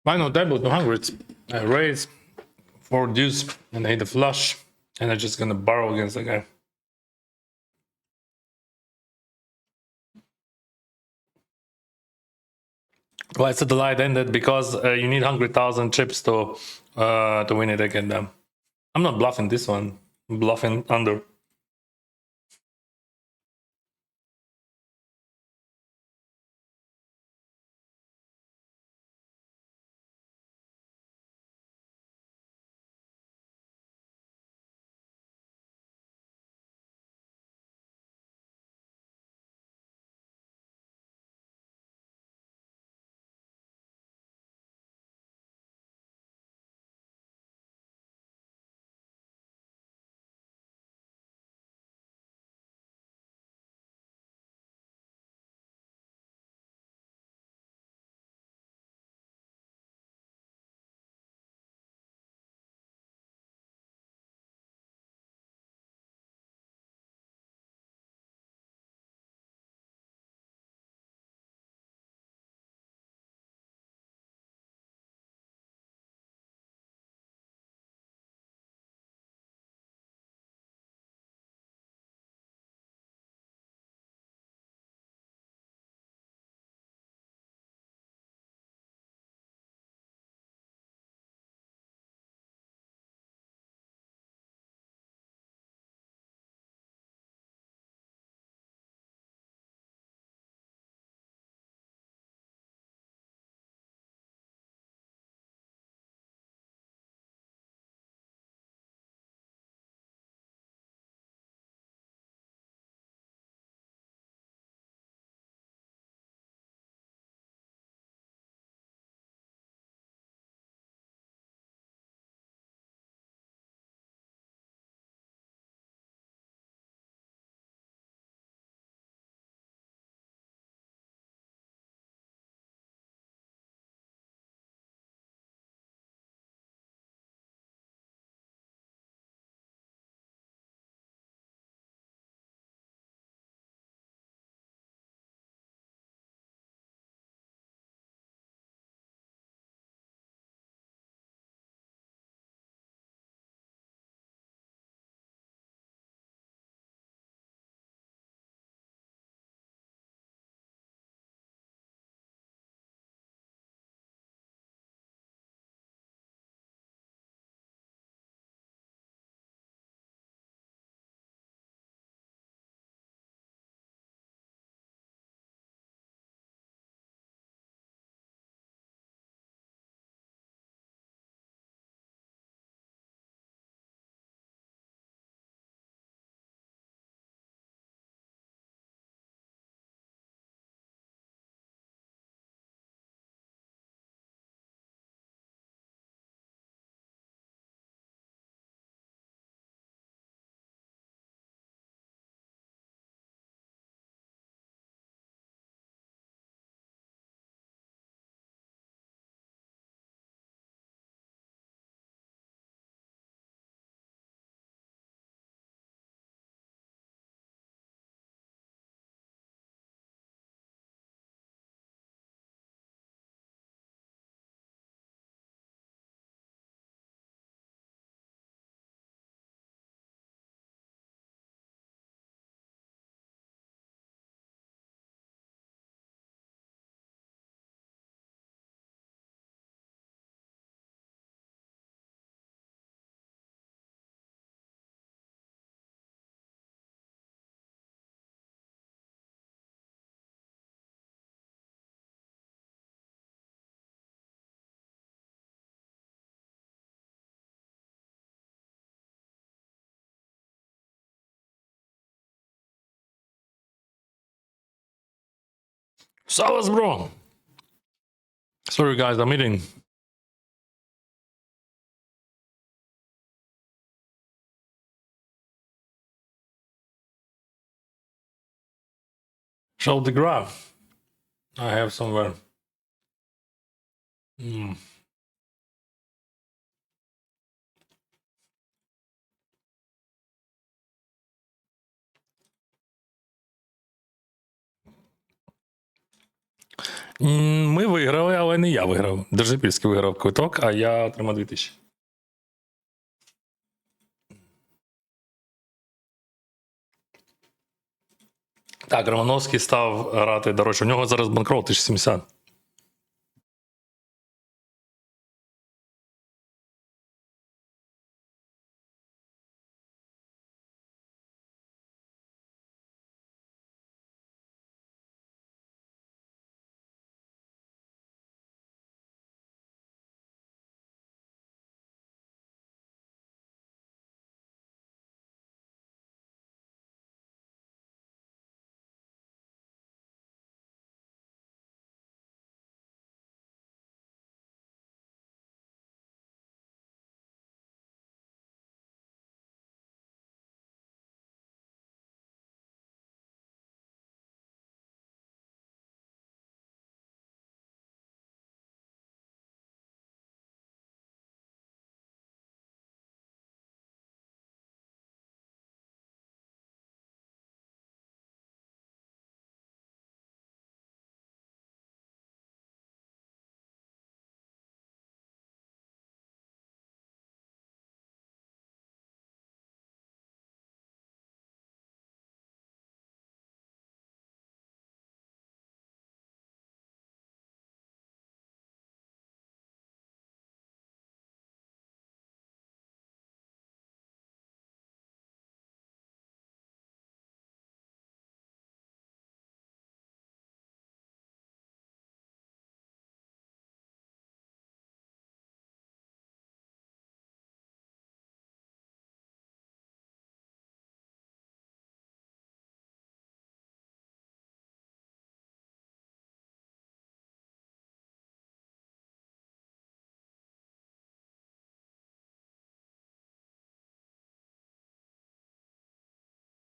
Final table 200. I raise 4 deuce and I hit a flush, and I'm just gonna barrel against the guy. Well, I said the light ended because you need 100,000 chips to win it again. I'm not bluffing this one. I'm bluffing under. So, bro. Sorry, guys, I'm eating. Show the graph. I have somewhere. Mm. Ми виграли, але не я виграв. Держипільський виграв квиток, а я отримав 2000. Так, Романовський став грати дорожче. У нього зараз банкрот 1070.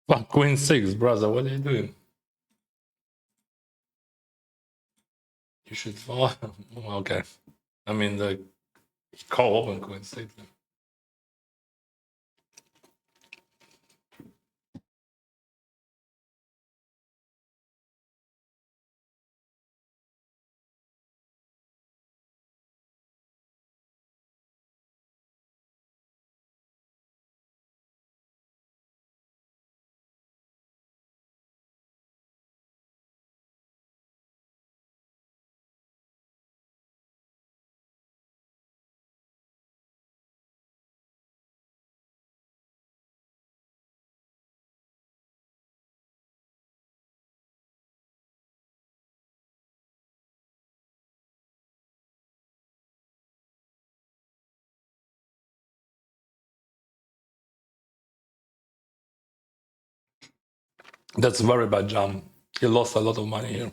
Fuck, Queen 6, brother, what are you doing? You should follow. Okay. I mean, the call open Queen 6. That's very bad jump. He lost a lot of money here.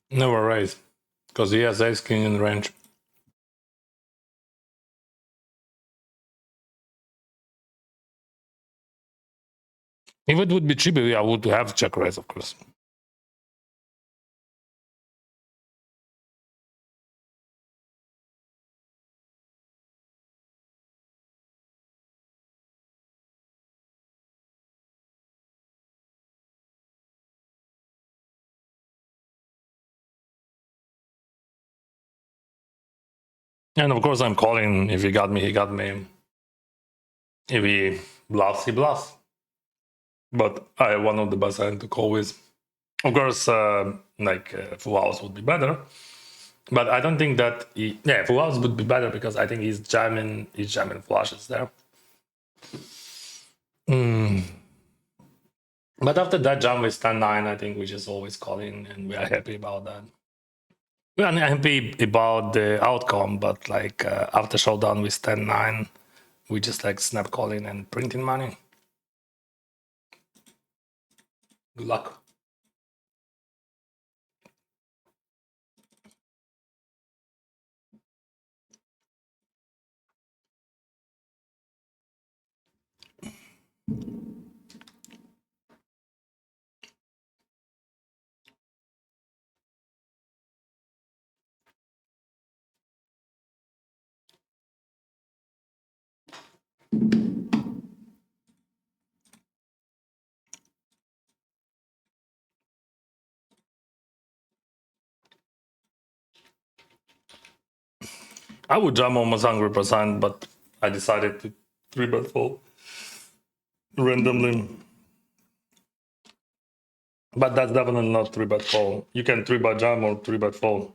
Never raise. Because he has ace king in range. If it would be cheaper, I would have check raise, of course. And of course, I'm calling. If he got me, he got me. If he bluffs, he bluffs. But I have one of the best hand to call with. Of course, full house would be better. But I don't think that full house would be better because I think he's jamming flushes there. But after that jam with 10-9, I think we just always call in, and we are happy about that. We are happy about the outcome, but like after showdown with 10-9, we just like snap calling and printing money. Good luck. I would jam almost 100%, but I decided to 3-bet fold randomly. But that's definitely not 3-bet fold. You can 3-bet jam or 3-bet fold.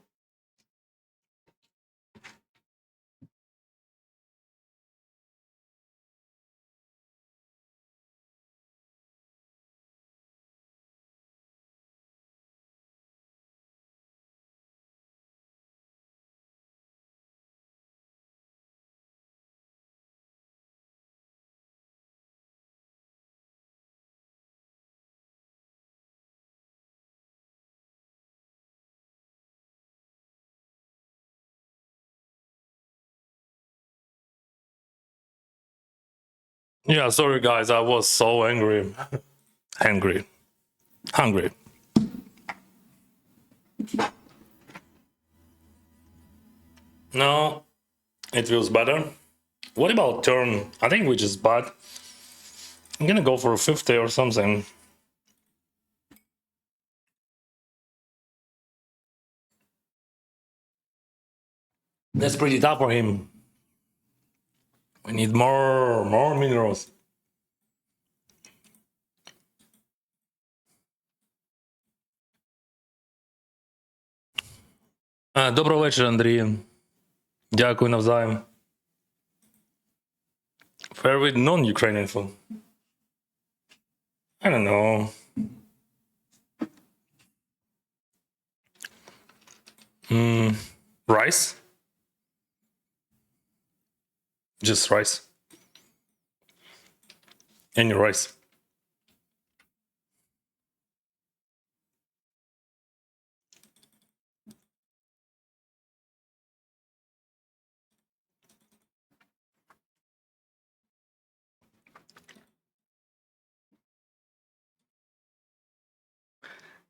Yeah, sorry guys, I was so angry. Hungry. No, it feels better. What about turn? I think we just bad. I'm gonna go for a 50 or something. That's pretty tough for him. We need more minerals. Доброго вечора, Андрій. Дякую навзаєм. Favorite non-Ukrainian food? I don't know. Rice? Just rice. Any rice.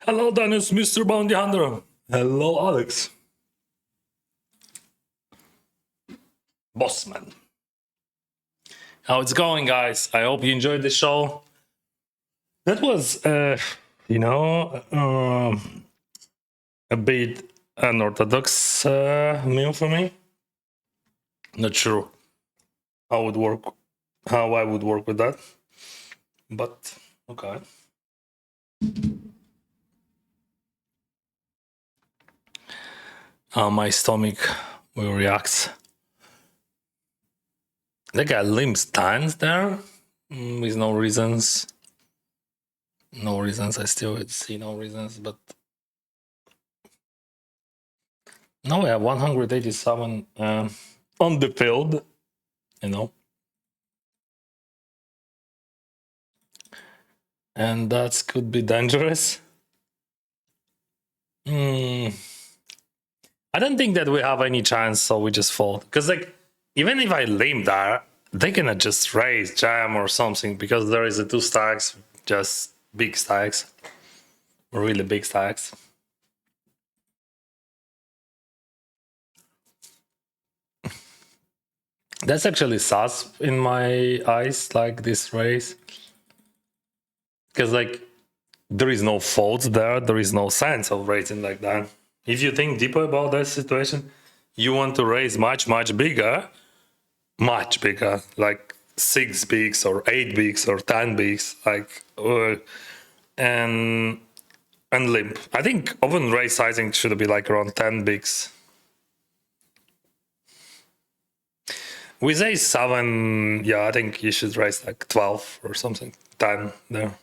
Hello, Dennis, Mr. Bounty Hunter. Hello, Alex. Bossman. How it's going, guys? I hope you enjoyed the show. That was, a bit unorthodox meal for me. Not sure how I would work with that, but okay. My stomach will react. That guy limp stands there with no reasons. No reasons. I still see no reasons, but now we have 187 on the field. And that could be dangerous. I don't think that we have any chance, so we just fold. Because like, even if I limp there, they cannot just raise jam or something because there is a 2 stacks, just big stacks, really big stacks. That's actually sus in my eyes, like this raise. Because like, there is no fault there, there is no sense of raising like that. If you think deeper about that situation, you want to raise much bigger, like 6 bigs or 8 bigs or 10 bigs, like and limp. I think open raise sizing should be like around 10 bigs. With a7, yeah, I think you should raise like 12 or something, 10 there.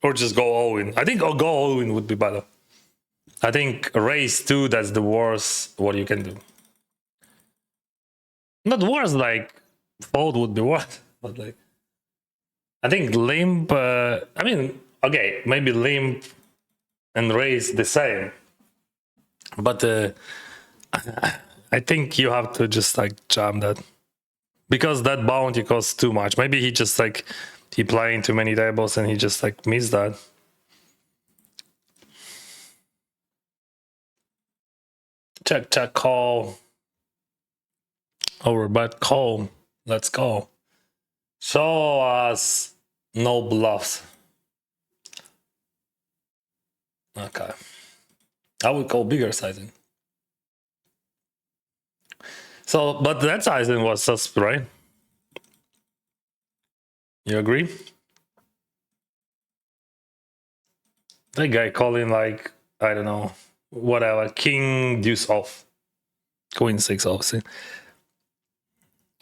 Or just go all in. I think go all in would be better. I think raise 2, that's the worst what you can do. Not worse, like fold would be worse, but like I think limp. I mean, okay, maybe limp and raise the same, but I think you have to just like jam that because that bounty costs too much. Maybe he just like he playing too many tables and he just like missed that. Check call over bet call. Let's go. Show us no bluffs. Okay. I would call bigger sizing. So, but that sizing was sus, right? You agree? That guy calling like, I don't know, whatever, king deuce off, queen six off. See?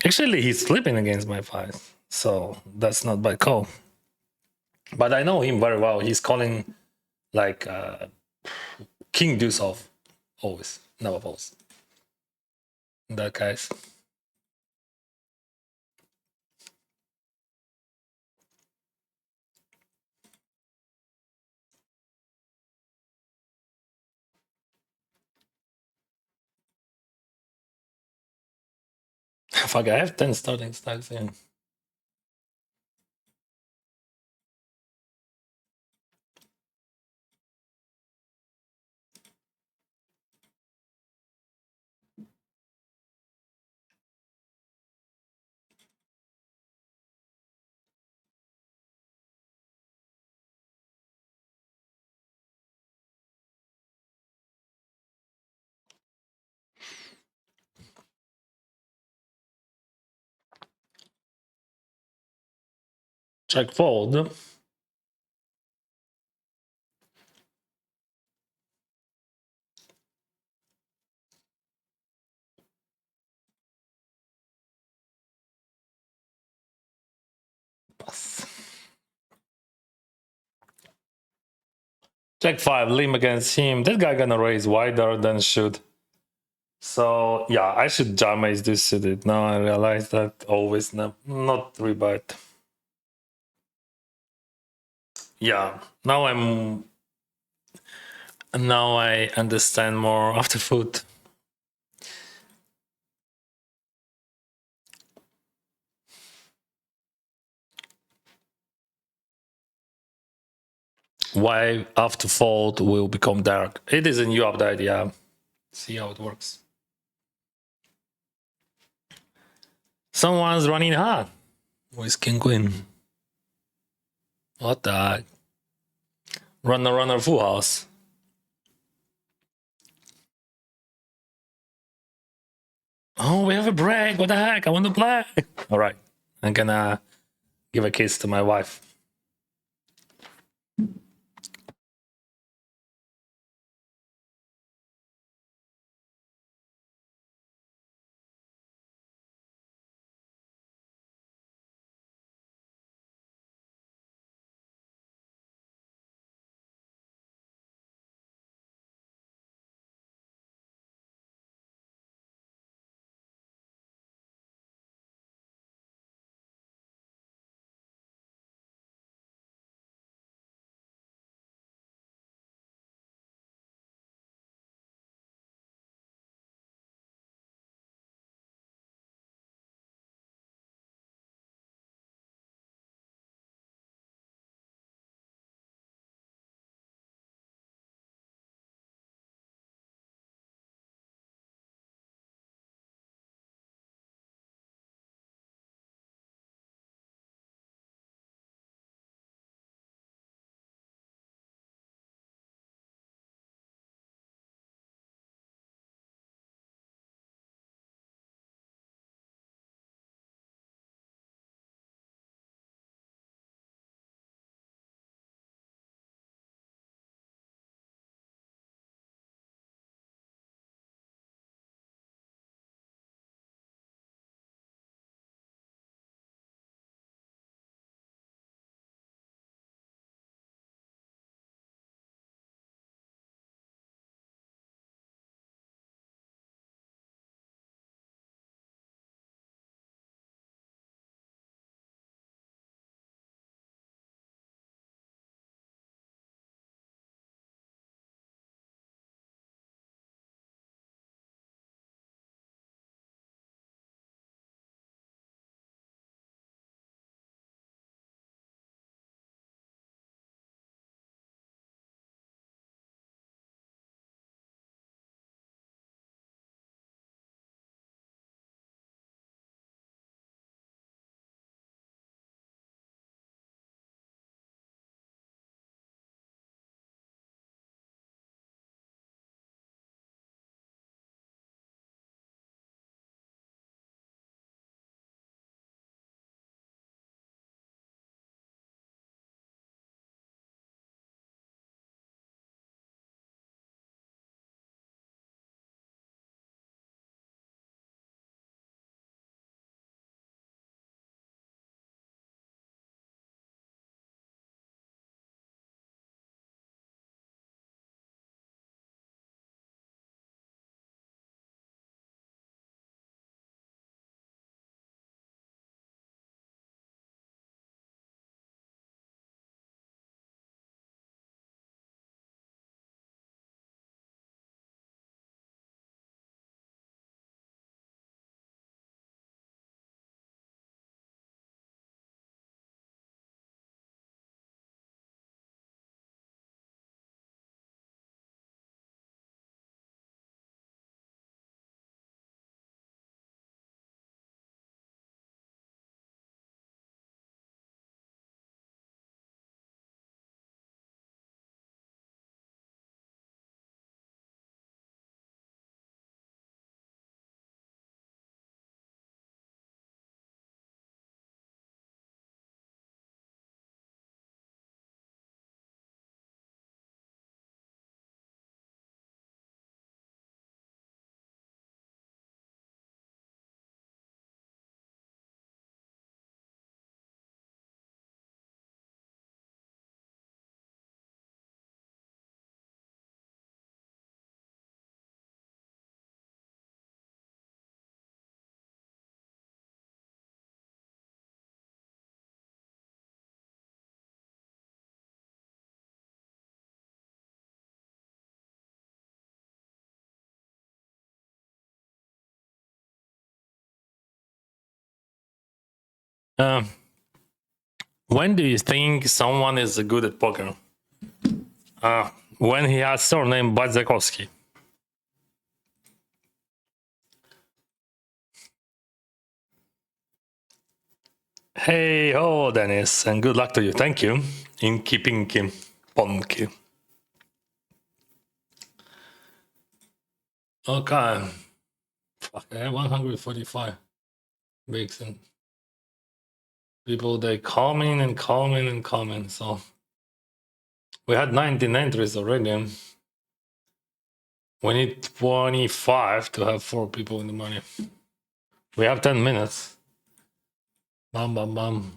Actually, he's slipping against my five, so that's not by call. But I know him very well. He's calling like king deuce off, always, never falls. That guy's. Fuck, I have 10 starting stacks in. Check fold. Pass. Check five, limp against him. That guy gonna raise wider than should. So yeah, I should jam ace this suited. Now I realize that always not rebut. Yeah, now I understand more of the foot. Why after fold will become dark. It is a new update, yeah. See how it works. Someone's running hard with king queen. What the heck? Runner full house. Oh, we have a break. What the heck? I want to play. All right. I'm gonna give a kiss to my wife. Um, when do you think someone is good at poker? When he has surname Badzakovsky. Hey ho, Dennis, and good luck to you. Thank you in keeping him ponky. Okay. Fuck, 145 weeks and people they coming and coming and coming. So we had 19 entries already. We need 25 to have 4 people in the money. We have 10 minutes. Bam, bam, bam.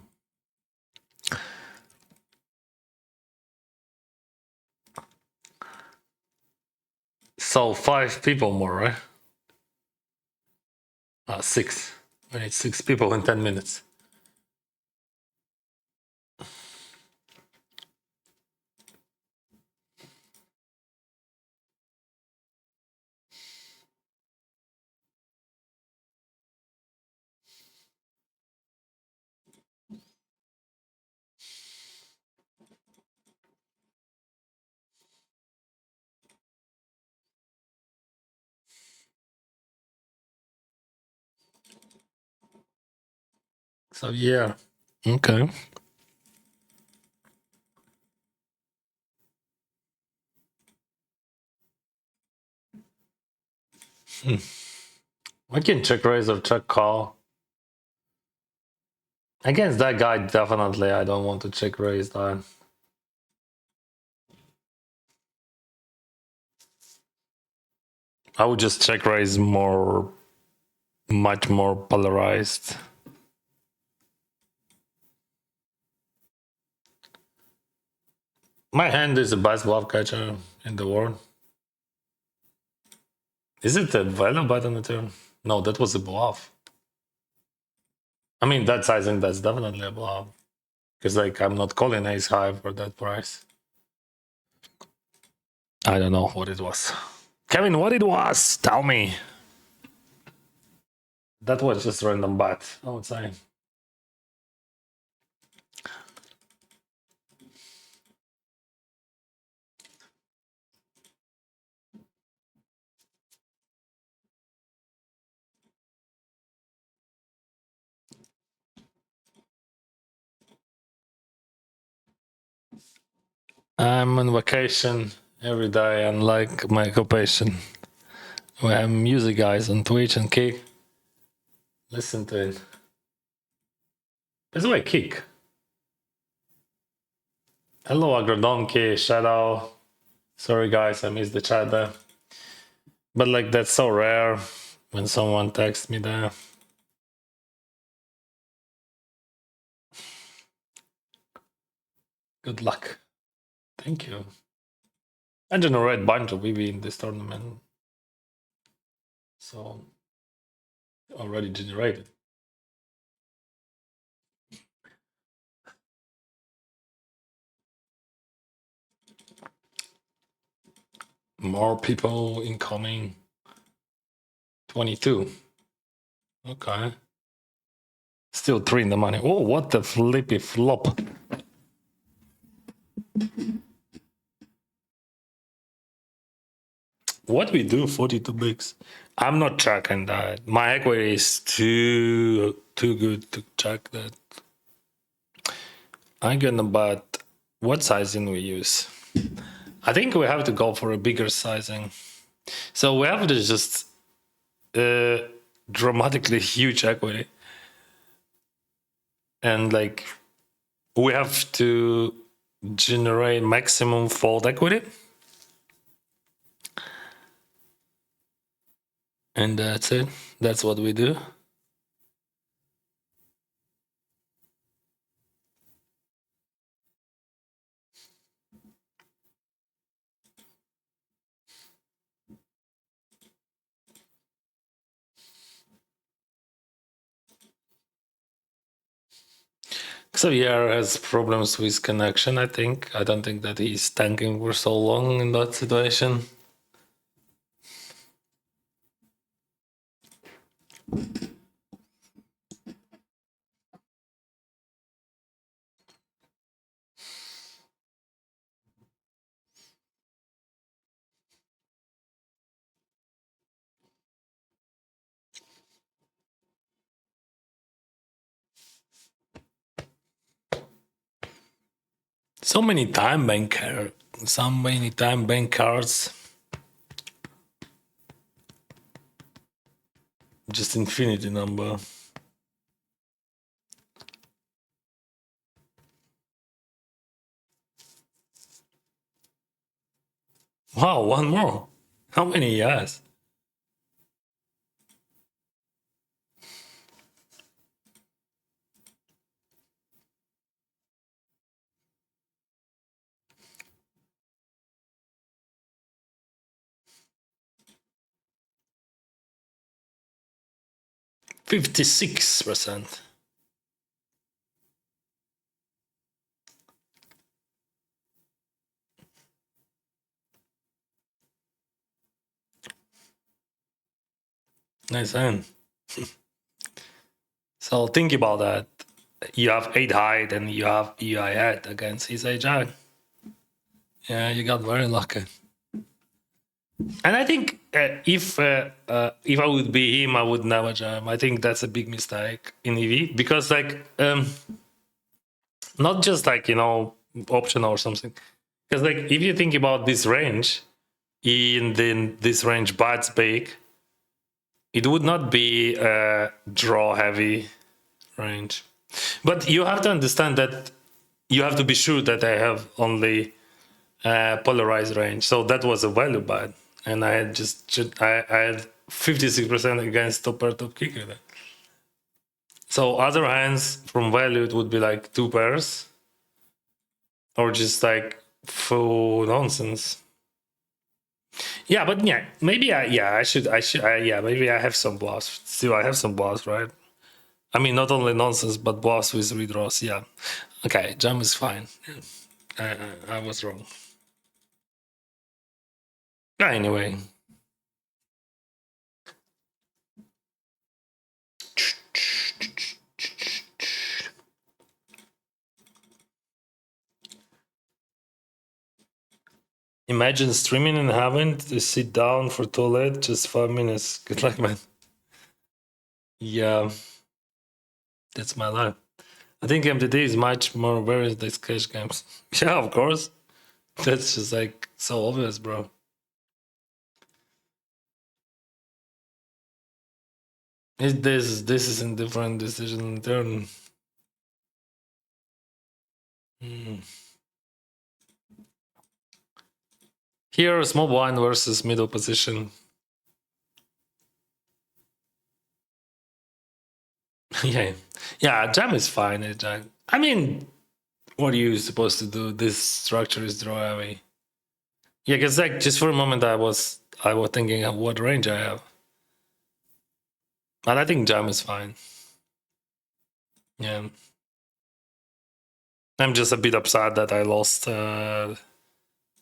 So 5 people more, right? 6. We need 6 people in 10 minutes. So yeah. Okay. I can check raise or check call. Against that guy, definitely I don't want to check raise that. I would just check raise more, much more polarized. My hand is the best bluff catcher in the world. Is it a value button on the turn? No, that was a bluff. I mean, that sizing, that's definitely a bluff. Because, like, I'm not calling ace high for that price. I don't know what it was. Kevin, what it was? Tell me. That was just random bet, I would say. I'm on vacation every day, unlike my occupation. We have music guys on Twitch and Kick. Listen to it. By the way, Kick. Hello, Agrodonkey, Shadow. Sorry, guys, I missed the chat there. But, like, that's so rare when someone texts me there. Good luck. Thank you. I generate a bunch of VV in this tournament. So, already generated. More people incoming. 22. Okay. Still 3 in the money. Oh, what the flippy flop. What we do 42 bigs? I'm not checking that. My equity is too good to check that. I'm gonna bet what sizing we use. I think we have to go for a bigger sizing. So we have to just dramatically huge equity. And like we have to generate maximum fold equity. And that's it. That's what we do. Xavier has problems with connection, I think. I don't think that he's tanking for so long in that situation. So many time bank cards. Just infinity number. Wow, one more. How many years? %56. Nice hand. So think about that. You have 8 height and you have EI head against his jack. Yeah, you got very lucky. And I think if I would be him, I would never jam. I think that's a big mistake in EV because not just option or something. Because if you think about this range, this range bites big, it would not be a draw heavy range. But you have to understand that you have to be sure that I have only polarized range. So that was a value buy, and I had I had 56% against top pair top kicker. So other hands from value it would be like 2 pairs, or just like full nonsense. Yeah, but yeah, maybe I should yeah, maybe I have some bluffs. Still, I have some bluffs, right? I mean, not only nonsense, but bluffs with redraws. Yeah. Okay, jam is fine. I was wrong. Anyway. Imagine streaming and having to sit down for toilet just 5 minutes. Good luck, man. Yeah, that's my life. I think MTT is much more various than cash games. Yeah, of course. That's just like so obvious, bro. This is a different decision in turn. Here, small blind versus middle position. yeah, jam is fine. I mean, what are you supposed to do? This structure is draw heavy. Yeah, because just for a moment I was thinking of what range I have. But I think jam is fine. Yeah. I'm just a bit upset that I lost.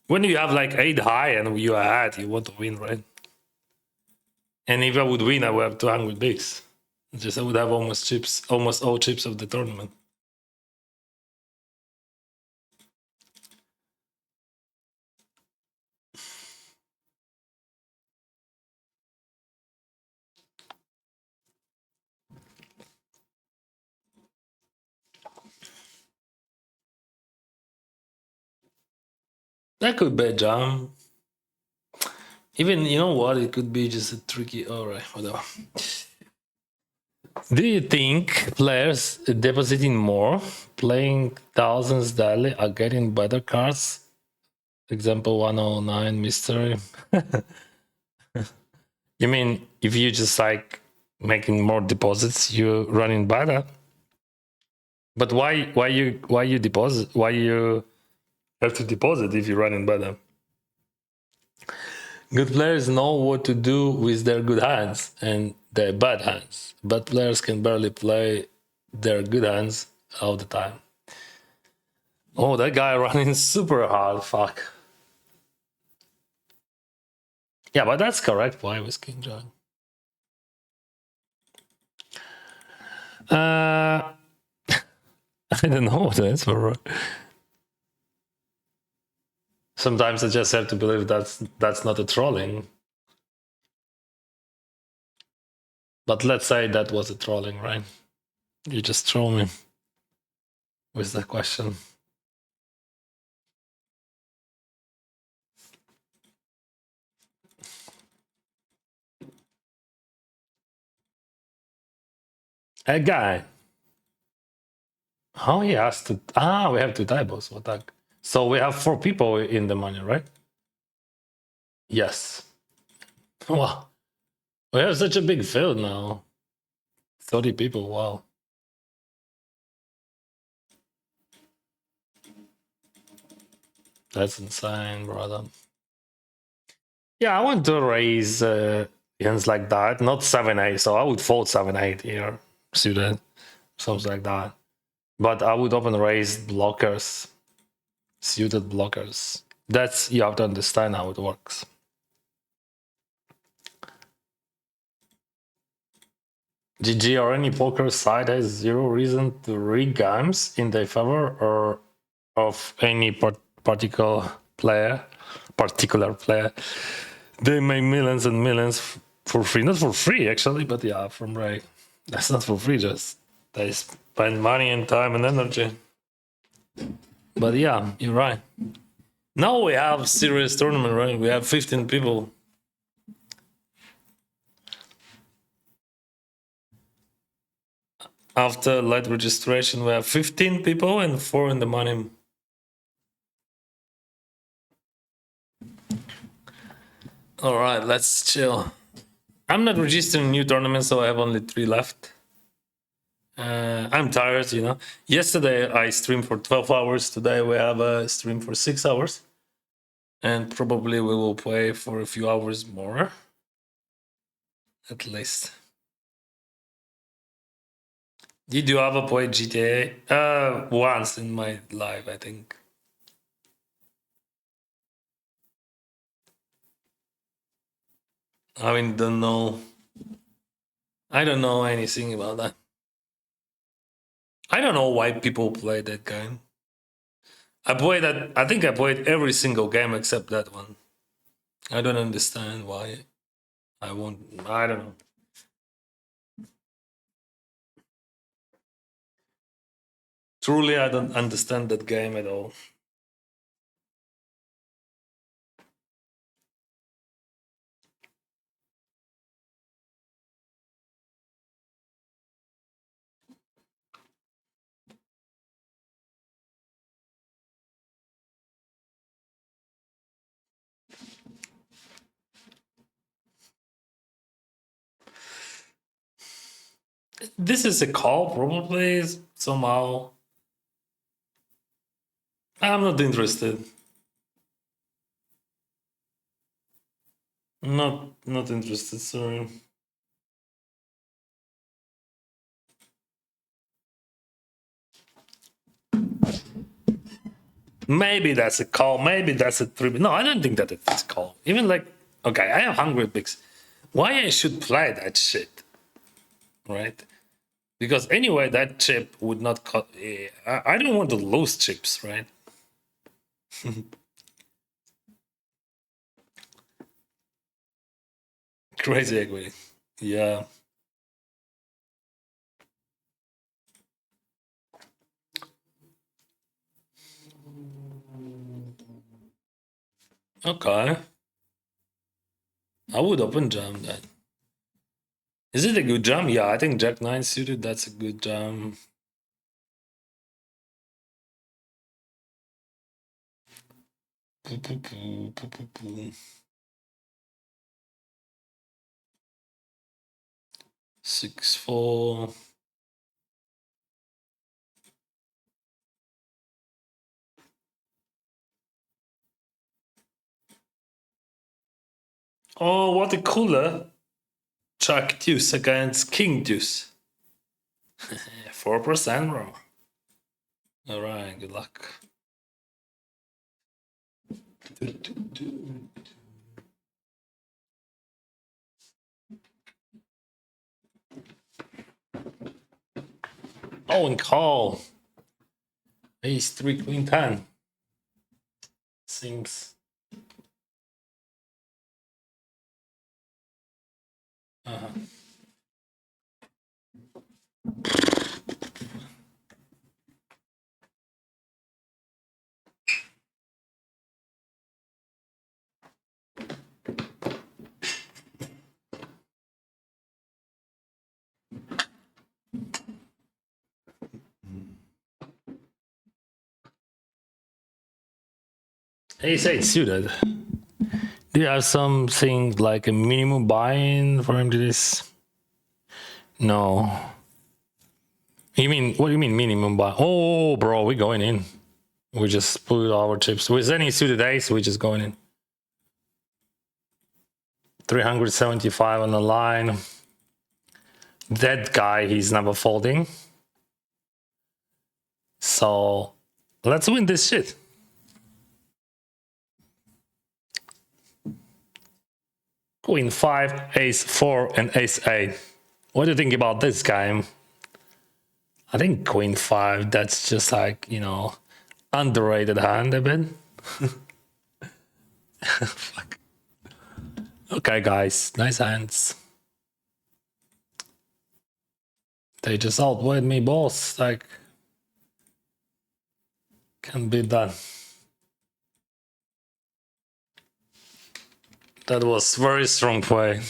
When you have 8 high and you are ahead, you want to win, right? And if I would win, I would have 200 bigs. I would have almost all chips of the tournament. That could be a jam. Even, you know what? It could be just a tricky. All right, whatever. Do you think players depositing more, playing thousands daily, are getting better cards? Example 109 mystery. You mean if you just making more deposits, you're running better? But why you deposit? Why you have to deposit if you're running better? Good players know what to do with their good hands and their bad hands. Bad players can barely play their good hands all the time. Oh, that guy running super hard. Fuck. Yeah, but that's correct. Why was King John? I don't know what the answer. Sometimes I just have to believe that's not a trolling. But let's say that was a trolling, right? You just troll me with the question. A guy. How he has to? Ah, we have two typos. What the? So we have 4 people in the money, right? Yes. Wow. We have such a big field now. 30 people. Wow. That's insane, brother. Yeah, I want to raise hands like that, not 7-8. So I would fold 7-8 here, suited, something like that. But I would open raise blockers, suited blockers. That's, you have to understand how it works. GG or any poker side has zero reason to rig games in their favor or of any particular player. They make millions and millions for free. Not for free, actually, but yeah, from Ray. That's not for free, just they spend money and time and energy. But yeah, you're right. Now we have serious tournament, right? We have 15 people. After light registration, we have 15 people and 4 in the money. All right, let's chill. I'm not registering new tournaments, so I have only 3 left. I'm tired, you know. Yesterday I streamed for 12 hours. Today we have a stream for 6 hours. And probably we will play for a few hours more. At least. Did you ever play GTA? Once in my life, I think. I mean, don't know. I don't know anything about that. I don't know why people play that game. I think I played every single game except that one. I don't understand why. I don't know. Truly, I don't understand that game at all. This is a call, probably, somehow. I'm not interested. Not interested, sorry. Maybe that's a call. Maybe that's a 3. No, I don't think that it's a call. Even like, okay, I have hungry pigs. Why I should play that shit, right? Because anyway, that chip would not cut. I don't want to lose chips, right? Crazy equity. Yeah. Okay. I would open jam that. Is it a good jam? Yeah, I think Jack 9 suited. That's a good jam. Poo, poo, poo, poo, poo, poo. 6-4. Oh, what a cooler. Jack Deuce against King Deuce. 4%, bro. All right, good luck. Oh, and call. Ace 3, Queen 10. Seems. Uh-huh. Ace 8 suited. Do you have something like a minimum buy-in for him to this? No. You mean, what do you mean minimum buy? Oh, bro, we're going in. We just put our chips. With any suited ace, we're just going in. 375 on the line. That guy, he's never folding. So let's win this shit. Queen 5, ace 4, and ace 8. What do you think about this guy? I think queen 5, that's just like, you know, underrated hand a bit. Fuck. Okay, guys, nice hands. They just outweighed me, boss. Like, can be done. That was very strong play.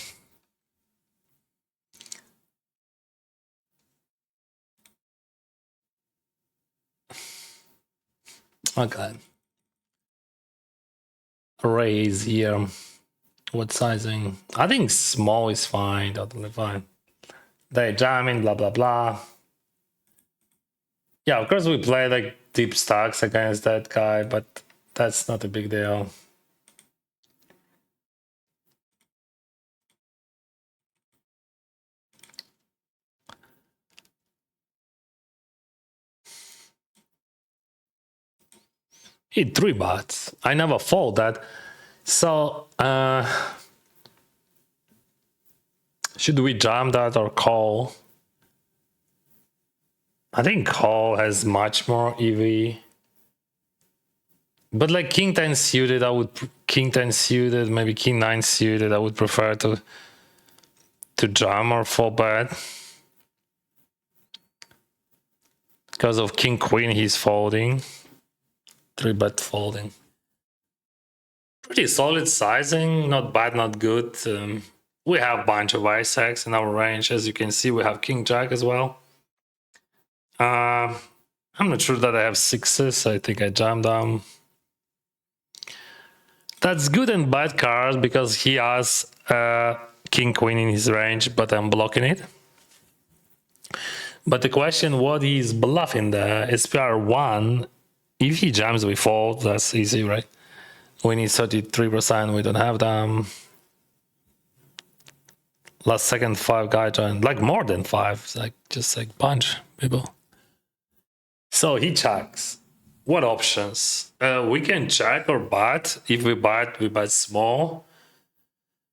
Okay. Raise here. What sizing? I think small is fine, totally fine. They jamming, blah, blah, blah. Yeah, of course we play like deep stacks against that guy, but that's not a big deal. Hit 3 bots. I never fold that. So, should we jam that or call? I think call has much more EV. But like king 10 suited, I would king 10 suited, maybe king 9 suited. I would prefer to jam or 4-bet. Because of king queen, he's folding. 3-bet folding. Pretty solid sizing, not bad, not good. We have a bunch of Isaacs in our range. As you can see, we have king jack as well. I'm not sure that I have 6s. I think I jammed them. That's good and bad card because he has king queen in his range, but I'm blocking it. But the question, what he's bluffing there, SPR 1, if he jams, we fold. That's easy, right? We need 33%. We don't have them. Last second 5 guy joined, like more than 5. It's like just like punch people. So he checks. What options? We can check or bet. If we bet small.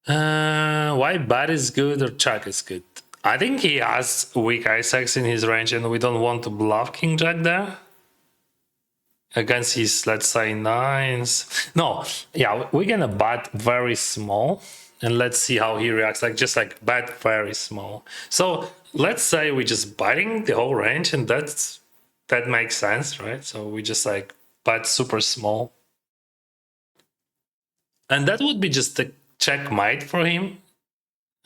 Why bet is good or check is good? I think he has weak Isaacs in his range and we don't want to bluff king jack there. Against his, let's say, 9s. No, yeah, we're gonna bet very small and let's see how he reacts. Like just like bet very small. So let's say we're just betting the whole range and that makes sense, right? So we just like bet super small. And that would be just a checkmate for him.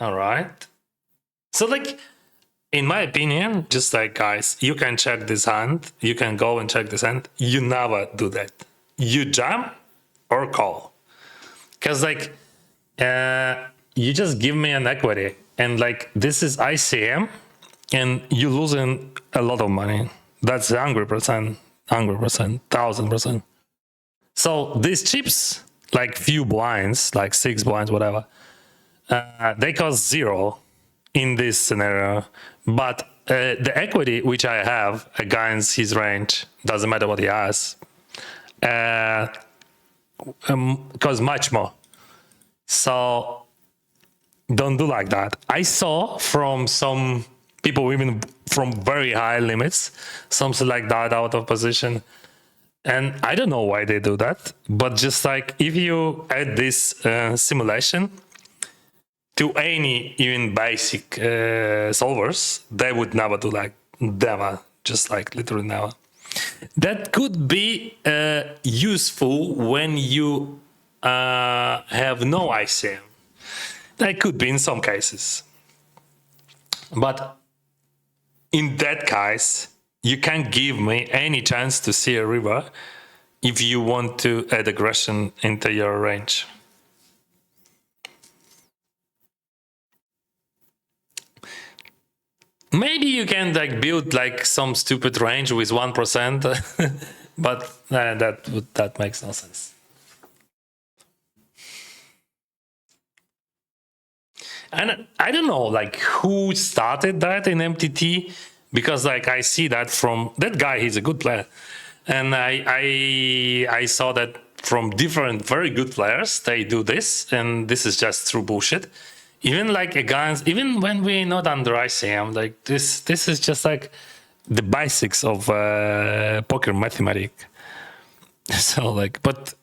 All right. So like, in my opinion, just like guys, you can check this hand. You can go and check this hand. You never do that. You jam or call. Because like, you just give me an equity. And like, this is ICM and you're losing a lot of money. That's 100%, 1000%. So these chips, like few blinds, like 6 blinds, whatever, they cost 0 in this scenario. But the equity which I have against his range, doesn't matter what he has, costs much more. So don't do like that. I saw from some people, even from very high limits, some select that out of position. And I don't know why they do that, but just like if you add this simulation to any even basic solvers, they would never do like never, just like literally never. That could be useful when you have no ICM. That could be in some cases. But in that case, you can't give me any chance to see a river if you want to add aggression into your range. Maybe you can like build like some stupid range with 1%, but that makes no sense. And I don't know like who started that in MTT, because like I see that from that guy, he's a good player, and I saw that from different very good players they do this, and this is just true bullshit. Even like against, even when we're not under ICM, like this is just like the basics of poker mathematics. So like, but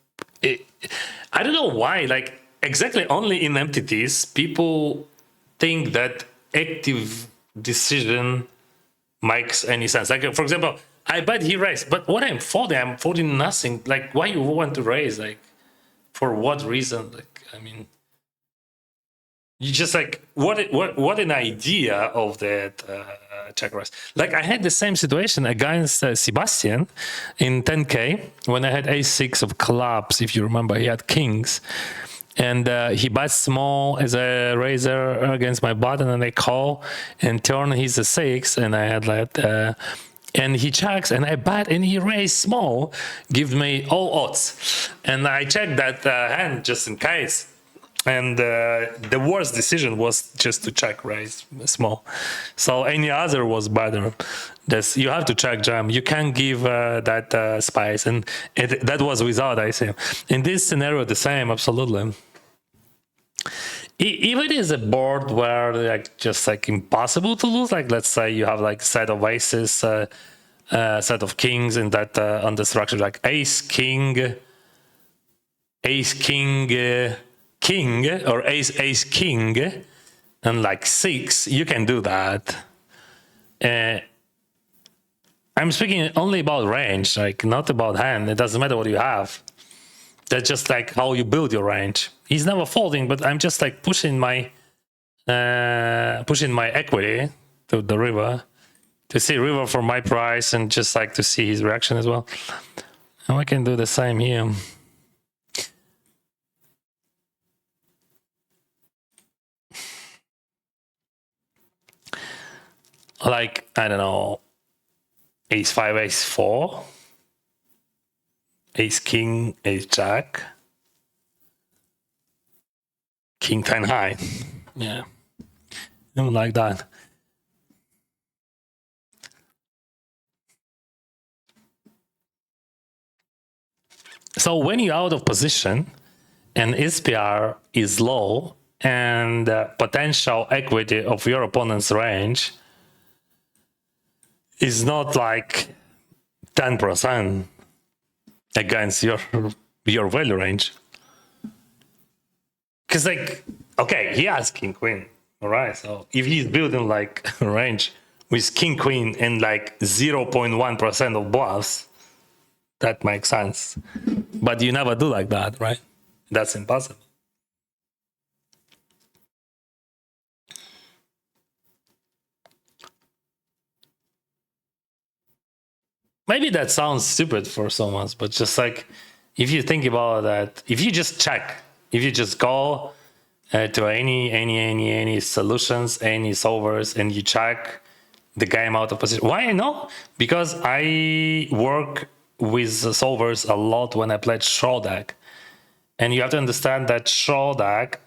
I don't know why, like exactly only in MTTs people think that active decision makes any sense. Like for example, I bet he raised, but what I'm folding nothing. Like why you want to raise? Like for what reason? Like I mean, you just like what an idea of that check raise. Like I had the same situation against Sebastian in 10K when I had ace-6 of clubs. If you remember, he had kings, and he bets small as a raiser against my button, and I call and turn he's a 6, and I had like and he checks and I bet and he raised small, gives me all odds, and I checked that hand just in case. And the worst decision was just to check raise small. So any other was better. You have to check jam. You can't give that spice, and that was without ICM. In this scenario, the same, absolutely. If it is a board where like just like impossible to lose, like let's say you have like set of aces, set of kings, and that on the structure like ace king, king, or ace king, and like 6, you can do that. I'm speaking only about range, like not about hand. It doesn't matter what you have. That's just like how you build your range. He's never folding, but I'm just like pushing my equity to the river to see river for my price, and just like to see his reaction as well. And I can do the same here. Like, I don't know, ace-5, ace-4, ace-king, ace-jack, king-10 high. Yeah, something like that. So when you're out of position and SPR is low and potential equity of your opponent's range is not like 10% against your value range. Because like, okay, he has king queen, all right. So if he's building like a range with king queen and like 0.1% of bluffs, that makes sense. But you never do like that, right? That's impossible. Maybe that sounds stupid for someone, but just like if you think about that, if you just check, if you just go to any solutions, any solvers, and you check the game out of position. Why I know? Because I work with solvers a lot when I played Schrodeck, and you have to understand that Schrodeck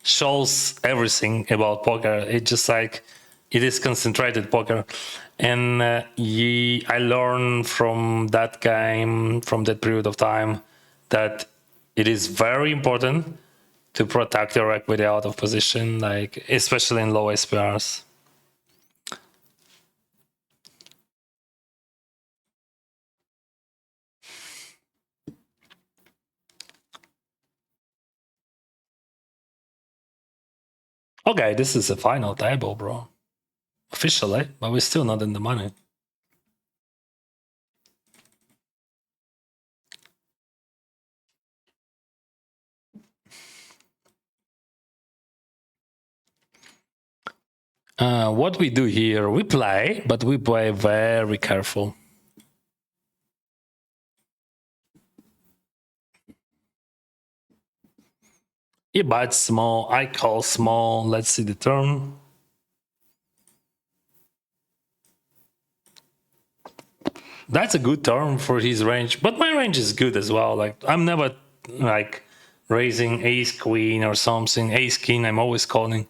shows everything about poker. It's just like it is concentrated poker, and I learned from that game, from that period of time, that it is very important to protect your equity out of position, like especially in low SPRs. Okay, this is the final table, bro. Officially, but we're still not in the money. What we do here, we play, but we play very careful. He bites small, I call small. Let's see the turn. That's a good turn for his range, but my range is good as well. Like I'm never like raising ace queen or something. Ace king, I'm always calling.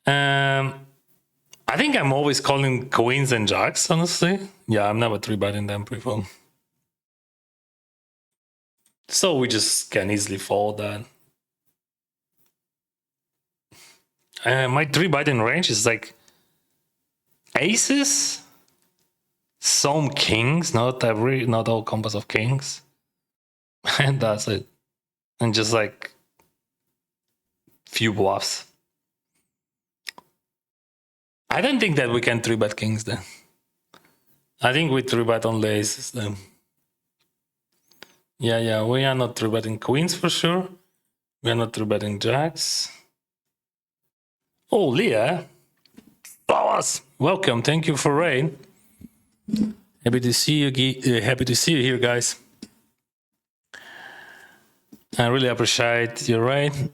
I think I'm always calling queens and jacks, honestly. Yeah, I'm never three betting them pre-flop. So we just can easily fold that. My three betting range is like aces, some kings, not all combos of kings, and that's it. And just like few bluffs. I don't think that we can three bet kings then. I think we three bet only aces then. Yeah, we are not three betting queens for sure. We are not three betting jacks. Oh, Leah, flowers, welcome. Thank you for rain. Happy to see you. Happy to see you here, guys. I really appreciate your rain.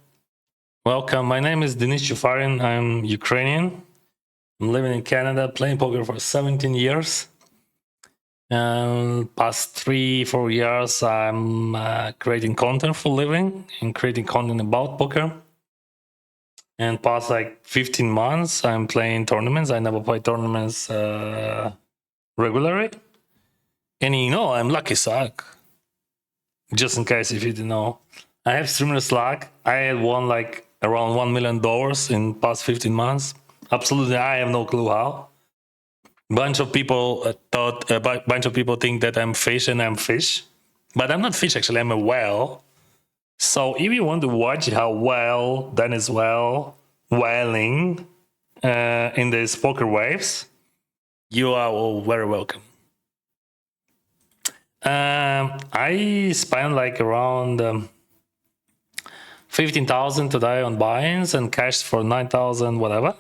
Welcome. My name is Denis Chufarin. I'm Ukrainian. I'm living in Canada, playing poker for 17 years. And past 3-4 years, I'm creating content for living and creating content about poker. And past like 15 months, I'm playing tournaments. I never play tournaments regularly. And you know, I'm lucky sack. Just in case if you didn't know, I have streamer's luck. I had won like around $1 million in past 15 months. Absolutely, I have no clue how. Bunch of people bunch of people think that I'm fish and I'm fish, but I'm not fish actually. I'm a whale. So if you want to watch how well Dan is whaling in these poker waves, you are all very welcome. I spent like around 15,000 today on buy-ins and cashed for 9,000 whatever.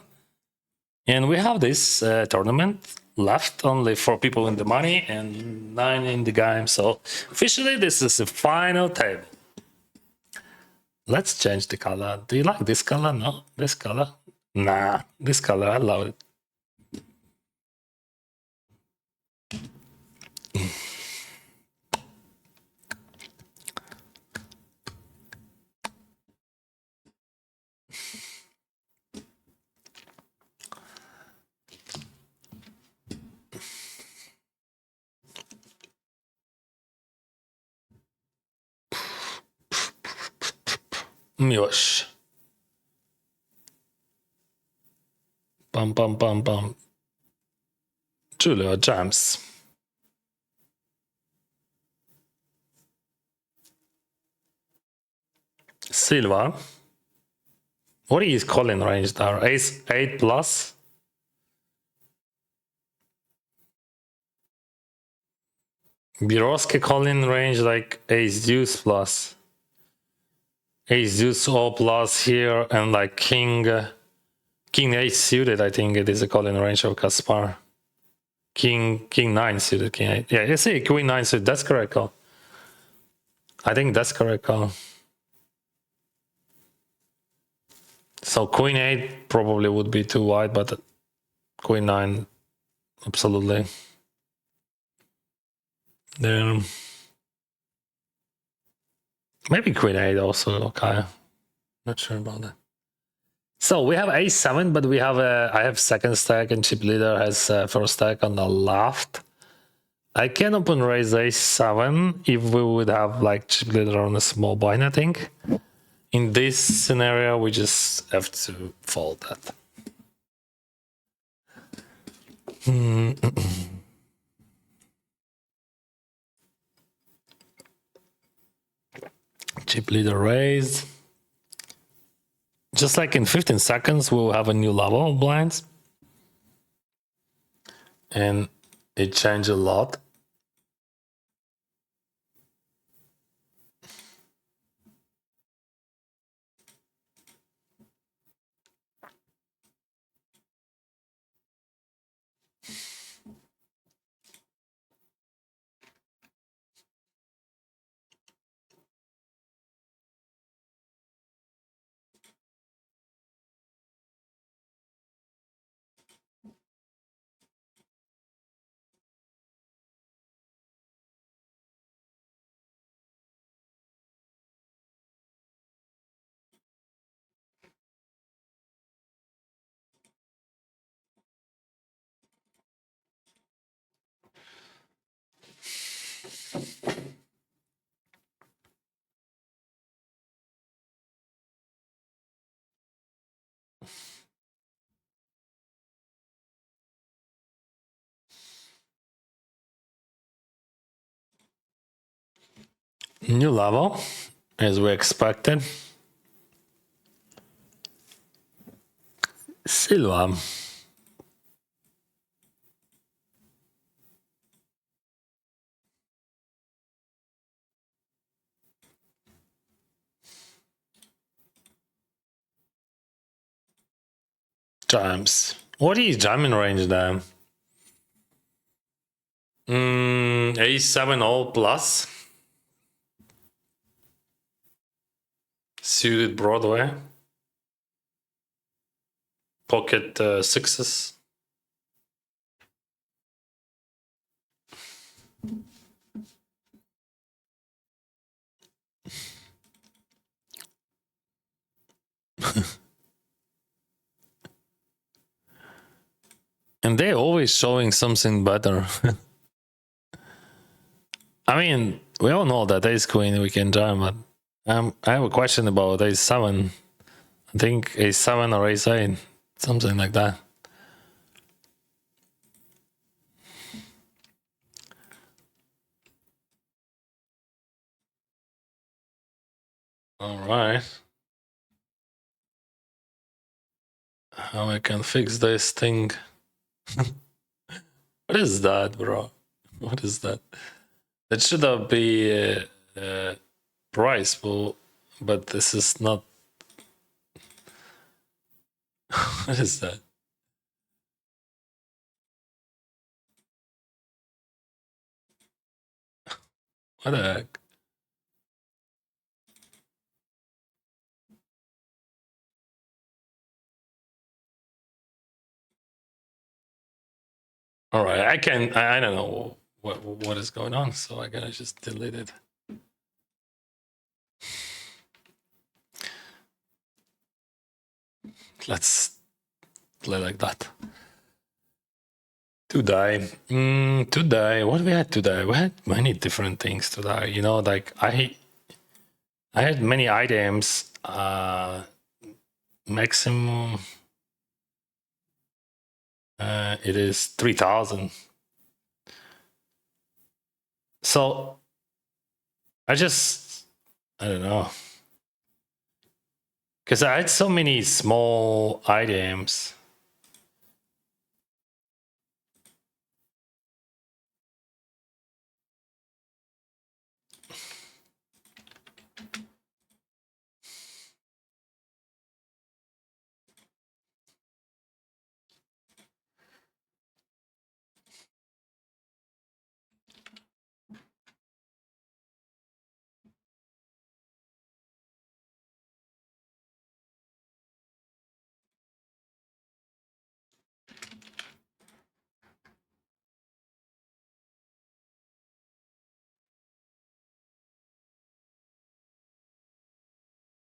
And we have this tournament left, only 4 people in the money and 9 in the game. So officially this is the final table. Let's change the color. Do you like this color? No, this color? Nah, this color, I love it. Miłosz. Bum, bum, bum, bum. Julia jams. Silva. What is calling range there? Ace 8 plus? Biroski calling range like ace deuce plus. Ace deuce all plus here and like king ace suited. I think it is a calling range of Kaspar. King 9 suited, king 8. Yeah, you see queen 9 suited. That's correct call. I think that's correct call. So queen 8 probably would be too wide, but queen 9 absolutely. Then maybe queen 8 also okay. Not sure about that. So we have a7, but we have I have second stack and chip leader has first stack on the left. I can open raise a7 if we would have like chip leader on a small blind, I think. In this scenario, we just have to fold that. Chip leader raise. Just like in 15 seconds, we'll have a new level of blinds. And it changed a lot. New level, as we expected. Silva. Jams. What is jamming range then? A7 all plus. Suited Broadway. Pocket sixes. And they're always showing something better. I mean, we all know that ace queen we can jam, but I have a question about a7. I think a7 or a8, something like that. All right. How I can fix this thing? What is that, bro? What is that? That should have be price, but this is not. What is that? What the heck? All right, I can. I don't know what is going on, so I gotta just delete it. Let's play like that. Today, today, what we had today? We had many different things today. You know, like I had many items. Maximum. It is 3,000. So I don't know, because I had so many small items.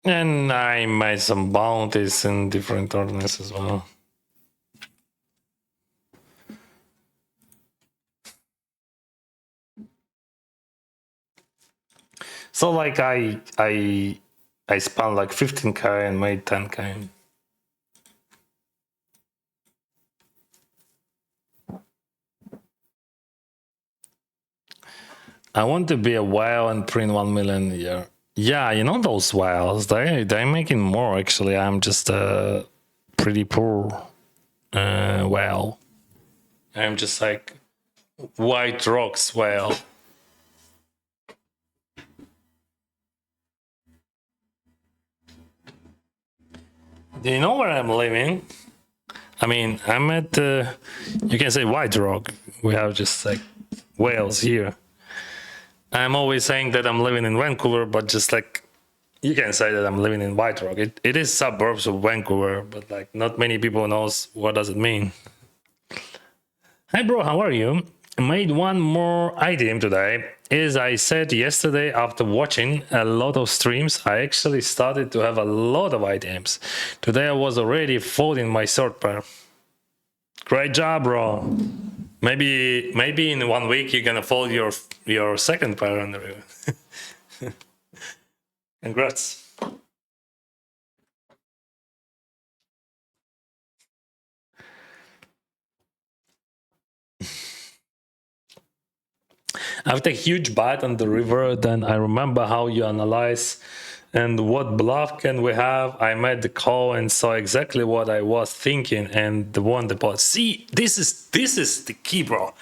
And I made some bounties in different tournaments as well. So like I spent like 15k and made 10k. I want to be a whale and print 1 million a year. Yeah, you know those whales, they're making more actually. I'm just a pretty poor whale. I'm just like White Rocks whale. Do you know where I'm living? I mean, I'm at you can say White Rock. We have just like whales here. I'm always saying that I'm living in Vancouver, but just like you can say that I'm living in White Rock. It is suburbs of Vancouver, but like not many people knows what does it mean. Hi bro, how are you? I made one more item today. As I said yesterday, after watching a lot of streams, I actually started to have a lot of items. Today I was already folding my third pair. Great job, bro. Maybe in 1 week you're gonna fold your second pair on the river. Congrats. After a huge bite on the river, then I remember how you analyze and what bluff can we have. I made the call and saw exactly what I was thinking and won the pot. See, this is the key, bro.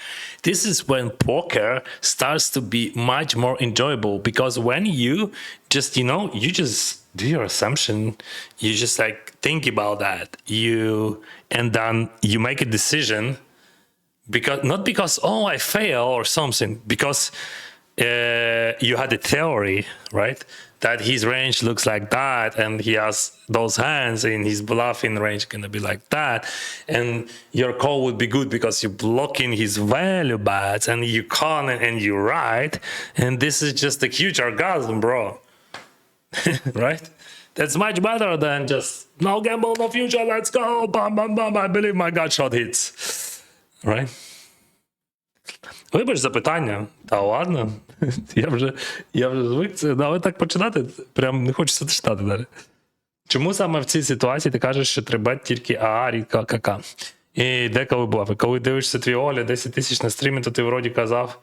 This is when poker starts to be much more enjoyable, because when you just, you just do your assumption, you just like think about that, and then you make a decision, because not because I fail or something, because you had a theory, right, that his range looks like that, and he has those hands, and his bluffing range gonna be like that, and your call would be good because you're blocking his value bets, and you call and you're right, and this is just a huge orgasm, bro. Right? That's much better than just no gamble, no future, let's go, bam, bam, bam, I believe my gut shot hits. Right? Вибач запитання, та ладно, я вже звик це, але так починати, прям не хочеться читати далі. Чому саме в цій ситуації ти кажеш, що треба тільки АА, рідко КК? І деколи бафи. Коли дивишся твій огляд 10 тисяч на стрімі, то ти вроді казав,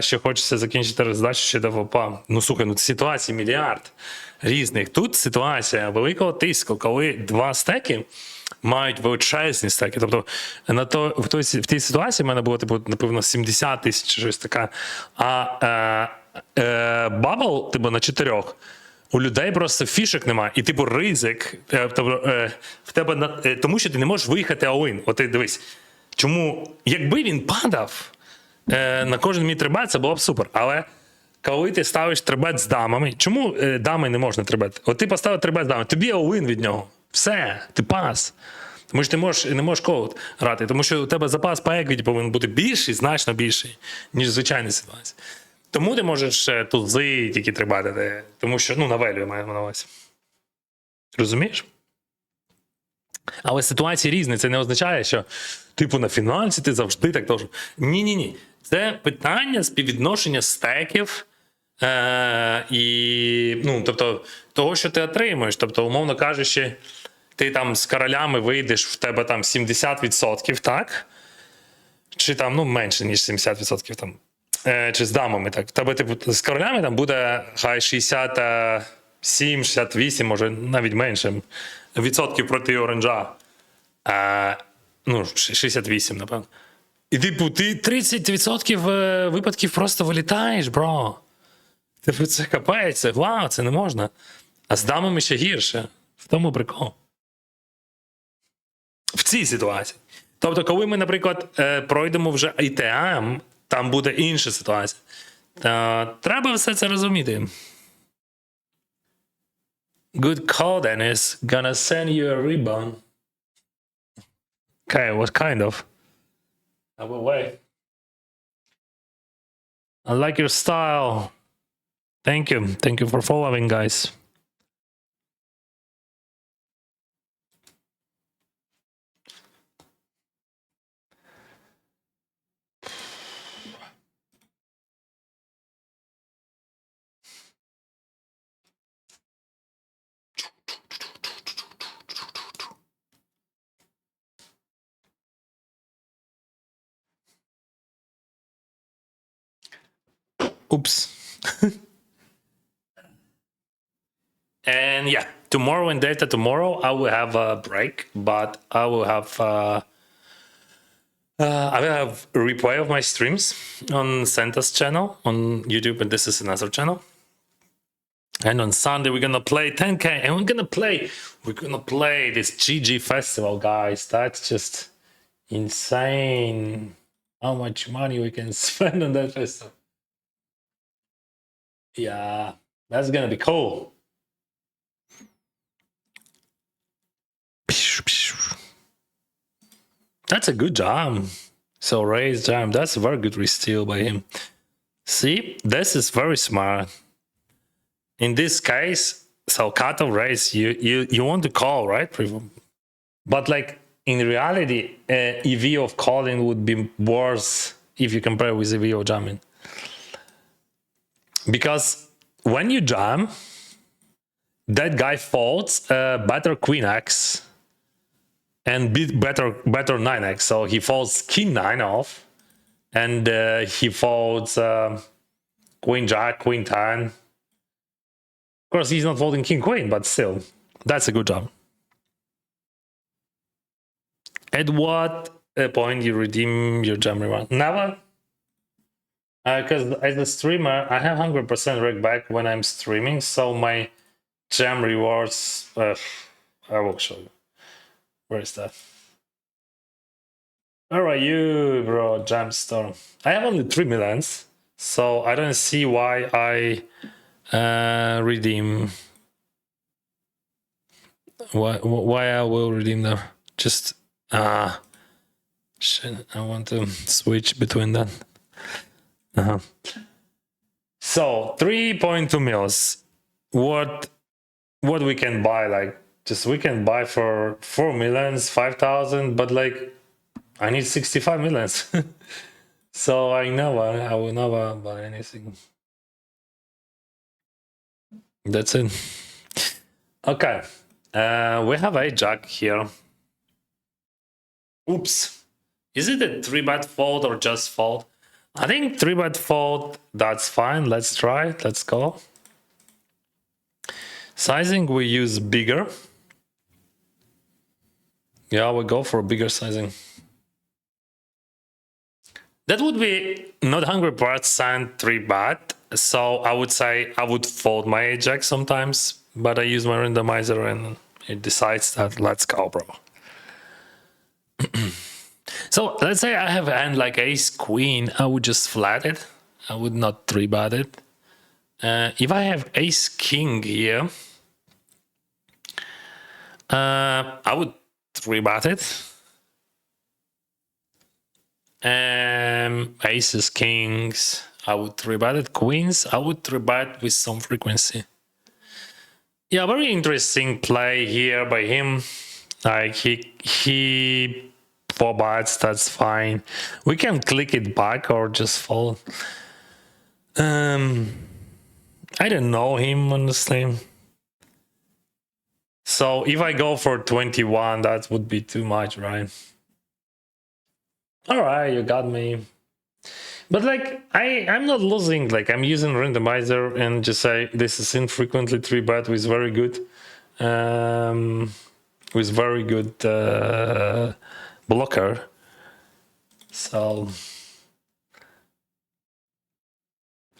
що хочеться закінчити роздачу ще до ВПА. Ну, слухай, ну ситуацій мільярд різних. Тут ситуація великого тиску, коли два стеки мають величезні стеки. Тобто в тій ситуації в мене було, напевно, 70 тисяч, щось таке. А бабл, на 4. У людей просто фішок немає. І, ризик, в тебе, тому що ти не можеш виїхати all-in. От ти дивись. Чому, якби він падав на кожен мій трибет, це було б супер. Але коли ти ставиш трибет з дамами, чому дами не можна трибет? От ти поставив трибет з дамами, тобі all-in від нього. Все, ти пас. Тому що ти не можеш коут грати, тому що у тебе запас по еквіті повинен бути більший, значно більший, ніж в звичайній ситуації. Тому ти можеш тузи тільки трибатити, тому що, на велю маємо на увазі. Розумієш? Але ситуації різні, це не означає, що, на фінансі ти завжди так должен. Ні. Це питання співвідношення стеків і, того, що ти отримуєш. Тобто, умовно кажучи, ти там з королями вийдеш, в тебе там 70%, так? Чи там, менше, ніж 70%, там. Чи з дамами, так. В тебе, з королями там буде хай 67, 68, може навіть менше, відсотків проти оранжа. 68, напевно. І ти 30% випадків просто вилітаєш, бро. Це капець, вау, це не можна. А з дамами ще гірше. В тому прикол. В цій ситуації. Тобто, коли ми, наприклад, пройдемо вже ІТМ, там буде інша ситуація. Треба все це розуміти. Good call, Dennis. Gonna send you a ribbon. Okay, what kind of? I will wait. I like your style. Thank you. Thank you for following, guys. Oops. And yeah, tomorrow in data tomorrow, I will have a break, but I will have a replay of my streams on Santa's channel on YouTube, and this is another channel. And on Sunday we're gonna play 10K, and we're gonna play this GG festival, guys. That's just insane how much money we can spend on that festival. Yeah, that's gonna be cool. That's a good jam. So raise jam. That's a very good re-steal by him. See, this is very smart. In this case, so cutoff raise, you want to call, right? But like in reality, EV of calling would be worse if you compare with EV of jamming. Because when you jam, that guy folds better Queen X and beat better 9x. So he folds King 9 off, and he folds queen jack, queen 10. Of course, he's not folding king queen, but still, that's a good job. At what point you redeem your jam reward? Never. Because as a streamer, I have 100% rig back when I'm streaming, so my jam rewards, I will show you. Where is that? Where are you, bro, Jamstorm? I have only 3 millions, so I don't see why I redeem. Why I will redeem them? Just shit, I want to switch between that. So 3.2 mils. What we can buy? Like, just we can buy for 4 millions, 5,000, but like I need 65 millions. So I will never buy anything. That's it. Okay. We have a jack here. Oops. Is it a 3-bet fold or just fold? I think 3-bet fold, that's fine. Let's try it. Let's go. Sizing, we use bigger. Yeah, we go for bigger sizing. That would be not 100% 3-bet. So I would say I would fold my ajax sometimes, but I use my randomizer and it decides that let's go, bro. So let's say I have a hand like ace queen, I would just flat it. I would not 3-bet it. If I have ace king here, I would 3-bet it. Aces, kings, I would 3-bet it. Queens, I would 3-bet with some frequency. Yeah, very interesting play here by him. Like he 4-bets, that's fine. We can click it back or just fold. I don't know him honestly. So if I go for 21, that would be too much, right? All right, you got me. But like I'm not losing. Like I'm using randomizer and just say this is infrequently 3-bet with very good, blocker. So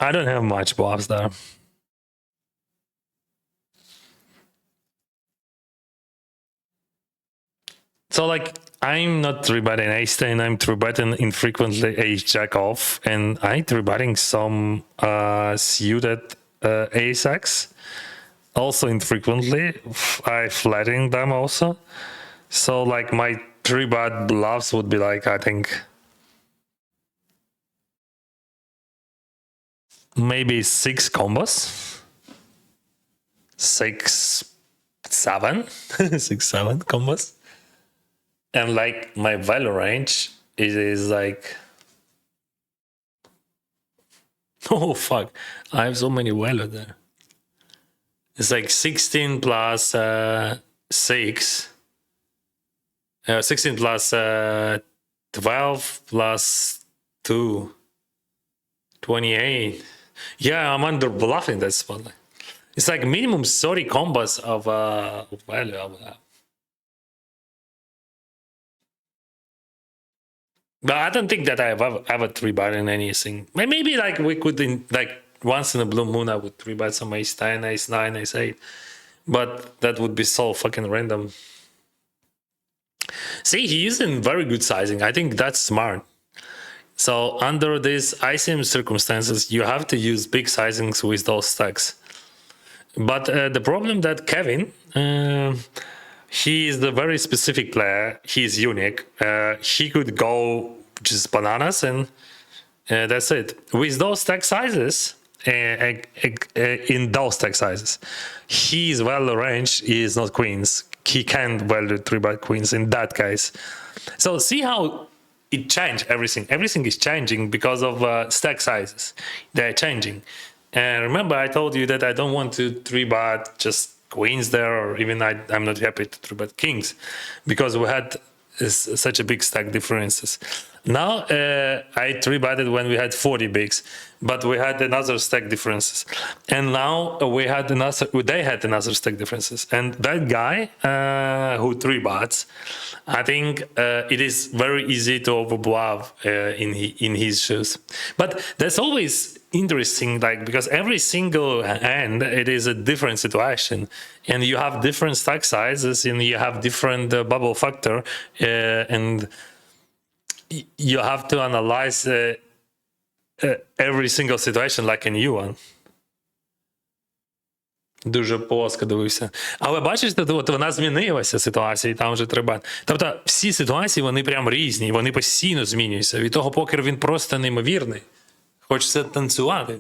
I don't have much bluffs there. So like I'm not 3-betting ace 10, I'm 3-betting infrequently ace jack off, and I 3-betting some suited ace x. Also infrequently, I flattening them also. So like my 3-bet bluffs would be like, I think maybe 6 combos. 6, 7, 6, 7 combos. And like my value range is like, oh fuck, I have so many value there. It's like 16 plus 6, 16 plus 12 plus 2, 28. Yeah, I'm under bluffing that spot. It's like minimum 30 combos of value I would have. But I don't think that I have ever 3-bet in anything. Maybe like we could, like once in a blue moon, I would 3-bet some ace 10, ace 9, ace 8. But that would be so fucking random. See, he using very good sizing. I think that's smart. So under these ICM circumstances, you have to use big sizings with those stacks. But the problem that Kevin, he is the very specific player. He's unique. He could go just bananas and that's it. With those stack sizes, in those stack sizes, his value range is not queens. He can't value 3-bet queens in that case. So see how it changed everything. Everything is changing because of stack sizes. They're changing. And remember, I told you that I don't want to 3-bet just queens there, or even I'm not happy to 3-bet kings, because we had such a big stack differences. Now I 3-betted when we had 40 bigs, but we had another stack differences, and now they had another stack differences, and that guy who 3-bets, I think it is very easy to overbluff in his shoes. But that's always interesting, like, because every single hand it is a different situation, and you have different stack sizes, and you have different bubble factor, and you have to analyze every single situation like a new one. Дуже плоско дивився. Але бачите, от вона змінилася ситуація, і там вже треба. Тобто всі ситуації, вони прям різні, вони постійно змінюються. Від того покер він просто неймовірний. Хочеться танцювати.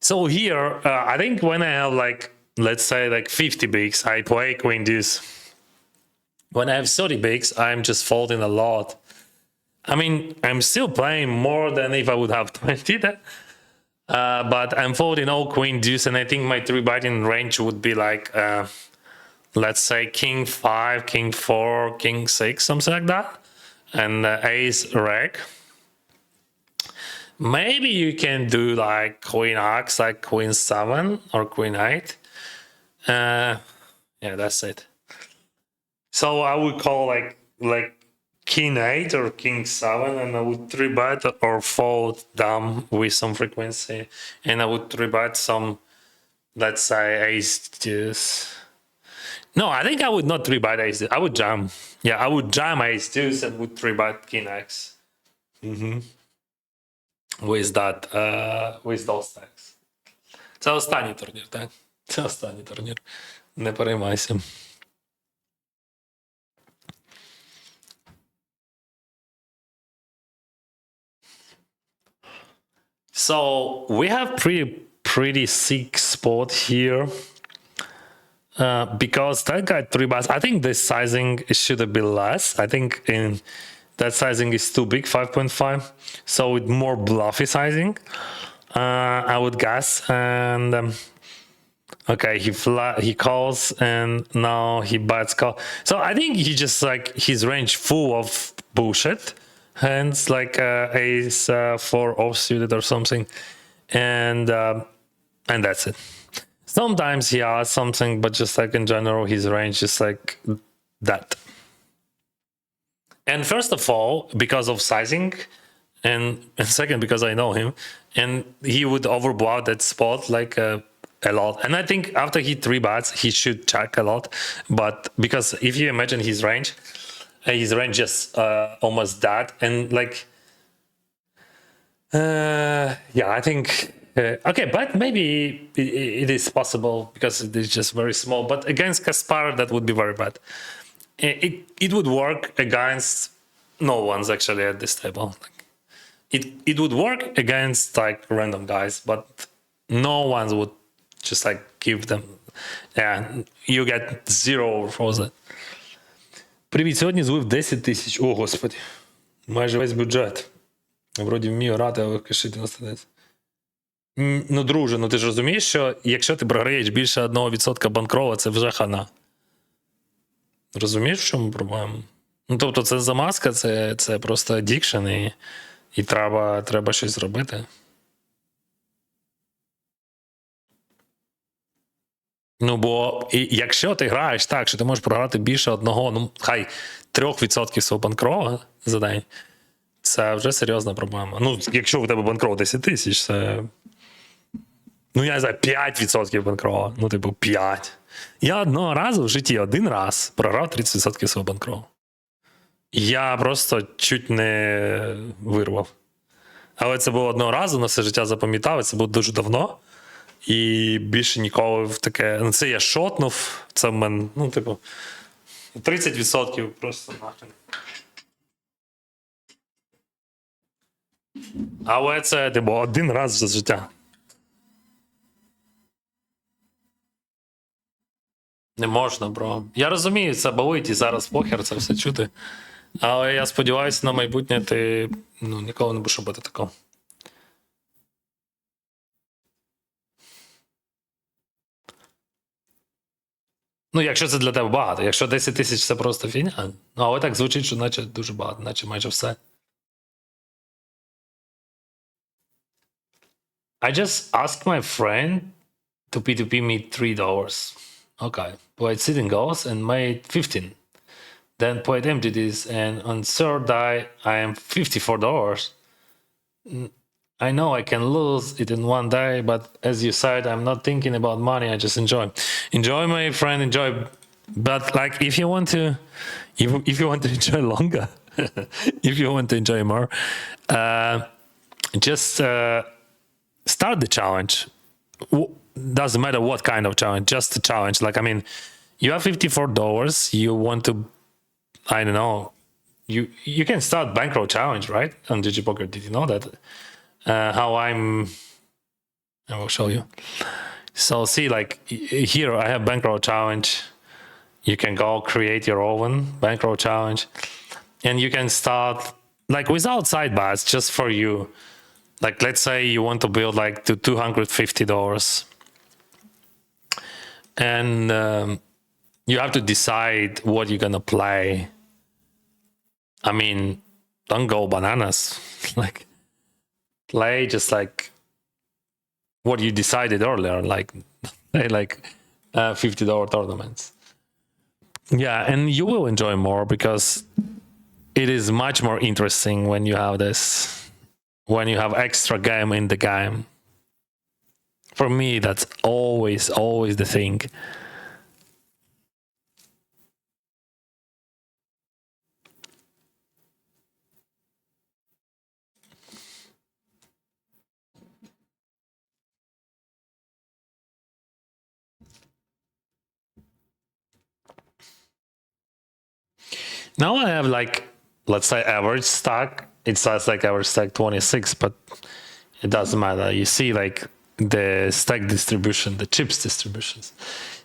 So here, I think when I have like, let's say like 50 bigs, I play queen deuce. When I have 30 bigs, I'm just folding a lot. I mean, I'm still playing more than if I would have 20 then. But I'm folding all queen deuce, and I think my 3-betting range would be like, let's say king 5, king 4, king 6, something like that, and ace reg. Maybe you can do like queen x, like queen 7 or queen 8. Yeah, that's it. So I would call like king 8 or king 7, and I would 3-bet or fold them with some frequency, and I would 3-bet some, let's say, ace deuce. No, I think I would not 3-bet ace deuce. I would jam. Yeah, I would jam ace deuce and would 3-bet king x. With that, with those stacks. Це останній турнір, так? Це останній турнір. Не переймайся. So we have pretty sick spot here, because that guy 3-bets. I think this sizing should have been less. I think that sizing is too big, 5.5. So with more bluffy sizing, I would guess. And okay, he calls, and now he bets call. So I think he just like his range full of bullshit. Hands like ace 4 offsuited or something, and that's it. Sometimes he has something, but just like in general, his range is like that. And first of all, because of sizing, and second because I know him, and he would overbluff that spot like a lot. And I think after he 3-bets, he should check a lot, but because if you imagine his range just almost that, and like yeah, I think okay, but maybe it is possible because it is just very small, but against Kaspar that would be very bad. It would work against no one's actually at this table. Like, it would work against like random guys, but no one would just like give them, yeah, you get 0 overflows. Привіт, сьогодні злив 10 тисяч. О, господи. Майже весь бюджет. Вроді вмію грати, але кишити настається. Ну, друже, ну ти ж розумієш, що якщо ти програєш більше 1% банкрова, це вже хана. Розумієш, в чому проблема? Ну, тобто це замазка, це просто адікшн, і треба щось зробити. Ну, бо якщо ти граєш так, що ти можеш програти більше 1, ну, хай 3% свого банкрова за день, це вже серйозна проблема. Ну, якщо у тебе банкров 10 тисяч, це, ну, я не знаю, 5% банкрова. Ну, типу, 5. Я одного разу в житті, один раз програв 30% свого банкрова. Я просто чуть не вирвав. Але це було одного разу, на все життя запам'ятав, це було дуже давно. І більше ніколи в таке. Ну, це я шотнув, це в мене, ну, типу, 30% просто нахрен. Але це, типу, один раз за життя. Не можна, бро. Я розумію, це болить і зараз похер, це все чути. Але я сподіваюся, на майбутнє ти, ну, ніколи не будеш робити такого. Ну, якщо це для тебе багато. Якщо 10 тисяч це просто фігня. Ну, але так звучить, що наче дуже багато, наче майже все. I just asked my friend to P2P me $3. Okay. Played Sitting Ghosts and made 15. Then played MGDs, and on third die, I am $54. I know I can lose it in one day, but as you said, I'm not thinking about money. I just enjoy. Enjoy, my friend, enjoy. But like, if you want to, if you want to enjoy longer, if you want to enjoy more, just start the challenge. Doesn't matter what kind of challenge, just a challenge. Like, I mean, you have $54. You want to, I don't know, you can start bankroll challenge, right? On DigiPoker. Did you know that? I will show you. So see, like here I have bankroll challenge. You can go create your own bankroll challenge, and you can start like without sidebars, just for you. Like, let's say you want to build like to $250, and you have to decide what you're gonna play. I mean, don't go bananas. Like, play just like what you decided earlier, like $50 tournaments. Yeah, and you will enjoy more because it is much more interesting when you have this, when you have extra game in the game. For me, that's always the thing. Now I have like, let's say average stack. It says like average stack 26, but it doesn't matter. You see like the stack distribution, the chips distributions.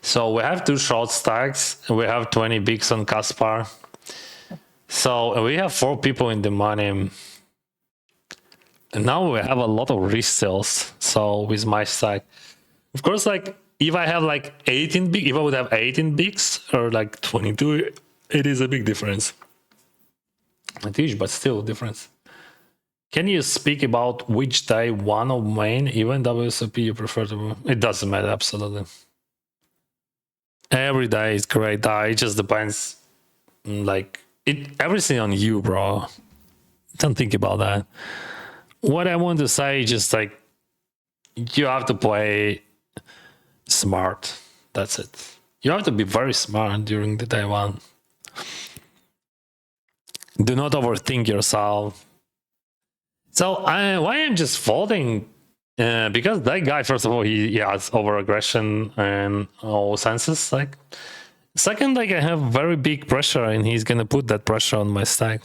So we have two short stacks. We have 20 bigs on Kaspar. So we have 4 people in the money. And now we have a lot of resales. So with my stack, of course, like if I have like 18 big, if I would have 18 bigs or like 22, it is a big difference. Not huge, but still a difference. Can you speak about which day one of main event WSOP you prefer to? It doesn't matter, absolutely. Every day is great day. It just depends. Like everything on you, bro. Don't think about that. What I want to say is just like you have to play smart. That's it. You have to be very smart during the day one. Do not overthink yourself. So why I'm just folding? Because that guy, first of all, he has over aggression and all senses. Like, second, like I have very big pressure, and he's gonna put that pressure on my stack.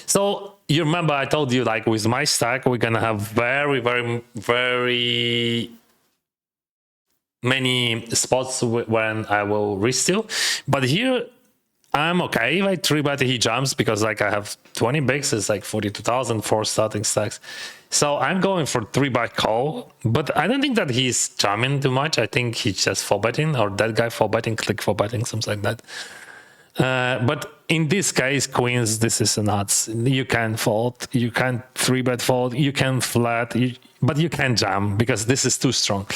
So you remember I told you like with my stack we're gonna have very many spots when I will resteal, but here I'm okay if I 3-bet he jumps because like I have 20 bigs, it's like 42,000 for starting stacks. So I'm going for 3-bet call, but I don't think that he's jamming too much. I think he's just 4-betting, or that guy 4-betting, click 4-betting, something like that. But in this case, queens, this is nuts. You can fold, you can 3-bet fold, you can flat, but you can't jam because this is too strong.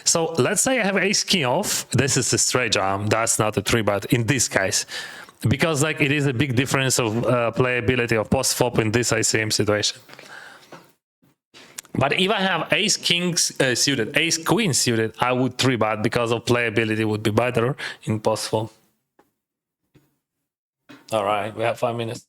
So let's say I have ace king off. This is a straight jam. That's not a 3-bet in this case, because like it is a big difference of playability of post flop in this ICM situation. But if I have ace kings suited, ace queen suited, I would 3-bet because of playability would be better in post flop. All right, we have 5 minutes.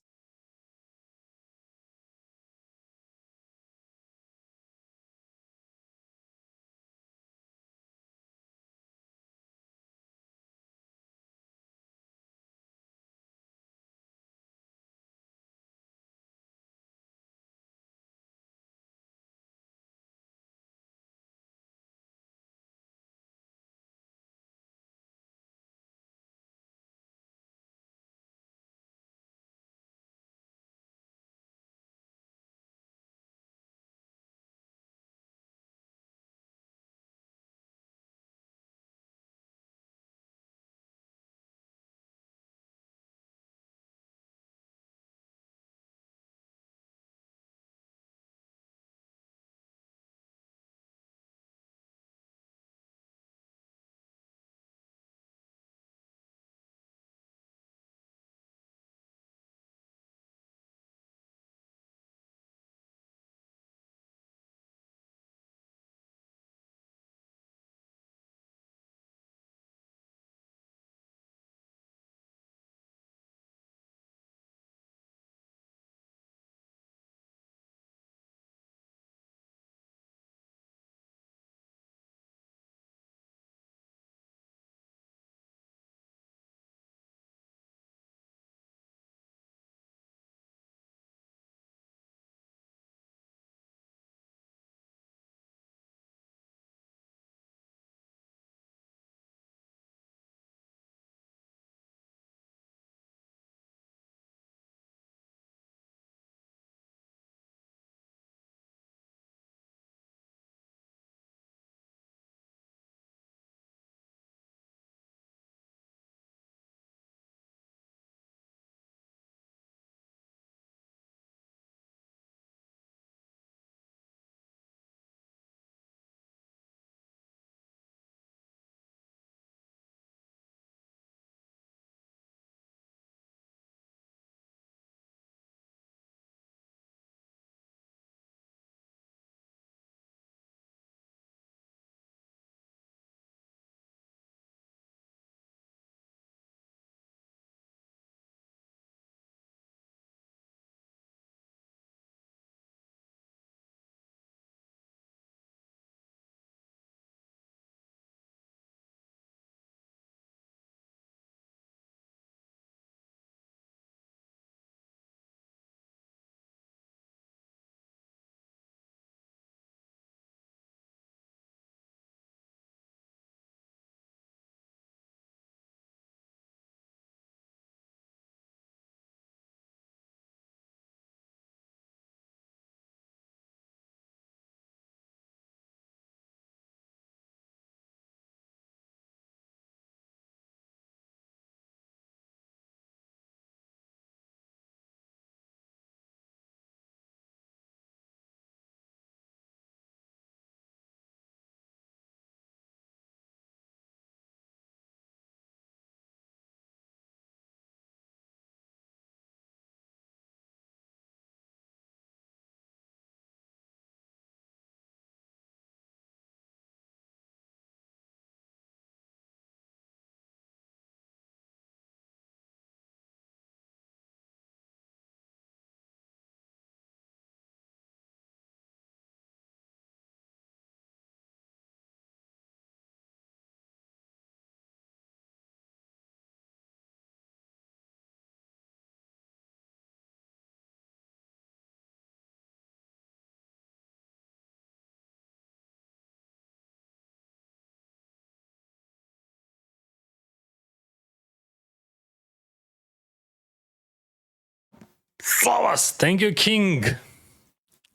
Flowers, thank you, King.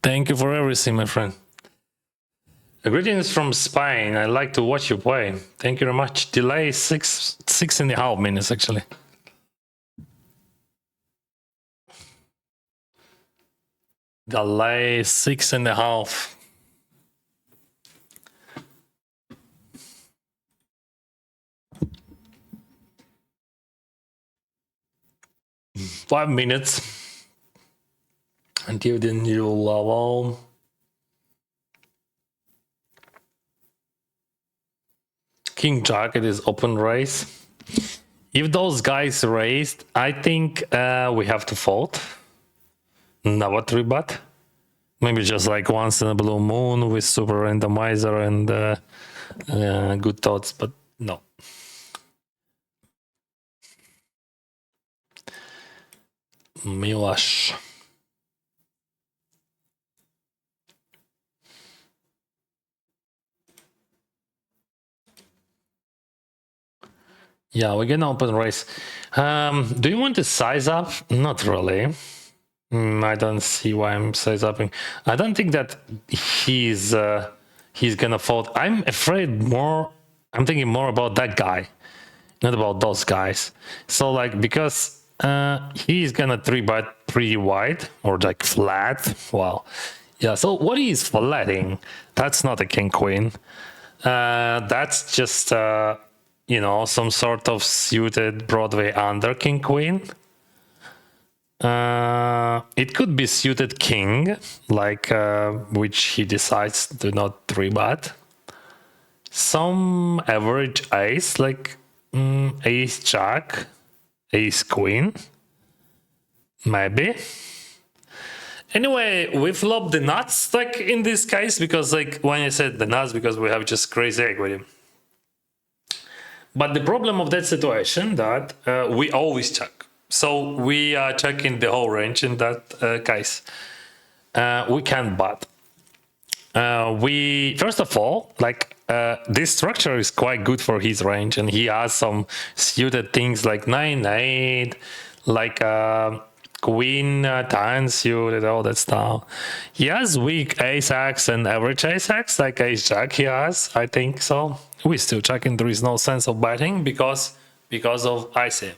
Thank you for everything, my friend. Greetings from Spain. I like to watch you play. Thank you very much. Delay 6.5 minutes, actually. Delay 6.5. Five minutes until the new level. King Jack, it is open race. If those guys raised, I think we have to fold. Never 3-bet. Maybe just like once in a blue moon with super randomizer and good thoughts, but no. Milash. Yeah, we're gonna open race. Do you want to size up? Not really. I don't see why I'm size upping. I don't think that he's gonna fold. I'm afraid more. I'm thinking more about that guy, not about those guys. So like because he's gonna 3-bet pretty wide or like flat. Well, yeah. So what he's flatting? That's not a king queen. That's just some sort of suited Broadway under king queen. It could be suited king, like which he decides to not 3-bet. Some average ace, like ace jack, ace queen, maybe. Anyway, we flop the nuts, like in this case, because like when I said the nuts, because we have just crazy equity. But the problem of that situation that we always check. So we are checking the whole range in that case. We can't bet. We first of all, like this structure is quite good for his range, and he has some suited things like 9-8, like queen 10 suited, all that stuff. He has weak ace-x and average ace-x, like ace-jack he has, I think so. We still checking. There is no sense of betting because of ICM.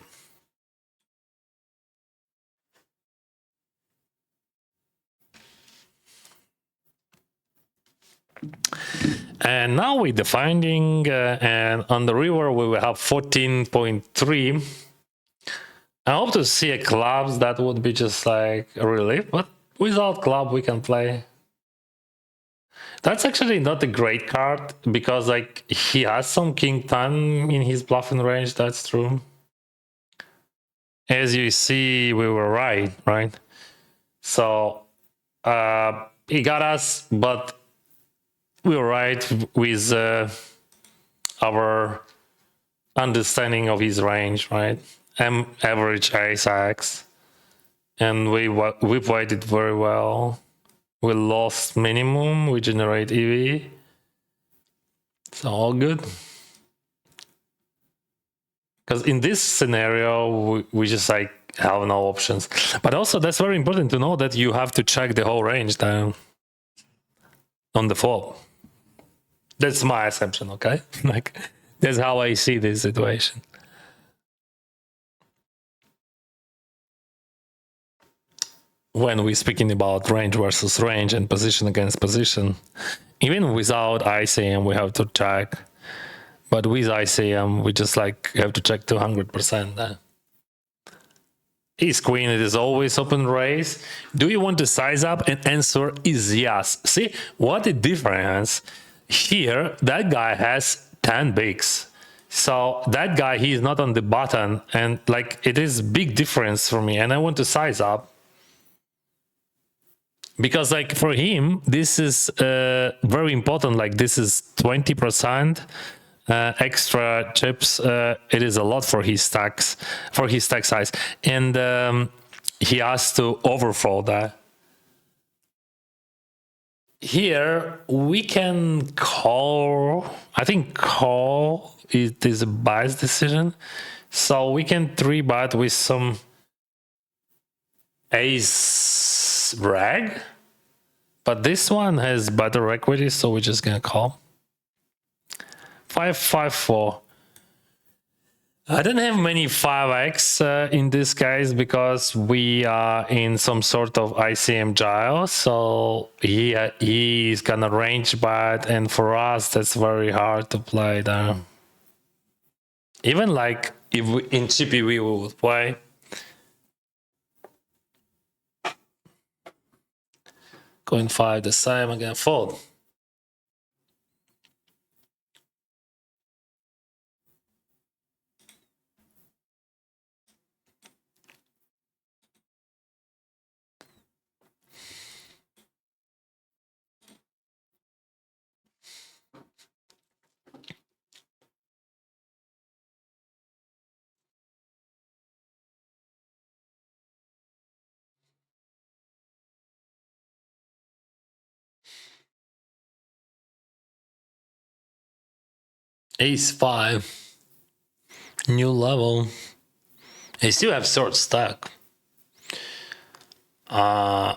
And now we're defining, and on the river we will have 14.3. I hope to see a clubs. That would be just like a relief, but without club we can play. That's actually not a great card because like he has some king 10 in his bluffing range. That's true. As you see, we were right? So he got us, but we were right with our understanding of his range, right? Average ace-x, and we played it very well. We lost minimum, we generate EV. It's all good. Because in this scenario, we just like have no options. But also that's very important to know that you have to check the whole range down on the flop. That's my assumption, okay? Like that's how I see this situation. When we're speaking about range versus range and position against position, even without ICM, we have to check. But with ICM, we just like have to check 200%. Ace queen, it is always open raise. Do you want to size up? And answer is yes. See what the difference here? That guy has 10 bigs. So that guy, he is not on the button, and like it is big difference for me, and I want to size up. Because like for him, this is very important. Like this is 20% extra chips. It is a lot for his stacks, for his stack size, and he has to overfold that. Here we can call. I think call is a biased decision, so we can 3-bet with some ace rag, but this one has better equity, so we're just gonna call. 5-5-4. I don't have many 5x in this case because we are in some sort of ICM gyro, so he's gonna range bad, and for us that's very hard to play there. Even like if we, in chippy we would play. Going 5 the same again, fold. Ace 5. New level. I still have short stack. 100%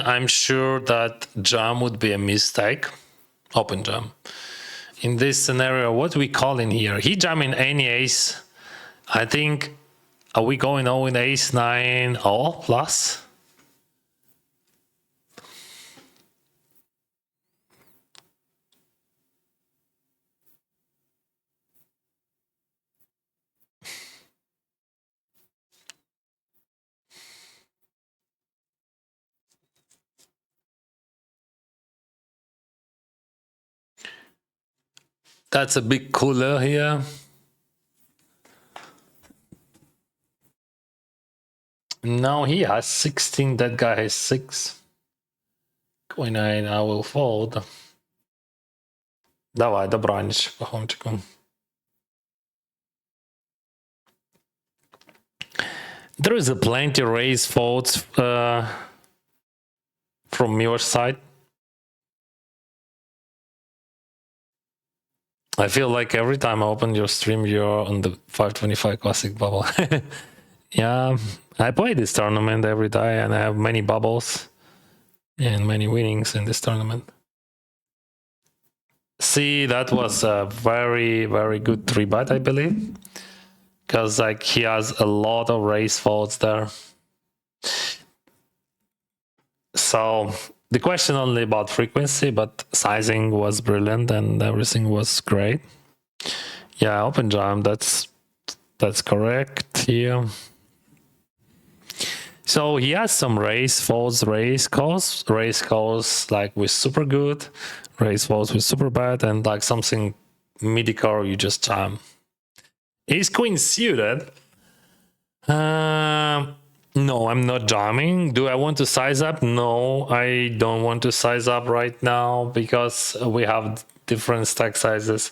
I'm sure that jam would be a mistake. Open jam. In this scenario, what we call in here? He jam in any ace. I think, are we going all in ace 9 all plus? That's a big cooler here. No, he has 16, that guy has 6. Queen 9, I will fold. Давай, добраніч, пахомчику. There is a plenty raise folds from your side. I feel like every time I open your stream, you're on the 525 classic bubble. Yeah, I play this tournament every day and I have many bubbles and many winnings in this tournament. See, that was a very, very good 3-bet, I believe. Because like he has a lot of raise folds there. So the question only about frequency, but sizing was brilliant and everything was great. Yeah, open jam, that's correct here. So he has some raise folds, raise calls like with super good, raise folds with super bad, and like something midi-core you just jam. Ace queen suited. No, I'm not jamming. Do I want to size up? No, I don't want to size up right now because we have different stack sizes.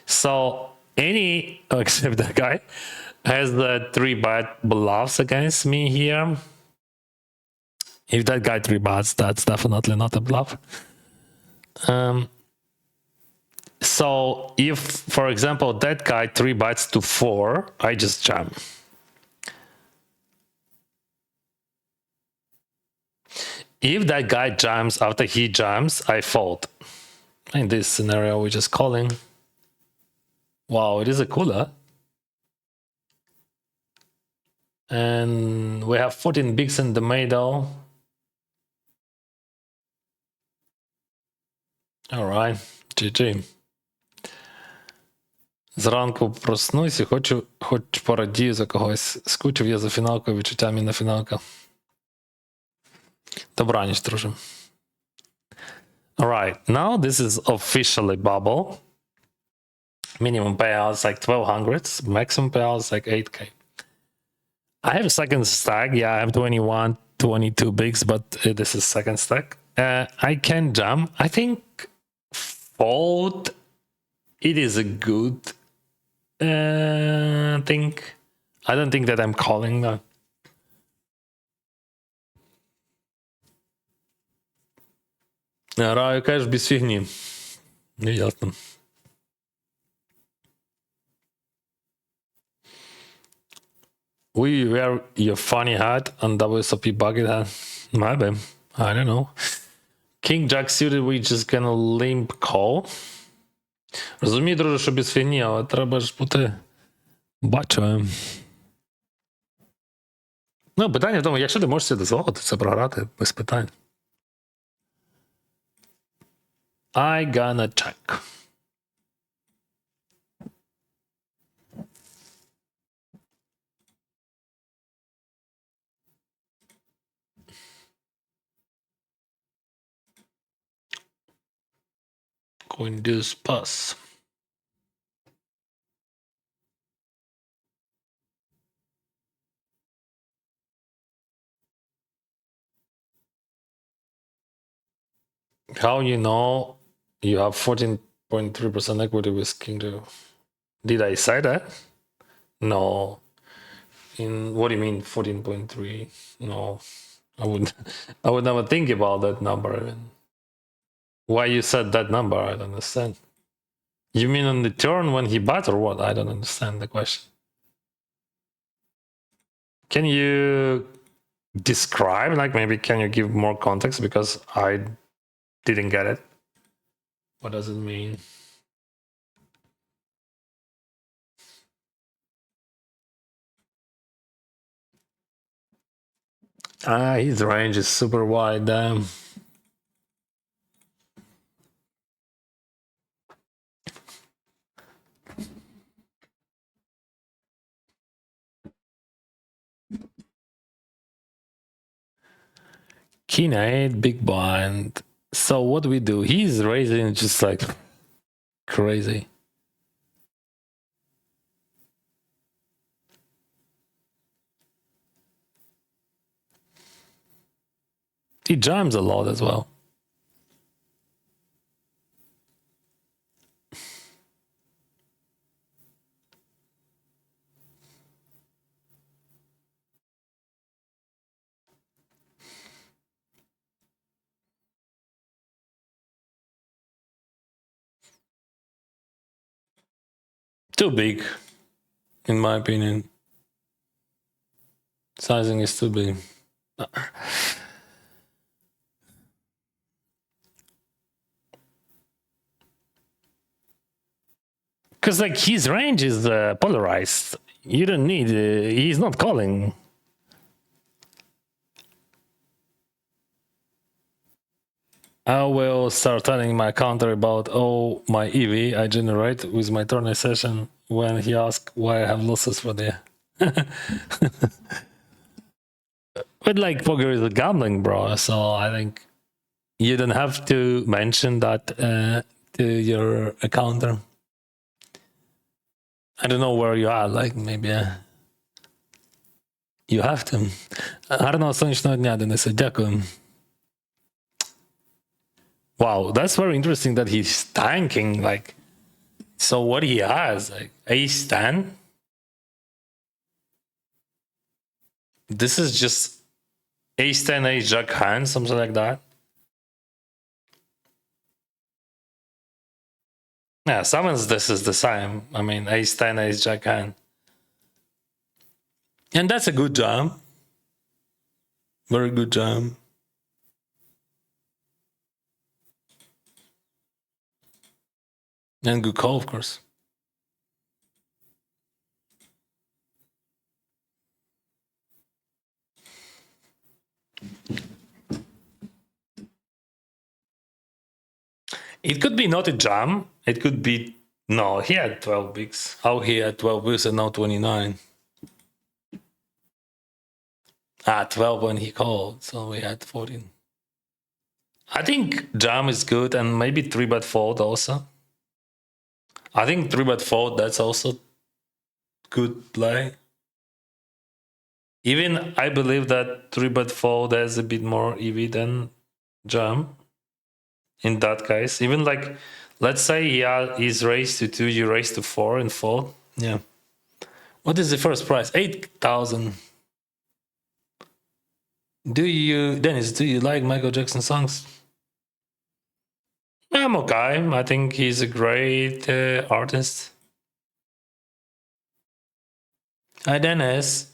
So any, except that guy, has the 3-bet bluffs against me here. If that guy 3-bets, that's definitely not a bluff. So if, for example, that guy 3-bets to 4, I just jam. If that guy jams after he jams, I fold. In this scenario, we're just calling. Wow, it is a cooler. And we have 14 bigs in the middle. All right, GG. Зранку проснусь і хоч порадію за когось. Скучив я за фіналкою, відчуття міна фіналка. Добраніч, друже. Alright, now this is officially bubble. Minimum payouts like 1200, maximum payouts like 8k. I have a second stack, yeah, I have 21, 22 bigs, but this is second stack. I can jam. I think fold, it is a good thing. I don't think that I'm calling that. Граю кеш без фігні. Не ясно. We wear your funny hat and WSOP bucket hat. Maybe. I don't know. King Jack suited, we just gonna limp call. Розумію, друже, що без фіні, але треба ж бути бачивим. Ну, питання в тому, якщо ти можеш себе дозволити це програти, без питань. I gonna check. Coin this pass. How you know you have 14.3% equity with King Jack? Did I say that? No. In what do you mean 14.3? No. I would never think about that number even. Why you said that number? I don't understand. You mean on the turn when he bats or what? I don't understand the question. Can you describe, like maybe can you give more context because I didn't get it? What does it mean? His range is super wide. Damn. King 8, big blind. So what do we do? He's raising just like crazy. He jams a lot as well. Too big, in my opinion. Sizing is too big. Because like his range is polarized. You don't need. He's not calling. I will start telling my counter about my EV I generate with my tourney session when he asks why I have losses for the. But like poker is a gambling, bro. So I think you don't have to mention that to your counter. I don't know where you are. Like maybe you have to. Гарного сонячного дня, Денисе. Дякую. Wow, that's very interesting that he's tanking. Like, so what he has, like ace 10. This is just ace 10, ace jack hand, something like that. Yeah, summons this is the same. I mean, ace 10, ace jack hand. And that's a good jam. Very good jam. And good call, of course. It could be not a jam. It could be... No, he had 12 bigs. How he had 12 bigs and now 29? 12 when he called, so we had 14. I think jam is good and maybe 3-bet fold also. I think 3-bet fold, that's also good play. Even I believe that 3-bet fold has a bit more EV than jam. In that case, even like, let's say he's raised to 2, you raise to 4 and fold. Yeah. What is the first price? 8,000. Dennis, do you like Michael Jackson songs? I'm okay. I think he's a great artist. Hi, Dennis.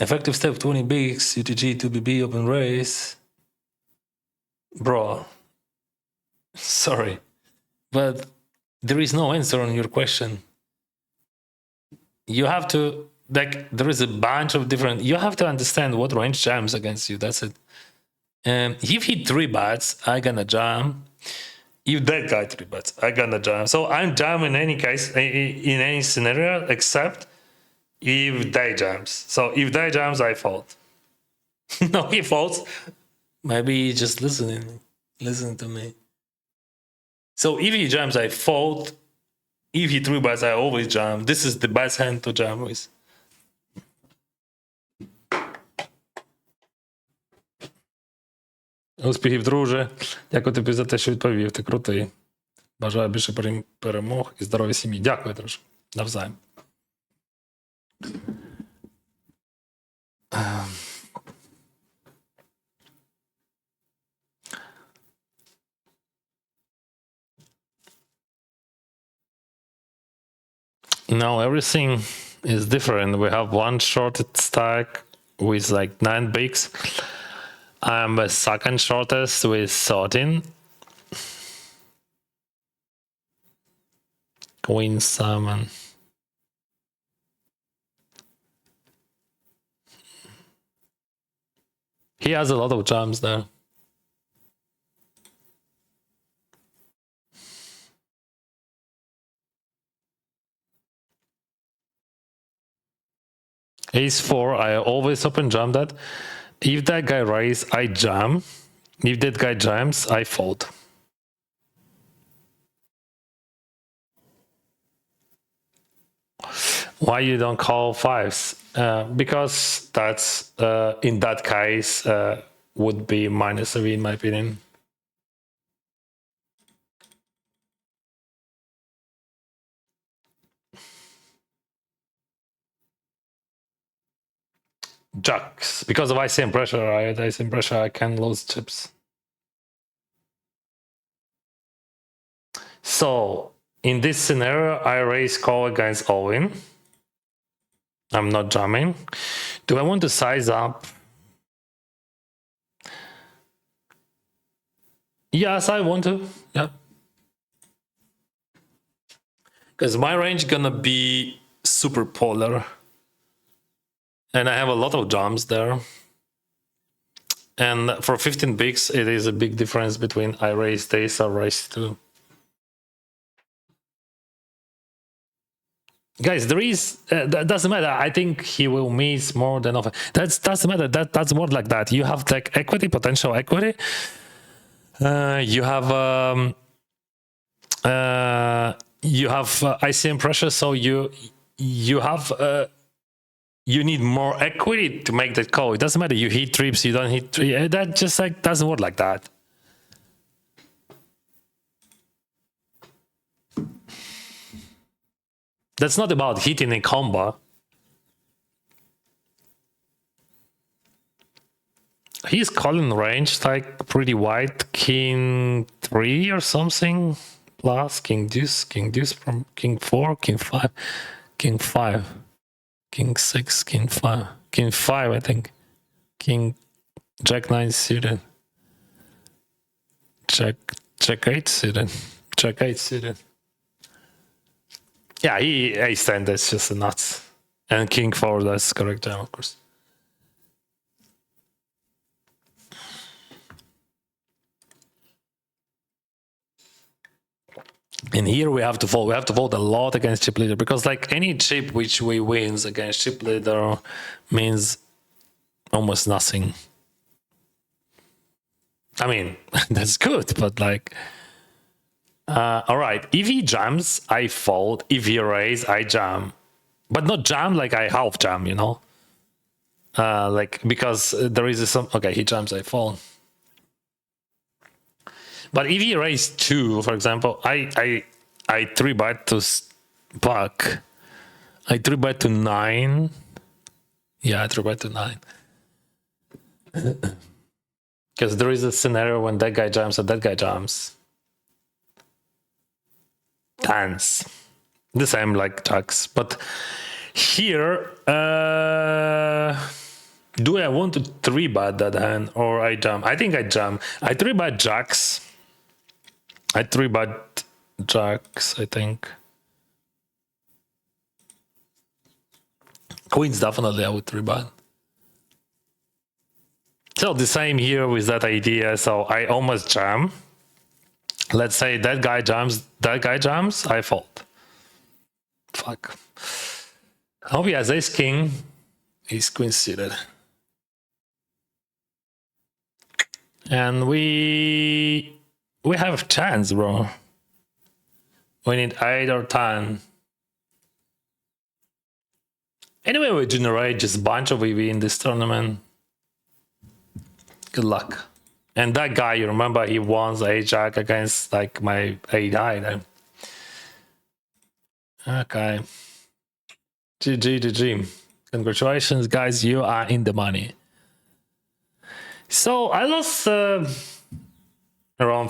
Effective step 20 bigs, UTG, 2BB, open race. Bro, sorry, but there is no answer on your question. You have to, like, there is a bunch of different, you have to understand what range jams against you. That's it. If he 3-bets, I gonna jam. If that guy 3-bets, I gonna jam. So I'm jam in any case, in any scenario, except if they jams. So if they jams, I fold. No, he folds. Maybe he's just listening to me. So if he jams, I fold. If he 3-bets, I always jam. This is the best hand to jam with. Успіхів, друже. Дякую тобі за те, що відповів. Ти крутий. Бажаю більше перемог і здоров'я сім'ї. Дякую, друже. Навзаєм. Now everything is different. We have one shorted stack with like 9 bigs. I'm the second shortest with 13. Queen 7. He has a lot of jams there. Ace 4, I always open jam that. If that guy raise, I jam. If that guy jams, I fold. Why you don't call fives? Because that's, in that case, would be -3 in my opinion. Jacks. Because of ICM pressure, I can lose chips. So, in this scenario, I raise call against all-in. I'm not jamming. Do I want to size up? Yes, I want to. Yeah. Because my range gonna be super polar. And I have a lot of jams there. And for 15 bigs, it is a big difference between I raise this or raise 2. Guys, there is that doesn't matter. I think he will miss more than often. That doesn't matter. That's more like that. You have like equity, potential equity. You have ICM pressure, so you have you need more equity to make that call. It doesn't matter. You hit trips, you don't hit trips. That just like doesn't work like that. That's not about hitting a combo. He's calling range like pretty wide, king 3 or something, plus king deuce from king 4, king 5, king 5, king 6, king 5, king 5, I think, king jack 9 suited, jack 8 suited, jack 8 suited. Yeah, he ace 10, that's just nuts. And king 4, that's correct jam, of course. And here we have to fold. We have to fold a lot against chip leader because like any chip which we wins against chip leader means almost nothing. I mean, that's good, but like, all right, if he jams, I fold. If he raise, I jam, but not jam like I half jam, you know? Like, because there is some, okay, he jams, I fold. But if he raise 2, for example, I 3-bet to buck. I 3-bet to 9. Yeah, I 3-bet to 9. Because there is a scenario when that guy jumps and that guy jumps. Tens. The same like jacks. But here, Do I want to 3-bet that hand or I jam? I think I jam. I 3-bet jacks. I 3-bet jacks, I think. Queens definitely I would 3-bet. So the same here with that idea. So I almost jam. Let's say that guy jams, I fold. Fuck. Oh, he has ace king. He's queen suited. And we have chance, bro. We need 8 or 10. Anyway, we generate just a bunch of EV in this tournament. Good luck. And that guy, you remember, he won the A-Jack against like my A-Die. Okay. GG. Congratulations, guys. You are in the money. So I lost around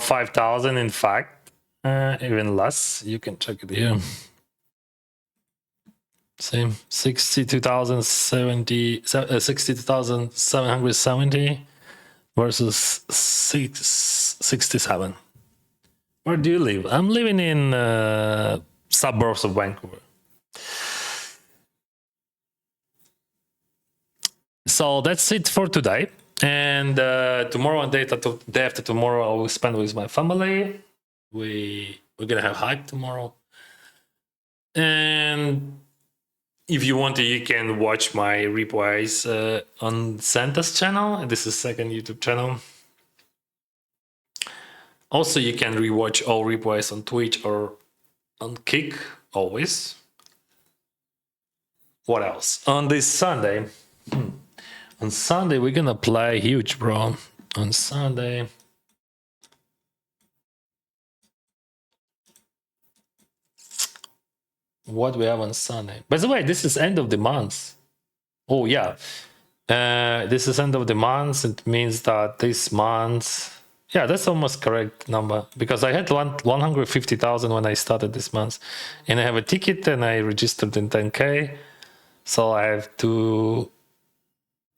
5,000, in fact. Even less. You can check it here. Same. 62,770 versus 67. Where do you live? I'm living in suburbs of Vancouver. So that's it for today. And tomorrow and day after tomorrow, I will spend with my family. We're gonna have hike tomorrow. And if you want to, you can watch my replays on Santa's channel. This is second YouTube channel. Also, you can rewatch all replays on Twitch or on Kick, always. What else? On this Sunday, on Sunday, we're gonna play huge, bro. On Sunday. What we have on Sunday? By the way, this is end of the month. Oh, yeah. This is end of the month. It means that this month... Yeah, that's almost correct number. Because I had 150,000 when I started this month. And I have a ticket and I registered in 10K. So I have to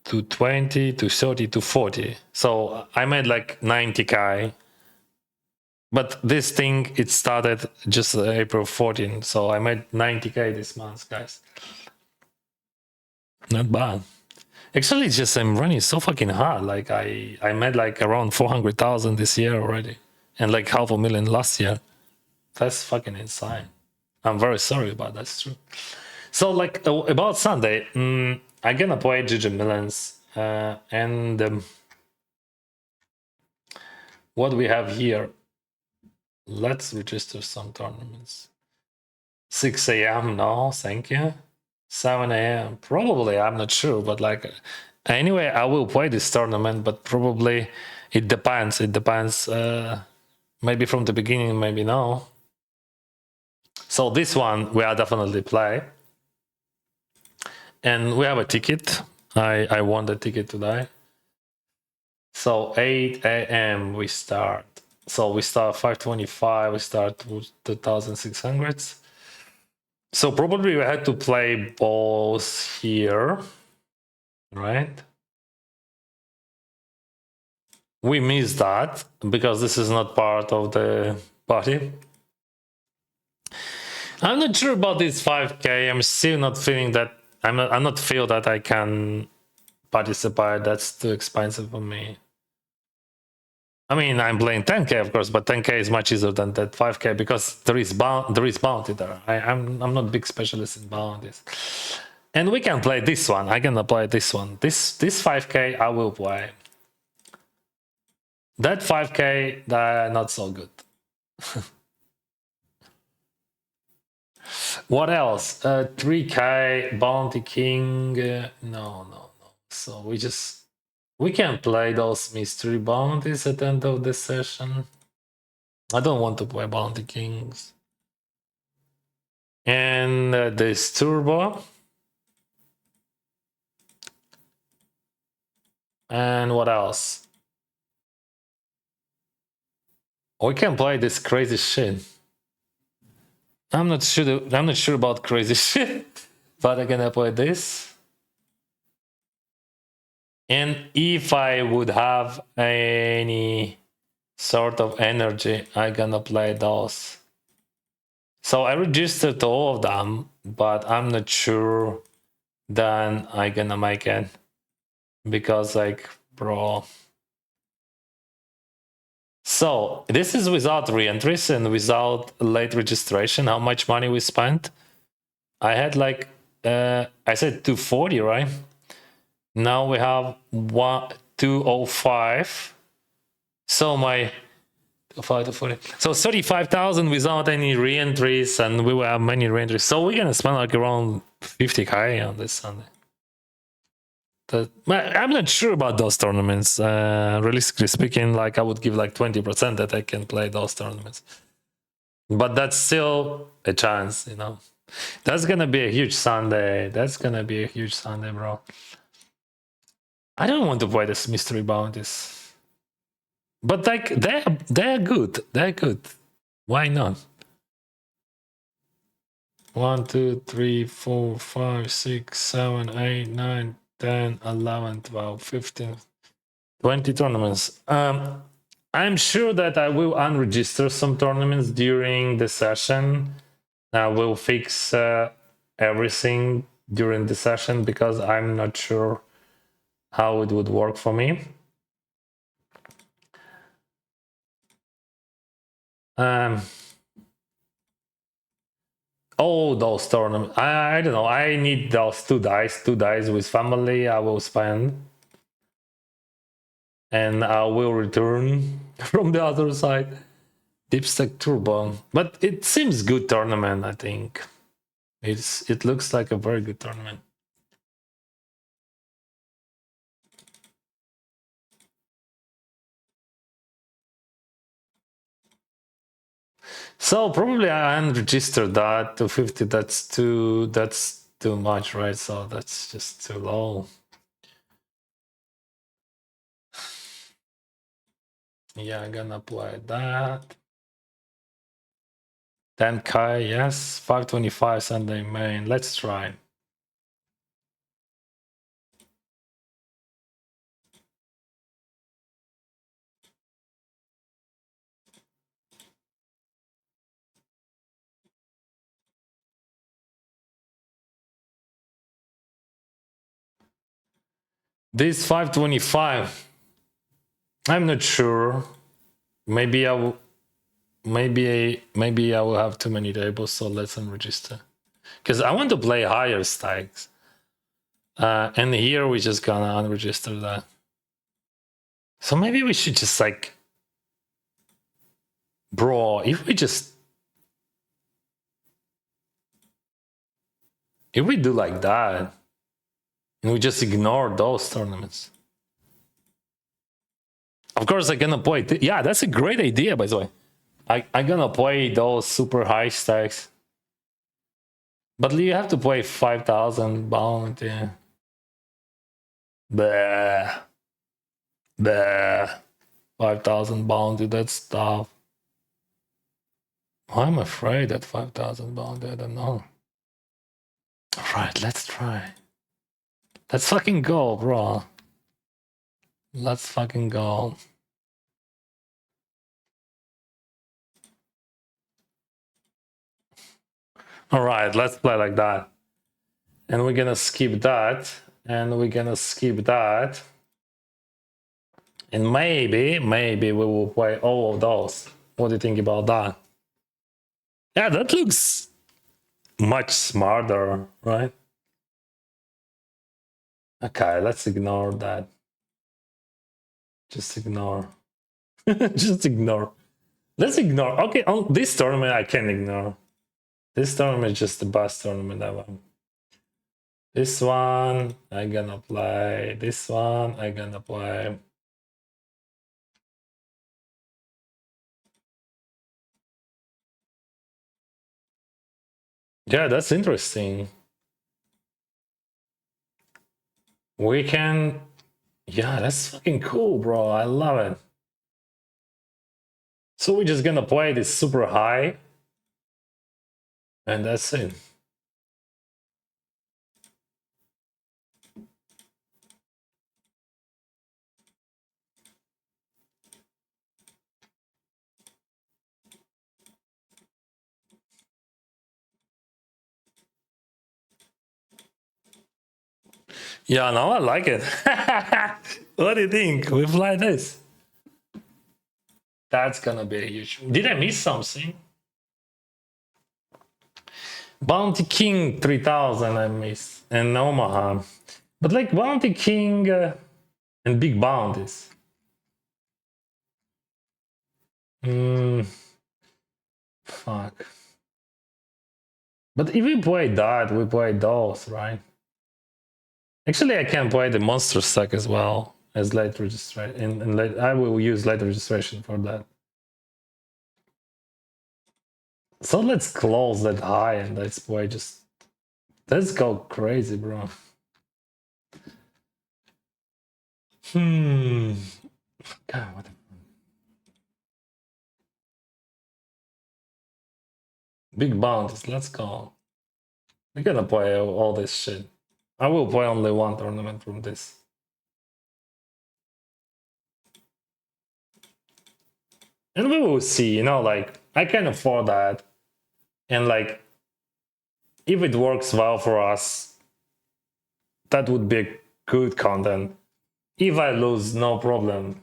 20, to 30, to 40. So I made like 90K. But this thing, it started just April 14. So I made 90K this month, guys. Not bad. Actually, it's just I'm running so fucking hard. Like I made like around 400,000 this year already. And like 500,000 last year. That's fucking insane. I'm very sorry about that. It's true. So like about Sunday, I'm gonna play GG Millions. And what we have here, let's register some tournaments. 6 a.m. No, thank you. 7 a.m. Probably, I'm not sure, but like anyway, I will play this tournament, but probably it depends. It depends. Maybe from the beginning, maybe no. So this one we are definitely play, and we have a ticket. I won the ticket today. So 8 a.m. we start. So we start 5:25. We start with 2,600. So probably we had to play balls here, right? We missed that because this is not part of the party. I'm not sure about this 5K. I'm still not feeling that. I'm not feel that I can participate. That's too expensive for me. I mean, I'm playing 10K, of course, but 10K is much easier than that 5K because there is bounty there. I'm not a big specialist in bounties. And we can play this one. I can apply this one. This 5K I will play. That 5K, not so good. What else? 3K, Bounty King. No. So we can play those mystery bounties at the end of the session. I don't want to play Bounty Kings. And this Turbo. And what else? We can play this crazy shit. I'm not sure about crazy shit, but I'm gonna play this. And if I would have any sort of energy, I'm gonna play those. So I registered all of them, but I'm not sure then I'm gonna make it. Because like, bro. So this is without re-entries and without late registration. How much money we spent? I had like, I said 240, right? Now we have 205. So my 240. So 35,000 without any re-entries, and we will have many re-entries. So we're gonna spend like around 50k on this Sunday. I'm not sure about those tournaments. Realistically speaking, like I would give like 20% that I can play those tournaments. But that's still a chance, you know. That's gonna be a huge Sunday. That's gonna be a huge Sunday, bro. I don't want to play this mystery bounties. But like they're good. They're good. Why not? 1, 2, 3, 4, 5, 6, 7, 8, 9, 10, 11, 12, 15, 20 tournaments. I'm sure that I will unregister some tournaments during the session. I will fix everything during the session because I'm not sure how it would work for me. Oh, those tournaments. I don't know. I need those two dice with family. I will spend. And I will return from the other side. Deepstack Turbo. But it seems good tournament, I think. It looks like a very good tournament. So probably I unregistered that to 50. That's too much, right? So that's just too low. Yeah, I'm gonna apply that. 10k, yes. 525 Sunday main. Let's try. This 525. I'm not sure. Maybe I will. Maybe I will have too many tables, so let's unregister. Because I want to play higher stakes. And here we just gonna unregister that. So maybe we should just like, bro, if we do like that, and we just ignore those tournaments. Of course, I'm gonna play. Yeah, that's a great idea, by the way. I'm gonna play those super high stakes. But you have to play 5,000 bound, yeah. Bleh. Bleh. 5,000 bounty, that's tough. I'm afraid that 5,000 bounty, I don't know. Alright, let's try. Let's fucking go, bro. Let's fucking go. Alright, let's play like that. And we're gonna skip that. And we're gonna skip that. And maybe we will play all of those. What do you think about that? Yeah, that looks much smarter, right? Okay, let's ignore that. Just ignore. Just ignore. Let's ignore. Okay, on this tournament I can ignore. This tournament is just the best tournament ever. This one I gonna play. This one I gonna play. Yeah, that's interesting. We can. Yeah, that's fucking cool, bro. I love it. So we're just gonna play this super high. And that's it. Yeah, no, I like it. What do you think? We fly this. That's gonna be a huge. Did I miss something? Bounty King 3000 I missed, and Omaha. But like Bounty King and Big Bounties. Fuck. But if we play that, we play those, right? Actually, I can play the monster stack as well as late registration. And late, I will use late registration for that. So let's close that high and let's play just. Let's go crazy, bro. God, what? Big bounties. Let's go. We're gonna play all this shit. I will play only one tournament from this. And we will see, you know, like, I can afford that. And, like, if it works well for us, that would be good content. If I lose, no problem.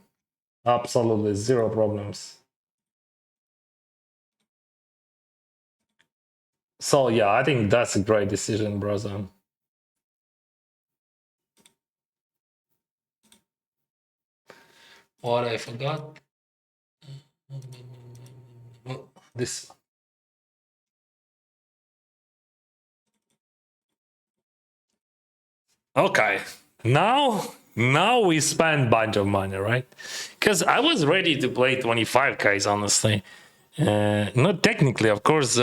Absolutely zero problems. So, yeah, I think that's a great decision, brother. What I forgot? This. Okay, now we spend bunch of money, right? Because I was ready to play 25Ks, honestly. Not technically, of course,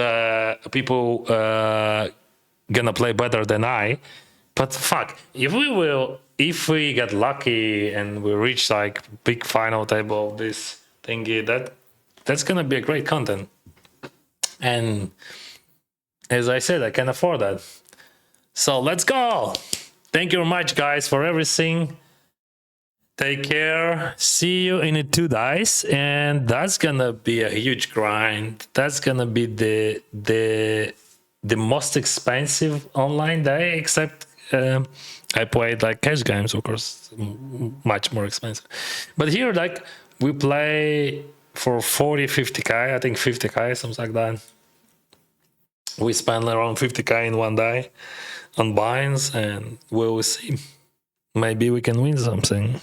people gonna play better than I, but fuck, if we get lucky and we reach like big final table, this thingy, that's gonna be a great content. And as I said, I can afford that. So let's go. Thank you very much, guys, for everything. Take care. See you in the 2 dice, and that's gonna be a huge grind. That's gonna be the most expensive online day, except I played like cash games, of course, much more expensive. But here, like, we play for 40, 50K, I think 50K, something like that. We spend around 50K in one day on binds, and we will see. Maybe we can win something.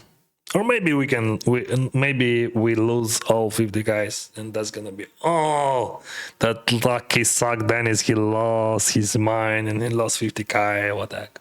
Or maybe maybe we lose all 50 guys, and that's gonna be that lucky suck Dennis. He lost his mind and he lost 50K. What the heck?